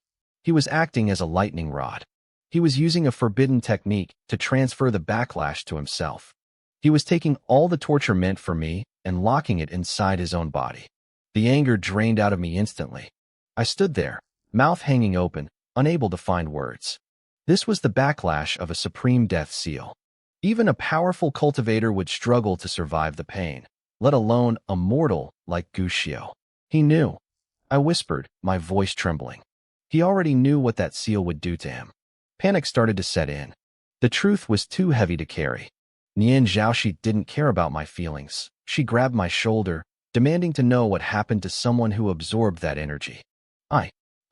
He was acting as a lightning rod. He was using a forbidden technique to transfer the backlash to himself. He was taking all the torture meant for me and locking it inside his own body. The anger drained out of me instantly. I stood there, mouth hanging open, unable to find words. This was the backlash of a supreme death seal. Even a powerful cultivator would struggle to survive the pain, let alone a mortal like Gushio. He knew. I whispered, my voice trembling. He already knew what that seal would do to him. Panic started to set in. The truth was too heavy to carry. Nian Zhaoxi didn't care about my feelings. She grabbed my shoulder, demanding to know what happened to someone who absorbed that energy.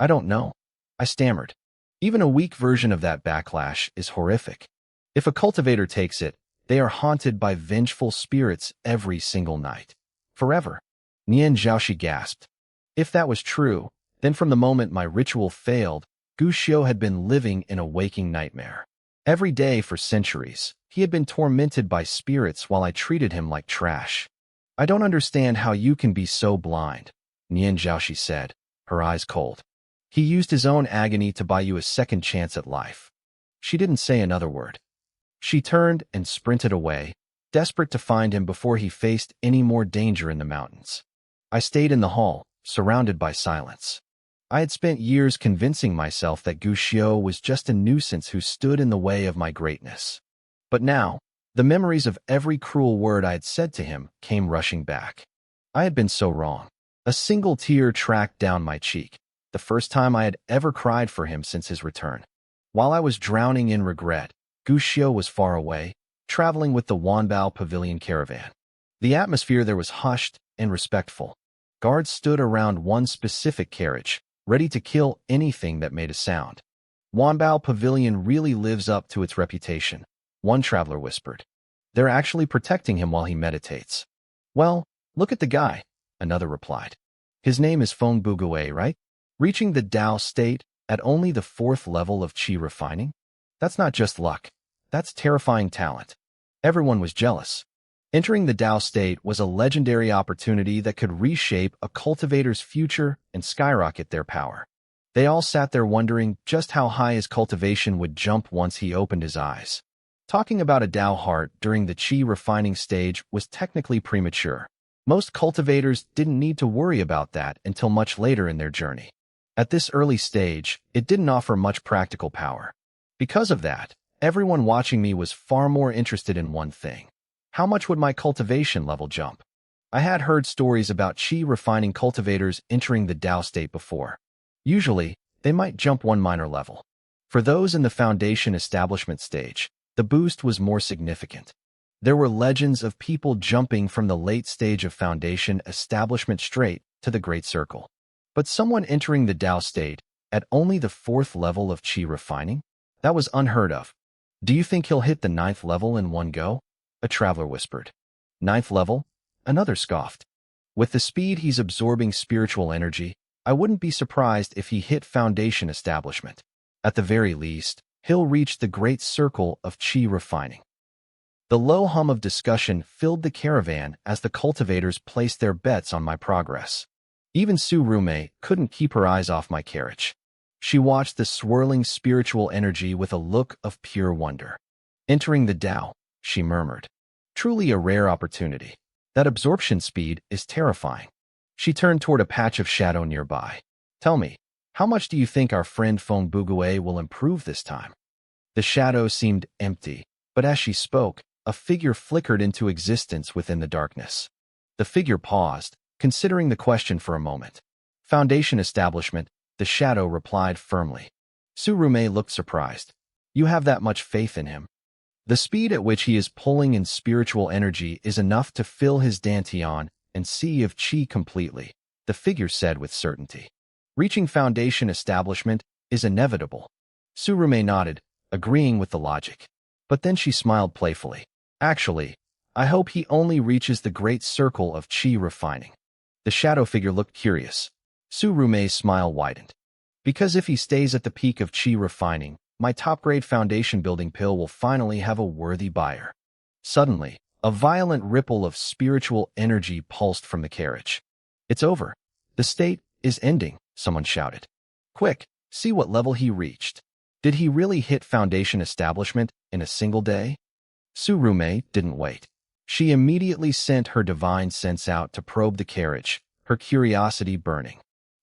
I don't know. I stammered. Even a weak version of that backlash is horrific. If a cultivator takes it, they are haunted by vengeful spirits every single night. Forever. Nian Zhaoxi gasped. If that was true, then from the moment my ritual failed, Gushio had been living in a waking nightmare. Every day for centuries, he had been tormented by spirits while I treated him like trash. I don't understand how you can be so blind, Nian Zhaoxi said, her eyes cold. He used his own agony to buy you a second chance at life. She didn't say another word. She turned and sprinted away, desperate to find him before he faced any more danger in the mountains. I stayed in the hall, surrounded by silence. I had spent years convincing myself that Gushio was just a nuisance who stood in the way of my greatness. But now, the memories of every cruel word I had said to him came rushing back. I had been so wrong. A single tear tracked down my cheek, the first time I had ever cried for him since his return. While I was drowning in regret, Gushio was far away, traveling with the Wanbao Pavilion caravan. The atmosphere there was hushed and respectful. Guards stood around one specific carriage, ready to kill anything that made a sound. Wanbao Pavilion really lives up to its reputation, one traveler whispered. They're actually protecting him while he meditates. Well, look at the guy, another replied. His name is Feng Bugue, right? Reaching the Tao state at only the 4th level of Qi refining? That's not just luck. That's terrifying talent. Everyone was jealous. Entering the Tao state was a legendary opportunity that could reshape a cultivator's future and skyrocket their power. They all sat there wondering just how high his cultivation would jump once he opened his eyes. Talking about a Tao heart during the Qi refining stage was technically premature. Most cultivators didn't need to worry about that until much later in their journey. At this early stage, it didn't offer much practical power. Because of that, everyone watching me was far more interested in one thing. How much would my cultivation level jump? I had heard stories about Qi refining cultivators entering the Tao state before. Usually, they might jump one minor level. For those in the foundation establishment stage, the boost was more significant. There were legends of people jumping from the late stage of foundation establishment straight to the Great Circle. But someone entering the Tao state at only the 4th level of Qi refining? That was unheard of. Do you think he'll hit the 9th level in one go? A traveler whispered. 9th level? Another scoffed. With the speed he's absorbing spiritual energy, I wouldn't be surprised if he hit foundation establishment. At the very least, he'll reach the Great Circle of Qi refining. The low hum of discussion filled the caravan as the cultivators placed their bets on my progress. Even Tsurume couldn't keep her eyes off my carriage. She watched the swirling spiritual energy with a look of pure wonder. Entering the Tao, she murmured. Truly a rare opportunity. That absorption speed is terrifying. She turned toward a patch of shadow nearby. Tell me, how much do you think our friend Feng Bugue will improve this time? The shadow seemed empty, but as she spoke, a figure flickered into existence within the darkness. The figure paused, considering the question for a moment. Foundation establishment, the shadow replied firmly. Tsurume looked surprised. You have that much faith in him? The speed at which he is pulling in spiritual energy is enough to fill his dantian and sea of Qi completely, the figure said with certainty. Reaching foundation establishment is inevitable. Tsurume nodded, agreeing with the logic. But then she smiled playfully. Actually, I hope he only reaches the Great Circle of Qi refining. The shadow figure looked curious. Tsurume's smile widened. Because if he stays at the peak of Qi refining, my top-grade foundation building pill will finally have a worthy buyer. Suddenly, a violent ripple of spiritual energy pulsed from the carriage. It's over. The state is ending, someone shouted. Quick, see what level he reached. Did he really hit foundation establishment in a single day? Tsurume didn't wait. She immediately sent her divine sense out to probe the carriage, her curiosity burning.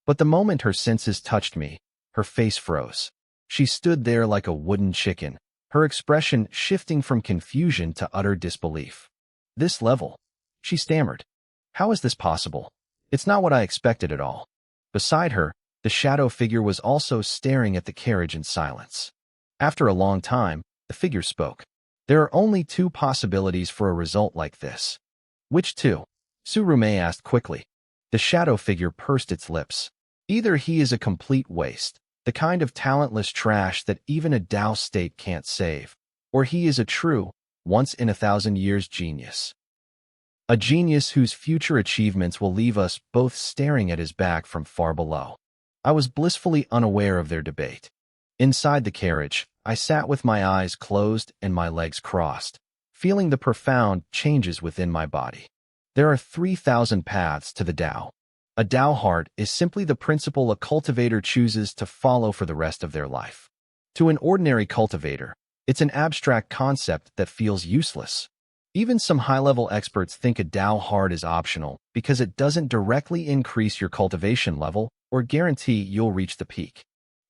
But the moment her senses touched me, her face froze. She stood there like a wooden chicken, her expression shifting from confusion to utter disbelief. This level? She stammered. How is this possible? It's not what I expected at all. Beside her, the shadow figure was also staring at the carriage in silence. After a long time, the figure spoke. There are only 2 possibilities for a result like this. Which 2? Tsurume asked quickly. The shadow figure pursed its lips. Either he is a complete waste, the kind of talentless trash that even a Tao state can't save, or he is a true, once-in-a-thousand-years genius. A genius whose future achievements will leave us both staring at his back from far below. I was blissfully unaware of their debate. Inside the carriage, I sat with my eyes closed and my legs crossed, feeling the profound changes within my body. There are 3,000 paths to the Tao. A Tao heart is simply the principle a cultivator chooses to follow for the rest of their life. To an ordinary cultivator, it's an abstract concept that feels useless. Even some high-level experts think a Tao heart is optional because it doesn't directly increase your cultivation level or guarantee you'll reach the peak.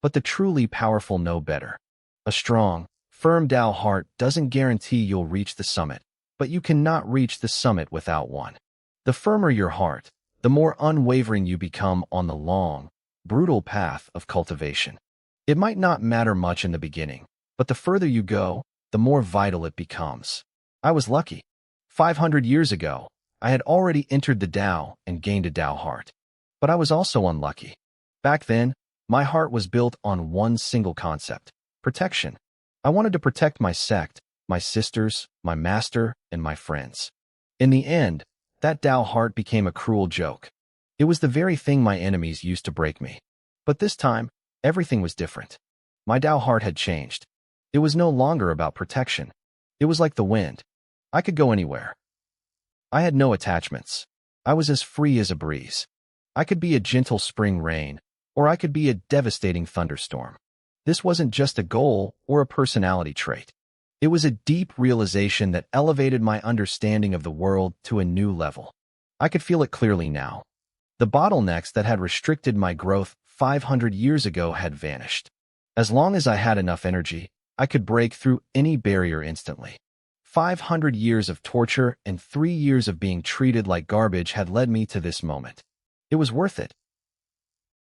But the truly powerful know better. A strong, firm Tao heart doesn't guarantee you'll reach the summit, but you cannot reach the summit without one. The firmer your heart, the more unwavering you become on the long, brutal path of cultivation. It might not matter much in the beginning, but the further you go, the more vital it becomes. I was lucky. 500 years ago, I had already entered the Tao and gained a Tao heart. But I was also unlucky. Back then, my heart was built on one single concept: protection. I wanted to protect my sect, my sisters, my master, and my friends. In the end, that Tao heart became a cruel joke. It was the very thing my enemies used to break me. But this time, everything was different. My Tao heart had changed. It was no longer about protection. It was like the wind. I could go anywhere. I had no attachments. I was as free as a breeze. I could be a gentle spring rain, or I could be a devastating thunderstorm. This wasn't just a goal or a personality trait. It was a deep realization that elevated my understanding of the world to a new level. I could feel it clearly now. The bottlenecks that had restricted my growth 500 years ago had vanished. As long as I had enough energy, I could break through any barrier instantly. 500 years of torture and 3 years of being treated like garbage had led me to this moment. It was worth it.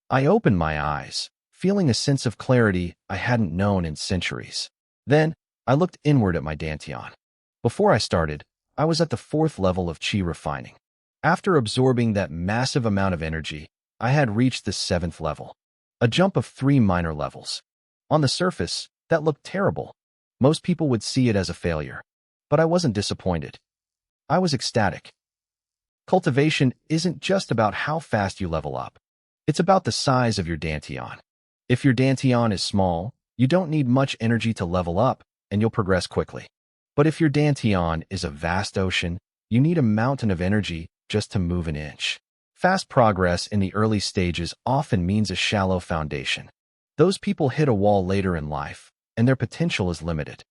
I opened my eyes, feeling a sense of clarity I hadn't known in centuries. Then, I looked inward at my dantian. Before I started, I was at the 4th level of chi refining. After absorbing that massive amount of energy, I had reached the 7th level, a jump of 3 minor levels. On the surface, that looked terrible. Most people would see it as a failure. But I wasn't disappointed. I was ecstatic. Cultivation isn't just about how fast you level up. It's about the size of your dantian. If your dantian is small, you don't need much energy to level up, and you'll progress quickly. But if your dantian is a vast ocean, you need a mountain of energy just to move an inch. Fast progress in the early stages often means a shallow foundation. Those people hit a wall later in life, and their potential is limited.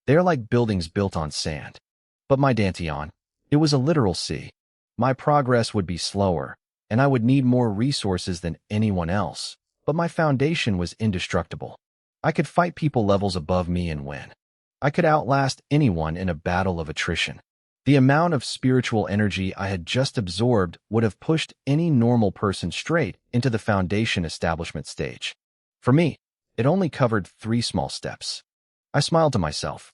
They're like buildings built on sand. But my dantian, it was a literal sea. My progress would be slower, and I would need more resources than anyone else, but my foundation was indestructible. I could fight people levels above me and win. I could outlast anyone in a battle of attrition. The amount of spiritual energy I had just absorbed would have pushed any normal person straight into the foundation establishment stage. For me, it only covered 3 small steps. I smiled to myself.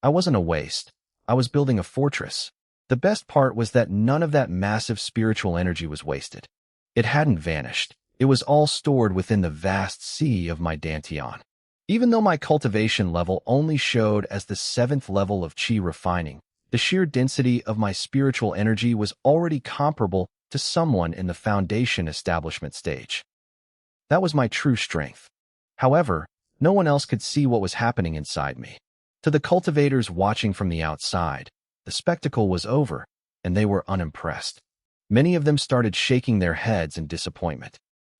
I wasn't a waste. I was building a fortress. The best part was that none of that massive spiritual energy was wasted. It hadn't vanished. It was all stored within the vast sea of my dantian. Even though my cultivation level only showed as the 7th level of chi refining, the sheer density of my spiritual energy was already comparable to someone in the foundation establishment stage. That was my true strength. However, no one else could see what was happening inside me. To the cultivators watching from the outside, the spectacle was over, and they were unimpressed. Many of them started shaking their heads in disappointment.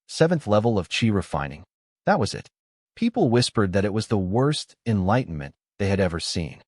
7th level of chi refining. That was it. People whispered that it was the worst enlightenment they had ever seen.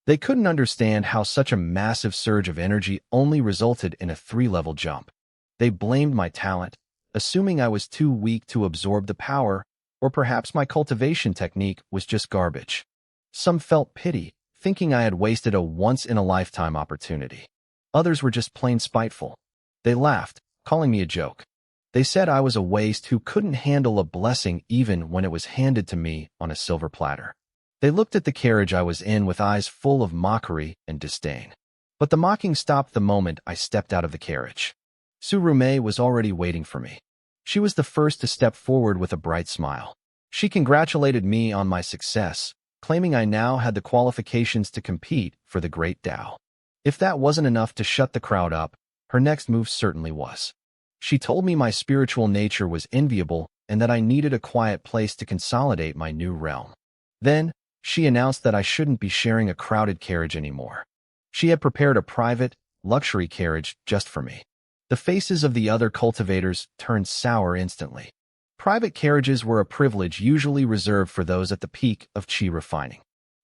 They couldn't understand how such a massive surge of energy only resulted in a 3-level jump. They blamed my talent, assuming I was too weak to absorb the power, or perhaps my cultivation technique was just garbage. Some felt pity, thinking I had wasted a once-in-a-lifetime opportunity. Others were just plain spiteful. They laughed, calling me a joke. They said I was a waste who couldn't handle a blessing even when it was handed to me on a silver platter. They looked at the carriage I was in with eyes full of mockery and disdain. But the mocking stopped the moment I stepped out of the carriage. Tsurume was already waiting for me. She was the first to step forward with a bright smile. She congratulated me on my success, claiming I now had the qualifications to compete for the Great Tao. If that wasn't enough to shut the crowd up, her next move certainly was. She told me my spiritual nature was enviable and that I needed a quiet place to consolidate my new realm. Then, she announced that I shouldn't be sharing a crowded carriage anymore. She had prepared a private, luxury carriage just for me. The faces of the other cultivators turned sour instantly. Private carriages were a privilege usually reserved for those at the peak of chi refining.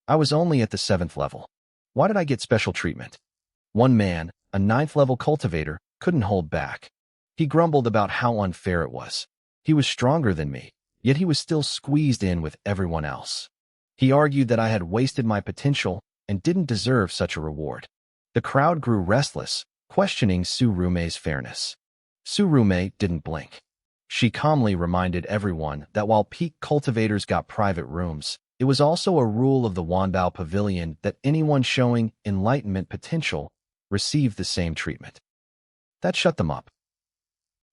I was only at the 7th level. Why did I get special treatment? One man, a 9th-level cultivator, couldn't hold back. He grumbled about how unfair it was. He was stronger than me, yet he was still squeezed in with everyone else. He argued that I had wasted my potential and didn't deserve such a reward. The crowd grew restless, questioning Tsurume's fairness. Tsurume didn't blink. She calmly reminded everyone that while peak cultivators got private rooms, it was also a rule of the Wanbao Pavilion that anyone showing enlightenment potential received the same treatment. That shut them up.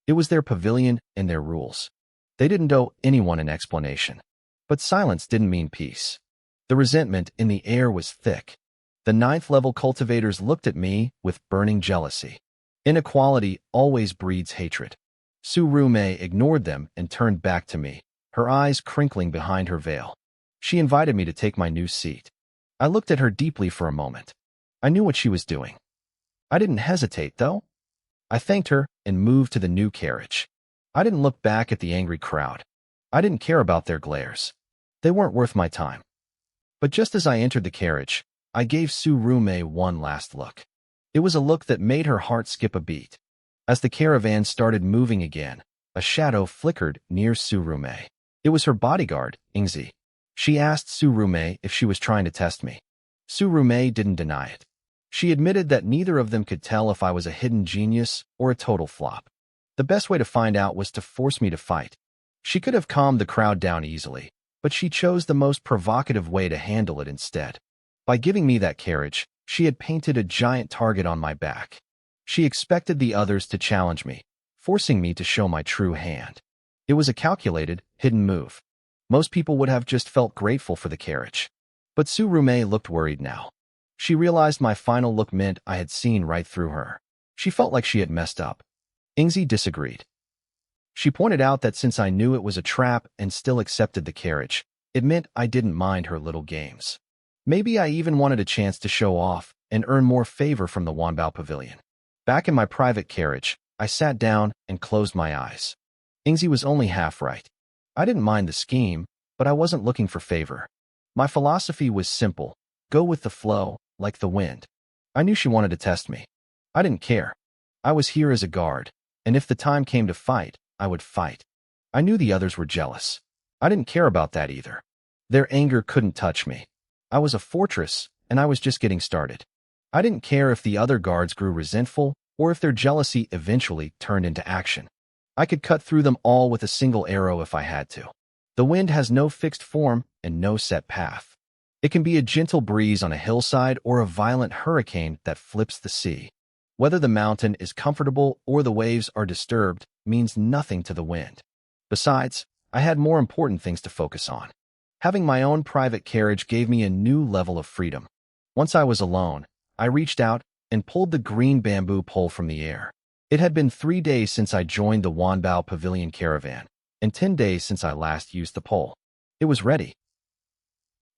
It was their pavilion and their rules. They didn't owe anyone an explanation. But silence didn't mean peace. The resentment in the air was thick. The 9th-level cultivators looked at me with burning jealousy. Inequality always breeds hatred. Tsurume ignored them and turned back to me, her eyes crinkling behind her veil. She invited me to take my new seat. I looked at her deeply for a moment. I knew what she was doing. I didn't hesitate, though. I thanked her and moved to the new carriage. I didn't look back at the angry crowd. I didn't care about their glares. They weren't worth my time. But just as I entered the carriage, I gave Tsurume one last look. It was a look that made her heart skip a beat. As the caravan started moving again, a shadow flickered near Tsurume. It was her bodyguard, Ingzi. She asked Tsurume if she was trying to test me. Tsurume didn't deny it. She admitted that neither of them could tell if I was a hidden genius or a total flop. The best way to find out was to force me to fight. She could have calmed the crowd down easily, but she chose the most provocative way to handle it instead. By giving me that carriage, she had painted a giant target on my back. She expected the others to challenge me, forcing me to show my true hand. It was a calculated, hidden move. Most people would have just felt grateful for the carriage. But Tsurume looked worried now. She realized my final look meant I had seen right through her. She felt like she had messed up. Ingzi disagreed. She pointed out that since I knew it was a trap and still accepted the carriage, it meant I didn't mind her little games. Maybe I even wanted a chance to show off and earn more favor from the Wanbao Pavilion. Back in my private carriage, I sat down and closed my eyes. Ingzi was only half right. I didn't mind the scheme, but I wasn't looking for favor. My philosophy was simple: go with the flow, like the wind. I knew she wanted to test me. I didn't care. I was here as a guard, and if the time came to fight, I would fight. I knew the others were jealous. I didn't care about that either. Their anger couldn't touch me. I was a fortress, and I was just getting started. I didn't care if the other guards grew resentful or if their jealousy eventually turned into action. I could cut through them all with a single arrow if I had to. The wind has no fixed form and no set path. It can be a gentle breeze on a hillside or a violent hurricane that flips the sea. Whether the mountain is comfortable or the waves are disturbed means nothing to the wind. Besides, I had more important things to focus on. Having my own private carriage gave me a new level of freedom. Once I was alone, I reached out and pulled the green bamboo pole from the air. It had been 3 days since I joined the Wanbao Pavilion caravan, and 10 days since I last used the pole. It was ready.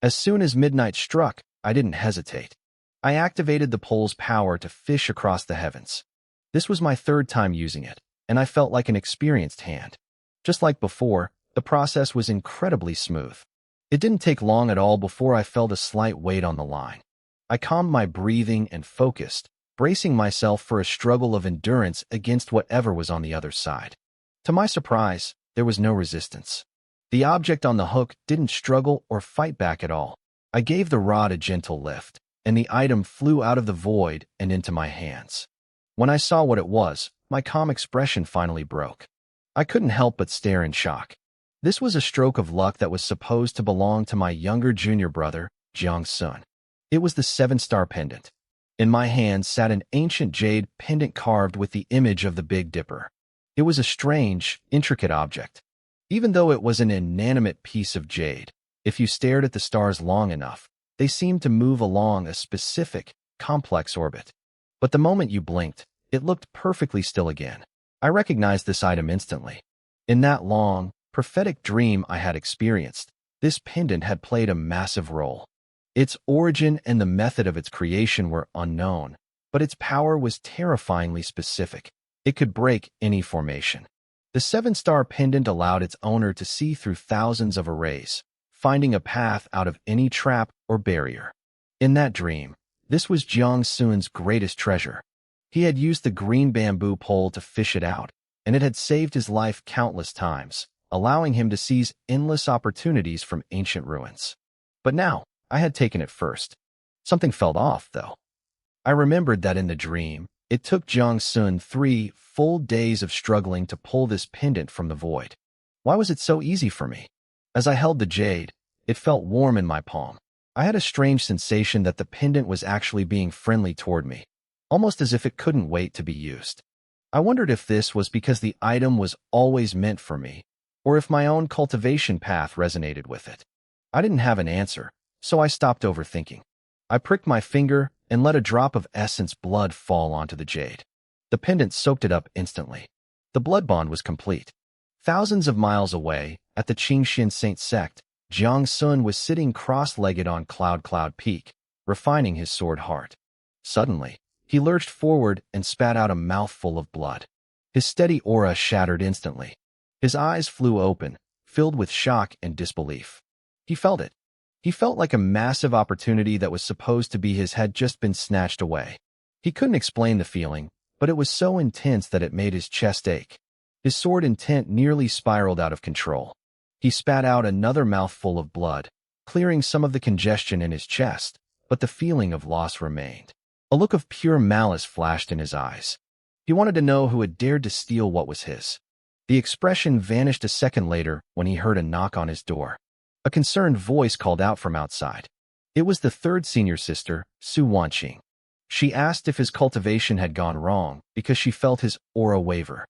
As soon as midnight struck, I didn't hesitate. I activated the pole's power to fish across the heavens. This was my 3rd time using it, and I felt like an experienced hand. Just like before, the process was incredibly smooth. It didn't take long at all before I felt a slight weight on the line. I calmed my breathing and focused, bracing myself for a struggle of endurance against whatever was on the other side. To my surprise, there was no resistance. The object on the hook didn't struggle or fight back at all. I gave the rod a gentle lift, and the item flew out of the void and into my hands. When I saw what it was, my calm expression finally broke. I couldn't help but stare in shock. This was a stroke of luck that was supposed to belong to my younger junior brother, Jiang-sun. It was the 7-star pendant. In my hand sat an ancient jade pendant carved with the image of the Big Dipper. It was a strange, intricate object. Even though it was an inanimate piece of jade, if you stared at the stars long enough, they seemed to move along a specific, complex orbit. But the moment you blinked, it looked perfectly still again. I recognized this item instantly. In that long, prophetic dream I had experienced, this pendant had played a massive role. Its origin and the method of its creation were unknown, but its power was terrifyingly specific. It could break any formation. The 7-star pendant allowed its owner to see through thousands of arrays, finding a path out of any trap or barrier. In that dream, this was Jiang-sun's greatest treasure. He had used the green bamboo pole to fish it out, and it had saved his life countless times, allowing him to seize endless opportunities from ancient ruins. But now, I had taken it first. Something felt off, though. I remembered that in the dream, it took Jiang-sun 3 full days of struggling to pull this pendant from the void. Why was it so easy for me? As I held the jade, it felt warm in my palm. I had a strange sensation that the pendant was actually being friendly toward me, almost as if it couldn't wait to be used. I wondered if this was because the item was always meant for me, or if my own cultivation path resonated with it. I didn't have an answer, so I stopped overthinking. I pricked my finger and let a drop of essence blood fall onto the jade. The pendant soaked it up instantly. The blood bond was complete. Thousands of miles away, at the Qingxian Saint sect, Jiang-sun was sitting cross-legged on Cloud Peak, refining his sword heart. Suddenly, he lurched forward and spat out a mouthful of blood. His steady aura shattered instantly. His eyes flew open, filled with shock and disbelief. He felt it. He felt like a massive opportunity that was supposed to be his had just been snatched away. He couldn't explain the feeling, but it was so intense that it made his chest ache. His sword intent nearly spiraled out of control. He spat out another mouthful of blood, clearing some of the congestion in his chest, but the feeling of loss remained. A look of pure malice flashed in his eyes. He wanted to know who had dared to steal what was his. The expression vanished a second later when he heard a knock on his door. A concerned voice called out from outside. It was the third senior sister, Su Wanqing. She asked if his cultivation had gone wrong because she felt his aura waver.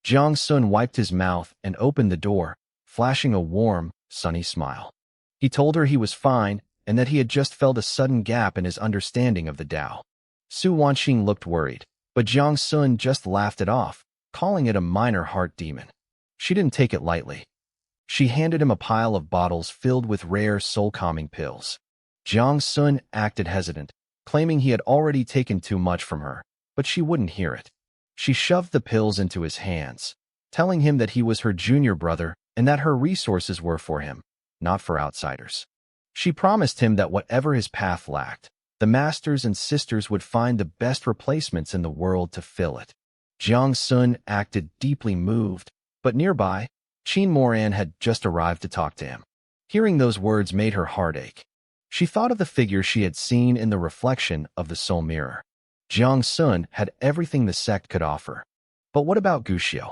Jiang Sun wiped his mouth and opened the door, flashing a warm, sunny smile. He told her he was fine and that he had just felt a sudden gap in his understanding of the Tao. Su Wanqing looked worried, but Jiang Sun just laughed it off, calling it a minor heart demon. She didn't take it lightly. She handed him a pile of bottles filled with rare soul-calming pills. Jiang Sun acted hesitant, claiming he had already taken too much from her, but she wouldn't hear it. She shoved the pills into his hands, telling him that he was her junior brother and that her resources were for him, not for outsiders. She promised him that whatever his path lacked, the masters and sisters would find the best replacements in the world to fill it. Jiang Sun acted deeply moved, but nearby, Qin Moran had just arrived to talk to him. Hearing those words made her heart ache. She thought of the figure she had seen in the reflection of the soul mirror. Jiang Sun had everything the sect could offer. But what about Guxiu?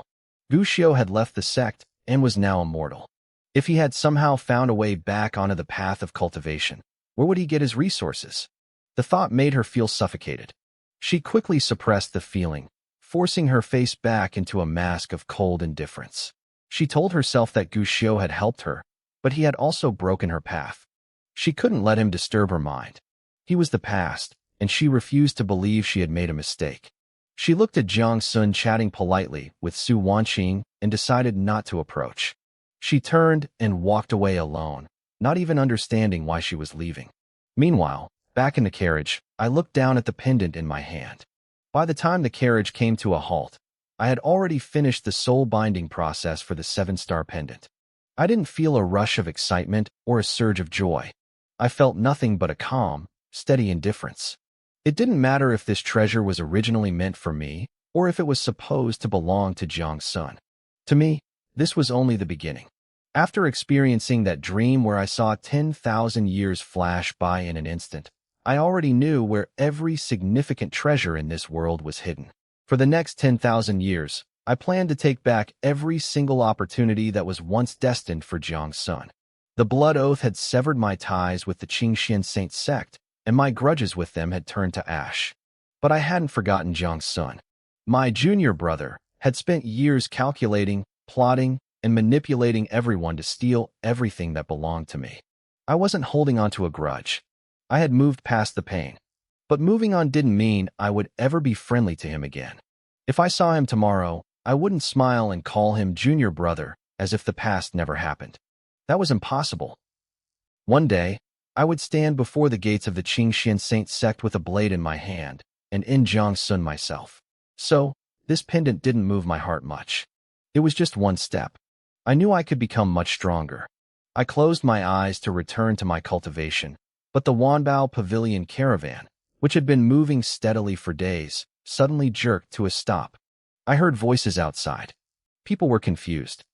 Guxiu had left the sect and was now immortal. If he had somehow found a way back onto the path of cultivation, where would he get his resources? The thought made her feel suffocated. She quickly suppressed the feeling, forcing her face back into a mask of cold indifference. She told herself that Guxiu had helped her, but he had also broken her path. She couldn't let him disturb her mind. He was the past, and she refused to believe she had made a mistake. She looked at Jiang Sun chatting politely with Su Wanqing and decided not to approach. She turned and walked away alone, not even understanding why she was leaving. Meanwhile, back in the carriage, I looked down at the pendant in my hand. By the time the carriage came to a halt, I had already finished the soul-binding process for the 7-star pendant. I didn't feel a rush of excitement or a surge of joy. I felt nothing but a calm, steady indifference. It didn't matter if this treasure was originally meant for me or if it was supposed to belong to Jiang Sun. To me, this was only the beginning. After experiencing that dream where I saw 10,000 years flash by in an instant, I already knew where every significant treasure in this world was hidden. For the next 10,000 years, I planned to take back every single opportunity that was once destined for Jiang Sun. The blood oath had severed my ties with the Qingxian Saint sect, and my grudges with them had turned to ash. But I hadn't forgotten Jiang Sun. My junior brother had spent years calculating, plotting, and manipulating everyone to steal everything that belonged to me. I wasn't holding on to a grudge. I had moved past the pain. But moving on didn't mean I would ever be friendly to him again. If I saw him tomorrow, I wouldn't smile and call him junior brother as if the past never happened. That was impossible. One day, I would stand before the gates of the Qingxian Saint sect with a blade in my hand and end Jiang Sun myself. So, this pendant didn't move my heart much. It was just one step. I knew I could become much stronger. I closed my eyes to return to my cultivation, but the Wanbao Pavilion caravan, which had been moving steadily for days, suddenly jerked to a stop. I heard voices outside. People were confused.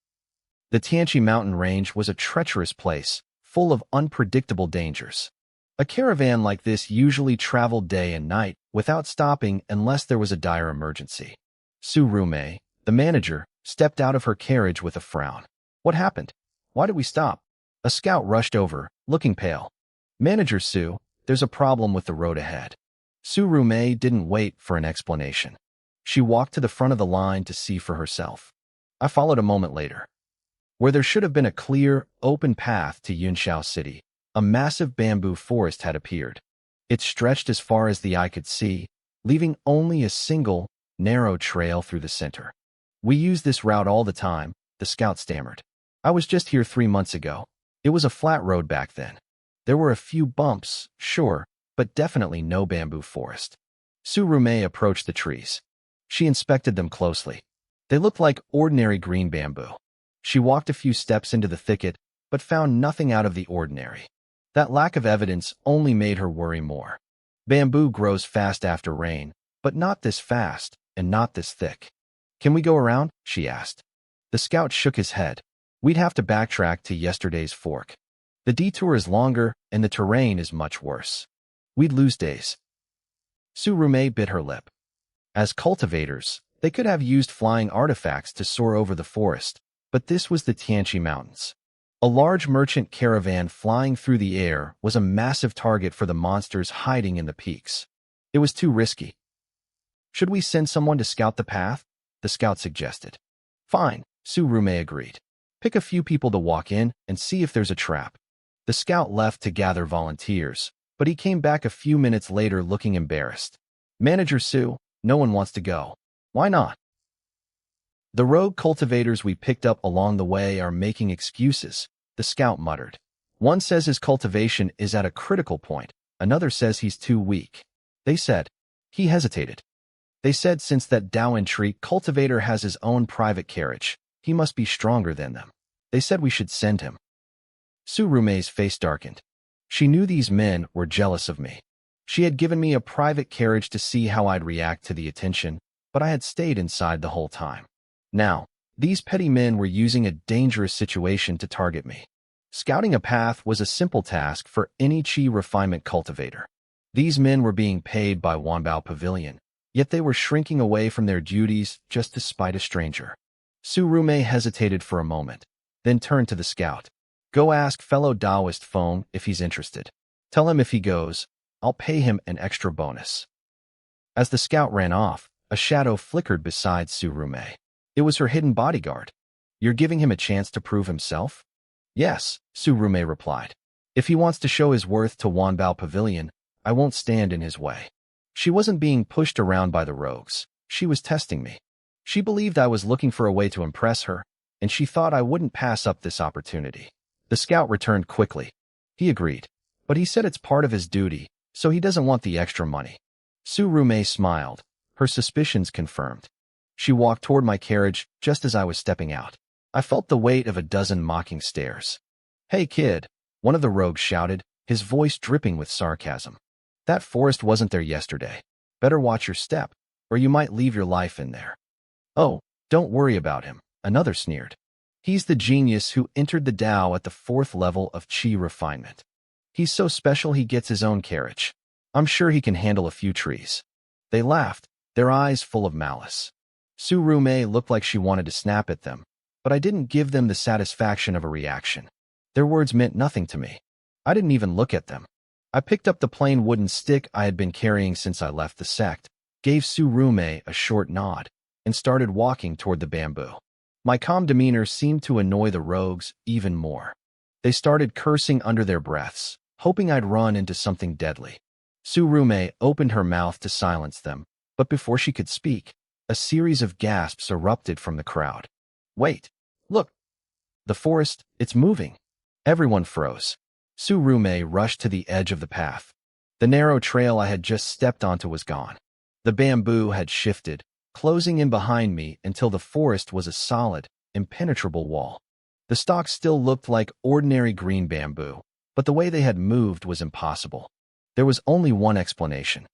The Tianqi mountain range was a treacherous place, full of unpredictable dangers. A caravan like this usually traveled day and night without stopping unless there was a dire emergency. Su Rumei, the manager, stepped out of her carriage with a frown. What happened? Why did we stop? A scout rushed over, looking pale. Manager Su, there's a problem with the road ahead. Su Rumei didn't wait for an explanation. She walked to the front of the line to see for herself. I followed a moment later. Where there should have been a clear, open path to Yunxiao City, a massive bamboo forest had appeared. It stretched as far as the eye could see, leaving only a single, narrow trail through the center. We use this route all the time, the scout stammered. I was just here 3 months ago. It was a flat road back then. There were a few bumps, sure, but definitely no bamboo forest. Su Rumei approached the trees. She inspected them closely. They looked like ordinary green bamboo. She walked a few steps into the thicket, but found nothing out of the ordinary. That lack of evidence only made her worry more. Bamboo grows fast after rain, but not this fast, and not this thick. Can we go around? She asked. The scout shook his head. We'd have to backtrack to yesterday's fork. The detour is longer, and the terrain is much worse. We'd lose days. Su Rumei bit her lip. As cultivators, They could have used flying artifacts to soar over the forest, but this was the Tianqi Mountains. A large merchant caravan flying through the air was a massive target for the monsters hiding in the peaks. It was too risky. "Should we send someone to scout the path?" the scout suggested. "Fine," Tsurume agreed. "Pick a few people to walk in and see if there's a trap." The scout left to gather volunteers, but he came back a few minutes later looking embarrassed. "Manager Sue, no one wants to go." "Why not?" "The rogue cultivators we picked up along the way are making excuses," the scout muttered. "One says his cultivation is at a critical point. Another says he's too weak. They said." He hesitated. "They said since that Daoin tree cultivator has his own private carriage, he must be stronger than them. They said we should send him." Tsurume's face darkened. She knew these men were jealous of me. She had given me a private carriage to see how I'd react to the attention, but I had stayed inside the whole time. Now, these petty men were using a dangerous situation to target me. Scouting a path was a simple task for any chi refinement cultivator. These men were being paid by Wanbao Pavilion, yet they were shrinking away from their duties just to spite a stranger. Tsurume hesitated for a moment, then turned to the scout. "Go ask fellow Taoist Feng if he's interested. Tell him if he goes, I'll pay him an extra bonus." As the scout ran off, a shadow flickered beside Tsurume. It was her hidden bodyguard. "You're giving him a chance to prove himself?" "Yes," Tsurume replied. "If he wants to show his worth to Wanbao Pavilion, I won't stand in his way." She wasn't being pushed around by the rogues. She was testing me. She believed I was looking for a way to impress her, and she thought I wouldn't pass up this opportunity. The scout returned quickly. He agreed, but he said it's part of his duty, so he doesn't want the extra money. Tsurume smiled, her suspicions confirmed. She walked toward my carriage just as I was stepping out. I felt the weight of a dozen mocking stares. "Hey kid," one of the rogues shouted, his voice dripping with sarcasm. "That forest wasn't there yesterday. Better watch your step, or you might leave your life in there." "Oh, don't worry about him," another sneered. "He's the genius who entered the Tao at the 4th level of chi refinement. He's so special he gets his own carriage. I'm sure he can handle a few trees." They laughed, their eyes full of malice. Tsurume looked like she wanted to snap at them, but I didn't give them the satisfaction of a reaction. Their words meant nothing to me. I didn't even look at them. I picked up the plain wooden stick I had been carrying since I left the sect, gave Tsurume a short nod, and started walking toward the bamboo. My calm demeanor seemed to annoy the rogues even more. They started cursing under their breaths, hoping I'd run into something deadly. Tsurume opened her mouth to silence them, but before she could speak, a series of gasps erupted from the crowd. "Wait! Look! The forest, it's moving!" Everyone froze. Tsurume rushed to the edge of the path. The narrow trail I had just stepped onto was gone. The bamboo had shifted, closing in behind me until the forest was a solid, impenetrable wall. The stalks still looked like ordinary green bamboo, but the way they had moved was impossible. There was only one explanation.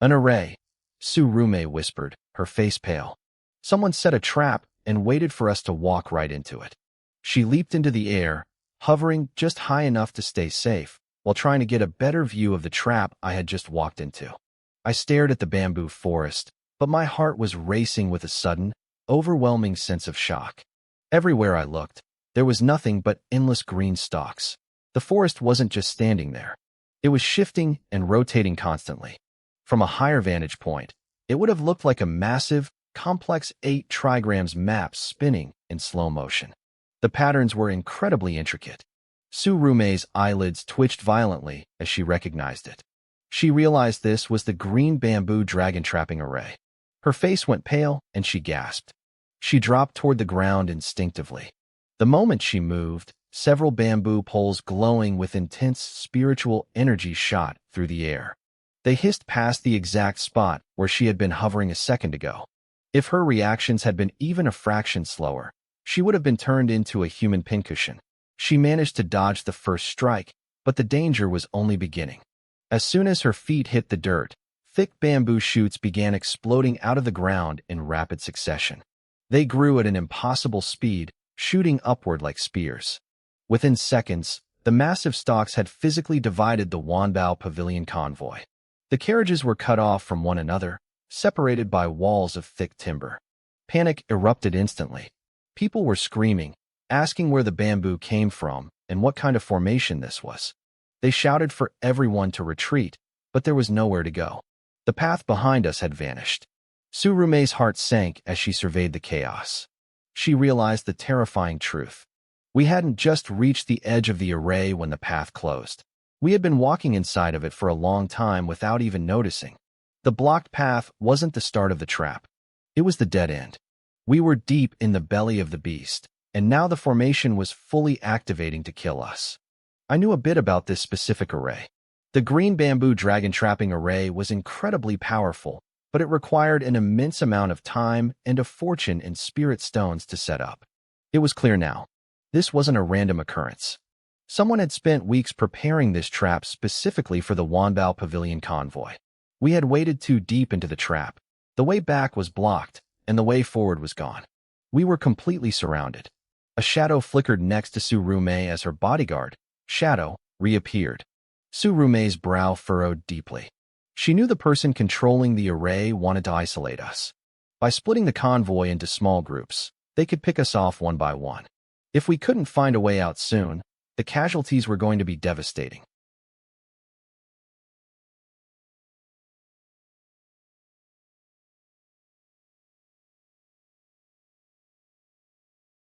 "An array," Tsurume whispered, her face pale. "Someone set a trap and waited for us to walk right into it." She leaped into the air, hovering just high enough to stay safe, while trying to get a better view of the trap I had just walked into. I stared at the bamboo forest, but my heart was racing with a sudden, overwhelming sense of shock. Everywhere I looked, there was nothing but endless green stalks. The forest wasn't just standing there. It was shifting and rotating constantly. From a higher vantage point, it would have looked like a massive, complex 8 trigrams map spinning in slow motion. The patterns were incredibly intricate. Tsurume's eyelids twitched violently as she recognized it. She realized this was the green bamboo dragon trapping array. Her face went pale and she gasped. She dropped toward the ground instinctively. The moment she moved, several bamboo poles glowing with intense spiritual energy shot through the air. They hissed past the exact spot where she had been hovering a second ago. If her reactions had been even a fraction slower, she would have been turned into a human pincushion. She managed to dodge the first strike, but the danger was only beginning. As soon as her feet hit the dirt, thick bamboo shoots began exploding out of the ground in rapid succession. They grew at an impossible speed, shooting upward like spears. Within seconds, the massive stalks had physically divided the Wanbao Pavilion convoy. The carriages were cut off from one another, separated by walls of thick timber. Panic erupted instantly. People were screaming, asking where the bamboo came from and what kind of formation this was. They shouted for everyone to retreat, but there was nowhere to go. The path behind us had vanished. Surume's heart sank as she surveyed the chaos. She realized the terrifying truth. We hadn't just reached the edge of the array when the path closed. We had been walking inside of it for a long time without even noticing. The blocked path wasn't the start of the trap. It was the dead end. We were deep in the belly of the beast, and now the formation was fully activating to kill us. I knew a bit about this specific array. The green bamboo dragon trapping array was incredibly powerful, but it required an immense amount of time and a fortune in spirit stones to set up. It was clear now. This wasn't a random occurrence. Someone had spent weeks preparing this trap specifically for the Wanbao Pavilion convoy. We had waded too deep into the trap. The way back was blocked, and the way forward was gone. We were completely surrounded. A shadow flickered next to Surume as her bodyguard, Shadow, reappeared. Surume's brow furrowed deeply. She knew the person controlling the array wanted to isolate us. By splitting the convoy into small groups, they could pick us off one by one. If we couldn't find a way out soon, the casualties were going to be devastating.